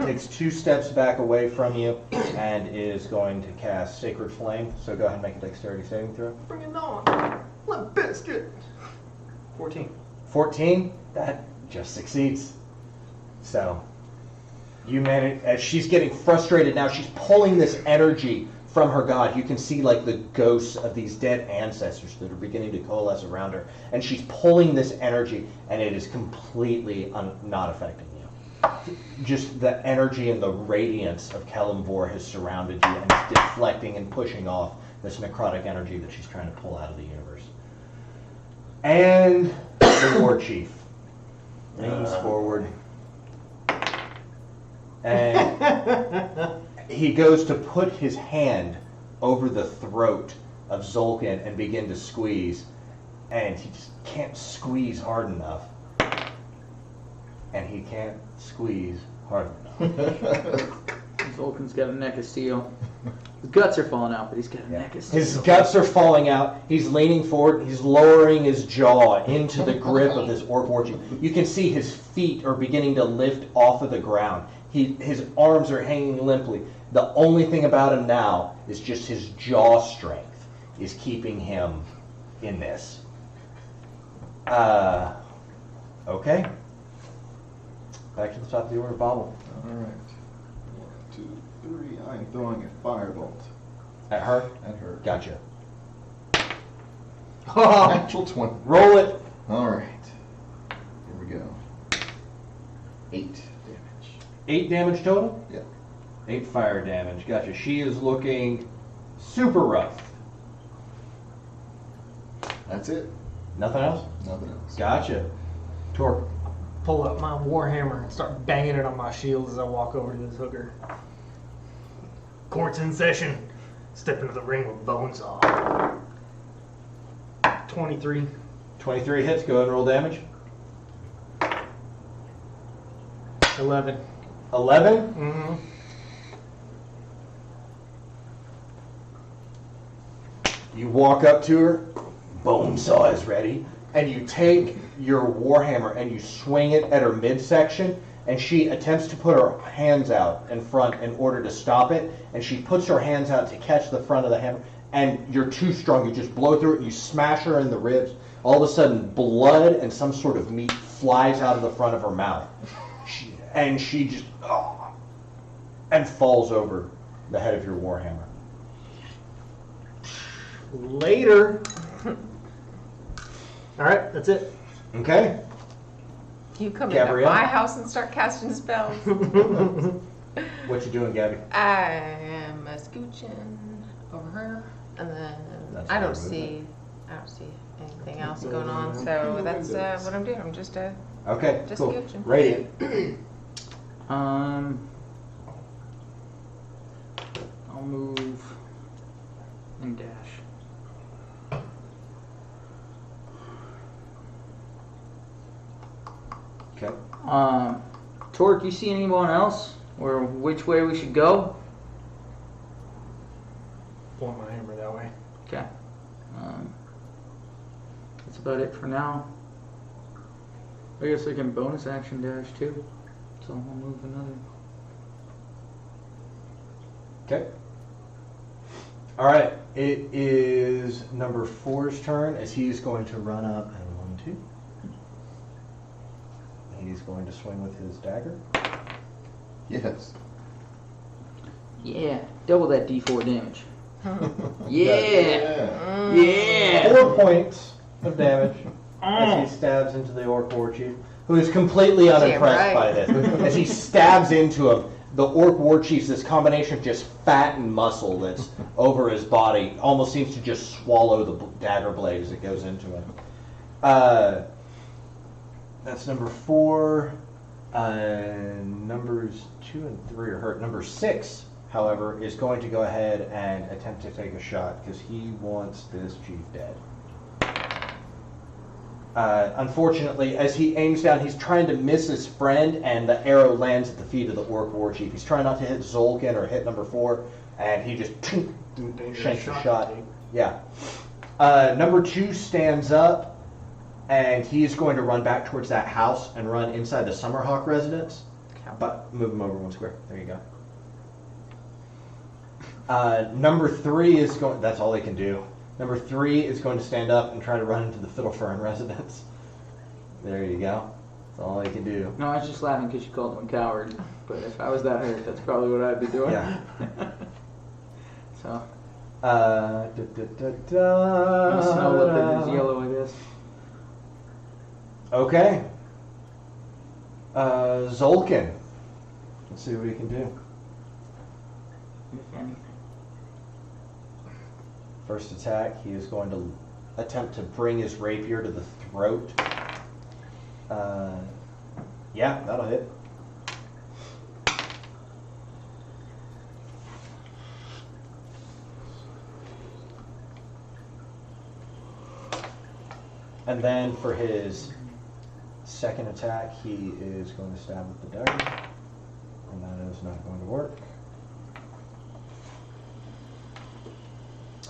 Takes 2 steps back away from you and is going to cast Sacred Flame. So go ahead and make a dexterity saving throw. Bring it on. Limp biscuit. 14. 14, that just succeeds. So you manage, as she's getting frustrated now, she's pulling this energy from her god. You can see like the ghosts of these dead ancestors that are beginning to coalesce around her. And she's pulling this energy and it is completely not affecting you. Just the energy and the radiance of Kelemvor has surrounded you and it's deflecting and pushing off this necrotic energy that she's trying to pull out of the universe. And the war chief leans forward and he goes to put his hand over the throat of Zolkin and begin to squeeze, and he just can't squeeze hard enough. And he can't squeeze hard enough. Zolkin's got a neck of steel. His guts are falling out, but he's got a neck of steel. His guts are falling out. He's leaning forward. He's lowering his jaw into the grip of this orc war chief. You can see his feet are beginning to lift off of the ground. His arms are hanging limply. The only thing about him now is just his jaw strength is keeping him in this. Okay. Back to the top of the order, Bobble. All right. 1, 2, 3. I am throwing a firebolt At her? at her. Gotcha. Natural 20. Roll it. All right. Here we go. 8 damage. 8 damage total? Yep. 8 fire damage. Gotcha. She is looking super rough. That's it. Nothing else? Nothing else. Gotcha. Torque. Pull up my warhammer and start banging it on my shield as I walk over to this hooker. Court's in session. Step into the ring with Bonesaw. 23. 23 hits. Go ahead and roll damage. 11. 11. Mm-hmm. You walk up to her. Bonesaw is ready. And you take your warhammer and you swing it at her midsection. And she attempts to put her hands out in front in order to stop it. And she puts her hands out to catch the front of the hammer. And you're too strong. You just blow through it and you smash her in the ribs. All of a sudden, blood and some sort of meat flies out of the front of her mouth. She just and falls over the head of your warhammer. Later. Alright, that's it. Okay. You come Gabrielle? into my house and start casting spells. What you doing, Gabby? I am scooching over her, and then That's I don't fine with see anything else going on. So that's what I'm doing. I'm just Okay, Just cool. scooching. Radiant. I'll move and dash. Okay. Torque, you see anyone else? Or which way we should go? Point my hammer that way. Okay. That's about it for now. I guess I can bonus action dash too. So I'll move another. Okay. All right. It is number 4's turn as he's going to run up and 1, 2. He's going to swing with his dagger. Yes. Yeah, double that D4 damage. Yeah. Yeah. 4 points of damage as he stabs into the orc war chief, who is completely unimpressed right. by this. As he stabs into him, the orc war chief's this combination of just fat and muscle that's over his body almost seems to just swallow the dagger blade as it goes into him. That's number 4. Numbers 2 and 3 are hurt. Number 6, however, is going to go ahead and attempt to take a shot because he wants this chief dead. Unfortunately, as he aims down, he's trying to miss his friend, and the arrow lands at the feet of the orc war chief. He's trying not to hit Zolkin or hit number 4, and he just shanks the shot. Yeah. Number 2 stands up, and he's going to run back towards that house and run inside the Summerhawk residence. But move him over 1 square. There you go. Number 3 is going. That's all they can do. Number 3 is going to stand up and try to run into the Fiddlefern residence. There you go. That's all they can do. No, I was just laughing because you called him a coward. But if I was that hurt, that's probably what I'd be doing. Yeah. So. Da, da, da, da, My snow leopard is yellow, I guess. Okay. Zolkin. Let's see what he can do. If anything. First attack, he is going to attempt to bring his rapier to the throat. Yeah, that'll hit. And then for his second attack, he is going to stab with the dagger. And that is not going to work.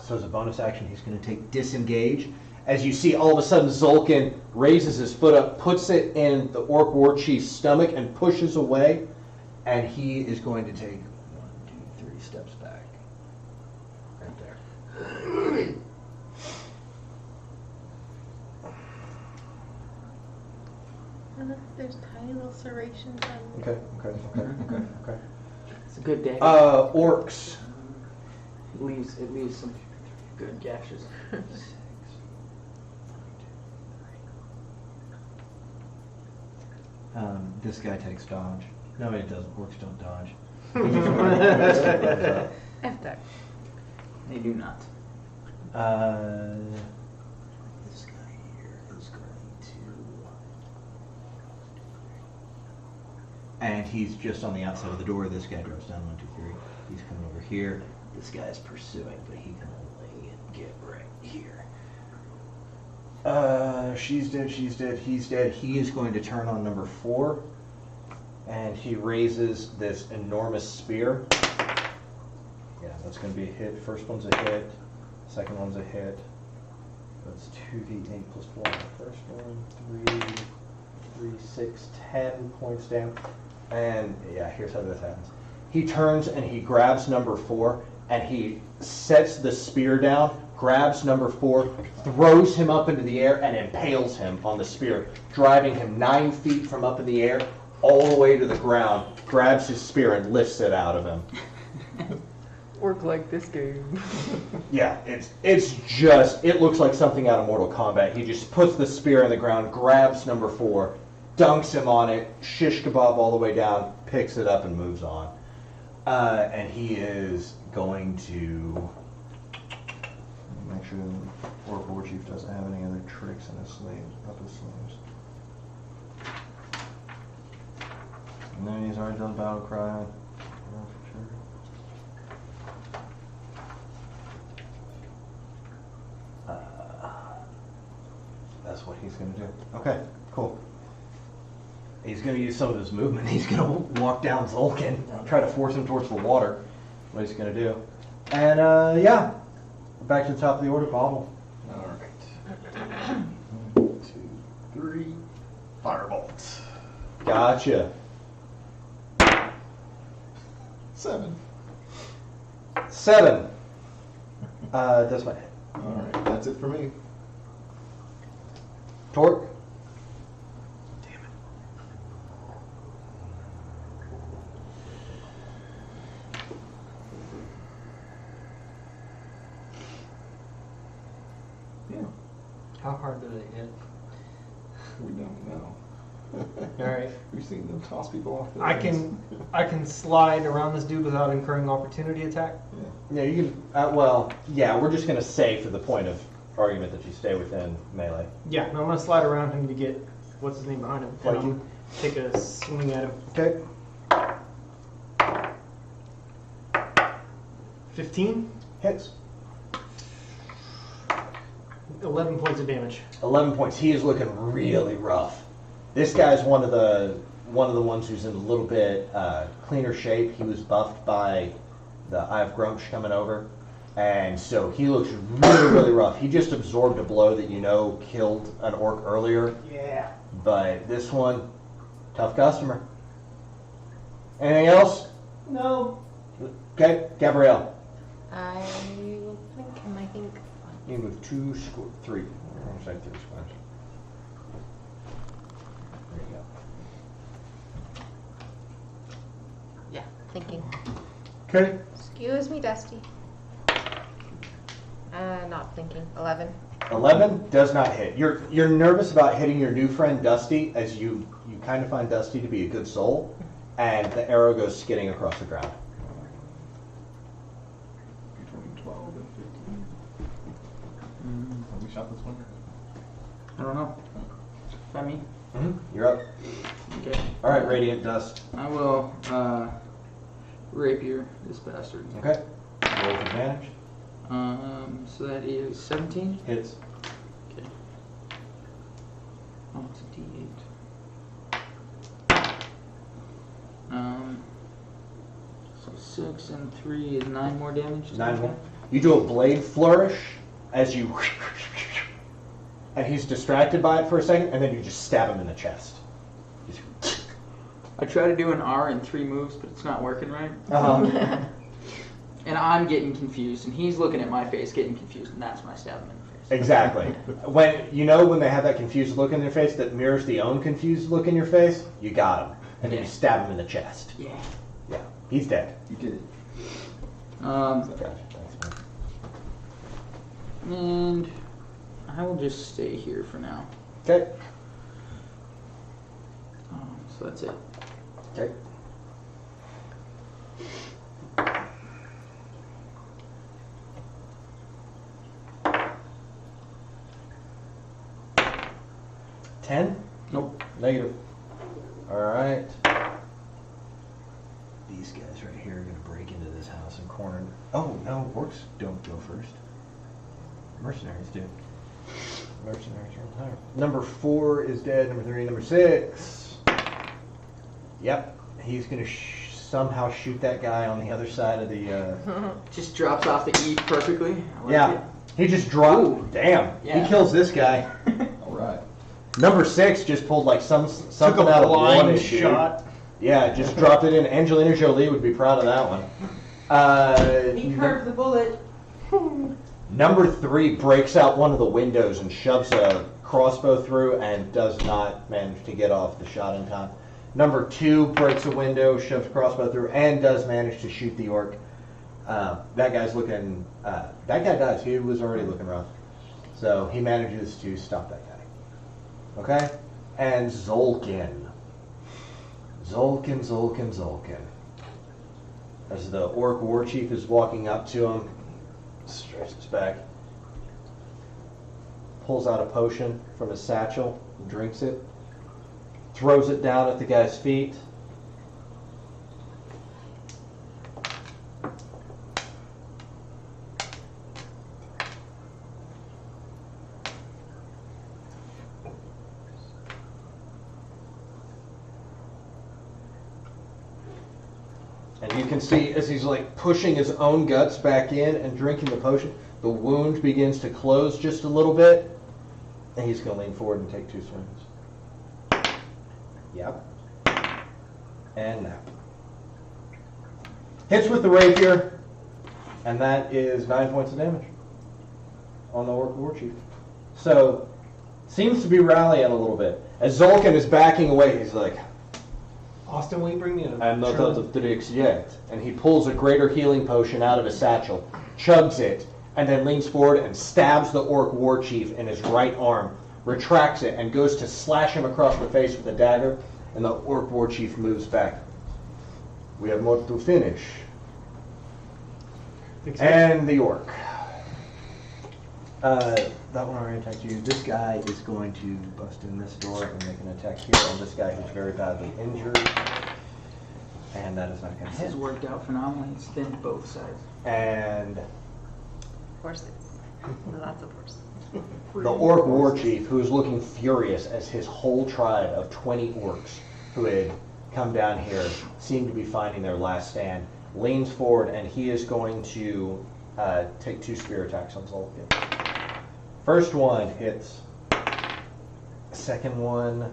So as a bonus action, he's going to take disengage. As you see, all of a sudden, Zolkin raises his foot up, puts it in the orc war chief's stomach, and pushes away. And he is going to take 1, 2, 3 steps back. Right there. There's tiny little serrations on Okay. It's a good day. Orcs. It leaves some good gashes. This guy takes dodge. No, he doesn't. Orcs don't dodge. F that. They do not. This guy here is going to... And he's just on the outside of the door. This guy drops down 1, 2, 3. He's coming over here. This guy's pursuing, but he can only get right here. She's dead, he's dead. He is going to turn on number 4. And he raises this enormous spear. Yeah, that's going to be a hit. First one's a hit. Second one's a hit. That's 2d8 plus 4. First one, 3, 6, 10 points down. And yeah, here's how this happens. He turns and he grabs number 4 and he sets the spear down, grabs number 4, throws him up into the air and impales him on the spear, driving him 9 feet from up in the air all the way to the ground, grabs his spear and lifts it out of him. Work like this game. Yeah, it looks like something out of Mortal Kombat. He just puts the spear in the ground, grabs number 4, dunks him on it, shish kebab all the way down, picks it up and moves on. And he is going to make sure the Orc War Chief doesn't have any other tricks in his sleeves, up his sleeves. And then he's already done battle cry. That's what he's going to do. Okay, cool. He's going to use some of his movement. He's going to walk down Zulkin, try to force him towards the water. What he's going to do. And yeah, back to the top of the order, Bobble. All right. 1, 2, 3. Firebolt. Gotcha. 7. 7. Does my hit. All right, that's it for me. Torque. Damn it. Yeah, How hard do they hit? we don't know. All right. We've seen them toss people off. I can slide around this dude without incurring opportunity attack. Yeah, you can. Well, yeah, we're just going to say for the point of argument that you stay within melee. Yeah, no, I'm gonna slide around him to get what's his name behind him. And Flanking. I'll take a swing at him. Okay. 15, Hits. 11 points of damage. 11 points. He is looking really rough. This guy's one of the ones who's in a little bit cleaner shape. He was buffed by the Eye of Grumsh coming over, and so he looks really, really rough. He just absorbed a blow that killed an orc earlier. Yeah. But this one, tough customer. Anything else? No. Okay, Gabrielle. I will flank him, I think. You move 3. I'm saying 3 squares. There you go. Yeah, thinking. Okay. Excuse me, Dusty. Not thinking. 11. 11 does not hit. You're nervous about hitting your new friend Dusty, as you kind of find Dusty to be a good soul, and the arrow goes skidding across the ground. Between 12 and 15. Have we shot this one? I don't know. Femi? You're up. Okay. All right, Radiant Dust. I will rapier this bastard. Okay. Roll with advantage. So that is 17. Hits. Okay. Oh, it's a D8. So 6 and 3 is 9 more damage. 9 more. You do a blade flourish as you, and he's distracted by it for a second, and then you just stab him in the chest. I try to do an R in 3 moves, but it's not working right. Uh-huh. And I'm getting confused, and he's looking at my face, getting confused, and that's when I stab him in the face. Exactly. When they have that confused look in their face that mirrors the own confused look in your face, you got him. And then you stab him in the chest. Yeah. Yeah. He's dead. You did it. Gotcha. Thanks, man. And I will just stay here for now. Okay. So that's it. Okay. $10? Nope. Negative. Alright. These guys right here are going to break into this house and corner. Oh, no, orcs don't go first. Mercenaries do. Mercenaries are on time. Number 4 is dead. Number 3, number 6. Yep. He's going to somehow shoot that guy on the other side of the... Just drops off the E perfectly. I like yeah. it. He just dropped. Ooh. Damn. Yeah. He kills this guy. All right. Number 6 just pulled like something Took a out of blind one shot. Yeah, just dropped it in. Angelina Jolie would be proud of that one. He curved the bullet. Number 3 breaks out one of the windows and shoves a crossbow through and does not manage to get off the shot in time. Number 2 breaks a window, shoves a crossbow through, and does manage to shoot the orc. That guy's looking... that guy dies. He was already looking rough. So he manages to stop that guy. Okay? And Zolkin. Zolkin. As the orc war chief is walking up to him, stretches back, pulls out a potion from his satchel, drinks it, throws it down at the guy's feet. And you can see as he's like pushing his own guts back in and drinking the potion, the wound begins to close just a little bit. And he's going to lean forward and take 2 swings. Yep. And now. Hits with the rapier. And that is 9 points of damage on the orc war chief. So, seems to be rallying a little bit. As Zolkin is backing away, he's like, Austin, will you bring me a... I'm not out of tricks yet. And he pulls a greater healing potion out of his satchel, chugs it, and then leans forward and stabs the orc war chief in his right arm, retracts it, and goes to slash him across the face with a dagger, and the orc war chief moves back. We have more to finish. And the orc. That one already attacked you. This guy is going to bust in this door and make an attack here on this guy who's very badly injured. And that is not going to This hit. has worked out phenomenally. It's thinned both sides. And Horses. Lots of horses. the orc war chief, who is looking furious as his whole tribe of 20 orcs who had come down here seem to be finding their last stand, leans forward and he is going to take 2 spear attacks on Zolkin. First one hits. Second one...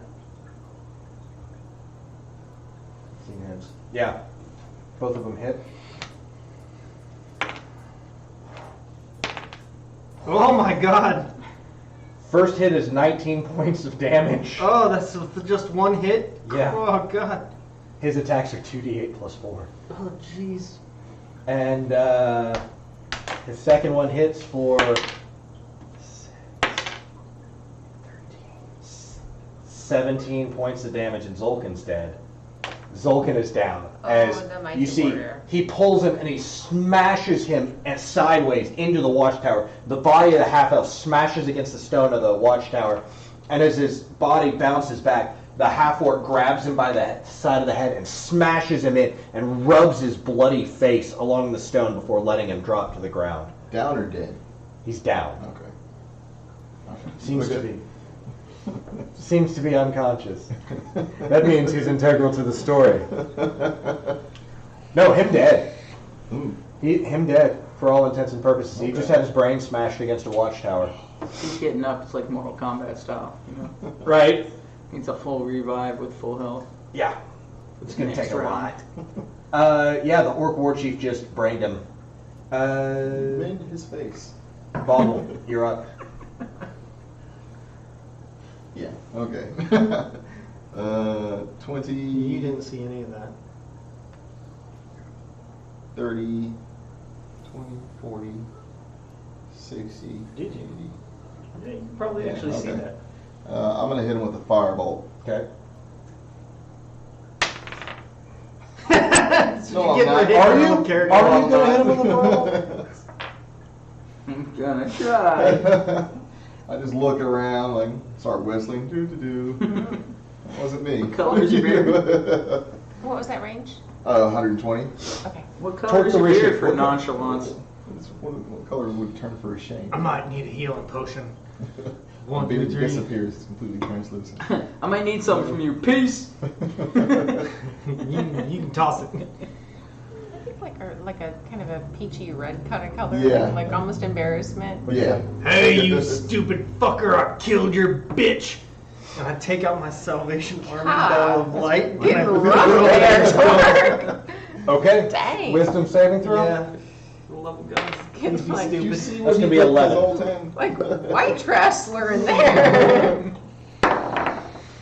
Yeah, both of them hit. Oh my god! First hit is 19 points of damage. Oh, that's with just one hit? Yeah. Oh god. His attacks are 2d8 plus 4. Oh jeez. And his second one hits for 17 points of damage, and Zolkin's dead. Zolkin is down. As the mighty you see, warrior. he pulls him and he smashes him sideways into the watchtower. The body of the half-elf smashes against the stone of the watchtower, and as his body bounces back, the half-orc grabs him by the side of the head and smashes him in and rubs his bloody face along the stone before letting him drop to the ground. Down or dead? He's down. Okay. Seems to be unconscious. That means he's integral to the story. No, him dead. Him dead for all intents and purposes. He just had his brain smashed against a watchtower. He's getting up. It's like Mortal Kombat style, you know. Right? Needs a full revive with full health. Yeah. It's gonna Next take a round. lot. Yeah, the orc war chief just brained him. Mend his face. Boggle, you're up. Yeah. Okay. 20. You didn't see any of that. 30, 20, 40, 60. Did you? 80. Yeah, you probably Yeah, actually see okay. that. I'm gonna hit him with a firebolt. Okay. No, I'm Get not. rid of Are your you? own character. Are you gonna hit him with a fireball? I'm gonna try. I just look around, like, start whistling. Doo doo doo. Wasn't me. What color is your beard? What was that range? 120. Okay. What color Towards is the your ratio. beard for What- nonchalance? What color would turn for a shame? I might need a healing potion. My 1, 2, beard 3. disappears. It's completely translucent. I might need something from you. Peace. You can toss it. I think like a kind of a peachy red kind of color. Yeah. Like almost embarrassment. Yeah. Hey, you stupid fucker! I killed your bitch. And I take out my Salvation Army Ah, ball of light. and I Getting throw rough it there, over Torque. Okay. Dang. Wisdom saving throw? Yeah. Love of guns. It's Be like- Did you stupid. see That's what gonna he be did this 11. whole time? Like white trash slurring there.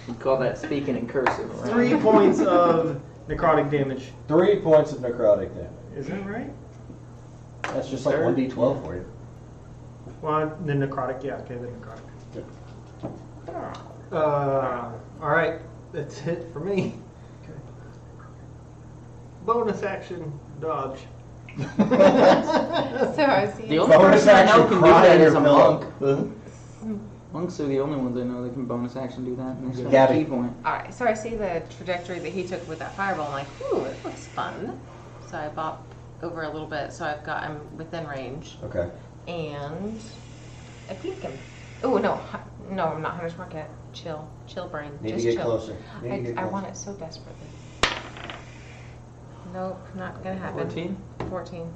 You call that speaking in cursive, right? 3 points of necrotic damage. 3 points of necrotic damage. Is that right? That's just like Sure. 1d12 for you. Well, the necrotic, yeah, okay, the necrotic. Alright, that's it for me. Bonus action, dodge. So I see. The only Bonus person I know action, can do cry that in is your a pillow. monk. Monks are the only ones I know that can bonus action do that. And they spend a Gabby. key point. All right, so I see the trajectory that he took with that fireball. I'm like, ooh, it looks fun. So I bop over a little bit, so I'm within range, Okay. and I think I'm. Oh no, I'm not Hunter's Mark yet. Chill brain. Need Just to get chill. closer. Need to get I closer. want it so desperately. Nope, not gonna happen. 14? 14.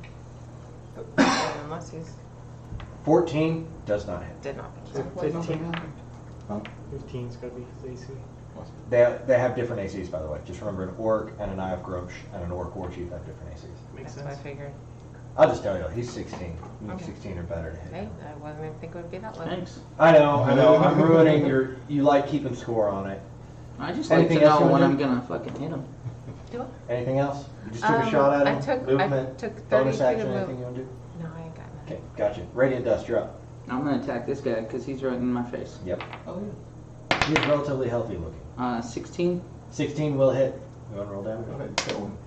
Unless he's 14 does not hit. did not. So 15. Huh? 15's gotta be his AC. They have different ACs, by the way. Just remember, an orc and an Eye of Grumsh and an orc warchief have different ACs. Makes That's what I sense. figured. I'll just tell you, he's 16. You need Okay. 16 or better to hit. Hey, I wasn't even think it would be that low. Thanks. I know. I'm ruining your. You like keeping score on it. I just like Anything to else know you when wanna I'm do? gonna fucking hit him. Do it. Anything else? You just took a shot at him. I took 30 bonus feet of action. move. Anything you want to do? No, I ain't got nothing. Okay, gotcha. Radiant dust, you're up. I'm gonna attack this guy because he's right in my face. Yep. Oh, yeah. He's relatively healthy looking. 16. 16 will hit. You want to roll damage? Go ahead, kill him.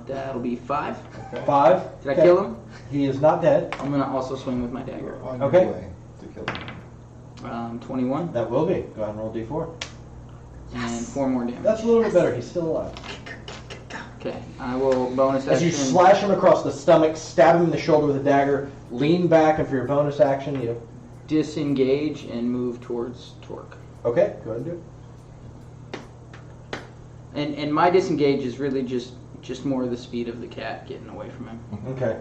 That'll be 5. Okay. 5. Did I kill him? He is not dead. I'm gonna also swing with my dagger. On your Okay. way to kill him. 21 That will be. Go ahead and roll d4. and 4 more damage. That's a little bit better. He's still alive. Okay, I will bonus As action. you slash him across the stomach, stab him in the shoulder with a dagger, lean back, and for your bonus action, you. Disengage and move towards Torque. Okay, go ahead and do it. And my disengage is really just more the speed of the cat getting away from him. Okay.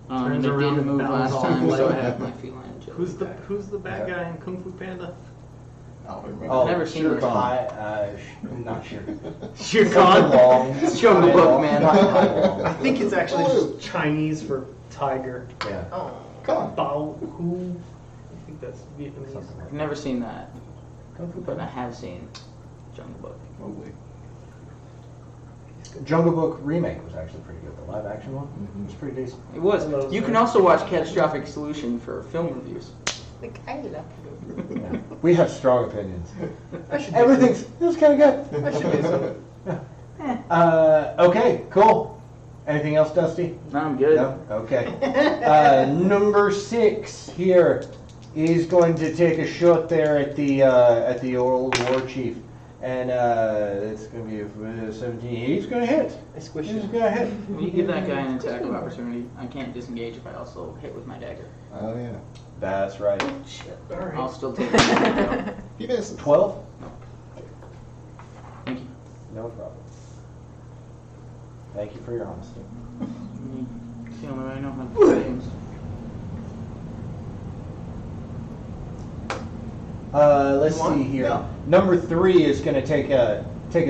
Turns It around didn't and move bounds last off time, so I like- have my feline agility. Who's the bad Okay. guy in Kung Fu Panda? I don't remember. Oh, Never seen Shere this. Khan. Not Shere. Shere Something Khan. long. It's Jungle Book, man. Not long. I think it's actually just Chinese for tiger. Yeah. Oh. Come on. Bao Hu. I think that's Vietnamese. Something like I've never seen that, Kung Fu but I Panda. have seen Jungle Book. Oh, wait. Jungle Book remake was actually pretty good. The live action one was pretty decent. It was. I love You that. can also watch Catastrophic Solution for film reviews. Like, I love you. Yeah. We have strong opinions. I should do Everything's. It was kind of good. I should do so. Okay, cool. Anything else, Dusty? No, I'm good. No? Okay. Number 6 here is going to take a shot there at the old war chief, and it's going to be a 17. He's going to hit. I squish He's it. going to hit. When you give that guy an attack of opportunity, I can't disengage if I also hit with my dagger. Oh, yeah. That's right. Alright. I'll still take it. He misses. 12? Thank you. No problem. Thank you for your honesty. It's the only way I know how to play games. Let's One? see here. No. Number 3 is going to take a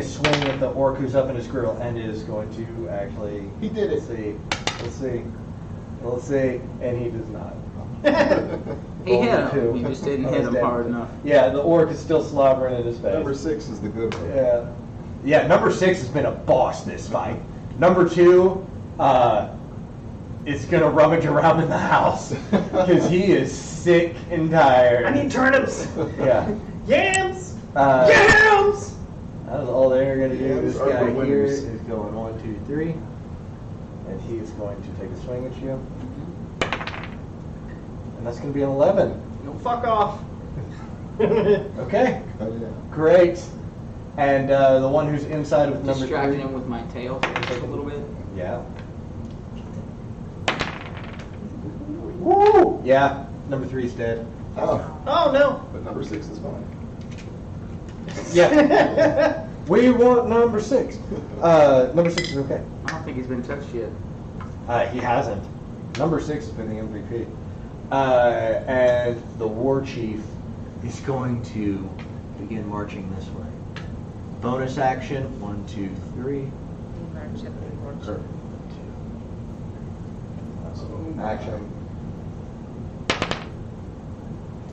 swing at the orc who's up in his grill and is going to actually. He did it. Let's see. Let's see. Let's see. And he does not. He hit Rolled a him. two. He just didn't On hit his him damage. hard enough. Yeah, the orc is still slobbering in his face. Number 6 is the good one. Yeah. Yeah, number 6 has been a boss this fight. Number 2 is going to rummage around in the house because he is sick and tired. I need turnips. Yeah. Yams. Yams! That is all they're going to do. Yams This are guy for here winners. is going 1, 2, 3. And he is going to take a swing at you. And that's going to be an 11. No, fuck off. Okay. Oh, yeah. Great. And the one who's inside with number Distracting 3. him with my tail for a little bit. Yeah. Woo! Yeah, number 3's dead. Oh, Oh no. but number 6 is fine. Yeah. We want number 6. Number 6 is okay. I don't think he's been touched yet. He hasn't. Number 6 has been the MVP. And the war chief is going to begin marching this way. Bonus action, 1, 2, 3. Or 2. Action.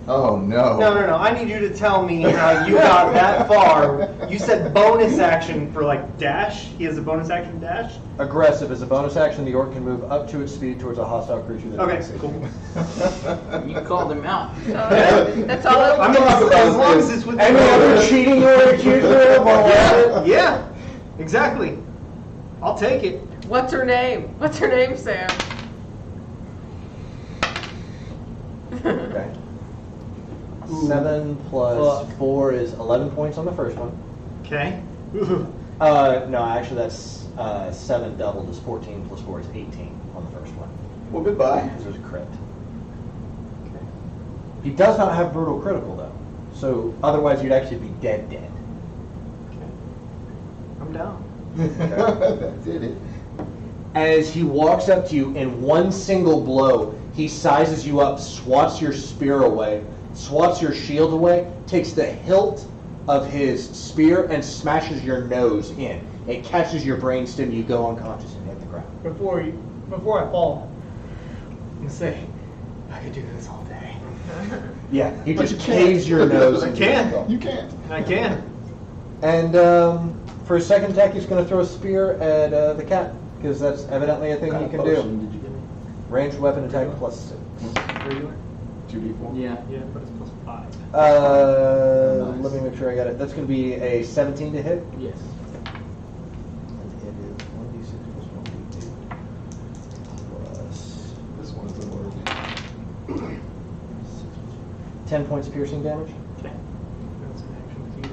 Oh, no. No. I need you to tell me how you got that far. You said bonus action for like dash. He has a bonus action dash. Aggressive. As a bonus action, the orc can move up to its speed towards a hostile creature that Okay, attacks it. cool. You called him out. That's all it I mean, as long as it's within. Any other cheating you want to accuse her of? I'll allow it. Yeah, exactly. I'll take it. What's her name? What's her name, Sam? Okay. 7 plus Fuck. 4 is 11 points on the first one. Okay. No, actually that's 7 doubled is 14 plus 4 is 18 on the first one. Well, goodbye. Because there's a crit. Okay. He does not have brutal critical though. So otherwise you'd actually be dead. I'm down. That did it. As he walks up to you in one single blow, he sizes you up, swats your spear away, swats your shield away, takes the hilt of his spear and smashes your nose in. It catches your brainstem, you go unconscious and hit the ground. Before I fall, I'm gonna say, I could do this all day. Yeah, he But just you can't. caves your nose. I into can. the- You can't. I can. And for his second attack, he's going to throw a spear at the cat, because that's evidently a thing he can do. Did you give me? Ranged weapon attack plus 6. Regular? 2d4? Yeah. Yeah, but it's plus 5. Nice. Let me make sure I got it. That's going to be a 17 to hit. Yes. And it is 1d6 plus 1d8 plus This one is unworthy. 10 points of piercing damage, Okay. That's an action feat.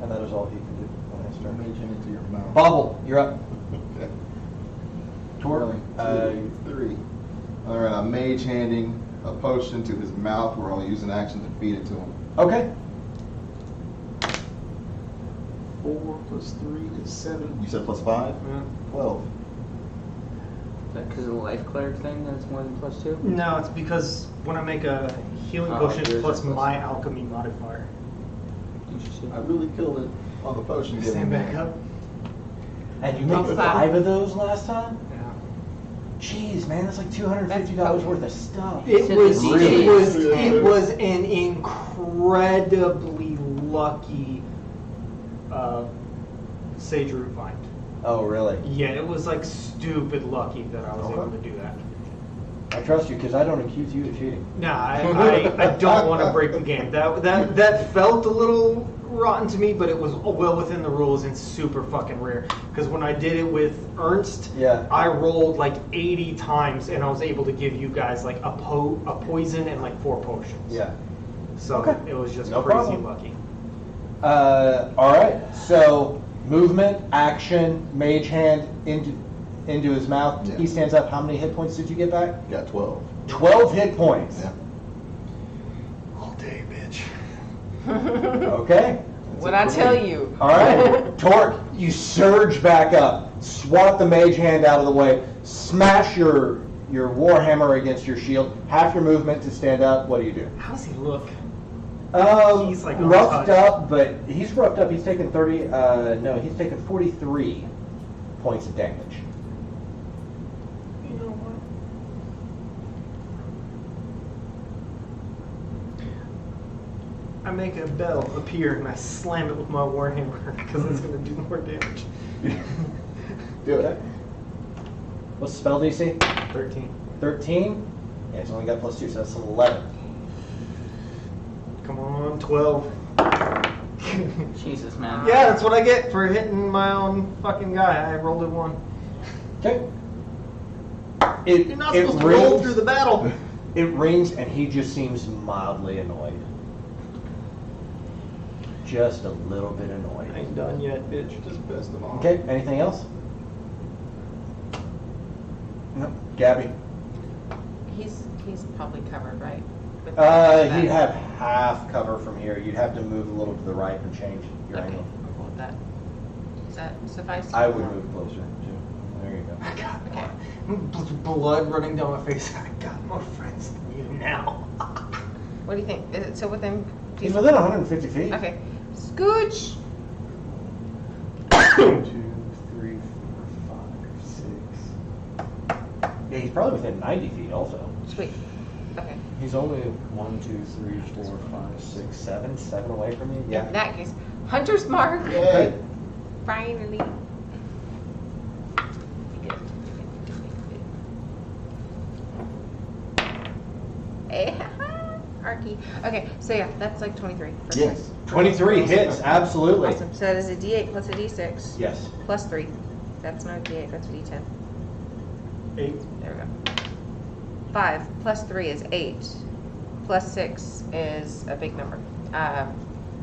and that is all he can do on his turn. Mage hand into your mouth. Bobble, you're up. Okay. Torque, 1, 2, 3. Alright, I'm mage handing a potion to his mouth. We're only using action to feed it to him. Okay. 4 plus 3 is 7. You said plus 5? 12. Is that because of the life cleric thing that it's more than plus 2? No, it's because when I make a healing Oh, potion, yours plus is plus- my alchemy modifier. Interesting. I really killed it on the potion. Stand back up. And you made Plus 5 of those last time? Yeah. Jeez, man, that's like $250 worth of stuff. It Said was, the it DC. was, it was an incredibly lucky sage root find. Oh, really? Yeah, it was like stupid lucky that I was able to do that. I trust you because I don't accuse you of cheating. Nah, I don't want to break the game. That felt a little rotten to me, but it was well within the rules and super fucking rare. Because when I did it with Ernst, Yeah. I rolled like 80 times and I was able to give you guys like a poison and like 4 potions. Yeah. So Okay. it was just No crazy problem. lucky. All right. So movement, action, mage hand into his mouth. Yeah. He stands up. How many hit points did you get back? Got 12. 12 hit points. Yeah. All day, bitch. Okay. What I tell you. All right. Torque, you surge back up, swat the mage hand out of the way, smash your warhammer against your shield. Half your movement to stand up. What do you do? How does he look? He's like roughed untouched. up, but he's roughed up. He's taken 43 points of damage. You know what? I make a bell appear and I slam it with my warhammer because it's going to do more damage. Do it. What's the spell DC? 13. 13? Yeah, it's only got +2, so that's 11. Come on, 12. Jesus, man. Yeah, that's what I get for hitting my own fucking guy. I rolled a 1. Okay. You're not supposed to roll through the battle. It rings, and he just seems mildly annoyed. Just a little bit I annoyed. ain't done yet, bitch. Just best of all. Okay, anything else? No. Gabby? He's probably covered, right? With He'd that. have half cover from here. You'd have to move a little to the right and change your Okay, angle. I'm cool with that. Does that suffice? I would move closer, too. There you go. I got Okay. blood running down my face. I got more friends than you now. What do you think? Is it so within? He's within 150 feet. Okay. Scooch. 2, 3, 4, 5, 6. Yeah, he's probably within 90 feet also. Sweet. Okay. He's only 1, 2, 3, 4, 5, 6, 7. 7 away from you? In that case, Hunter's Mark. Yay. Finally. Arky. Okay, so yeah, that's like 23. for Yes. sure. 23 hits, absolutely. Awesome. So that is a D8 plus a D6 Yes. plus 3. That's not a D8, that's a D10. 8. There we go. 5 plus 3 is 8. Plus 6 is a big number.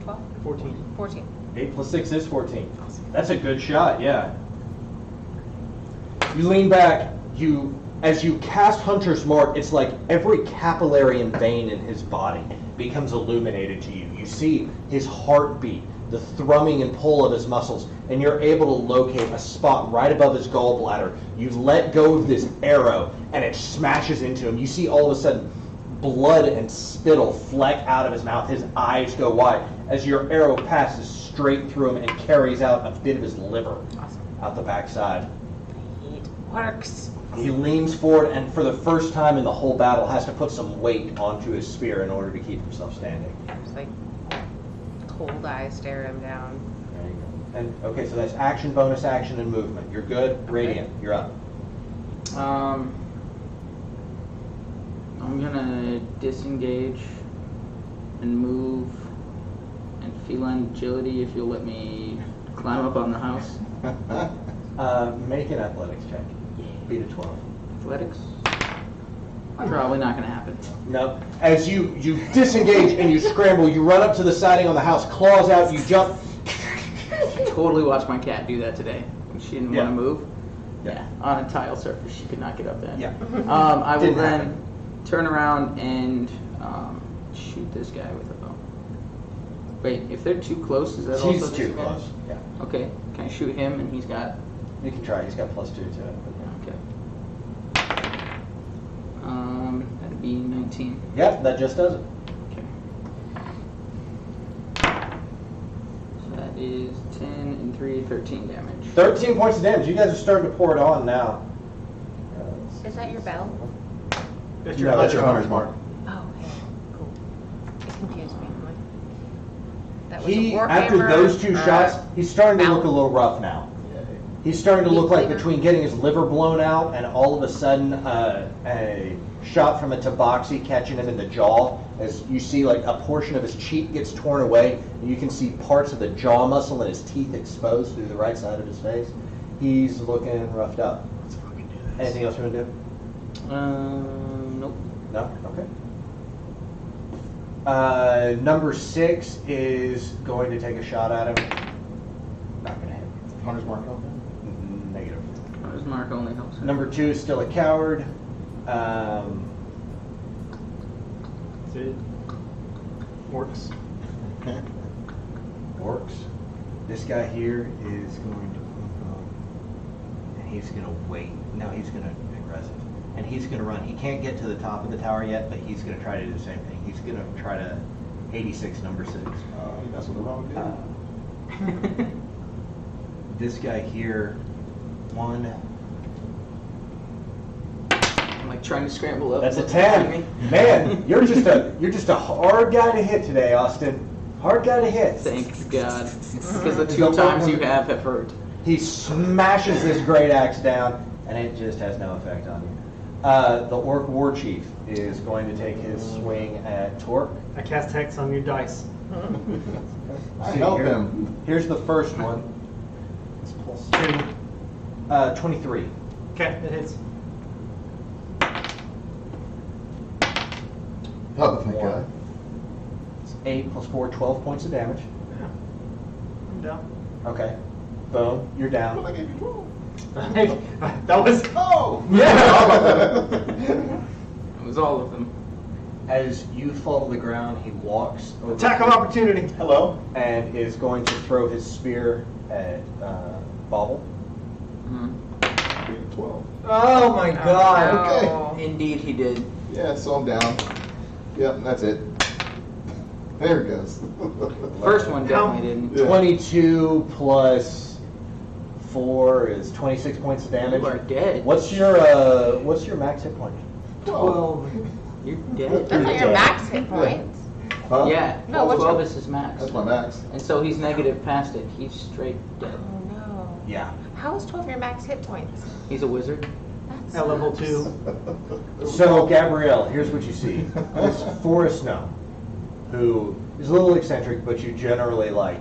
12? 14. 14. 8 plus 6 is 14. That's a good shot, yeah. You lean back, as you cast Hunter's Mark, it's like every capillary and vein in his body becomes illuminated to you. You see his heartbeat, the thrumming and pull of his muscles, and you're able to locate a spot right above his gallbladder. You let go of this arrow, and it smashes into him. You see all of a sudden blood and spittle fleck out of his mouth. His eyes go wide as your arrow passes straight through him and carries out a bit of his liver Awesome. out the backside. It works. He leans forward and for the first time in the whole battle has to put some weight onto his spear in order to keep himself standing. Just like cold eyes stare him down. There you go. And okay, so that's action, bonus action, and movement. You're good. Radiant, you're up. I'm gonna disengage and move and feline agility if you'll let me climb up on the house. Make an athletics check. Beat a 12. Athletics? Probably not gonna happen. No. As you disengage and you scramble, you run up to the siding on the house, claws out, you jump. Totally watched my cat do that today. She didn't Yeah. want to move. Yeah. On a tile surface, she could not get up that. Yeah. I will Didn't then happen. turn around and shoot this guy with a bow. Wait, if they're too close, is that also He's too disadvantage? close. Yeah. Okay, can I shoot him and he's got? You can try. He's got +2 to it. Okay. That'd be 19. Yep, that just does it. Okay. So that is 10 and 3, 13 damage. 13 points of damage. You guys are starting to pour it on now. Is that your bell? That's No, that's your hunter's mark. Oh, okay. Cool. It confused me. I'm like, that was He, a Warhammer. after those 2 or- shots, he's starting to look a Bell. little rough now. He's starting to look like Liver. between getting his liver blown out and all of a sudden a shot from a tabaxi catching him in the jaw. As you see, like a portion of his cheek gets torn away, and you can see parts of the jaw muscle and his teeth exposed through the right side of his face. He's looking roughed up. Anything else you want to do? Nope. No? Okay. Number 6 is going to take a shot at him. Not going to hit. Hunter's mark open. Negative. His mark only helps. Number 2 is still a coward. That's it. Works. Works. This guy here is going to and he's going to wait. No, he's going to be aggressive. And he's going to run. He can't get to the top of the tower yet, but he's going to try to do the same thing. He's going to try to 86 number 6. That's what the wrong dude. This guy here, 1. I'm like trying to scramble up. That's a Look behind 10. Man, you're just a hard guy to hit today, Austin. Hard guy to hit. Thank God. Because the 2 times you have hurt. He smashes this great axe down, and it just has no effect on you. The Orc War Chief is going to take his swing at Torque. I cast Hex on your dice. I See, help here- him. Here's the first one. It's +2. 23. Okay, it hits. Oh, thank God. It's 8 + 4, 12 points of damage. Yeah. I'm down. Okay. Boom, you're down. I gave you 12. That was. Oh! It was all of them. As you fall to the ground, he walks over Attack of opportunity. Hello? and is going to throw his spear at Bobble. Mhm. 12. Oh my god. Oh. Indeed, he did. Yeah, so I'm down. Yep, that's it. There it goes. First one definitely didn't. Yeah. 22 plus 4 is 26 points of damage. You are dead. What's your max hit point? 12. You're dead. That's not your max hit points. Huh? Yeah, No, what's 12 your- is his max. That's my max. And so he's negative past it. He's straight dead. Oh no. Yeah. How is 12 your max hit points? He's a wizard. That's At level 2. So, Gabrielle, here's what you see. This Forest Gnome, who is a little eccentric, but you generally like.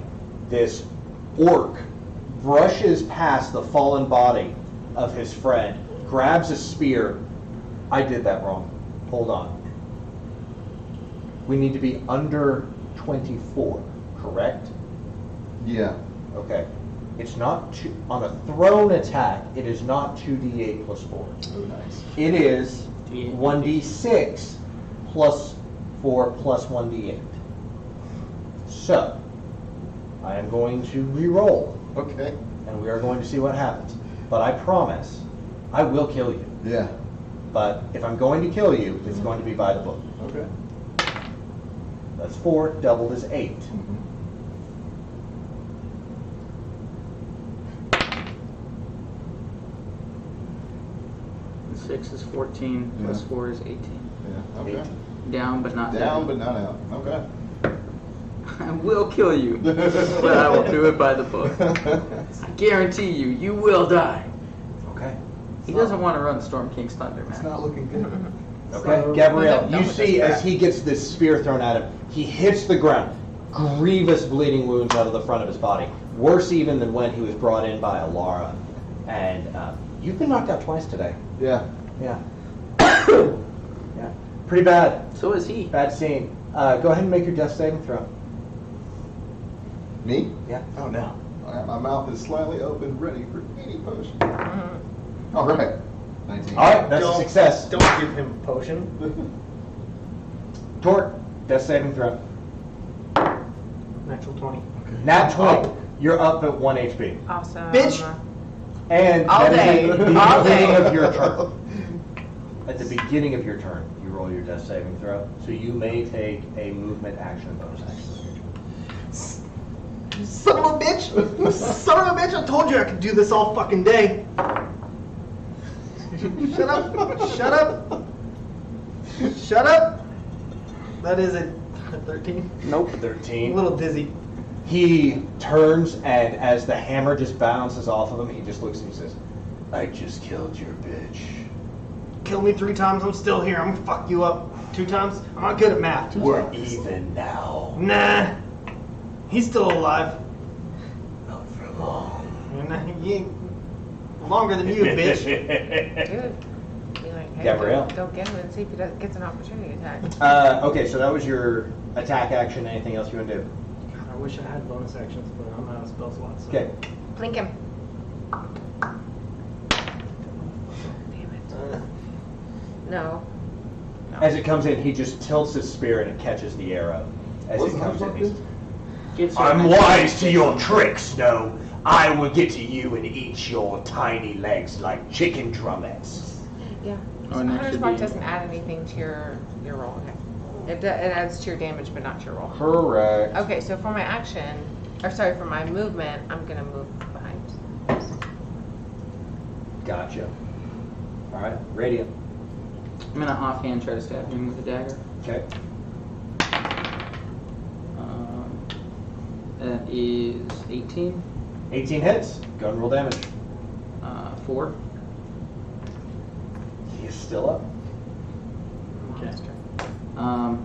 This orc brushes past the fallen body of his friend, grabs a spear. I did that wrong. Hold on. We need to be under 24, correct? Yeah. Okay. It's not on a thrown attack, it is not 2d8 plus 4. Oh, nice. It is D8. 1d6 plus 4 plus 1d8. So, I am going to re-roll, Okay. and we are going to see what happens. But I promise, I will kill you. Yeah. But if I'm going to kill you, it's going to be by the book. Okay. That's 4, doubled is 8. And 6 is 14, plus Yeah. 4 is 18. Yeah. Okay. Down, but not Down, dead. but not out. Okay. I will kill you, but I will do it by the book. I guarantee you, you will die. Okay. He doesn't want to run Storm King's Thunder, man. It's not looking good. Okay, So- Gabrielle, No, you no, see that's as he gets this spear thrown at him, he hits the ground, grievous bleeding wounds out of the front of his body, worse even than when he was brought in by Alara. And you've been knocked out twice today. Yeah. Yeah. Yeah. Pretty bad. So is he. Bad scene. Go ahead and make your death saving throw. Me? Yeah. Oh no. My mouth is slightly open, ready for any potion. Mm-hmm. All right. 19. All right, that's a Don't- success. Don't give him a potion. Torque, death saving throw. Natural 20. Nat 20. You're up at 1 HP. Awesome. Bitch. And All that is day. the All beginning day. of your turn. At the beginning of your turn, you roll your death saving throw. So you may take a movement action bonus action. Son of a bitch! Son of a bitch! I told you I could do this all fucking day. Shut up! Shut up! Shut up! That is a 13. Nope. A 13. little dizzy. He turns, and as the hammer just bounces off of him, he just looks and he says, "I just killed your bitch." Kill me 3 times, I'm still here. I'm gonna fuck you up 2 times. I'm not good at math. We're even now. Nah. He's still alive. Not for long. And he ain't longer than you, bitch. Good. Be like, hey, Gabrielle. don't get him and see if he gets an opportunity attack. Okay, so that was your attack action. Anything else you want to do? God, I wish I had bonus actions, but I'm out of spell slots. So. Okay. Blink him. No. As it comes in, he just tilts his spear and it catches the arrow. As What's it the comes in, hardest he's, Gets I'm him. wise to your tricks, no. I will get to you and eat your tiny legs like chicken drumettes. Yeah. Oh, and that Hunter's should Mark be- doesn't add anything to your roll. Okay. It adds to your damage, but not to your roll. Correct. Okay, so for my action, or sorry, for my movement, I'm gonna move behind. Gotcha. All right, Radiant. I'm gonna offhand try to stab him with a dagger. Okay. That is 18. 18 hits. Go and roll damage. 4. He is still up. Okay. I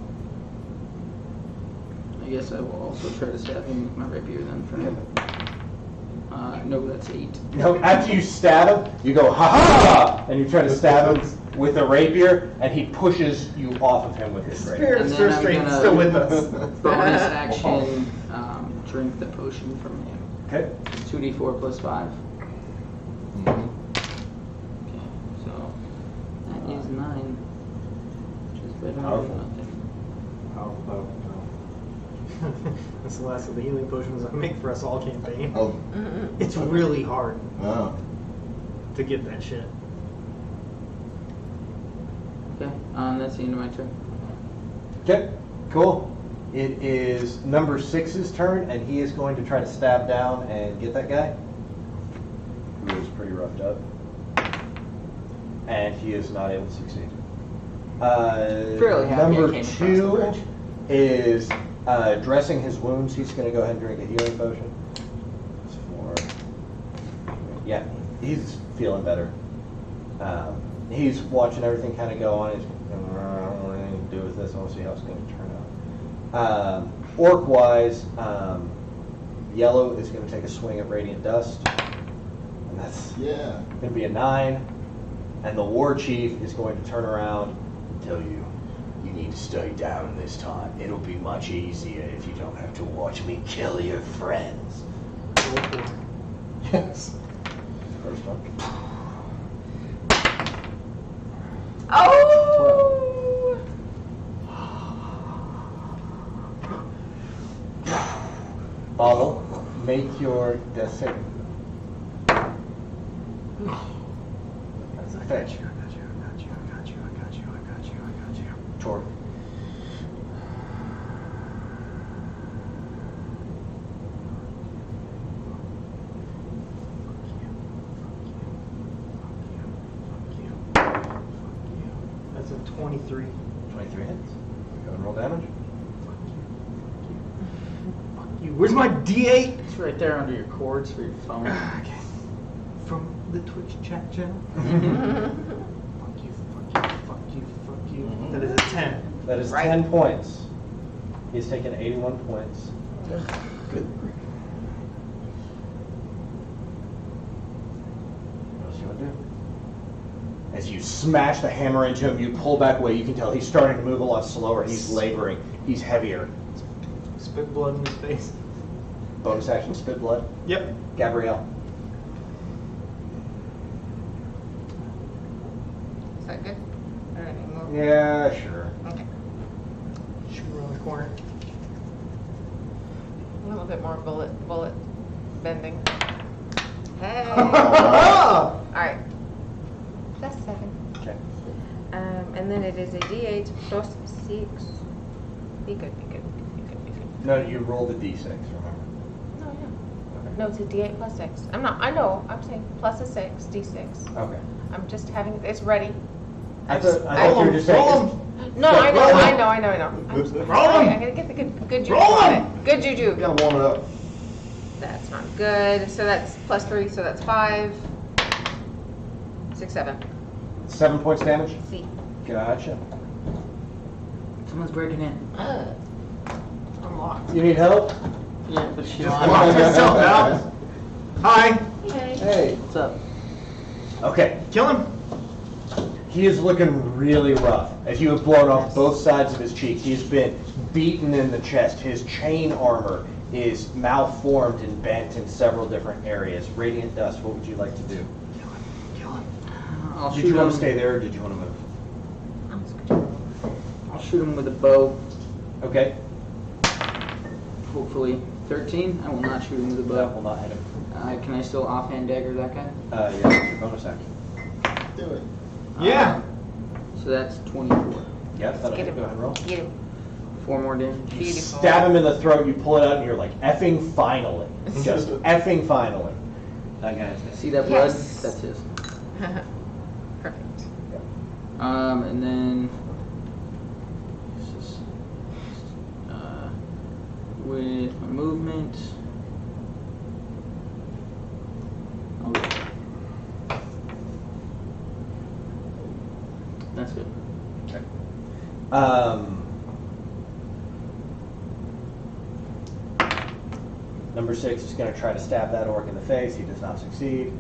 guess I will also try to stab him with my rapier then for him. No, that's 8. No, after you stab him, you go ha ha, and you try to stab him with a rapier, and he pushes you off of him with his rapier. Spirit of And then Sir I'm Strain gonna- still with us. Bonus action, drink the potion from him. Okay. 2d4 plus 5. Mhm. Okay, so that is 9. Which is better Powerful. than nothing. Powerful. That's the last of the healing potions I make for us all campaign. Oh, It's really hard wow. to get that shit. Okay, that's the end of my turn. Okay, cool. It is number 6's turn, and he is going to try to stab down and get that guy, who is pretty roughed up. And he is not able to succeed. Fairly happy I Number came across the 2 bridge. is dressing his wounds. He's going to go ahead and drink a healing potion. It's for... Yeah, he's feeling better. He's watching everything kind of go on. He's going, I don't want anything to do with this. I want to see how it's going to turn out. Orc-wise, Yellow is going to take a swing at Radiant Dust. And that's Yeah. going to be a 9. And the War Chief is going to turn around and tell you, you need to stay down this time. It'll be much easier if you don't have to watch me kill your friends. Yes. First one. Oh! Bottle, make your death saving. That's a fetch. Tor. That's a 23. 23 hits. Go and roll damage. You, where's my D8? It's right there under your cords for your phone. Okay. From the Twitch chat channel. Fuck you, fuck you, fuck you, fuck you. Mhm. That is a 10. That is Right. 10 points. He's taken 81 points. Good. What else you want to do? As you smash the hammer into him, you pull back away. You can tell he's starting to move a lot slower. He's laboring. He's heavier. Spit blood in his face. Bonus action, spit blood. Yep. Gabrielle. Is that good? Or any more? Yeah, sure. Okay. Shoot around the corner. A little bit more bullet bending. Hey. Ah! All right. Plus 7. Okay. And then it is a D8 plus 6. Be good, be good, be good, be good. No, you roll the d6, remember? No, yeah. No, it's a D8 plus 6. I know, I'm saying plus a 6, D6. Okay. I'm just having, it's ready. I thought you were just saying. No, I know. I'm Roll sorry, 'em! I gotta get the good juju Roll on 'em! it. Good juju. Gotta warm it up. That's not good. So that's plus 3, so that's 5. 6, 7. 7 points damage? See. Gotcha. Someone's breaking in. Unlocked. You need help? Yeah, but she's Just locked myself out. Hi. Hey. Hey. What's up? Okay. Kill him. He is looking really rough. As you have blown off both sides of his cheeks, he's been beaten in the chest. His chain armor is malformed and bent in several different areas. Radiant Dust, what would you like to do? Kill him. I'll Did shoot you want to him. stay there or did you want to move? I'll shoot him with a bow. Okay. Hopefully 13. I will not shoot him with a That bow. will not hit him. Can I still offhand dagger that guy? Yeah, it's your bonus action. Do it. Yeah. So that's 24. Yep, that'll Get hit. him. Go ahead and roll. Get him. 4 more damage. You Beautiful. stab him in the throat, you pull it out, and you're like, effing finally. Just effing finally. That guy's See that blood? Yes. That's his. Perfect. And then with my movement, That's good. Number 6 is going to try to stab that orc in the face. He does not succeed.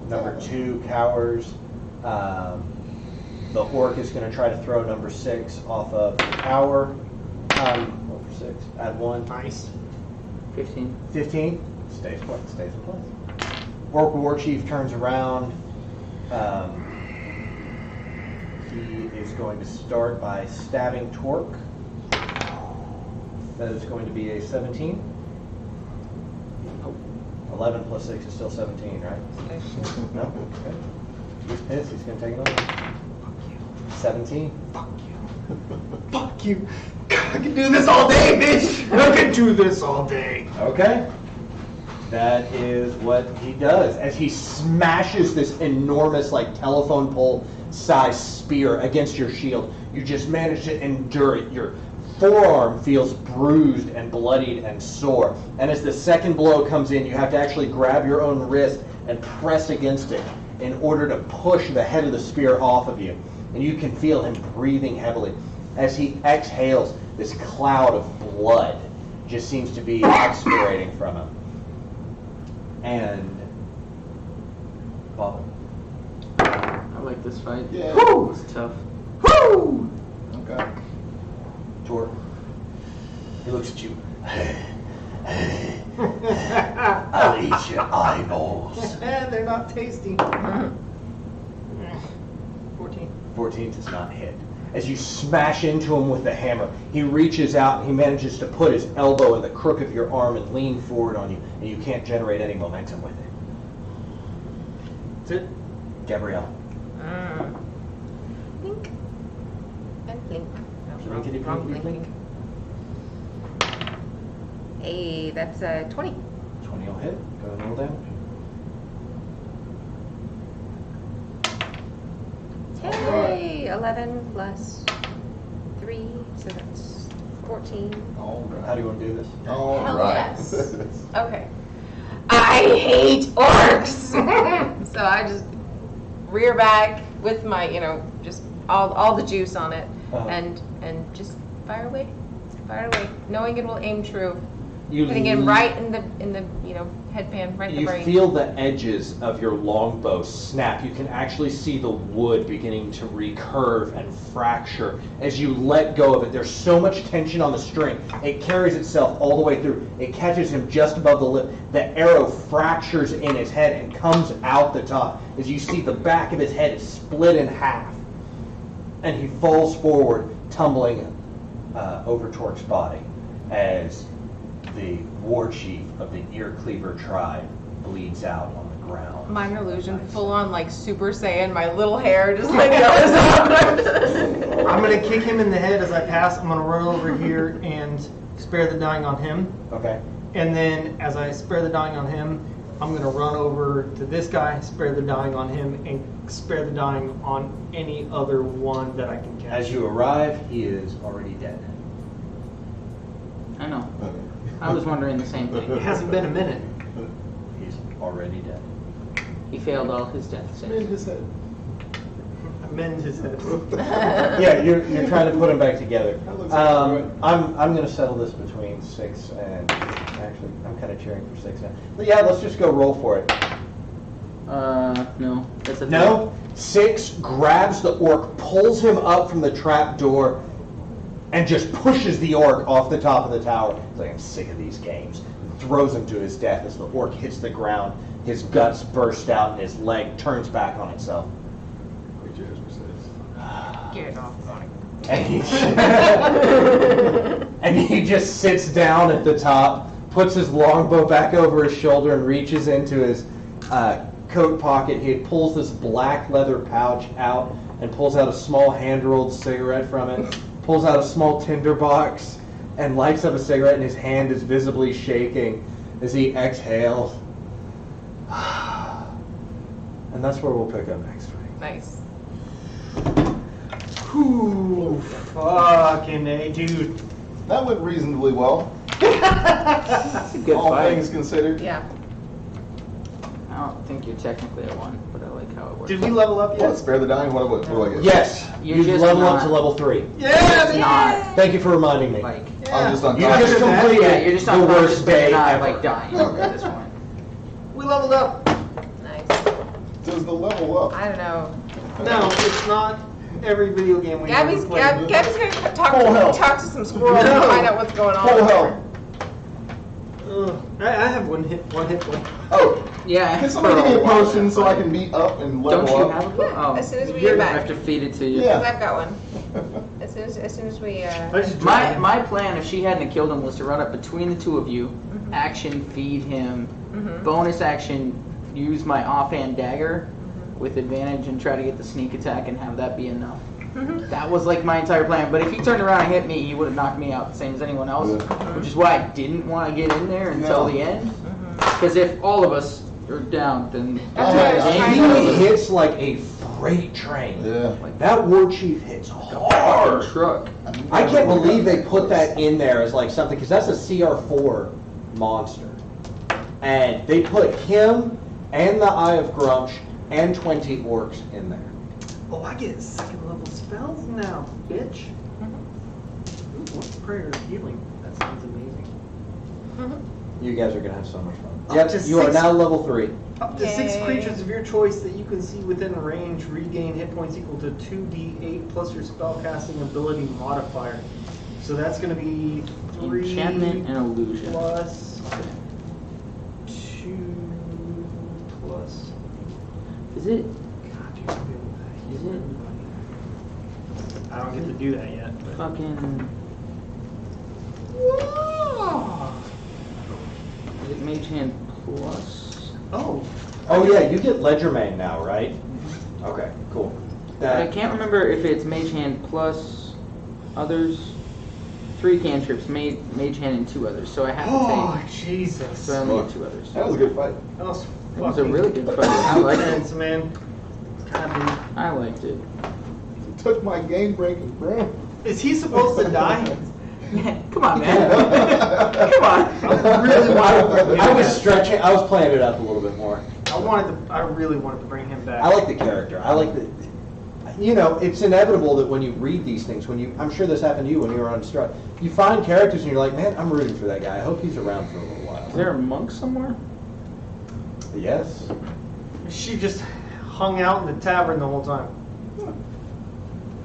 Number 2 cowers. The orc is going to try to throw number 6 off of the tower. Roll for 6. Add 1. Nice. 15. 15. Stays put. Stays in place. Orc War Chief turns around. He is going to start by stabbing Torque. That is going to be a 17. 11 plus 6 is still 17, right? No? Okay. He's pissed. He's going to take it over. 17. Fuck you. Fuck you. I can do this all day, bitch. I can do this all day. Okay. That is what he does. As he smashes this enormous, like, telephone pole size spear against your shield, you just manage to endure it. Your forearm feels bruised and bloodied and sore. And as the second blow comes in, you have to actually grab your own wrist and press against it in order to push the head of the spear off of you. And you can feel him breathing heavily. As he exhales, this cloud of blood just seems to be expirating from him. And Bob. I like this fight. Yeah. Woo! It's tough. Woo! Okay. Tor. He looks at you. I'll eat your eyeballs. They're not tasty. 14. 14 does not hit. As you smash into him with the hammer, he reaches out and he manages to put his elbow in the crook of your arm and lean forward on you, and you can't generate any momentum with it. That's it. Gabrielle. Blink. And blink. No, Blinkety wrong blinkety blink. Hey, that's 20. 20 will hit. Go ahead and roll damage. Hey, 11 plus 3, so that's 14. All How right. do you want to do this? All Hell right. yes. Okay. I hate orcs. So I just rear back with my, just all the juice on it, Uh-huh. and just fire away, knowing it will aim true. You Putting it right in the headband, right in the You brain. feel the edges of your longbow snap. You can actually see the wood beginning to recurve and fracture as you let go of it. There's so much tension on the string. It carries itself all the way through. It catches him just above the lip. The arrow fractures in his head and comes out the top as you see the back of his head is split in half. And he falls forward, tumbling over Torque's body as the war chief of the Ear Cleaver tribe bleeds out on the ground. Minor illusion, full on like Super Saiyan. My little hair just like goes up. I'm gonna kick him in the head as I pass. I'm gonna run over here and spare the dying on him. Okay. And then as I spare the dying on him, I'm gonna run over to this guy, spare the dying on him, and spare the dying on any other one that I can catch. As you arrive, he is already dead. I know. I was wondering the same It thing. hasn't been a minute. He's already dead. He failed all his death In saves. his head. Mend his head. Yeah, you're trying to put them back together. That looks like I'm going to settle this between 6 and actually I'm kind of cheering for 6 now. But yeah, let's just go roll for it. No. That's a No, 6 grabs the orc, pulls him up from the trap door, and just pushes the orc off the top of the tower. He's like, I'm sick of these games. Throws him to his death as the orc hits the ground. His guts burst out and his leg turns back on itself. Quick cheers for 6. Get off. And he, and he just sits down at the top, puts his longbow back over his shoulder and reaches into his coat pocket. He pulls this black leather pouch out and pulls out a small hand-rolled cigarette from it, pulls out a small tinder box and lights up a cigarette, and his hand is visibly shaking as he exhales. And that's where we'll pick up next week. Nice. Ooh, fucking A, dude. That went reasonably well. That's a good All fight. things considered. Yeah. I don't think you're technically at 1, but I like how it works. Did we level up What, yet? spare the dying? What do I get? Yes, You're you just level up not- to level 3. Yeah, It's not Thank you for reminding me. like I'm just on You top. just completed yeah, you're just the not worst day not ever. like dying Okay. at this point. we leveled up. Nice. Does the level up? I don't know. No, it's not every video game we Gabby's ever played. Gabby's gonna talk Full health. to some squirrels and No. find out what's going on. Full health. I have one hit point. Oh, Yeah. can somebody give me a potion so I can beat up and level Don't you up? have a potion? Yeah, as soon as we You're get I have back. to feed it to you. Yeah. Because I've got one. As soon as we I just My dropped it. my plan, if she hadn't killed him, was to run up between the two of you, action feed him, bonus action use my offhand dagger with advantage and try to get the sneak attack and have that be enough. That was like my entire plan. But if he turned around and hit me, he would have knocked me out the same as anyone else, which is why I didn't want to get in there until the end. Because if all of us are down, then That's what I was trying to He do. hits like a freight train. Yeah. Like that war chief hits hard. truck. I can't believe they put that in there as like something, because that's a CR4 monster. And they put him and the Eye of Grumsh and 20 orcs in there. Oh, I get second level spells now, bitch. Ooh, what's prayer of healing? That sounds amazing. You guys are going to have so much fun. Up Yep, to you are 6. now level 3. Up to 6 Yay. creatures of your choice that you can see within range regain hit points equal to 2d8 plus your spellcasting ability modifier. So that's going to be 3 Enchantment and illusion. plus 2 plus. Is it? God, you're gonna be able to Is heal it? everybody. I don't get to do that yet. But. Fucking. Is it Mage Hand Plus? Oh, Oh yeah, you get Ledgerman now, right? Okay, cool. But I can't remember if it's Mage Hand plus others. 3 cantrips, Mage Hand and 2 others. So I have to oh take. Jesus. So I only get 2 others. That was a good fight. That was, It was a really good fight. I liked it. intense, man. God, dude. I liked it. You took my game breaking, bro. Is he supposed to die? Come on, man. Come on. I really wanted. I was stretching. I was playing it up a little bit more. I really wanted to bring him back. I like the character. I like the. You know, it's inevitable that when you read these things, I'm sure this happened to you when you were on Strut, you find characters and you're like, man, I'm rooting for that guy. I hope he's around for a little while. Is there a monk somewhere? Yes. She just hung out in the tavern the whole time.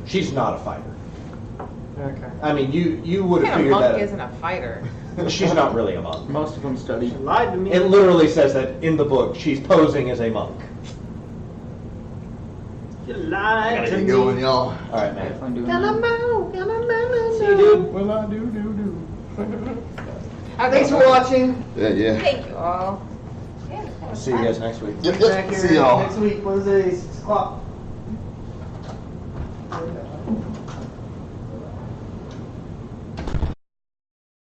She's not a fighter. Okay. I mean, you would What have kind of figured monk that isn't a fighter? out. She's not really a monk. Most of them study. She lied to me. It literally says that in the book. She's posing as a monk. You lied to Get me. going, y'all. All right, man. Definitely doing that. See you, dude. Well, I do. Thanks for watching. Yeah. Thank you all. Yeah, that was See you fun. guys next week. Yep, Back here see y'all. next week, Wednesday, 6 o'clock.